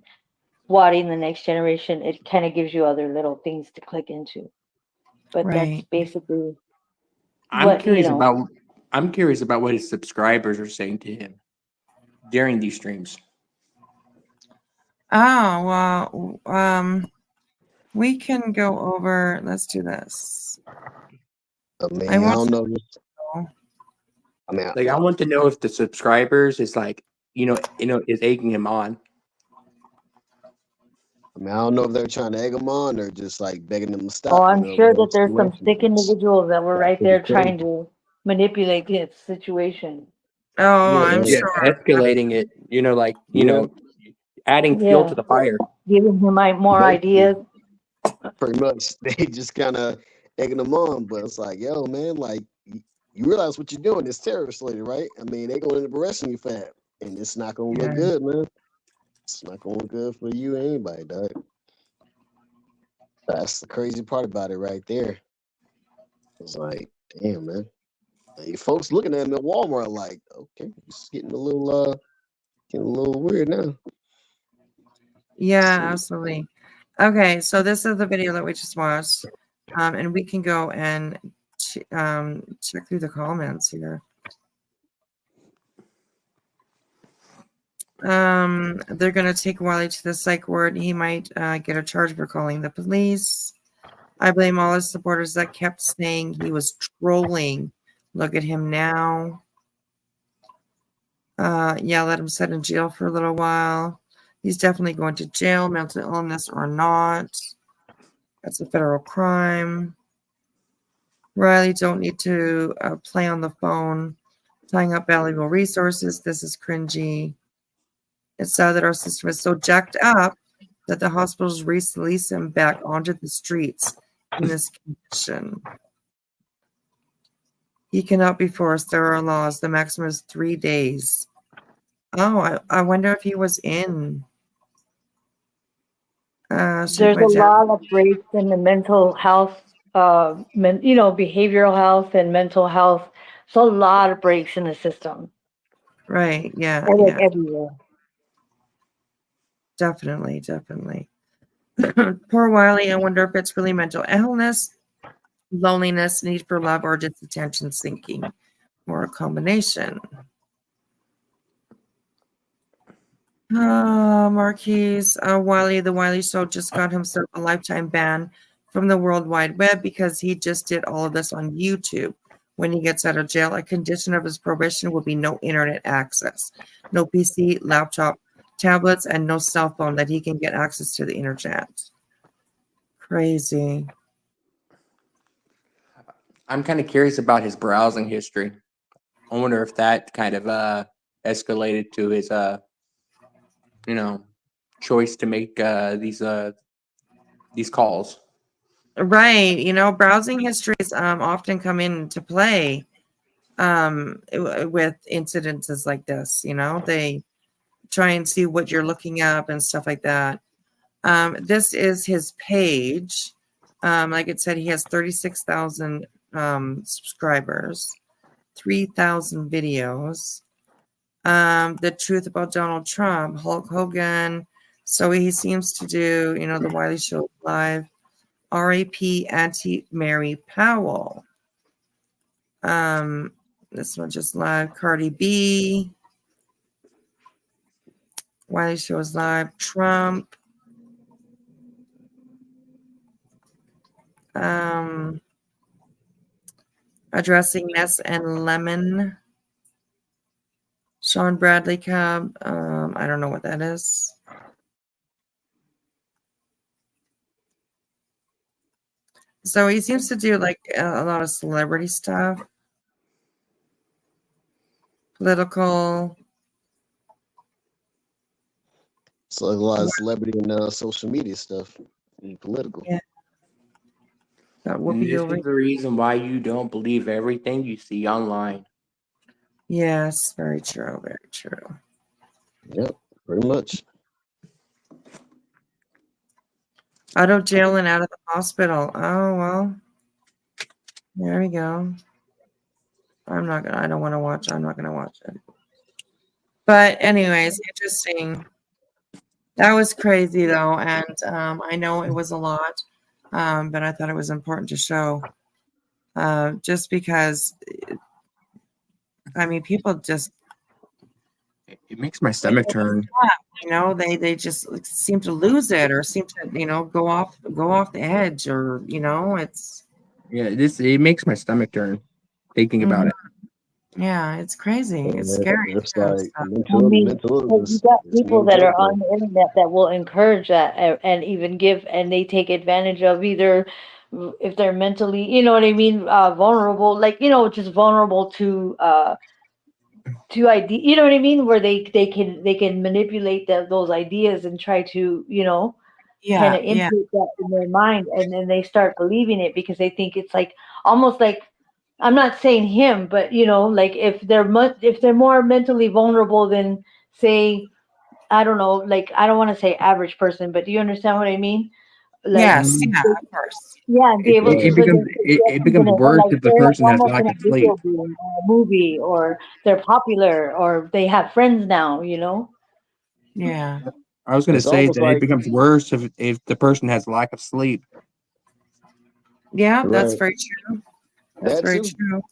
swatting the next generation. It kind of gives you other little things to click into. But that's Right. basically I'm curious about what his subscribers are saying to him during these streams. Oh, well, we can go over, let's do this. I don't know. I want to know if the subscribers is like, is egging him on. I don't know if they're trying to egg him on or just like begging him to stop. Oh, I'm sure that there's some sick individuals that were right there trying to manipulate the situation. Oh, I'm sure. Escalating it, adding fuel to the fire. Giving him more ideas. Pretty much. They just kind of egging him on, but it's like, yo, man, like, you realize what you're doing is terrorist related, right? I mean, they're going to end up arresting you for that, and it's not going to look good, man. It's not going to look good for you or anybody, dog. That's the crazy part about it right there. It's like, damn, man. Folks looking at him at Walmart like, okay, it's getting a little weird now. Yeah, absolutely. Okay, so this is the video that we just watched, and we can go and check through the comments here. They're gonna take Wiley to the psych ward. He might get a charge for calling the police. I blame all his supporters that kept saying he was trolling. Look at him now. Yeah, let him sit in jail for a little while. He's definitely going to jail, mental illness or not. That's a federal crime. Riley don't need to play on the phone, tying up valuable resources. This is cringy. It's sad that our system is so jacked up that the hospitals release him back onto the streets in this condition. He cannot be forced. There are laws. The maximum is 3 days. Oh, I wonder if he was in. There's a lot of breaks in the mental health, behavioral health and mental health. So a lot of breaks in the system. Right. Yeah. Like everywhere. Definitely. Poor Wiley. I wonder if it's really mental illness, loneliness, need for love, or just attention seeking, or a combination. Marquise, Wiley, the Wiley Show just got himself a lifetime ban from the World Wide Web because he just did all of this on YouTube. When he gets out of jail, a condition of his probation will be no internet access, no PC, laptop, tablets, and no cell phone that he can get access to the internet. Crazy. I'm kind of curious about his browsing history. I wonder if that kind of escalated to his choice to make these calls. Right. Browsing histories often come into play with incidences like this. They try and see what you're looking up and stuff like that. This is his page. Like it said, he has 36,000 subscribers, 3,000 videos. The truth about Donald Trump, Hulk Hogan. So he seems to do, the Wiley Show live. R.A.P. Auntie Mary Powell. This one just live. Cardi B. Wiley Show is live. Trump. Addressing Ness and Lemon. Sean Bradley Cub. I don't know what that is. So he seems to do like a lot of celebrity stuff. Political. So a lot of celebrity and social media stuff and political. Yeah. And this is the reason why you don't believe everything you see online. Yes, very true. Very true. Yep, pretty much. Out of jail and out of the hospital. Oh, well. There we go. I'm not going to watch it. But anyways, interesting. That was crazy though. And I know it was a lot, but I thought it was important to show just because, people just. It makes my stomach turn. They just seem to lose it or seem to, go off the edge or, it's. Yeah, it makes my stomach turn thinking about it. Yeah, it's crazy. It's scary. It's like you got people that are on the internet that will encourage that and even give, and they take advantage of either if they're mentally, vulnerable, just vulnerable to idea, where they can manipulate those ideas and try to, kind of input that in their mind, and then they start believing it because they think it's like almost like, I'm not saying him, but like if they're more mentally vulnerable than, say, I don't know, like I don't want to say average person, but do you understand what I mean? like Yes, yeah, of course. yeah, and be able to It put becomes their it suggestions in becomes it, or worse like if the they're like person has almost in lack a of video sleep. game or a movie, or they're popular, or they have friends now, you know? Yeah. I was going to It's say almost that it like becomes worse if the person has lack of sleep. Yeah, that's right. very true. That's That very too. true.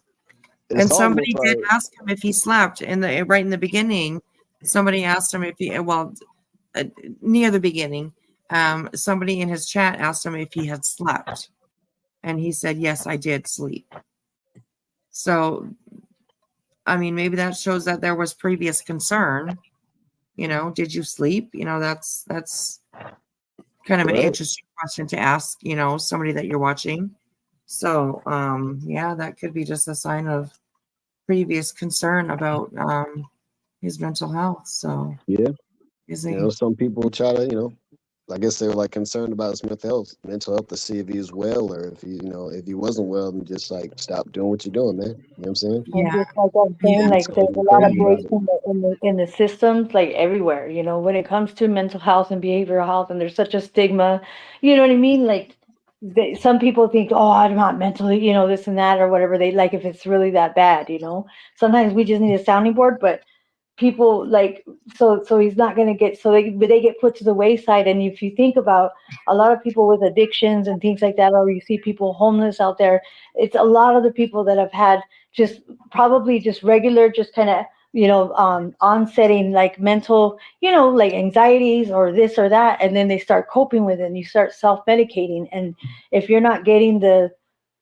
It's And almost somebody did like ask him if he slept in the right in the beginning. Somebody asked him if he near the beginning. Somebody in his chat asked him if he had slept, and he said, "Yes, I did sleep." So, I mean, maybe that shows that there was previous concern. You know, did you sleep? You know, that's kind of an right. interesting question to ask. You know, somebody that you're watching. So, yeah, that could be just a sign of previous concern about his mental health. So, Yeah. is You he? know, some people try to, I guess they're like concerned about his mental health to see if he's well or if if he wasn't well, and just like stop doing what you're doing, man. You know what I'm saying? And Yeah, just like I'm yeah, saying, Be like there's totally a lot crazy of about breaks it. in the systems, like everywhere, you know, when it comes to mental health and behavioral health, and there's such a stigma, you know what I mean? Like some people think, oh, I'm not mentally, you know, this and that or whatever. They like if it's really that bad, you know. Sometimes we just need a sounding board, but people like so he's not going to get so they get put to the wayside. And if you think about a lot of people with addictions and things like that, or you see people homeless out there, it's a lot of the people that have had just probably just regular just kind of onsetting like mental, you know, like anxieties or this or that, and then they start coping with it and you start self-medicating. And if you're not getting the,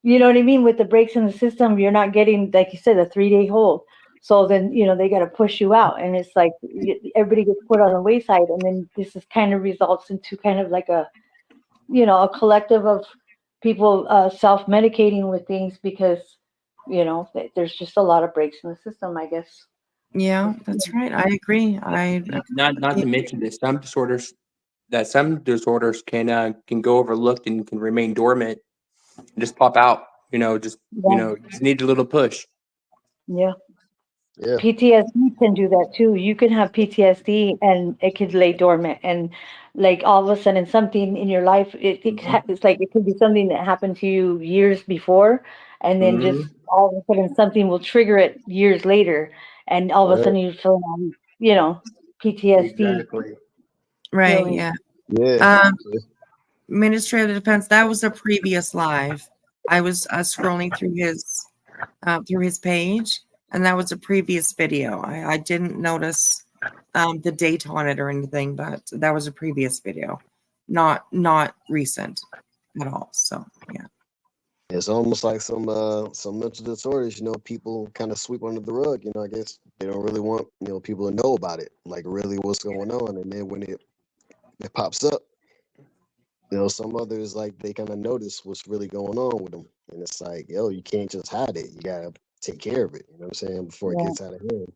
you know what I mean, with the breaks in the system, you're not getting, like you said, a 3-day hold. So then, you know, they got to push you out. And it's like everybody gets put on the wayside. And then this is kind of results into kind of like a, you know, a collective of people self-medicating with things because, you know, there's just a lot of breaks in the system, I guess. yeah. That's right. I agree. I Not to mention that some disorders can go overlooked and can remain dormant and just pop out. Yeah. Just need a little push. Yeah. Yeah. PTSD can do that too. You can have PTSD and it could lay dormant, and like all of a sudden something in your life, it's like it could be something that happened to you years before, and then just Mhm. all of a sudden something will trigger it years later, and all of a Right. sudden you feel, you know, PTSD Exactly. right. feeling. Yeah. Yeah. Um, Ministry of Defense. That was a previous live. I was scrolling through his page, and that was a previous video. I didn't notice the date on it or anything, but that was a previous video, not recent at all. So yeah. It's almost like some mental disorders, people kind of sweep under the rug. I guess they don't really want, people to know about it, like really what's going on. And then when it pops up, some others like they kind of notice what's really going on with them. And it's like, yo, you can't just hide it. You gotta take care of it. You know what I'm saying? Before it Yeah. gets out of hand.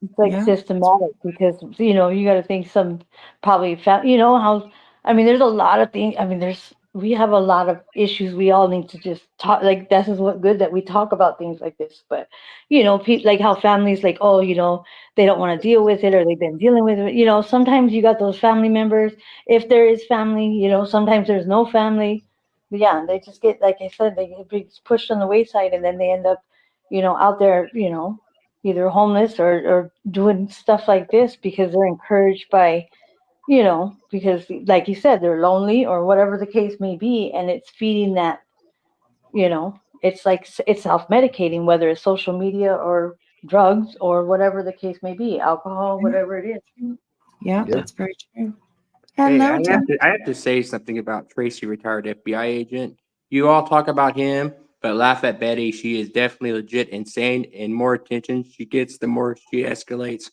It's like Yeah. systematic because, you know, you got to think some probably you know how, I mean, there's a lot of things. I mean, we have a lot of issues. We all need to just talk. Like, this is what good that we talk about things like this. But, you know, like how families like, oh, you know, they don't want to deal with it or they've been dealing with it. You know, sometimes you got those family members. If there is family, you know, sometimes there's no family. Yeah, they just get, like I said, they get pushed on the wayside, and then they end up, you know, out there, you know, either homeless or doing stuff like this because they're encouraged by, you know, because like you said, they're lonely or whatever the case may be, and it's feeding that, you know, it's like it's self-medicating, whether it's social media or drugs or whatever the case may be, alcohol, whatever it is. Yeah, Yeah. that's very true. Hey, Hello, Jeff. I have to say something about Tracy, retired FBI agent. You all talk about him, but laugh at Betty. She is definitely legit insane, and more attention she gets, the more she escalates.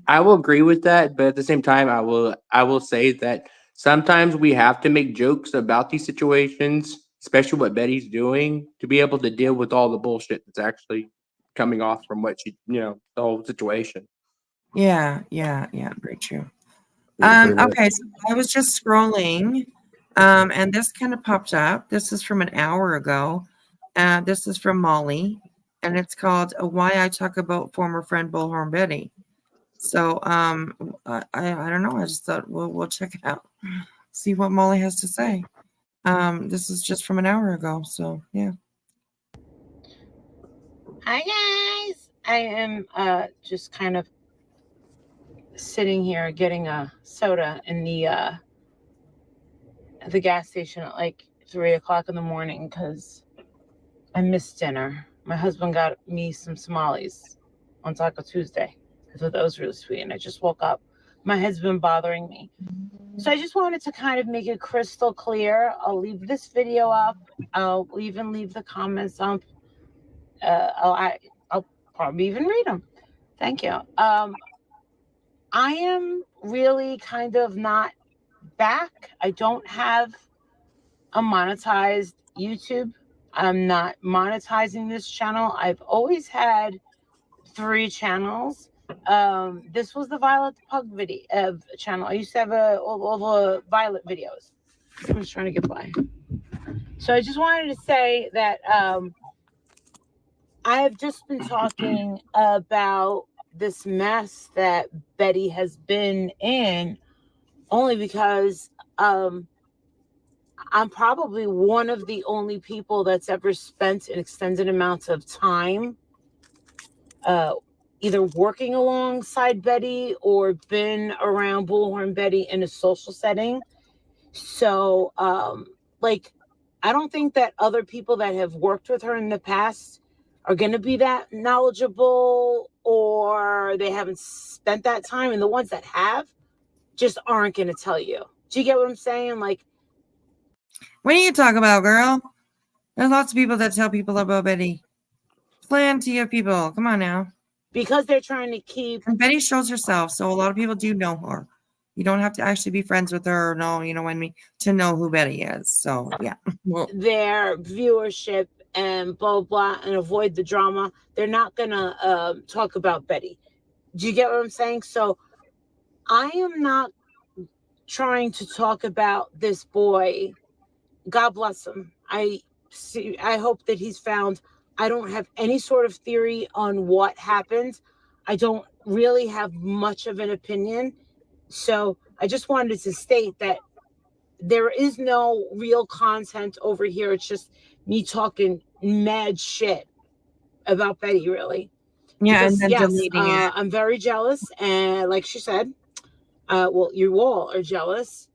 I will agree with that, but at the same time, I will say that sometimes we have to make jokes about these situations, especially what Betty's doing, to be able to deal with all the bullshit that's actually coming off from what the whole situation. Yeah, very true. Yeah, pretty much. Okay, so I was just scrolling, and this kind of popped up. This is from an hour ago. This is from Molly, and it's called "Why I Talk About Former Friend Bullhorn Betty." So, I don't know. I just thought we'll check it out. see what Molly has to say. This is just from an hour ago, so yeah. Hi guys. I am just kind of sitting here getting a soda in the gas station at like 3 o'clock in the morning because I missed dinner. My husband got me some tamales on Taco Tuesday. I thought that was really sweet, and I just woke up. My head's been bothering me. So I just wanted to kind of make it crystal clear. I'll leave this video up. I'll even leave the comments up. I'll probably even read them. Thank you. I am really kind of not back. I don't have a monetized YouTube. I'm not monetizing this channel. I've always had 3 channels. This was the Violet the Pug video channel. I used to have all the Violet videos. I'm just trying to get by. So I just wanted to say that I have just been talking about this mess that Betty has been in only because I'm probably one of the only people that's ever spent an extended amount of time either working alongside Betty or been around Bullhorn Betty in a social setting. So, like, I don't think that other people that have worked with her in the past are going to be that knowledgeable, or they haven't spent that time. And the ones that have just aren't going to tell you. Do you get what I'm saying? Like, what do you talk about, girl? There's lots of people that tell people about Betty. Plenty of people. Come on now. Because they're trying to keep... And Betty shows herself, so a lot of people do know her. You don't have to actually be friends with her or know, you know what I mean, to know who Betty is. So, yeah. Their viewership and blah, blah, and avoid the drama. They're not going to talk about Betty. Do you get what I'm saying? So, I am not trying to talk about this boy. God bless him. I hope that he's found. I don't have any sort of theory on what happened. I don't really have much of an opinion. So I just wanted to state that there is no real content over here. It's just me talking mad shit about Betty, really. Yeah, Because, and then yes, deleting it. I'm very jealous. And like she said, well, you all are jealous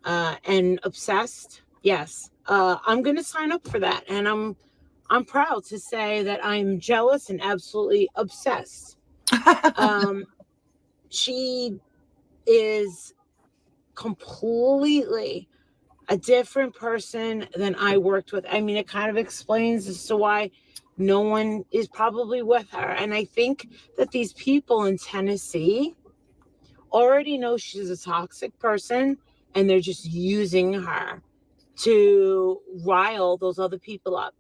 and obsessed. Yes. I'm going to sign up for that. And I'm proud to say that I'm jealous and absolutely obsessed. She is completely a different person than I worked with. I mean, it kind of explains as to why no one is probably with her. And I think that these people in Tennessee already know she's a toxic person, and they're just using her to rile those other people up.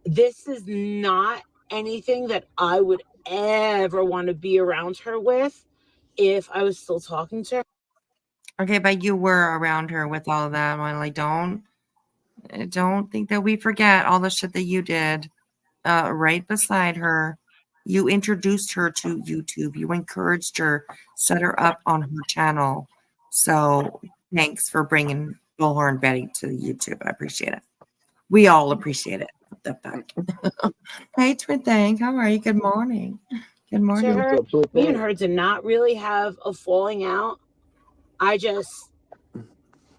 This is not anything that I would ever want to be around her with if I was still talking to her. Okay, but you were around her with all of that. Like, don't think that we forget all the shit that you did right beside her. You introduced her to YouTube. You encouraged her, set her up on her channel. So thanks for bringing Bullhorn Betty to YouTube. I appreciate it. We all appreciate it. Hey, Twin Thing. How are you? Good morning. Good morning. To her, me and her did not really have a falling out. I just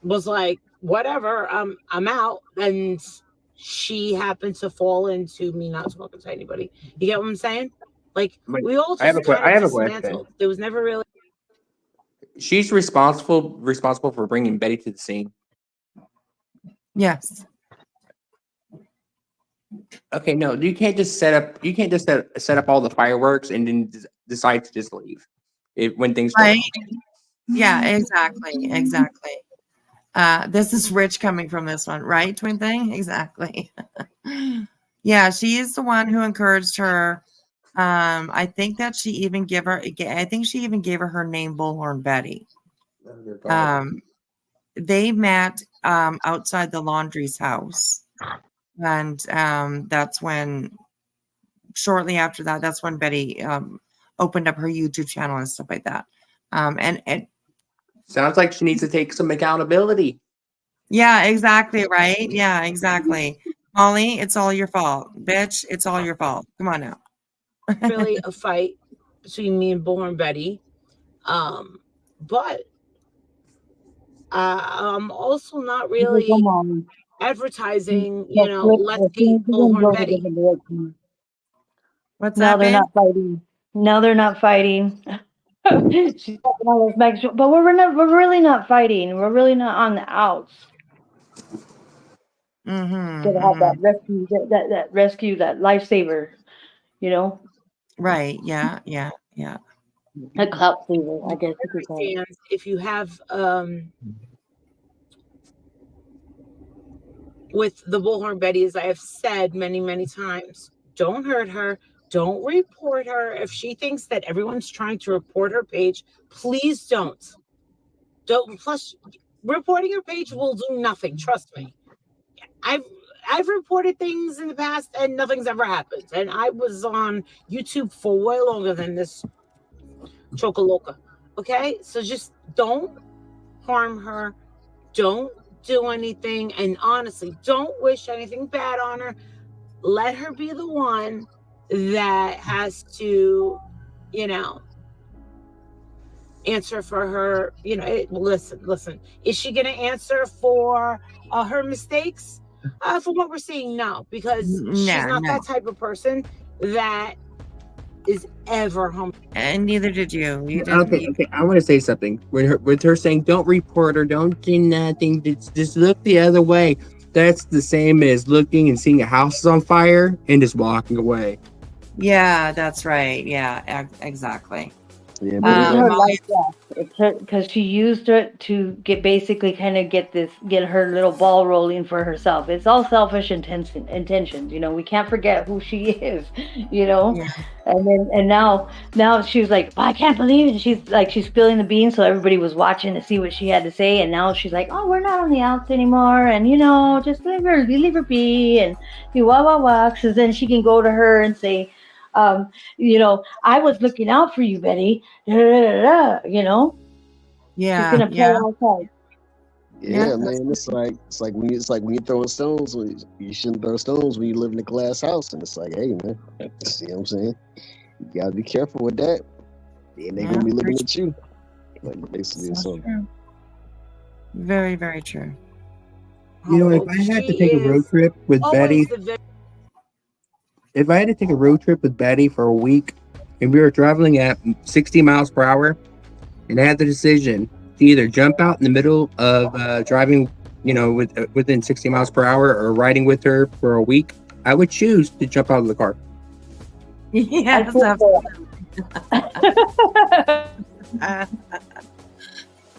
was like, whatever, I'm out. And she happened to fall into me not talking to anybody. You get what I'm saying? Like, we all just I have a question. dismantled. There was never really... She's responsible for bringing Betty to the scene. Yes. Okay, no, you can't just set up all the fireworks and then decide to just leave when things go right. wrong. Yeah, exactly. This is Rich coming from this one, right, Twin Thing? Exactly. Yeah, she is the one who encouraged her. I think that she even gave her her name, Bullhorn Betty. They met outside the laundry's house. And that's when, shortly after that, that's when Betty opened up her YouTube channel and stuff like that. And Sounds like she needs to take some accountability. Yeah, exactly, right? Yeah, exactly. Molly, it's all your fault. Bitch, it's all your fault. Come on now. Really a fight between me and Bullhorn Betty. But I'm also not really advertising, let's hate Bullhorn Betty. What's now that, they're babe? not fighting. Now they're not fighting. She's talking all this back, but we're really not fighting. We're really not on the outs. Gonna have that rescue, that rescue, that lifesaver, Right. Yeah. a clout saver, I guess you could call it. Understands if you have with the Bullhorn Betty, as I have said many, many times, don't hurt her. Don't report her. If she thinks that everyone's trying to report her page, please don't. Plus, reporting her page will do nothing. Trust me. I've reported things in the past and nothing's ever happened. And I was on YouTube for way longer than this Chocoloca. Okay? So just don't harm her. Don't do anything. And honestly, don't wish anything bad on her. Let her be the one that has to, answer for her. Listen. Is she going to answer for her mistakes? From what we're seeing, no, because she's not that type of person that is ever home. And neither did you. Okay. I want to say something. With her saying, "Don't report her, don't do nothing, just look the other way." That's the same as looking and seeing a house is on fire and just walking away. Yeah, that's right. Yeah, exactly. Yeah, because she used it to basically kind of get her little ball rolling for herself. It's all selfish intentions. We can't forget who she is. Yeah. And now she was like, I can't believe it. She's spilling the beans, so everybody was watching to see what she had to say. And now she's like, oh, we're not on the outs anymore, and just leave her be, and wah. So then she can go to her and say, I was looking out for you, Betty. Yeah. She's gonna play outside. Yeah, man. It's like when you're throwing stones, you shouldn't throw stones when you live in a glass house. And it's like, hey, man, see what I'm saying? You gotta be careful with that. And they're gonna be looking at you. Like basically, so true. Very, very true. If I had to take a road trip with Betty. If I had to take a road trip with Betty for a week and we were traveling at 60 miles per hour and I had the decision to either jump out in the middle of driving, within 60 miles per hour or riding with her for a week, I would choose to jump out of the car. Yes,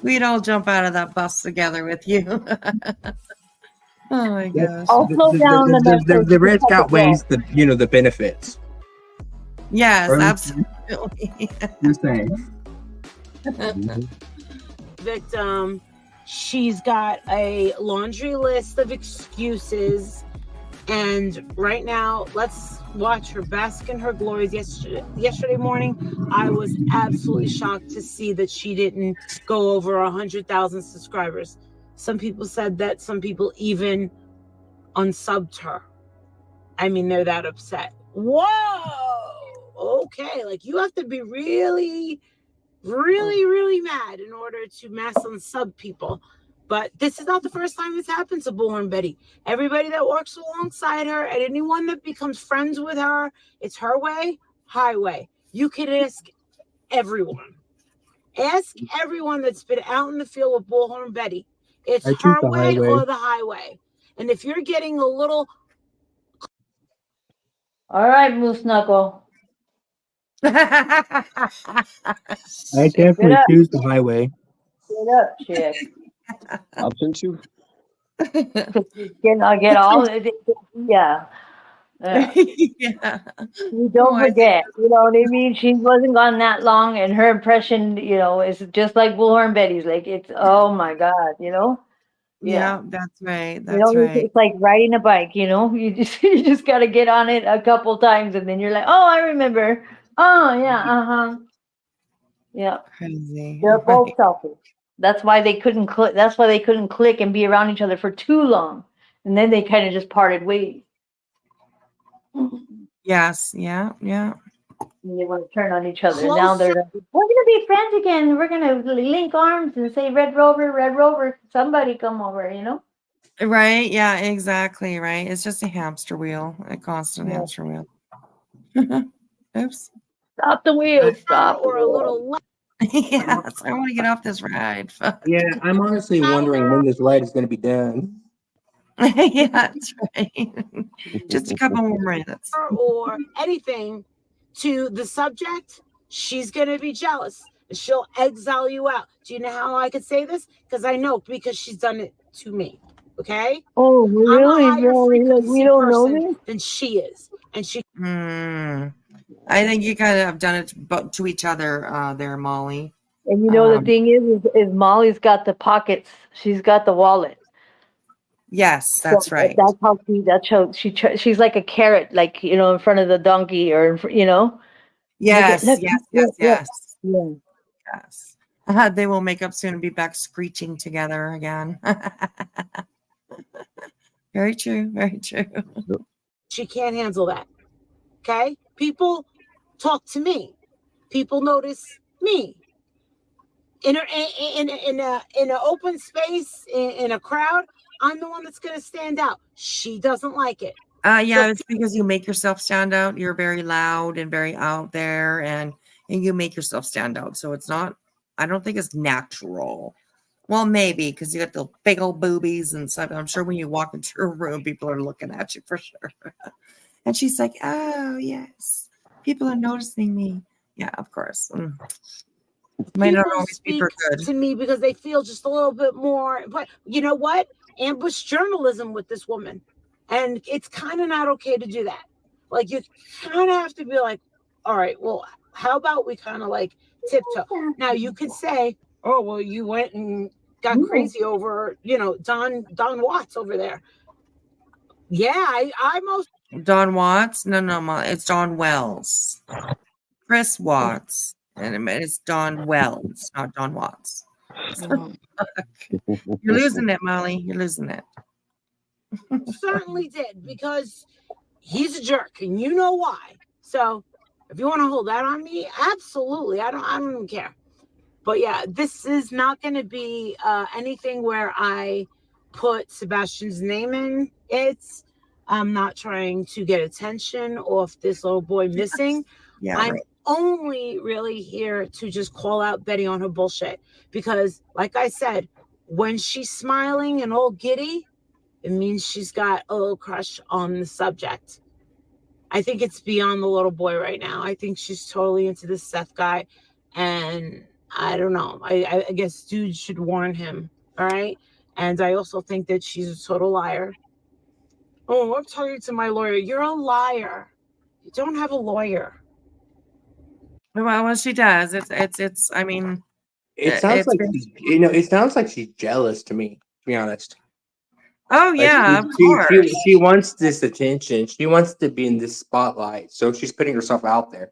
we'd all jump out of that bus together with you. Oh my gosh. The risk outweighs the benefits. Yes, Right? absolutely. You're saying. Victim, she's got a laundry list of excuses, and right now, let's watch her bask in her glories. Yesterday morning, I was absolutely shocked to see that she didn't go over 100,000 subscribers. Some people said that some people even unsubbed her. I mean, they're that upset. Whoa! Okay, you have to be really, really, really mad in order to mass unsub people. But this is not the first time it's happened to Bullhorn Betty. Everybody that works alongside her and anyone that becomes friends with her, it's her way, highway. You can ask everyone. Ask everyone that's been out in the field with Bullhorn Betty. It's her way or the highway. And if you're getting a little... All right, Moose Knuckle. I definitely choose the highway. Get up, chick. Option 2. I'll get all of it. Yeah. You don't forget, you know what I mean? She wasn't gone that long, and her impression, is just like Bullhorn Betty's. It's oh my God, Yeah, that's right. That's right. It's like riding a bike, you just got to get on it a couple times, and then you're like, oh, I remember. Oh yeah, yeah. Crazy. They're both selfish. That's why they couldn't click. That's why they couldn't click and be around each other for too long, and then they kind of just parted ways. Yes. Yeah. Yeah. And they want to turn on each other. Now they're we're gonna be friends again. We're gonna link arms and say Red Rover. Somebody come over. You know. Right. Yeah. Exactly. Right. It's just a hamster wheel, a constant hamster wheel. Oops. Stop the wheel. Stop. Or a little. Yes. I want to get off this ride. Yeah, I'm honestly wondering when this ride is going to be done. Yeah, that's right. Just a couple more minutes. Or anything to the subject, she's gonna be jealous. She'll exile you out. Do you know how I could say this? Because I know, because she's done it to me. Okay. Oh, really? I'm a higher frequency don't know person this? than she is, and she. I think you kind of have done it to each other there, Molly. And you know the thing is Molly's got the pockets. She's got the wallet. Yes, that's right. That's how she's like a carrot, like, you know, in front of the donkey, or you know. Yes, Look, yes. Yes. They will make up soon and be back screeching together again. Very true. Very true. She can't handle that. Okay, people talk to me. People notice me. In an open space, in a crowd, I'm the one that's going to stand out. She doesn't like it. Yeah, it's because you make yourself stand out. You're very loud and very out there, and you make yourself stand out. So it's not, I don't think it's natural. Well, maybe because you got the big old boobies and stuff. I'm sure when you walk into a room, people are looking at you for sure. And she's like, oh, yes, people are noticing me. Yeah, of course. Might not always be for good. To me because they feel just a little bit more. But you know what? Ambush journalism with this woman. And it's kind of not okay to do that. Like, you kind of have to be like, all right, well, how about we kind of like tiptoe? Now, you could say, oh, well, you went and got crazy over, you know, Don Watts over there. Yeah, I most. Don Watts? No, it's Don Wells. Chris Watts. And it's Don Wells, not Don Watts. You're losing it, Molly. You're losing it. Certainly did, because he's a jerk, and you know why. So if you want to hold that on me, absolutely. I don't even care. But yeah, this is not going to be anything where I put Sebastian's name in. I'm not trying to get attention off this little boy missing. Yeah, I'm right. only really here to just call out Betty on her bullshit, because like I said, when she's smiling and all giddy, it means she's got a little crush on the subject. I think it's beyond the little boy right now. I think she's totally into this Seth guy, and I don't know. I guess dude should warn him. All right. And I also think that she's a total liar. Oh, I'm talking to my lawyer. You're a liar. You don't have a lawyer. Well, she does. It's. I mean, It sounds like it sounds like she's jealous to me. To be honest. Oh yeah, of course. She wants this attention. She wants to be in this spotlight, so she's putting herself out there.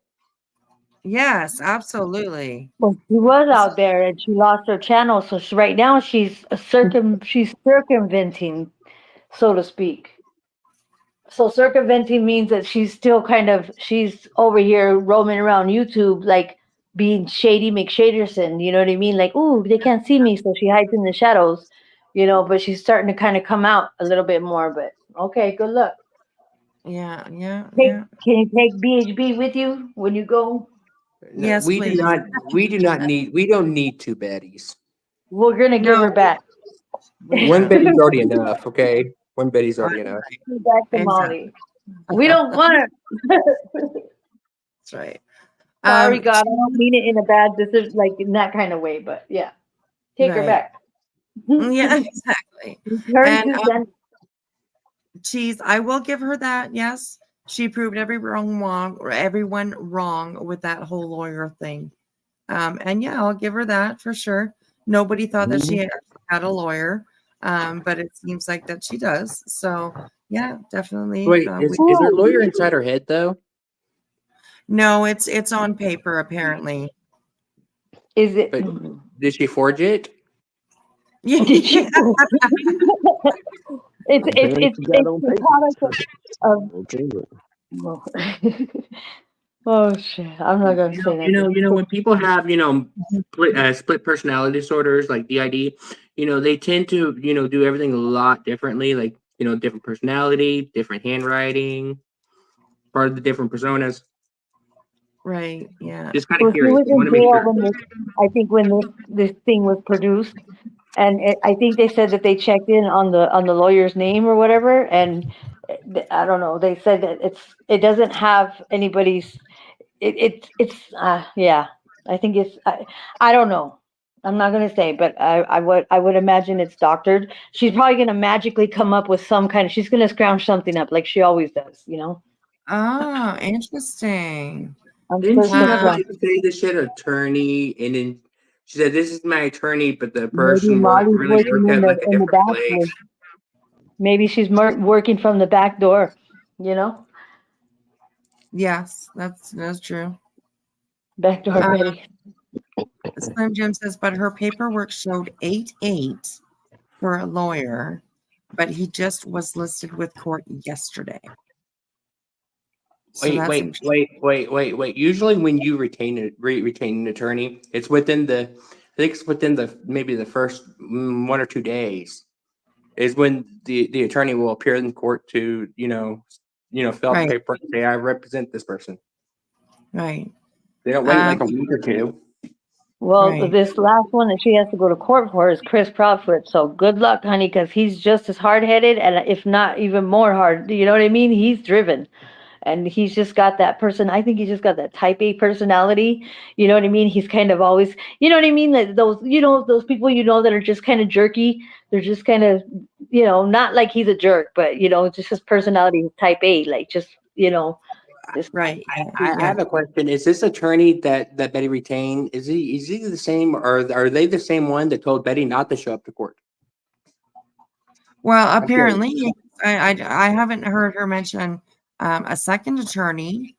Yes, absolutely. Well, she was out there and she lost her channel, so right now she's circumventing, so to speak. So circumventing means that she's still she's over here roaming around YouTube, like being Shady McShaderson, you know what I mean? Like, ooh, they can't see me, so she hides in the shadows, you know, but she's starting to kind of come out a little bit more, but okay, good luck. Yeah. Can you take BHB with you when you go? No, yes, we please. we don't need two Bettys. We're gonna give her back. One Betty's already enough, okay? One Betty's already enough. Back to Molly. We don't want her. That's right. Sorry, God, I don't mean it in a bad decision, like in that kind of way, but yeah, take her back. Yeah, exactly. And Cheese, I will give her that. Yes, she proved everyone wrong with that whole lawyer thing. And yeah, I'll give her that for sure. Nobody thought that she had a lawyer, but it seems like that she does. So yeah, definitely. Wait, is her lawyer inside her head though? No, it's on paper apparently. Is it? But did she forge it? Did you? It's the product of Okay, but well, oh shit! I'm not gonna say nothing. When people have, split personality disorders like DID, they tend to, do everything a lot differently. Like, different personality, different handwriting, part of the different personas. Right. Yeah. Just kind Well, of she curious. was I want in to make jail sure. when I think when this thing was produced, and I think they said that they checked in on the lawyer's name or whatever, and I don't know. They said that it doesn't have anybody's. It's yeah. I think it's I don't know. I'm not gonna say, but I would imagine it's doctored. She's probably gonna magically come up with some kind of. She's gonna scrounge something up like she always does. Oh, interesting. I'm Didn't sure she she'll have scrounge. say this shit attorney, and then she said, "This is my attorney," but the Maybe person Molly's really working worked in at like a the different back door. place. Maybe she's working from the back door. Yes, that's true. Back door Betty. Slim Jim says, but her paperwork showed 8-8 for a lawyer, but he just was listed with court yesterday. So that's Wait. Usually, when you retain an attorney, it's within maybe the first 1 or 2 days is when the attorney will appear in court to fill out the Right. paperwork and say, "I represent this person." Right. They don't wait like a week or two. Well, Right. this last one that she has to go to court for is Chris Prowfoots. So good luck, honey, because he's just as hard-headed and if not even more hard. You know what I mean? He's driven. And he's just got that person. I think he's just got that type A personality. You know what I mean? He's kind of always, you know what I mean? That those people that are just kind of jerky. They're just kind of, not like he's a jerk, but just his personality is type A. Like just, just right. I have a question. Is this attorney that Betty retained? Is he the same, or are they the same one that told Betty not to show up to court? Well, apparently, I haven't heard her mention a second attorney.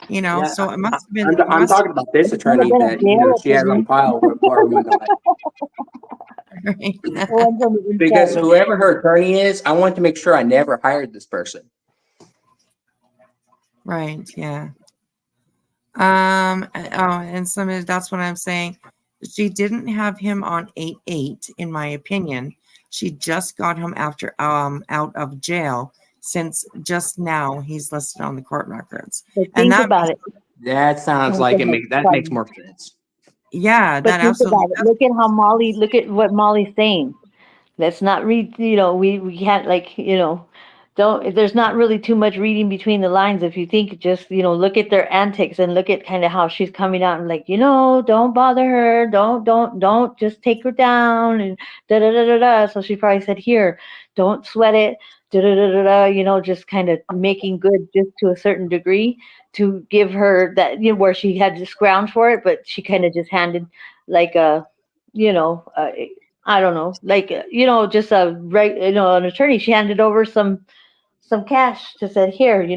So it must have been. I'm talking about this attorney that she has on file with because whoever her attorney is, I want to make sure I never hired this person. Right. Yeah. And that's what I'm saying. She didn't have him on 8-8, in my opinion. She just got him after out of jail, since just now he's listed on the court records. But think about it. That sounds like makes more sense. Yeah, but think about it. Look at what Molly's saying. Let's not read, we can't there's not really too much reading between the lines. If you think just, look at their antics and look at kind of how she's coming out and don't bother her. Don't just take her down and da da da da da. So she probably said, here, don't sweat it. Da da da da da. Just kind of making good just to a certain degree to give her that, where she had to scrounge for it, but she kind of just handed like a, I don't know, just an attorney. She handed over some cash to said here,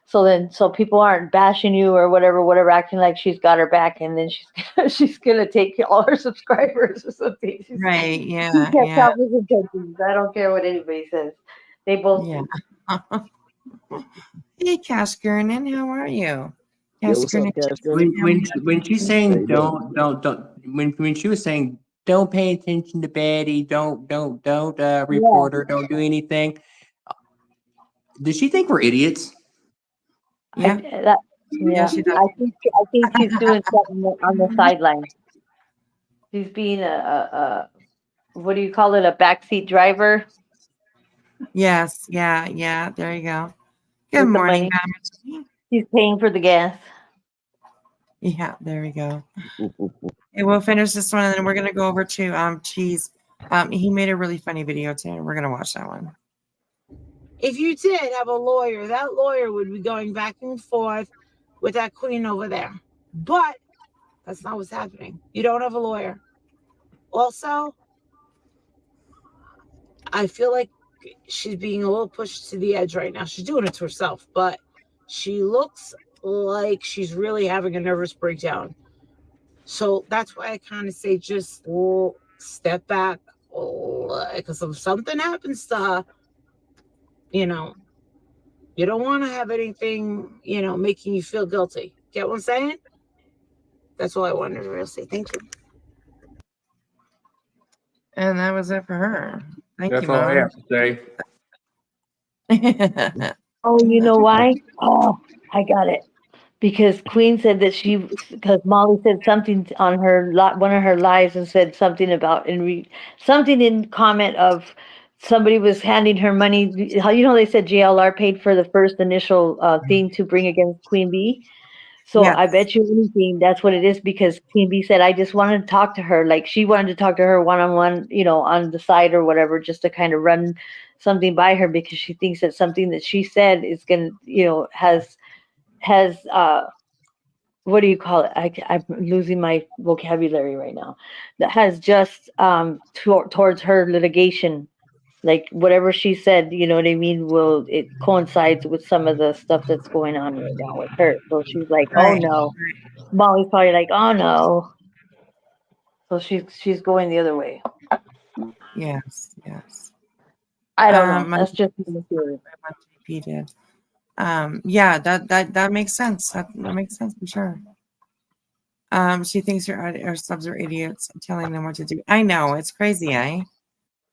so people aren't bashing you or whatever, acting like she's got her back, and then she's gonna take all her subscribers or something. Right? Yeah. Yeah. I don't care what anybody says. They both. Yeah. Hey, Cash Gernan, how are you? Yo, what's up, Cash Gernan? When she's saying don't when she was saying don't pay attention to Betty, don't report her, don't do anything. Does she think we're idiots? Yeah. She does. I think she's doing something on the sideline. She's being a what do you call it? A backseat driver. Yes. Yeah. There you go. Good morning, ma'am. He's paying for the gas. Yeah, there we go. And we'll finish this one, and then we're gonna go over to Cheese. He made a really funny video today. We're gonna watch that one. If you did have a lawyer, that lawyer would be going back and forth with that queen over there. But that's not what's happening. You don't have a lawyer. Also, I feel like she's being a little pushed to the edge right now. She's doing it to herself, but she looks like she's really having a nervous breakdown. So that's why I kind of say just step back, Because if something happens to her, you know, you don't want to have anything, you know, making you feel guilty. Get what I'm saying? That's all I wanted to really say. Thank you. And that was it for her. Thank That's you, all I Mom. have to say. Oh, you know why? Oh, I got it. Because Queen said that because Molly said something on one of her lives and said something about something in comment of somebody was handing her money. How they said JLR paid for the first initial thing to bring against Queen Bee. So Yes. I bet you anything that's what it is, because Queen Bee said, I just wanted to talk to her. Like she wanted to talk to her one-on-one, on the side or whatever, just to kind of run something by her, because she thinks that something that she said is going to, has what do you call it? I'm losing my vocabulary right now. That has just towards her litigation, like whatever she said, you know what I mean, it coincides with some of the stuff that's going on right now with her. So she's like, oh Right. no. Molly's probably like, oh no. So she's going the other way. Yes. I don't know. My That's just my theory. GP did. Yeah, that makes sense. That makes sense for sure. She thinks her subs are idiots, telling them what to do. I know, it's crazy, eh?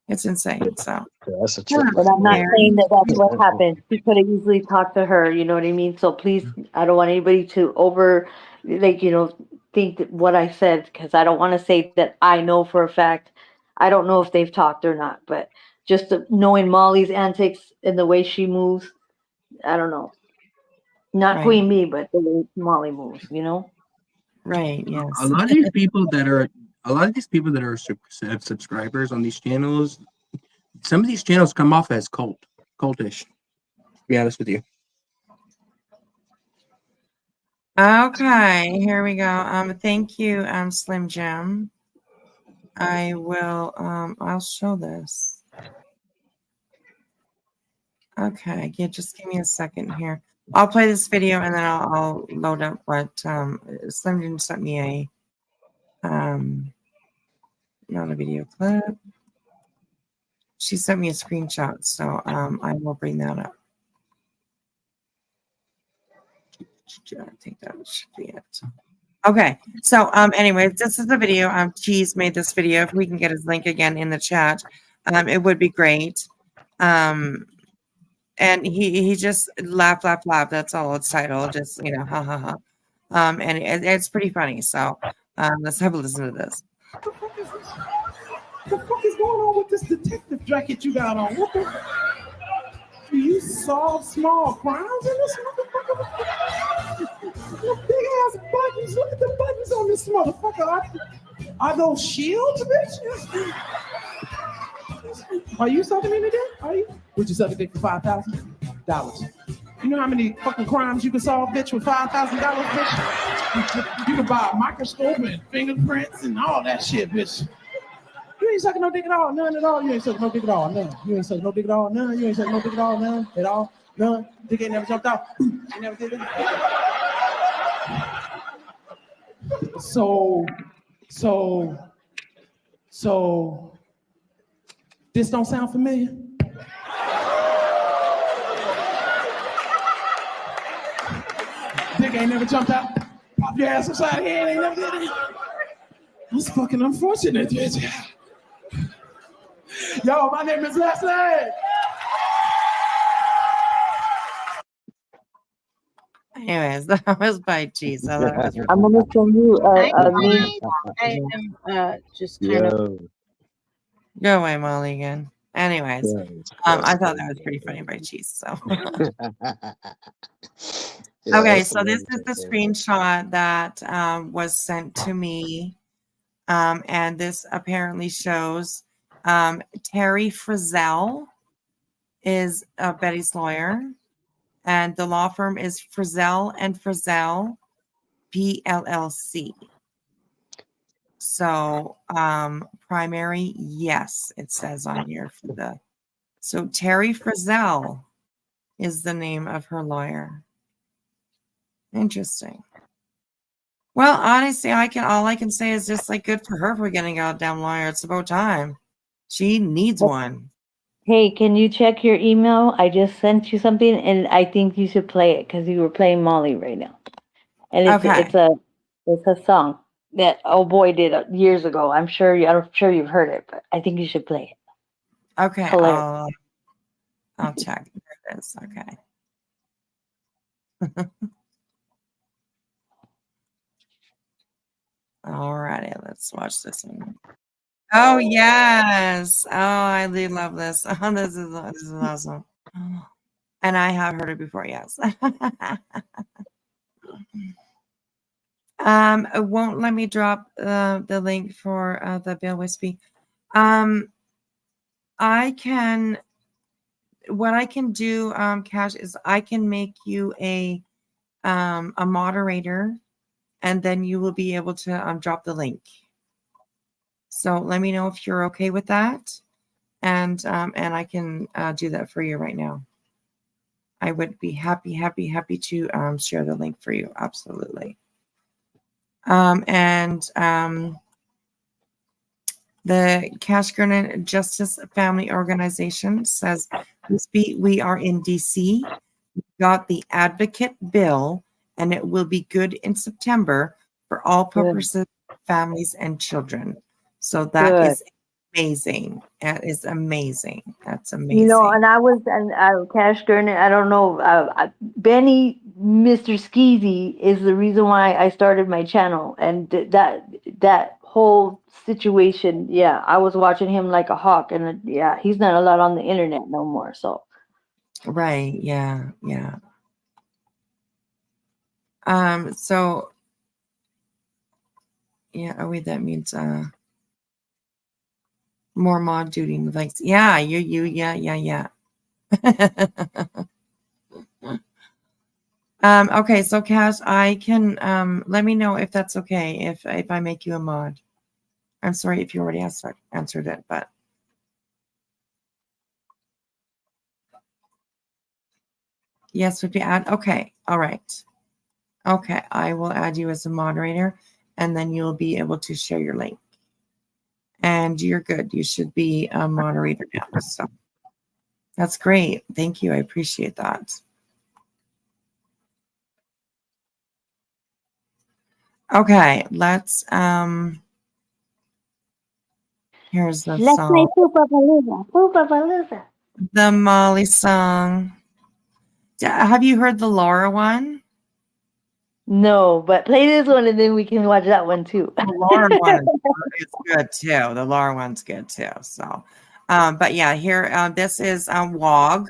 It's insane. So That's a But I'm not saying that that's what happened. He could have easily talked to her, you know what I mean? So please, I don't want anybody to think that what I said, because I don't want to say that I know for a fact. I don't know if they've talked or not, but just knowing Molly's antics and the way she moves, I don't know. Not Right. Queen Bee, but the way Molly moves, Right. Yes. A lot of these people that are subscribers on these channels, some of these channels come off as cultish. To be honest with you. Okay, here we go. Thank you, Slim Jim. I'll show this. Okay, just give me a second here. I'll play this video and then I'll load up what Slim Jim sent me not a video clip. She sent me a screenshot, so I will bring that up. I think that should be it. Okay, so anyway, this is the video. Cheese made this video. If we can get his link again in the chat, it would be great. And he just laugh. That's all it's titled. Just ha ha ha. And it's pretty funny. So let's have a listen to this. What the fuck is going on with this detective jacket you got on? What the? Do you solve small crimes in this motherfucker? Look, big ass buttons. Look at the buttons on this motherfucker. Are those shields, bitch? Are you sucking me today? Are you? Would you suck a dick for $5,000? You know how many fucking crimes you can solve, bitch, with $5,000, bitch? You can buy a microscope and fingerprints and all that shit, bitch. You ain't sucking no dick at all, none at all. You ain't sucking no dick at all, none. You ain't sucking no dick at all, none. You ain't sucking no dick at all, none at all, none. Dick ain't never jumped out. I never did it. So, this don't sound familiar? Dick ain't never jumped out. Pop your ass upside the head, ain't never did it. That's fucking unfortunate, bitch. Yo, my name is Leslie. Anyways, that was by Cheese. So that was I'm gonna send you a link. I am just kind of. Go away, Molly, again. Anyways, I thought that was pretty funny by Cheese. So okay, so this is the screenshot that was sent to me, and this apparently shows Terry Frizzell is Betty's lawyer, and the law firm is Frizzell and Frizzell PLLC. So primary, yes, it says on here for the. So Terry Frizzell is the name of her lawyer. Interesting. Well, honestly, all I can say is just like good for her for getting a damn lawyer. It's about time. She needs one. Hey, can you check your email? I just sent you something, and I think you should play it because you were playing Molly right now, and Okay. it's a song that oh boy did years ago. I'm sure you've heard it, but I think you should play it. Okay. Hilarious. I'll check. There it is. Okay. Alrighty, let's watch this one. Oh yes. Oh, I do love this. Oh, this is awesome. And I have heard it before, yes. It won't let me drop the link for the Bill Wispy. What I can do, Cash, is I can make you a moderator, and then you will be able to drop the link. So let me know if you're okay with that, and I can do that for you right now. I would be happy to share the link for you. Absolutely. The Cash Gurnan Justice Family Organization says, we are in DC. We got the advocate bill, and it will be good in September for all purposes, families and children. So that is amazing. That is amazing. That's amazing. You know, and Cash Gurnan, I don't know, Benny, Mr. Skeezy is the reason why I started my channel, and that whole situation, yeah, I was watching him like a hawk, and yeah, he's not allowed on the internet no more, so. Right, yeah. So, yeah, oh wait, that means, more mod duty. Like, yeah, yeah. Okay, so Cash, I can let me know if that's okay if I make you a mod. I'm sorry if you already answered it, but yes, would be add. Okay, all right. Okay, I will add you as a moderator, and then you'll be able to share your link. And you're good. You should be a moderator now. So that's great. Thank you. I appreciate that. Okay, let's here's the Let's song. play Foopapalooza. The Molly song. Have you heard the Laura one? No, but play this one and then we can watch that one too. The Laura one is good too. The Laura one's good too. So, but yeah, here this is WOG,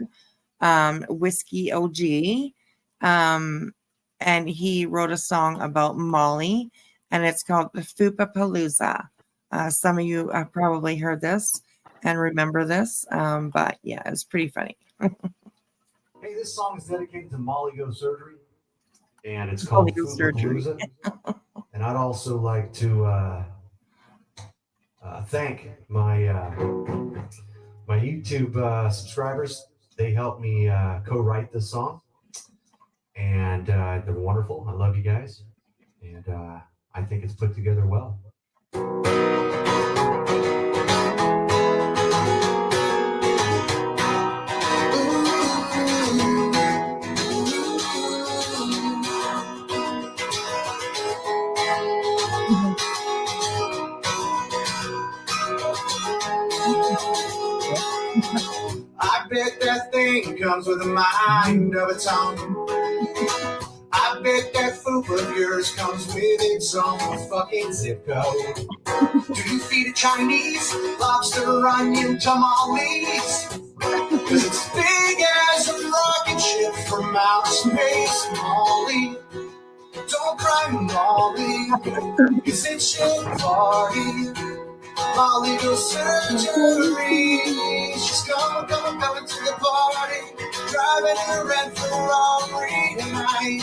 Whiskey OG, and he wrote a song about Molly, and it's called Foopapalooza. Some of you have probably heard this and remember this, but yeah, it's pretty funny. Hey, this song is dedicated to Molly Go Surgery, and it's called Foopapalooza. And I'd also like to thank my my YouTube subscribers. They helped me co-write this song, and they're wonderful. I love you guys, and I think it's put together well. I bet that thing comes with a mind of its own. I bet that foop of yours comes with its own fucking zip code. Do you feed it Chinese, lobster, onion, tamales? Cause it's big as a rocket ship from outer space, Molly. Don't cry, Molly, cause it's your party. Molly goes surgery. She's coming to the party. Driving a red Ferrari tonight.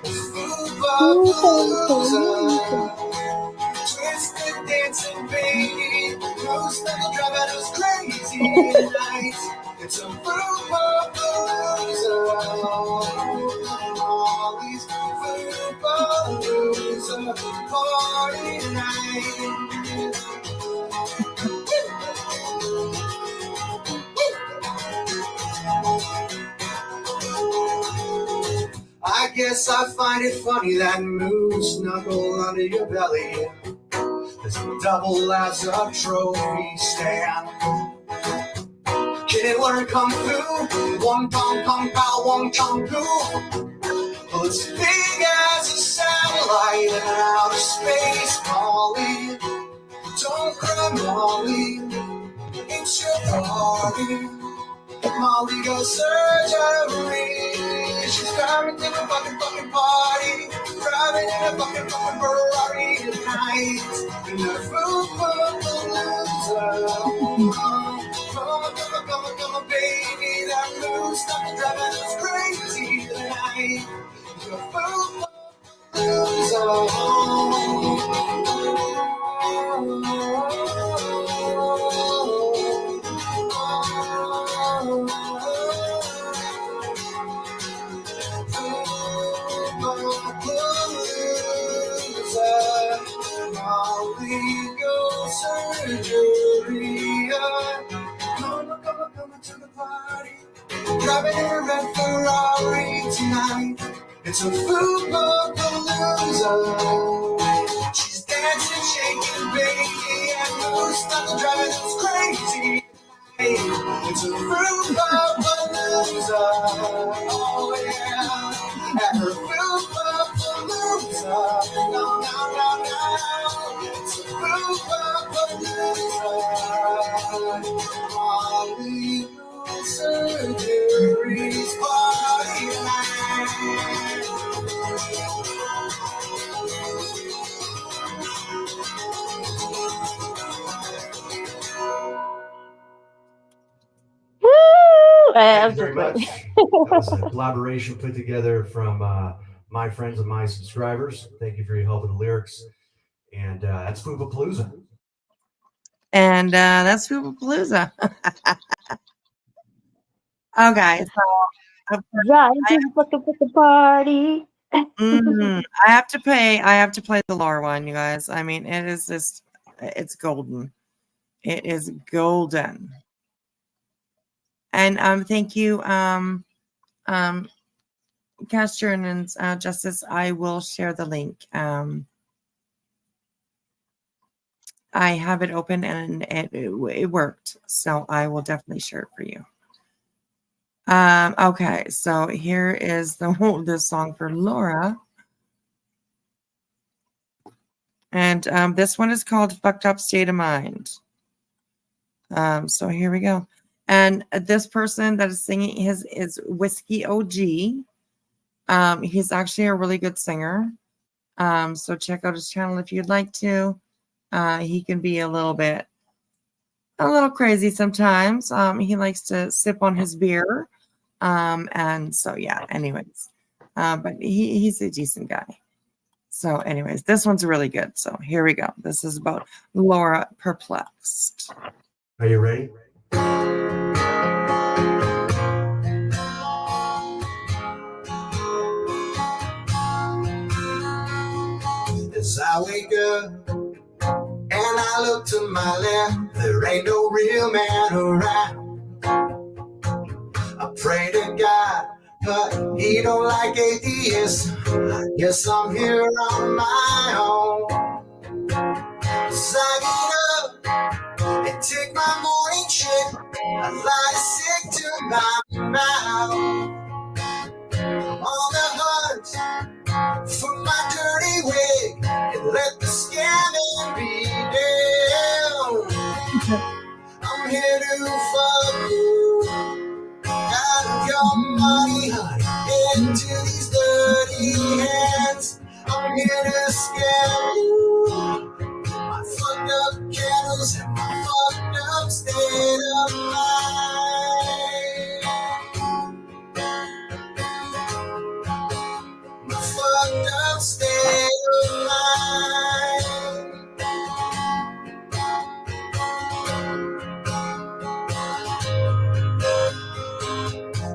Foopapalooza. Twisted dancing baby. Most of the driving us crazy tonight. It's a Foopapalooza. Molly's Foopapalooza party tonight. I guess I find it funny that moose snuggle under your belly. There's a double as a trophy stand. Can it learn kung fu? One pong pong pow, one kung fu. Well, it's big as a satellite in outer space, Molly. Don't cry, Molly. It's your party. Molly goes surgery. She's driving to the fucking party. Driving in a fucking Ferrari tonight. In a Come on, baby. That moves stop driving us crazy tonight. Come to the party. Driving in a red Ferrari tonight. It's a food-palooza. She's dancing, shaking, baby, and moves stop driving us crazy. It's a food-palooza. Oh yeah, at her food-palooza. No, no, no, no. It's a food-palooza. Molly surgery's party night. Woo! Thank you very much. That was a collaboration put together from my friends and my subscribers. Thank you for your help with the lyrics. And that's Foopapalooza. And that's Foopapalooza. Okay, so Right to the party. I have to play. I have to play the lore one, you guys. I mean, it is just, it's golden. It is golden. And thank you, Castor and Justice. I will share the link. I have it open and it worked, so I will definitely share it for you. Okay, so here is the song for Laura. And this one is called Fucked Up State of Mind. So here we go. And this person that is singing is Whiskey OG. He's actually a really good singer. So check out his channel if you'd like to. He can be a little crazy sometimes. He likes to sip on his beer. And so, yeah, anyways, but he's a decent guy. So anyways, this one's really good. So here we go. This is about Laura Perplexed. Are you ready? As I wake up and I look to my left, there ain't no real man around. I pray to God, but he don't like atheists. Guess I'm here on my own. As I get up and take my morning shit, I lie sick to my mouth. I'm on the hunt for my dirty wig and let the scamming be down. I'm here to fuck you. Got your money, honey, into these dirty hands. I'm here to scam you. My fucked up candles and my fucked up state of mind. My fucked up state of mind.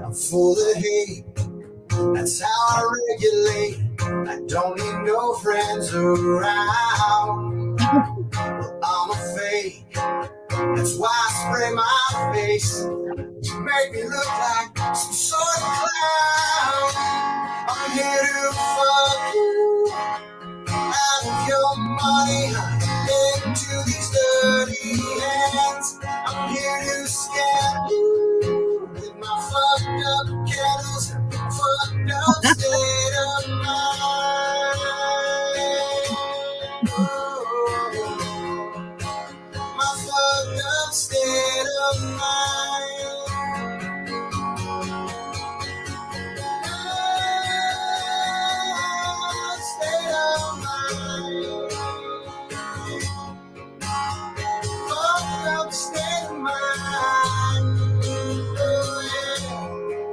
I'm full of hate, that's how I regulate. I don't need no friends around. Well, I'm a fake, that's why I spray my face to make me look like some sort of clown. I'm here money into these dirty hands. I'm here to scam you with my fucked up kettles, fucked up state of mind. My fucked up state of mind. State of mind. Fucked up state of mind. Oh, yeah.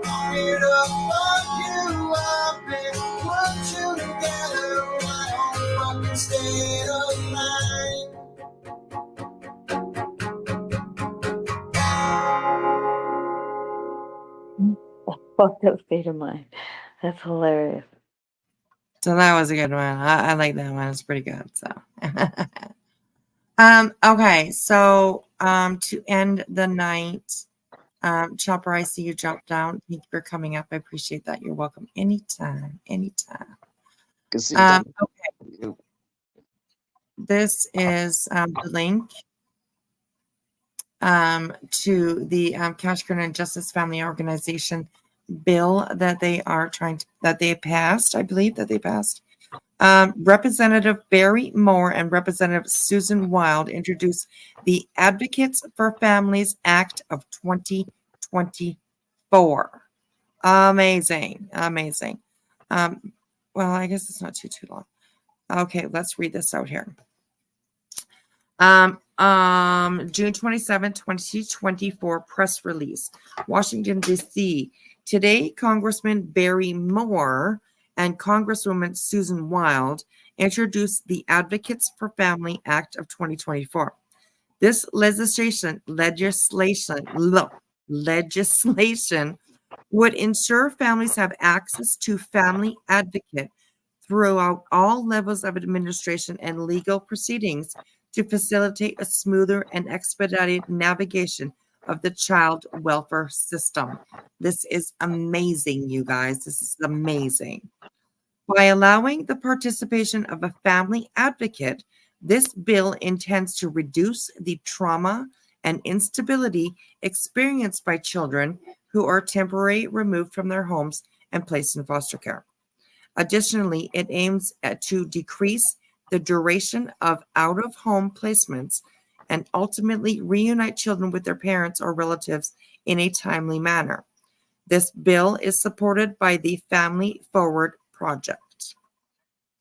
I'm here to fuck you up and put you together. My own fucking state of mind. Fucked up state of mind. That's hilarious. So that was a good one. I like that one. It's pretty good. So, okay. So, to end the night, Chopper, I see you dropped down. Thank you for coming up. I appreciate that. You're welcome anytime. Anytime. Okay. This is the link to the Cashgrin and Justice Family Organization bill that they are that they passed. I believe that they passed. Representative Barry Moore and Representative Susan Wild introduced the Advocates for Families Act of 2024. Amazing. Amazing. Well, I guess it's not too long. Okay, let's read this out here. June 27, 2024 press release. Washington, D.C. Today, Congressman Barry Moore and Congresswoman Susan Wild introduced the Advocates for Family Act of 2024. This legislation would ensure families have access to family advocate throughout all levels of administration and legal proceedings to facilitate a smoother and expedited navigation of the child welfare system. This is amazing, you guys. This is amazing. By allowing the participation of a family advocate, this bill intends to reduce the trauma and instability experienced by children who are temporarily removed from their homes and placed in foster care. Additionally, it aims to decrease the duration of out-of-home placements and ultimately reunite children with their parents or relatives in a timely manner. This bill is supported by the Family Forward Project.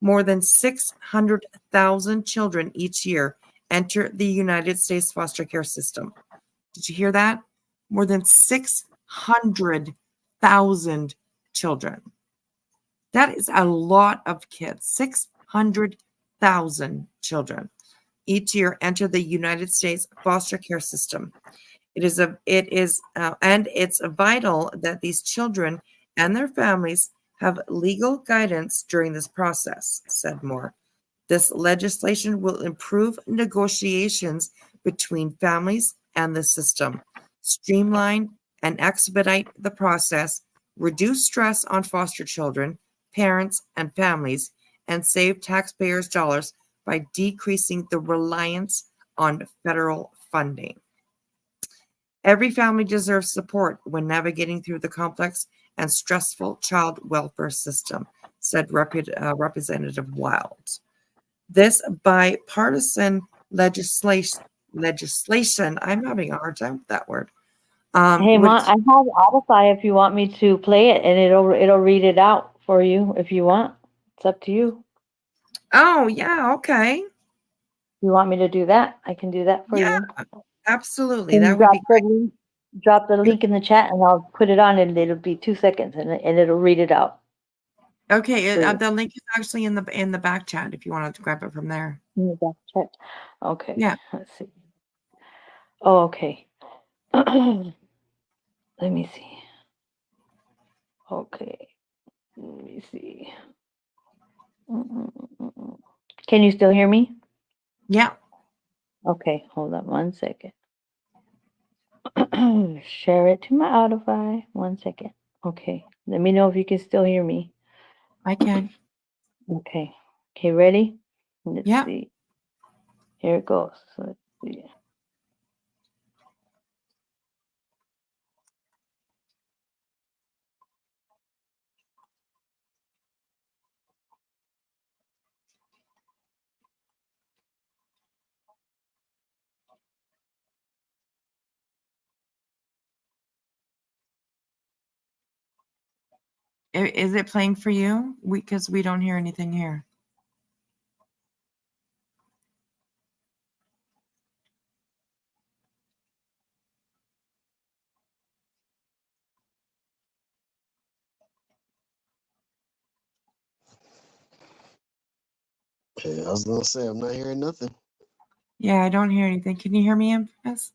More than 600,000 children each year enter the United States foster care system. Did you hear that? More than 600,000 children. That is a lot of kids. 600,000 children each year enter the United States foster care system. It's vital that these children and their families have legal guidance during this process, said Moore. This legislation will improve negotiations between families and the system, streamline and expedite the process, reduce stress on foster children, parents, and families, and save taxpayers' dollars by decreasing the reliance on federal funding. Every family deserves support when navigating through the complex and stressful child welfare system, said Representative Wild. This bipartisan legislation, I'm having a hard time with that word. Hey, Ma, I have Audify if you want me to play it, and it'll read it out for you if you want. It's up to you. Oh, yeah, okay. You want me to do that? I can do that for you. Absolutely. Can That you would be great. drop the link in the chat, and I'll put it on, and it'll be 2 seconds, and it'll read it out. Okay, the link is actually in the back chat if you want to grab it from there. In the back chat. Okay. Yeah. Let's see. Oh, okay. Let me see. Okay. Let me see. Can you still hear me? Yeah. Okay, hold on 1 second. Share it to my Audify. 1 second. Okay, let me know if you can still hear me. I can. Okay. Okay, ready? Let's see. Here it goes. So let's see. Is it playing for you? Because we don't hear anything here. Yeah, I was gonna say I'm not hearing nothing. Yeah, I don't hear anything. Can you hear me, Infamous?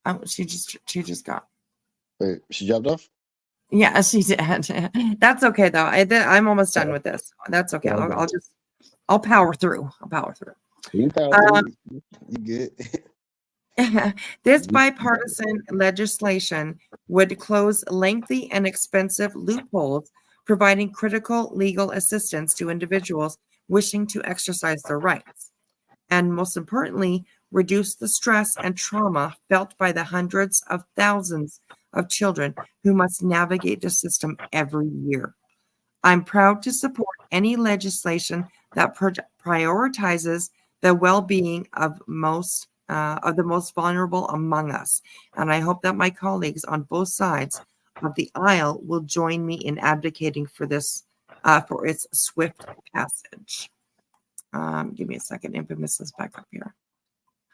Oh, she just got. Wait, she dropped off? Yeah, she did. That's okay though. I'm almost done with this. That's okay. I'll power through. I'll power through. You power through. You good? This bipartisan legislation would close lengthy and expensive loopholes, providing critical legal assistance to individuals wishing to exercise their rights, and most importantly, reduce the stress and trauma felt by the hundreds of thousands of children who must navigate the system every year. I'm proud to support any legislation that prioritizes the well-being of the most vulnerable among us, and I hope that my colleagues on both sides of the aisle will join me in advocating for this, for its swift passage. Give me a second. Infamous is back up here.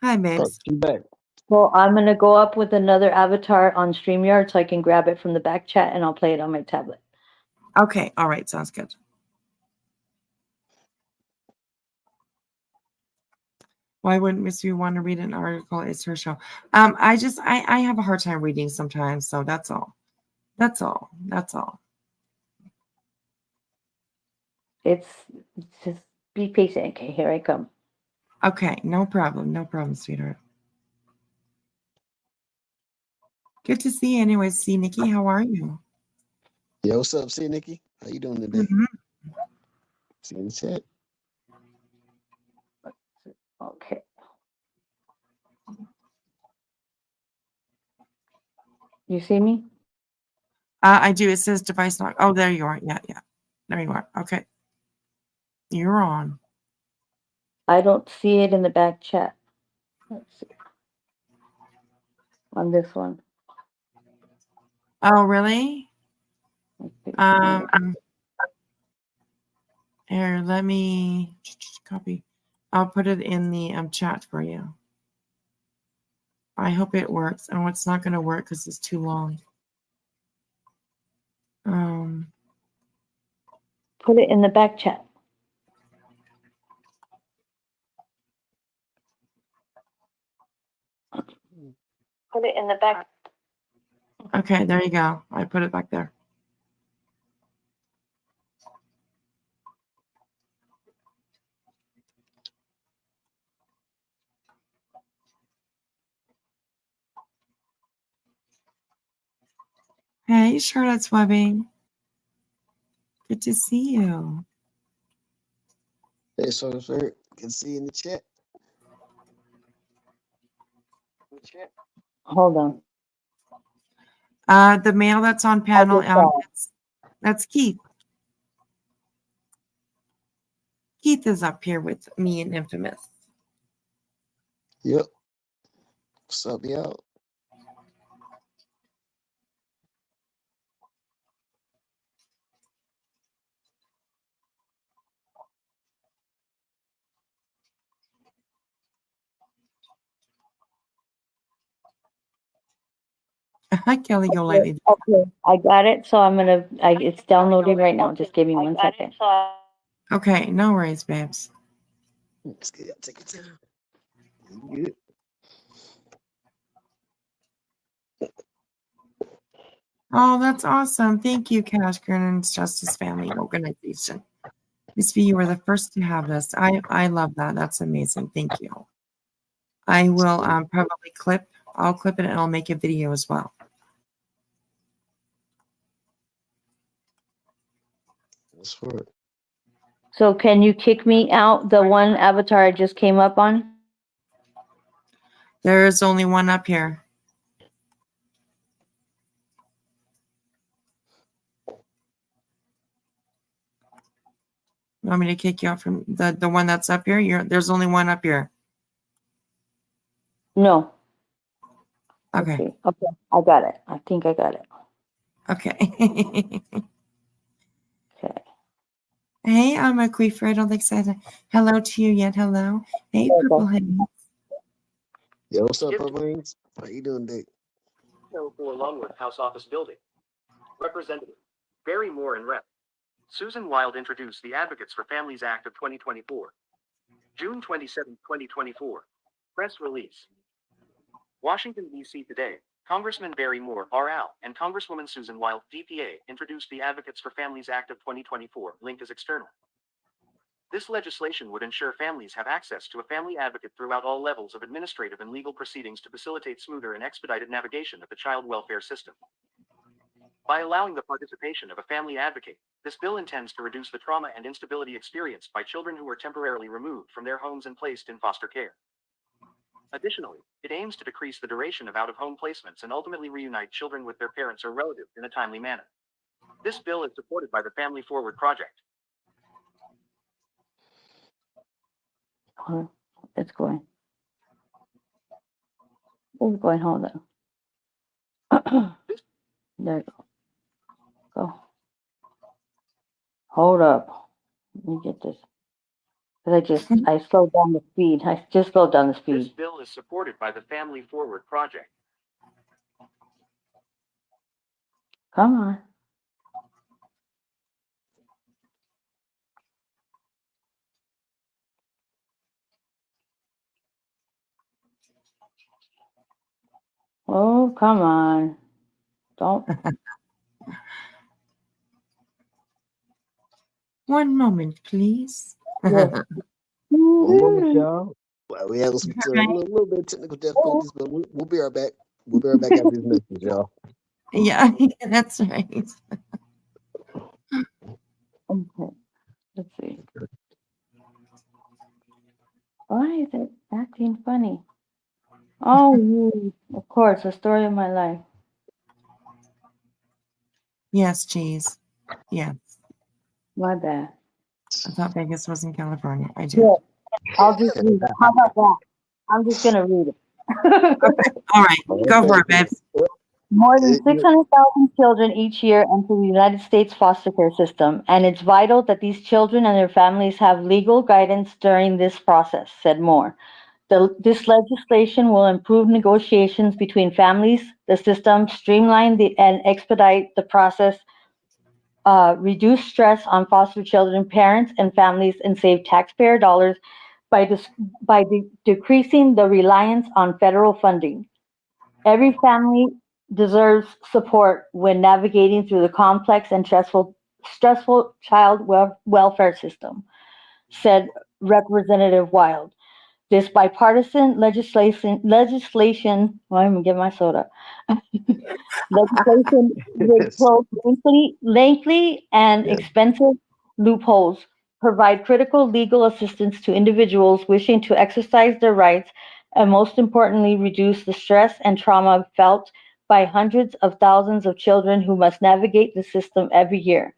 Hi, babes. You back. Well, I'm going to go up with another avatar on StreamYard so I can grab it from the back chat and I'll play it on my tablet. Okay. All right. Sounds good. Why wouldn't Miss You want to read an article? It's her show. I have a hard time reading sometimes, so that's all. That's all. It's just be patient. Okay, here I come. Okay, no problem, sweetheart. Good to see you anyways. See, Nikki, how are you? Yo, what's up, see Nikki? How you doing today? See you in the chat. Okay. You see me? I do. It says device not. Oh, there you are. Yeah. There you are. Okay. You're on. I don't see it in the back chat. Let's see. On this one. Oh, really? Here, let me copy. I'll put it in the chat for you. I hope it works. Oh, it's not going to work because it's too long. Put it in the back chat. Put it in the back. Okay, there you go. I put it back there. Hey, Charlotte's Webbing. Good to see you. Hey, so sir, can see you in the chat. Hold on. The male that's on panel, that's Keith. Keith is up here with me and Infamous. Yep. What's up, y'all? Hi, Kelly. Go lightly. Okay, I got it. So it's downloading right now. Just give me 1 second. Okay, no worries, babes. It's good. Take your time. You good? Oh, that's awesome. Thank you, Cash Gurnan's Justice Family Organization. Miss V, you were the first to have this. I love that. That's amazing. Thank you. I will probably I'll clip it and I'll make a video as well. That's for it. So can you kick me out the one avatar I just came up on? There's only one up here. You want me to kick you out from the one that's up here? There's only one up here. No. Okay. Okay, I got it. I think I got it. Okay. Okay. Hey, I'm a queefer. I don't think so. Hello to you yet. Hello. Hey, Purple Haze. Yo, what's up, Purple Haze? How you doing, Dick? For Longwood House Office Building. Representative Barry Moore and Rep. Susan Wild introduced the Advocates for Families Act of 2024. June 27, 2024. Press release. Washington, D.C. today. Congressman Barry Moore, RL, and Congresswoman Susan Wild, DPA, introduced the Advocates for Families Act of 2024, linked as external. This legislation would ensure families have access to a family advocate throughout all levels of administrative and legal proceedings to facilitate smoother and expedited navigation of the child welfare system. By allowing the participation of a family advocate, this bill intends to reduce the trauma and instability experienced by children who are temporarily removed from their homes and placed in foster care. Additionally, it aims to decrease the duration of out-of-home placements and ultimately reunite children with their parents or relatives in a timely manner. This bill is supported by the Family Forward Project. It's going. It's going. Hold on. There you go. Go. Hold up. Let me get this. Because I slowed down the speed. I just slowed down the This speed. bill is supported by the Family Forward Project. Come on. Oh, come on. Don't. One moment, please. Yes. One moment, y'all. Well, we have a little bit of technical difficulties, but we'll be right back. We'll be right back after these messages, y'all. Yeah, that's right. Okay. Let's see. Why is it acting funny? Oh, of course, the story of my life. Yes, cheese. Yes. My bad. I thought Vegas was in California. I do. Yeah, I'll just read it. How about that? I'm just gonna read it. All right, go for it, babes. More than 600,000 children each year enter the United States foster care system, and it's vital that these children and their families have legal guidance during this process, said Moore. This legislation will improve negotiations between families, the system, streamline and expedite the process, reduce stress on foster children, parents, and families, and save taxpayer dollars by decreasing the reliance on federal funding. Every family deserves support when navigating through the complex and stressful child welfare system, said Representative Wild. This bipartisan legislation, well, I'm gonna get my soda. Legislation would close lengthy and expensive loopholes, provide critical legal assistance to individuals wishing to exercise their rights, and most importantly, reduce the stress and trauma felt by hundreds of thousands of children who must navigate the system every year.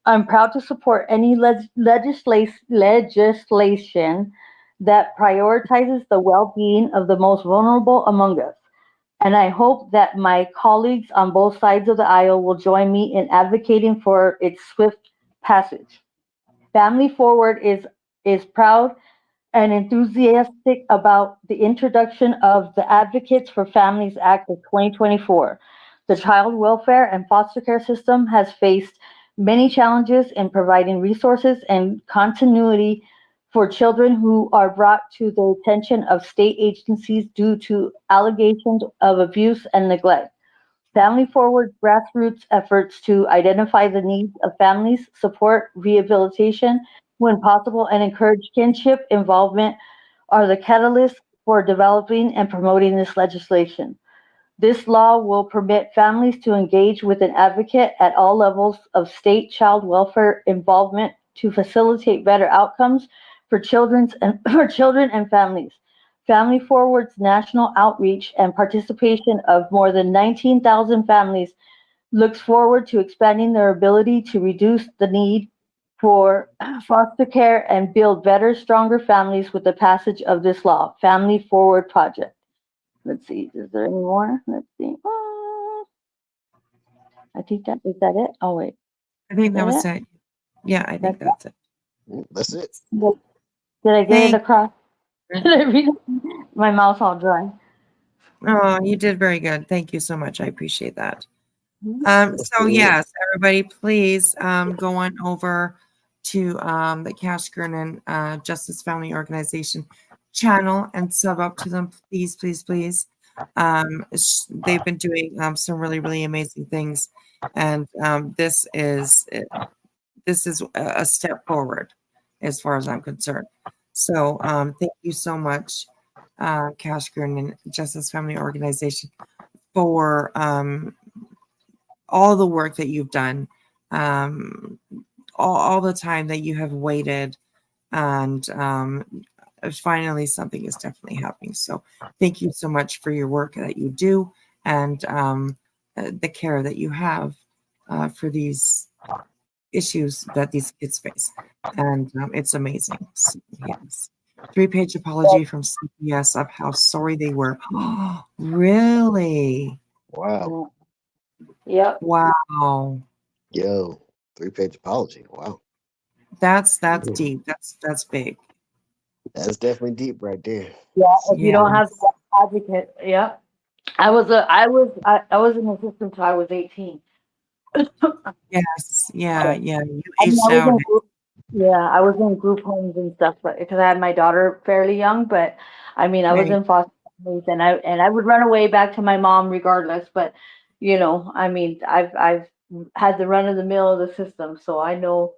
I'm proud to support any legislation that prioritizes the well-being of the most vulnerable among us. And I hope that my colleagues on both sides of the aisle will join me in advocating for its swift passage. Family Forward is proud and enthusiastic about the introduction of the Advocates for Families Act of 2024. The child welfare and foster care system has faced many challenges in providing resources and continuity for children who are brought to the attention of state agencies due to allegations of abuse and neglect. Family Forward grassroots efforts to identify the needs of families, support rehabilitation when possible, and encourage kinship involvement are the catalyst for developing and promoting this legislation. This law will permit families to engage with an advocate at all levels of state child welfare involvement to facilitate better outcomes for children and families. Family Forward's national outreach and participation of more than 19,000 families looks forward to expanding their ability to reduce the need for foster care and build better, stronger families with the passage of this law. Family Forward Project. Let's see, is there any more? Let's see. I think that is that it. Oh wait, I think that Is was that it. Yeah, I think that's it. That's it. Did I get it across? Did I read it? My mouth's all dry. Oh, you did very good. Thank you so much. I appreciate that. Mm-hmm. So yes, everybody, please go on over to the Cash Gernan Justice Family Organization channel and sub up to them, please, please, please. They've been doing some really, really amazing things, and this is a step forward as far as I'm concerned. So thank you so much, Cash Gernan Justice Family Organization, for all the work that you've done, all the time that you have waited, and finally something is definitely happening. So thank you so much for your work that you do, and the care that you have for these issues that these kids face. And it's amazing. So, yes. 3-page apology from CPS of how sorry they were. Really? Wow. Yep. Wow. Yo, 3-page apology. Wow. That's deep. That's big. That's definitely deep right there. Yeah, if you don't have the advocate, yeah. I was in the system till I was 18. Yes. Yeah. You I mean, aged I was out. in I was in group homes and stuff, but because I had my daughter fairly young. But I mean, I was Right. in foster families, and I would run away back to my mom regardless. But I mean, I've had the run of the mill of the system, so I know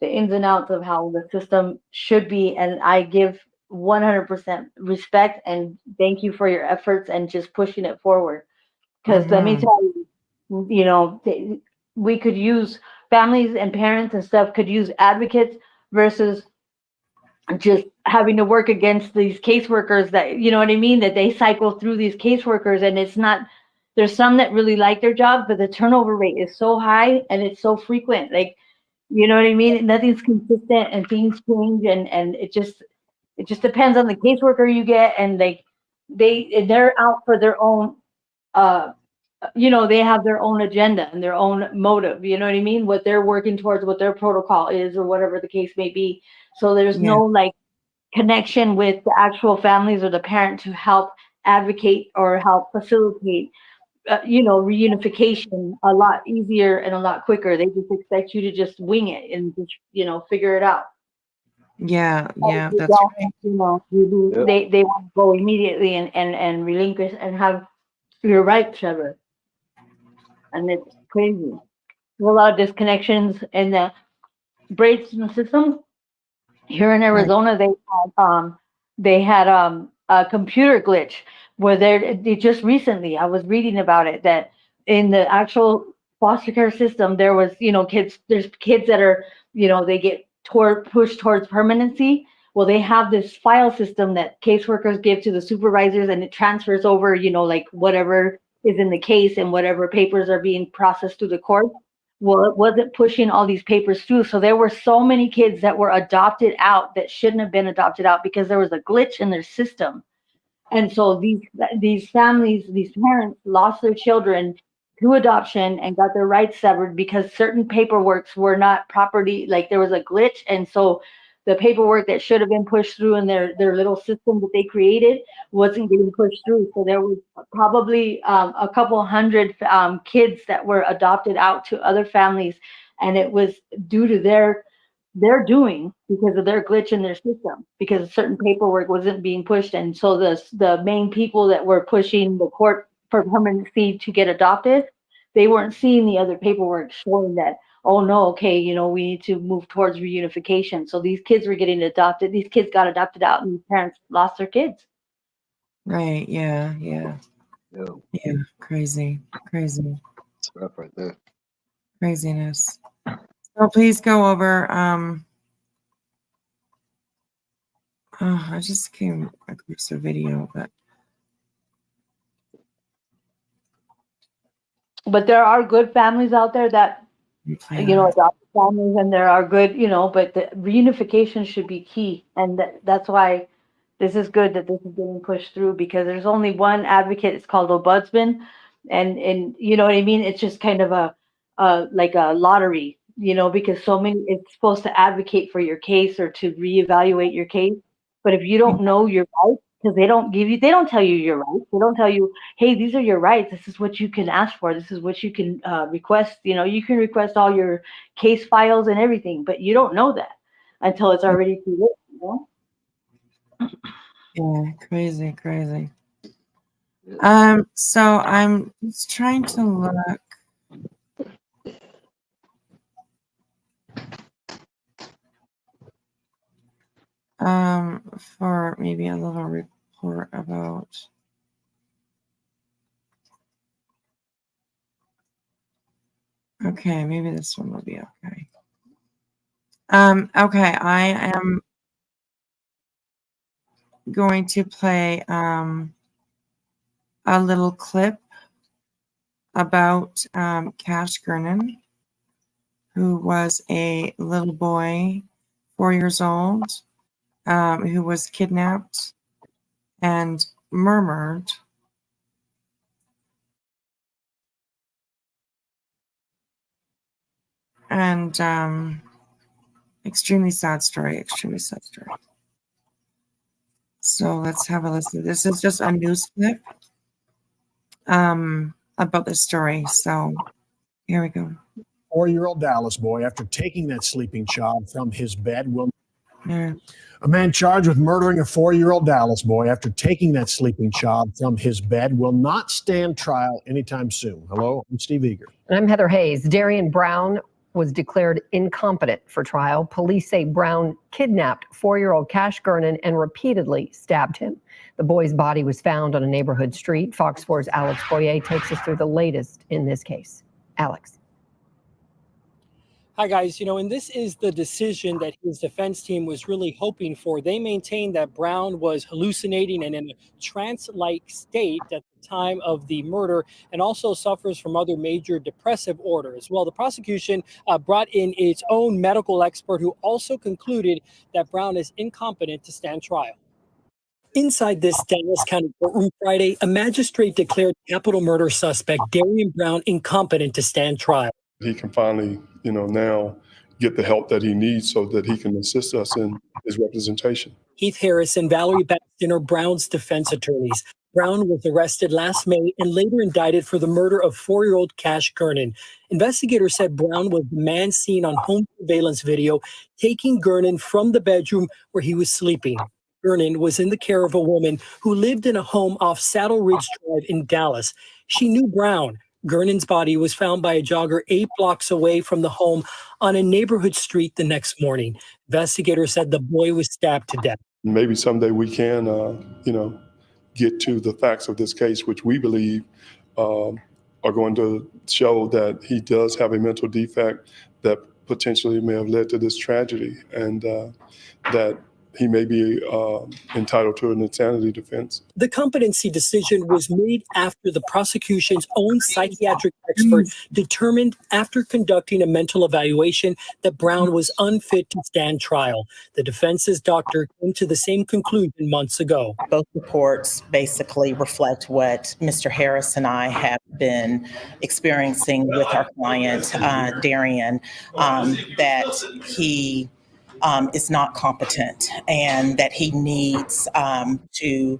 the ins and outs of how the system should be, and I give 100% respect and thank you for your efforts and just pushing it forward. Because let me tell you, we could use families and parents and stuff could use advocates versus just having to work against these caseworkers that, you know what I mean, that they cycle through these caseworkers, and it's not, there's some that really like their job, but the turnover rate is so high and it's so frequent. Like, you know what I mean? Nothing's consistent and things change, and it just depends on the caseworker you get, and they're out for their own they have their own agenda and their own motive, you know what I mean? What they're working towards, what their protocol is, or whatever the case may be. So there's no like connection with the actual families or the parent to help advocate or help facilitate reunification a lot easier and a lot quicker. They just expect you to just wing it and just figure it out. Yeah, If you that's don't, right. they want to go immediately and relinquish and have. You're right, Trevor. And it's crazy. There's a lot of disconnections in the brain system. Here in Arizona, they had a computer glitch where they just recently, I was reading about it, that in the actual foster care system there was there's kids that are they get pushed towards permanency. Well, they have this file system that caseworkers give to the supervisors, and it transfers over like whatever is in the case and whatever papers are being processed through the court. Well, it wasn't pushing all these papers through. So there were so many kids that were adopted out that shouldn't have been adopted out because there was a glitch in their system. And so these families, these parents lost their children to adoption and got their rights severed because certain paperworks were not properly, like there was a glitch. And so the paperwork that should have been pushed through in their little system that they created wasn't getting pushed through. So there was probably a couple hundred kids that were adopted out to other families, and it was due to their doing because of their glitch in their system, because certain paperwork wasn't being pushed. And so the main people that were pushing the court for permanency to get adopted, they weren't seeing the other paperwork showing that, oh no, okay, we need to move towards reunification. So these kids were getting adopted. These kids got adopted out, and parents lost their kids. Right. Yeah. Yeah, crazy. It's rough right there. Craziness. So please go over. I just came across a video, But there are good families out there that, adopted families, and there are good, but the reunification should be key. And that's why this is good that this is getting pushed through, because there's only one advocate. It's called Ombudsman. And you know what I mean? It's just kind of like a lottery, because it's supposed to advocate for your case or to reevaluate your case. But if you don't know your rights, because they don't tell you your rights. They don't tell you, hey, these are your rights. This is what you can ask for. This is what you can request. You can request all your case files and everything, but you don't know that until it's already too late, yeah, crazy. So I'm just trying to look. For maybe a little report about. Okay, maybe this one will be okay. Okay, I am going to play a little clip about Cash Gernon, who was a little boy, 4 years old, who was kidnapped and murdered. And extremely sad story. So let's have a listen. This is just a news clip about this story. So here we go. 4-year-old Dallas boy, after taking that sleeping child from his bed, will. Yeah. A man charged with murdering a 4-year-old Dallas boy after taking that sleeping child from his bed will not stand trial anytime soon. Hello, I'm Steve Eager. And I'm Heather Hayes. Darian Brown was declared incompetent for trial. Police say Brown kidnapped 4-year-old Cash Gernon and repeatedly stabbed him. The boy's body was found on a neighborhood street. Fox 4's Alex Boyer takes us through the latest in this case. Alex. Hi, guys. And this is the decision that his defense team was really hoping for. They maintained that Brown was hallucinating and in a trance-like state at the time of the murder, and also suffers from other major depressive orders. Well, the prosecution brought in its own medical expert, who also concluded that Brown is incompetent to stand trial. Inside this Dallas County courtroom Friday, a magistrate declared capital murder suspect Darian Brown incompetent to stand trial. He can finally, now get the help that he needs so that he can assist us in his representation. Heath Harris and Valerie Baxton are Brown's defense attorneys. Brown was arrested last May and later indicted for the murder of 4-year-old Cash Gernon. Investigators said Brown was the man seen on home surveillance video taking Gernon from the bedroom where he was sleeping. Gernon was in the care of a woman who lived in a home off Saddle Ridge Drive in Dallas. She knew Brown. Gernon's body was found by a jogger 8 blocks away from the home on a neighborhood street the next morning. Investigators said the boy was stabbed to death. Maybe someday we can, get to the facts of this case, which we believe are going to show that he does have a mental defect that potentially may have led to this tragedy, and that he may be entitled to an insanity defense. The competency decision was made after the prosecution's own psychiatric expert determined, after conducting a mental evaluation, that Brown was unfit to stand trial. The defense's doctor came to the same conclusion months ago. Both reports basically reflect what Mr. Harris and I have been experiencing with our client, Darian, that he is not competent and that he needs to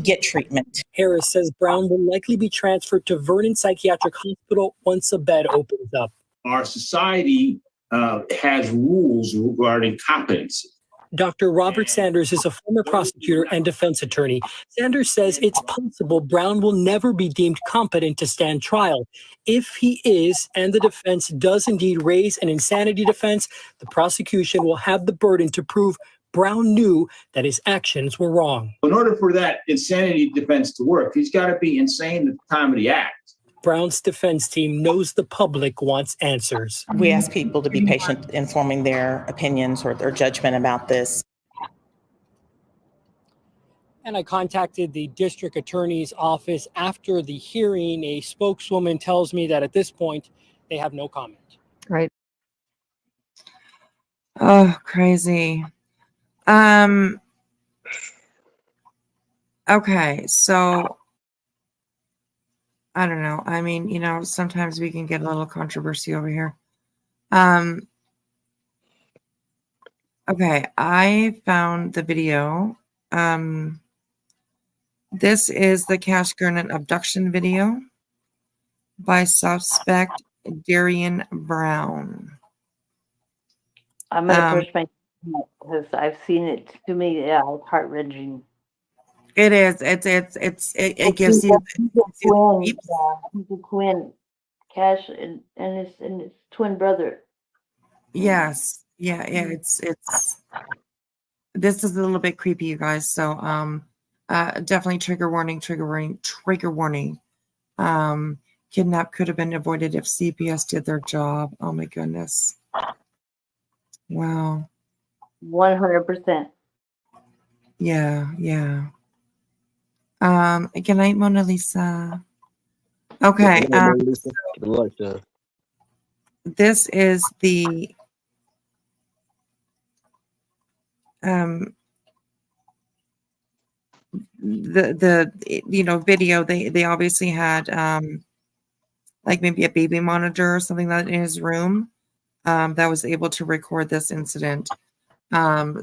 get treatment. Harris says Brown will likely be transferred to Vernon Psychiatric Hospital once a bed opens up. Our society has rules regarding competence. Dr. Robert Sanders is a former prosecutor and defense attorney. Sanders says it's possible Brown will never be deemed competent to stand trial. If he is, and the defense does indeed raise an insanity defense, the prosecution will have the burden to prove Brown knew that his actions were wrong. In order for that insanity defense to work, he's got to be insane at the time of the act. Brown's defense team knows the public wants answers. We ask people to be patient in forming their opinions or their judgment about this. And I contacted the district attorney's office after the hearing. A spokeswoman tells me that at this point, they have no comment. Right. Oh, crazy. Okay, so I don't know. I mean, you know, sometimes we can get a little controversy over here. Okay, I found the video. This is the Cash Gurnett abduction video by suspect Darian Brown. I'm gonna push my because I've seen it. To me, yeah, it's heart wrenching. It is. It gives you. He's a twin. Yeah, he's a twin. Cash and his twin brother. Yes. Yeah. It's. This is a little bit creepy, you guys. So, definitely trigger warning. Kidnap could have been avoided if CPS did their job. Oh my goodness. Wow. 100%. Yeah. Good night, Mona Lisa. Okay. This is the video. They obviously had like maybe a baby monitor or something like that in his room that was able to record this incident.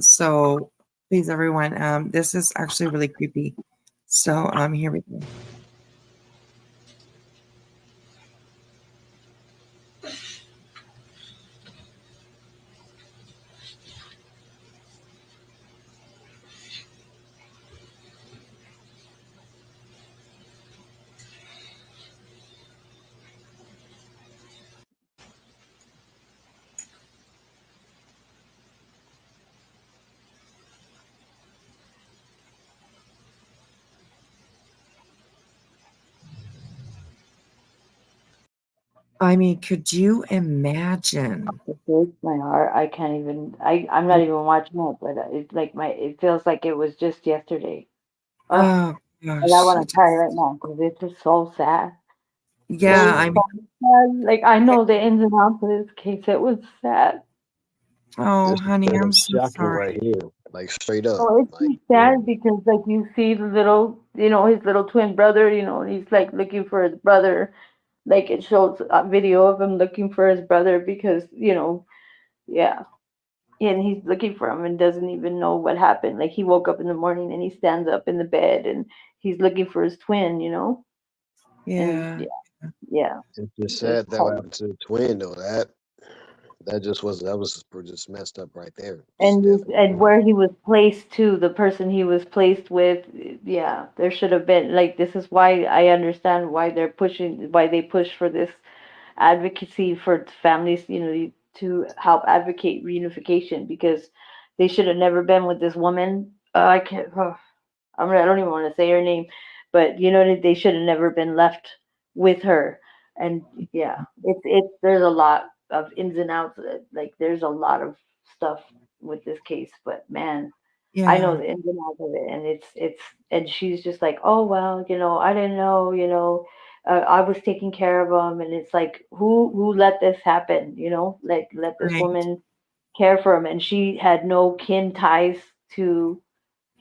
So please, everyone, this is actually really creepy. So here we go. I mean, could you imagine? It breaks my heart. I can't even. I'm not even watching it, but it's like it feels like it was just yesterday. Oh And gosh. I want to cry right now because it's just so sad. Yeah, I mean, Sad. Like I know the ins and outs of this case. It was sad. oh This honey, is I'm so shocking sorry. right here, like straight up. Oh, it's just sad because like you see the little, his little twin brother, and he's like looking for his brother. Like it shows a video of him looking for his brother because, yeah. And he's looking for him and doesn't even know what happened. Like he woke up in the morning and he stands up in the bed and he's looking for his twin, Yeah. And yeah. It's just sad that happened to the twin though. That was just messed up right there. And where he was placed to, the person he was placed with, yeah, there should have been like this is why I understand why they push for this advocacy for families, to help advocate reunification because they should have never been with this woman. I can't. I don't even want to say her name, but they should have never been left with her. And yeah, it's there's a lot of ins and outs. Like there's a lot of stuff with this case, but man, I know Yeah. the ins and outs of it, and it's and she's just like, oh well, I didn't know, I was taking care of him, and it's like, who let this happen, like let this Right. woman care for him, and she had no kin ties to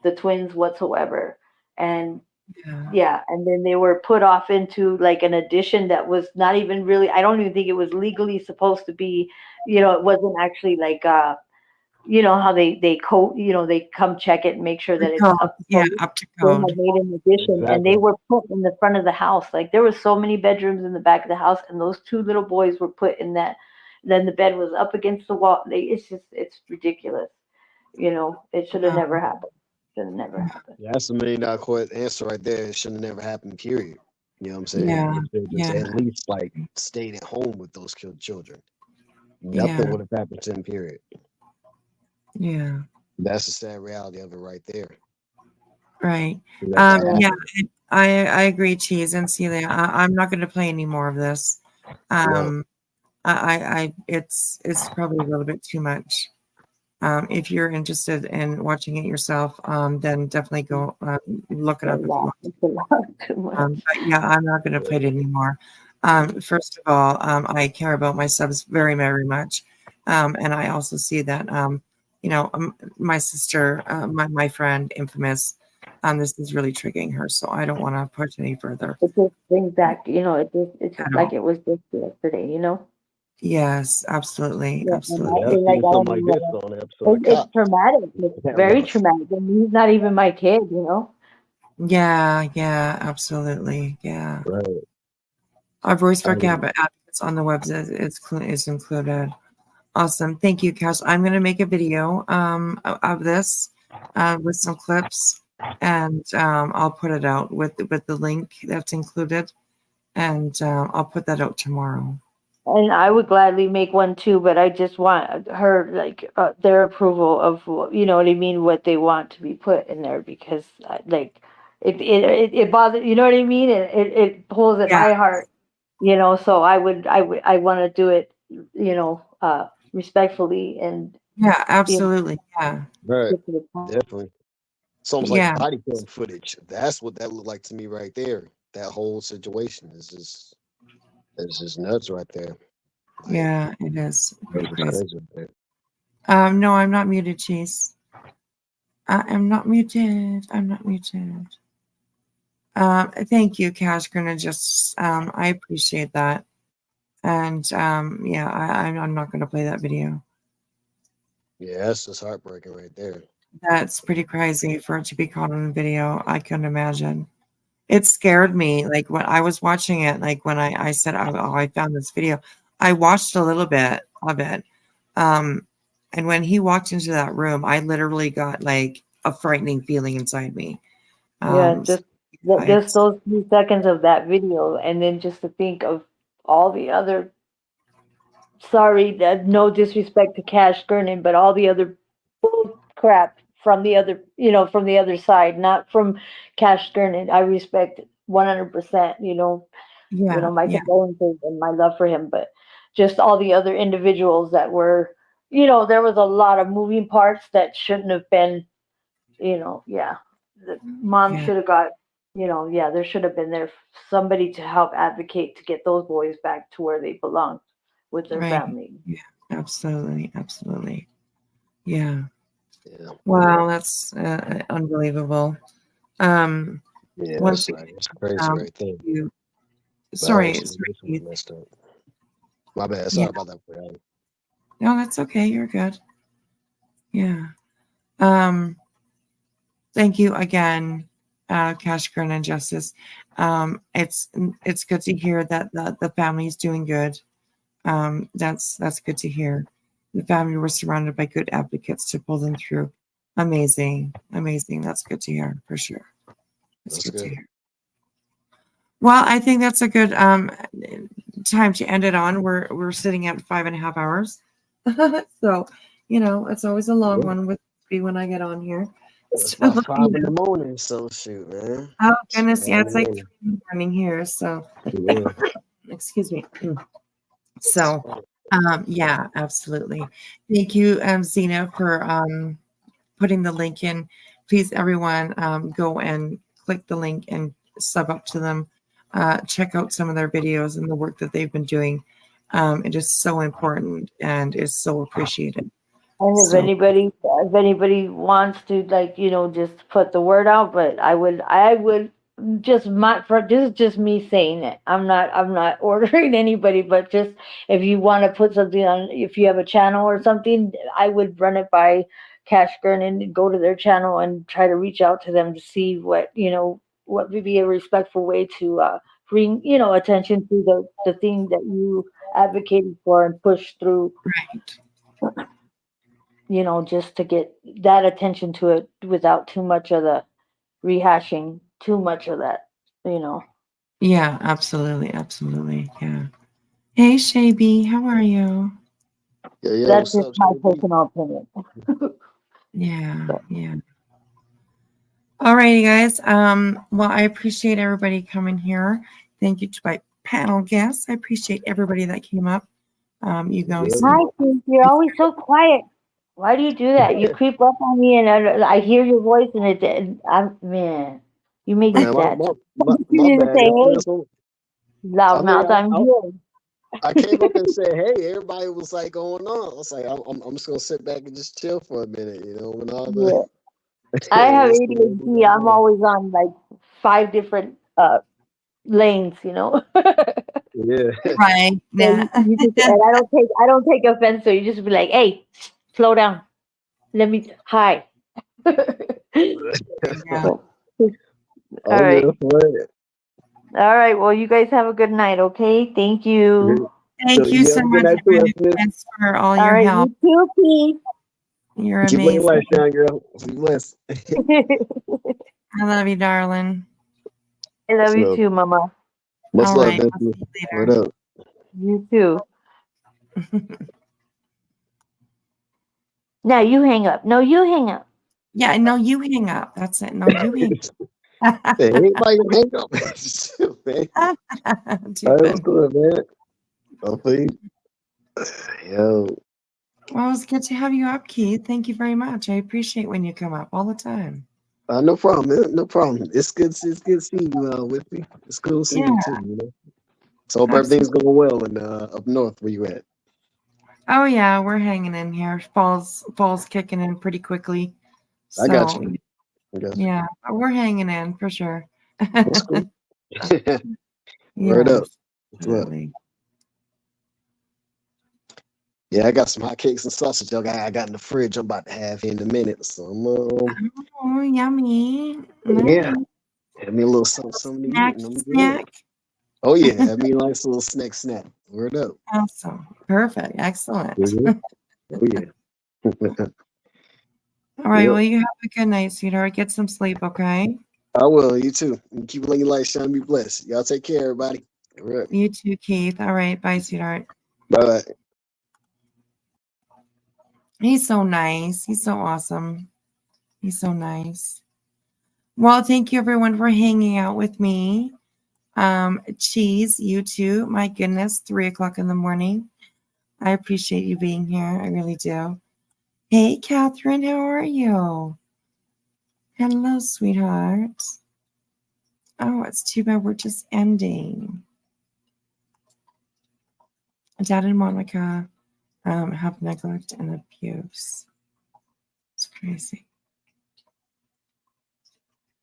the twins whatsoever, and yeah, and then they were put off into like an addition that was not even really, I don't even think it was legally supposed to be, it wasn't actually like how they come check it and make sure that it's up to code. Up to They had code. made an addition and they were put in the front of the house. Like there were so many bedrooms in the back of the house, and those two little boys were put in that. Then the bed was up against the wall. It's ridiculous. It should have never happened. Should have never happened. Yeah, that's $1 million answer right there. It should have never happened, period. You know what I'm saying? Yeah, It should have just yeah. at least like stayed at home with those children. Nothing Yeah. would have happened to him, period. Yeah. That's the sad reality of it right there. Right. That's sad. Yeah, I agree, Cheese and Celia. I'm not going to play any more of this. It's probably a little bit too much. If you're interested in watching it yourself, then definitely go look it up if you want. It's a lot too much. But yeah, I'm not going to play it anymore. First of all, I care about my subs very, very much. And I also see that, my sister, my friend, Infamous, this is really triggering her. So I don't want to push any further. It just brings back, it's just like it was just yesterday, Yes, absolutely. Yeah, Absolutely. Yeah, I've seen something like this on an episode of it's Cops. traumatic. It's very traumatic. And he's not even my kid, Yeah, absolutely. Yeah. Right. Our voice for advocates on the website is included. Awesome. Thank you, Cash. I'm going to make a video of this with some clips, and I'll put it out with the link that's included, and I'll put that out tomorrow. And I would gladly make one too, but I just want her, their approval of, you know what I mean, what they want to be put in there, because it bothers, you know what I mean? It pulls at my heart, so I want to do it, respectfully and. Yeah, absolutely. Yeah. Right. Definitely. It's almost Yeah. like body cam footage. That's what that looked like to me right there. That whole situation is just, it's just nuts right there. Yeah, it is. Pretty It's crazy. crazy right there. No, I'm not muted, Chase. I'm not muted. I'm not muted. Thank you, Cash Grenade. I appreciate that. And yeah, I'm not going to play that video. Yeah, that's just heartbreaking right there. That's pretty crazy for it to be caught on video. I couldn't imagine. It scared me. Like when I was watching it, like when I said, oh, I found this video, I watched a little bit of it. And when he walked into that room, I literally got like a frightening feeling inside me. Just those few seconds of that video, and then just to think of all the other. Sorry, no disrespect to Cash Gurnan, but all the other crap from the other, from the other side, not from Cash Gurnan. I respect 100%. My condolences and my love for him, but just all the other individuals that were, there was a lot of moving parts that shouldn't have been, the mom should have got, there should have been there somebody to help advocate to get those boys back to where they belong with their family. Yeah, absolutely. Yeah. Wow, that's unbelievable. Yeah, once it's crazy right there. Sorry. Messed up. My bad. Sorry about that. Brad. No, that's okay. You're good. Yeah. Thank you again, Cash Gurn and Justice. It's good to hear that the family is doing good. That's good to hear. The family were surrounded by good advocates to pull them through. Amazing. That's good to hear for sure. That's good to hear. Well, I think that's a good time to end it on. We're sitting at 5.5 hours. So, it's always a long one with me when I get on here. It's about 5 in the morning, so shoot, man. Oh goodness, yeah, it's like 3 in the morning here. So excuse me. So yeah, absolutely. Thank you, Zena, for putting the link in. Please, everyone, go and click the link and sub up to them. Check out some of their videos and the work that they've been doing. It is so important and is so appreciated. And if anybody wants to, just put the word out, but I would this is just me saying it. I'm not ordering anybody, but just if you want to put something on, if you have a channel or something, I would run it by Cash Gurn and go to their channel and try to reach out to them to see what would be a respectful way to bring, attention to the thing that you advocated for and push through. Right. Just to get that attention to it without too much of the rehashing, too much of that, Yeah, absolutely. Yeah. Hey, Shaby, how are you? Yeah, that's just my personal opinion. Yeah, yeah. All righty, guys. Well, I appreciate everybody coming here. Thank you to my panel guests. I appreciate everybody that came up. You guys. Hi, Keith. You're always so quiet. Why do you do that? You creep up on me, and I hear your voice, and man, you make me Man, sad. my You need to bad, say, y'all. hey, That's what- I mean, loudmouth, I'm here. I came up and said, "Hey," everybody was like going on. I was like, I'm just gonna sit back and just chill for a minute, you know, when all the Yeah. I have what's going ADHD. I'm on. always on like 5 different lanes, you know. Yeah. Right. Yeah. And I don't take offense. So you just be like, hey, slow down. Let me hi. Yeah. All right. Good. All right. Well, you guys have a good night, okay? Thank you. Thank you so much, everybody. Thanks for all your right, help. you too, Keith. You're Keep living amazing. life, shine, girl. Be blessed. I love you, darling. I love you So, too, Mama. much All love, right. I'll Bessie. see you Word later. up. You too. Now you hang up. No, you hang up. Yeah, no, you hang up. That's it. No, you hang up. Hey, anybody can hang up. Shoot, man. Too That's funny. good, man. Hopefully. Yo. Well, it was good to have you up, Keith. Thank you very much. I appreciate when you come up all the time. No problem, man. No problem. It's good seeing you with me. It's cool seeing you Yeah. too, you know. So hope everything's going well in up north where you at. Oh yeah, we're hanging in here. Fall's kicking in pretty quickly. I got So you. I got you. yeah, we're hanging in for sure. That's cool. Word up. Yes, What's up? absolutely. Yeah, I got some hot cakes and sausage I got in the fridge. I'm about to have here in a minute. So I'm Oh, yummy. yeah. Nice. Have me a little something to eat Snack, and I'm good. snack. Oh yeah, have me a nice little snack. Word up. Awesome. Perfect. Excellent. Mhm. Oh yeah. All right. Yep. Well, you have a good night, sweetheart. Get some sleep, okay? I will. You too. And keep letting your light shine. Be blessed. Y'all take care, everybody. All right. You too, Keith. All right. Bye, sweetheart. Bye. He's so nice. He's so awesome. He's so nice. Well, thank you everyone for hanging out with me. Cheese, you too. My goodness, 3:00 in the morning. I appreciate you being here. I really do. Hey, Catherine, how are you? Hello, sweetheart. Oh, it's too bad we're just ending. Dad and Monica have neglect and abuse. It's crazy.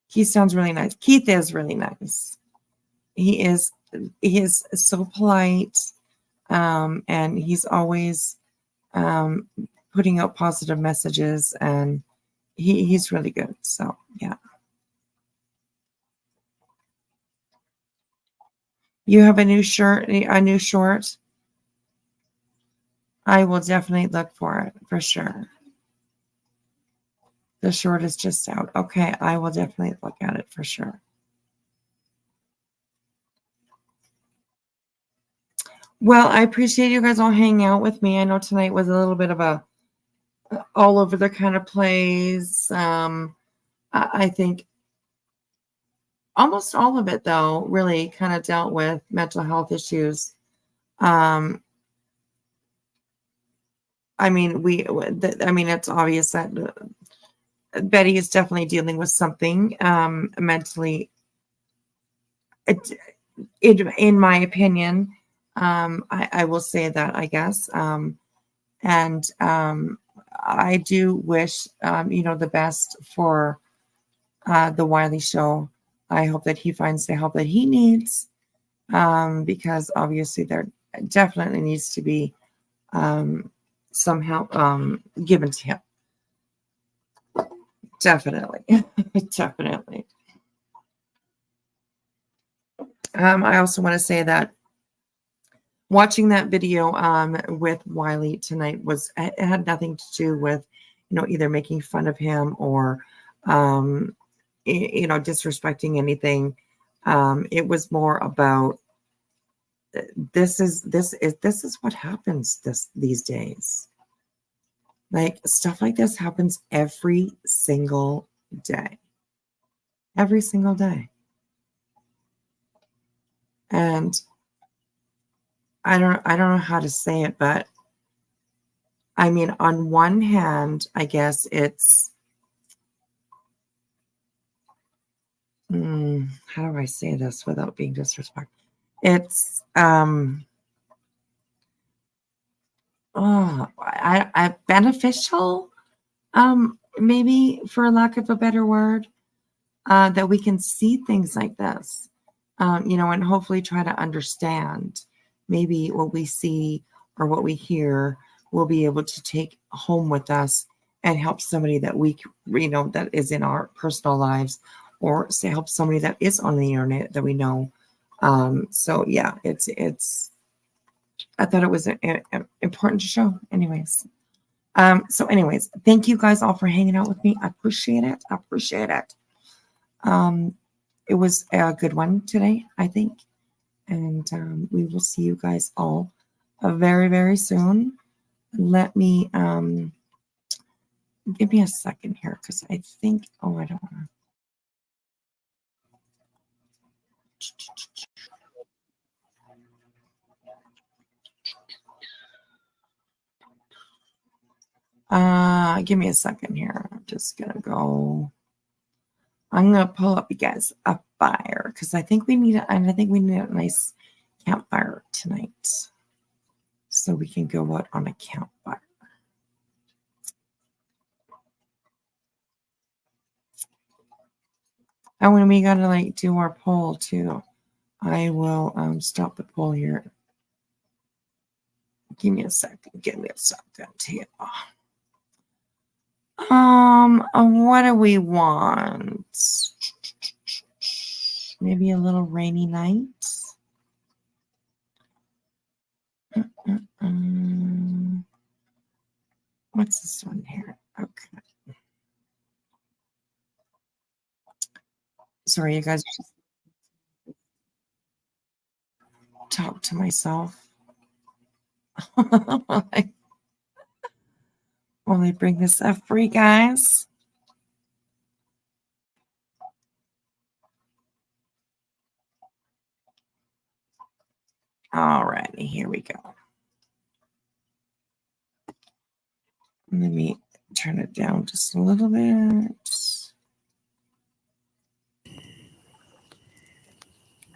Keith sounds really nice. Keith is really nice. He is so polite, and he's always putting out positive messages, and he's really good. So yeah. You have a new short. I will definitely look for it for sure. The short is just out. Okay, I will definitely look at it for sure. Well, I appreciate you guys all hanging out with me. I know tonight was a little bit of a all over the kind of plays. I think almost all of it, though, really kind of dealt with mental health issues. I mean, it's obvious that Betty is definitely dealing with something mentally. In my opinion, I will say that, I guess. And I do wish, the best for the Wiley show. I hope that he finds the help that he needs, because obviously there definitely needs to be some help given to him. Definitely. Definitely. I also want to say that watching that video with Wiley tonight it had nothing to do with, either making fun of him or, disrespecting anything. It was more about this is what happens these days. Like stuff like this happens every single day. Every single day. And I don't know how to say it, but I mean, on one hand, I guess it's how do I say this without being disrespectful? It's beneficial, maybe for lack of a better word, that we can see things like this, and hopefully try to understand maybe what we see or what we hear. We'll be able to take home with us and help somebody that that is in our personal lives, or say help somebody that is on the internet that we know. So yeah, it's. I thought it was important to show. Anyways, thank you guys all for hanging out with me. I appreciate it. It was a good one today, I think, and we will see you guys all very, very soon. Let me give me a second here, because I think I don't want to give me a second here. I'm just gonna go. I'm gonna pull up you guys a fire, because I think we need a nice campfire tonight, so we can go out on a campfire. And when we gotta do our poll too, I will stop the poll here. Give me a second here. What do we want? Maybe a little rainy night. What's this one here? Okay. Sorry, you guys. Talk to myself. While I bring this up for you guys. All righty, here we go. Let me turn it down just a little bit.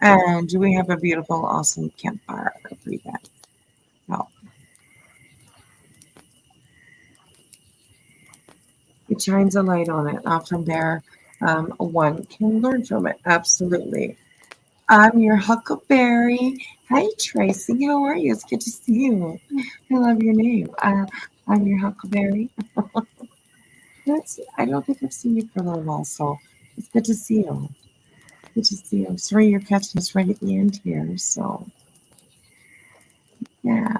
And do we have a beautiful, awesome campfire for you guys? Oh. It shines a light on it. Often there, one can learn from it. Absolutely. I'm your Huckleberry. Hi, Tracy. How are you? It's good to see you. I love your name. I'm your Huckleberry. I don't think I've seen you for a little while, so it's good to see you. Good to see you. I'm sorry you're catching us right at the end here, so yeah.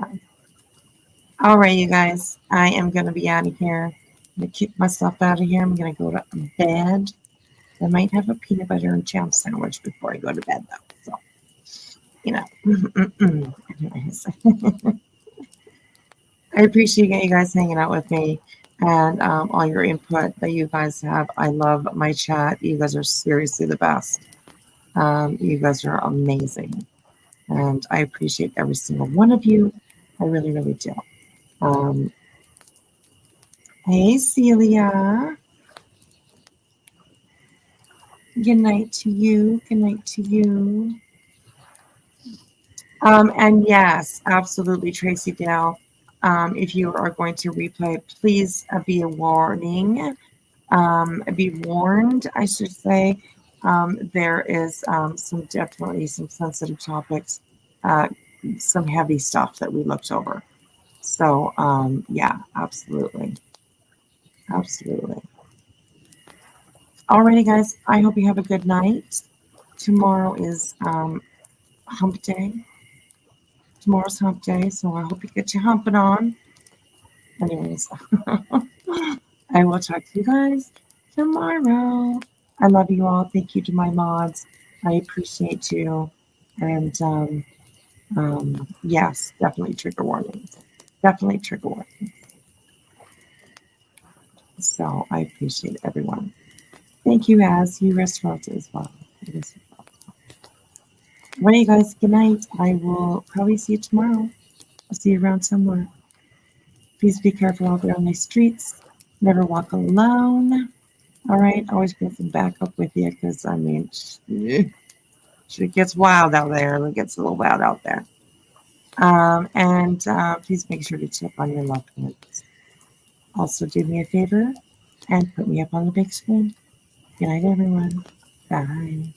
All right, you guys. I am going to be out of here. I'm going to kick myself out of here. I'm going to go to bed. I might have a peanut butter and jam sandwich before I go to bed, though. So, anyways. I appreciate you guys hanging out with me and all your input that you guys have. I love my chat. You guys are seriously the best. You guys are amazing. And I appreciate every single one of you. I really, really do. Hey, Celia. Good night to you. Good night to you. And yes, absolutely, Tracy Dale. If you are going to replay, please be a warning. Be warned, I should say. There is definitely some sensitive topics, some heavy stuff that we looked over. So yeah, absolutely. Absolutely. Alrighty, guys. I hope you have a good night. Tomorrow is hump day. Tomorrow's hump day, so I hope you get your humping on. Anyways, I will talk to you guys tomorrow. I love you all. Thank you to my mods. I appreciate you. And yes, definitely trigger warnings. Definitely trigger warnings. So I appreciate everyone. Thank you, as you restaurants as well. It is right, you guys. Good night. I will probably see you tomorrow. I'll see you around somewhere. Please be careful out there on these streets. Never walk alone. All right. Always bring some backup with you because, I mean, shit gets wild out there. It gets a little wild out there. And please make sure to check on your loved ones. Also, do me a favor and put me up on the big screen. Good night, everyone. Bye.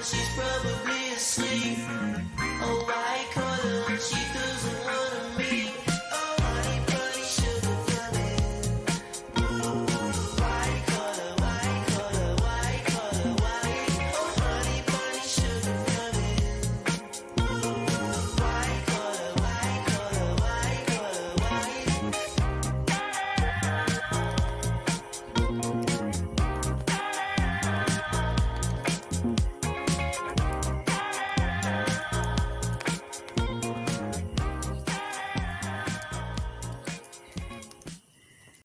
She's probably asleep.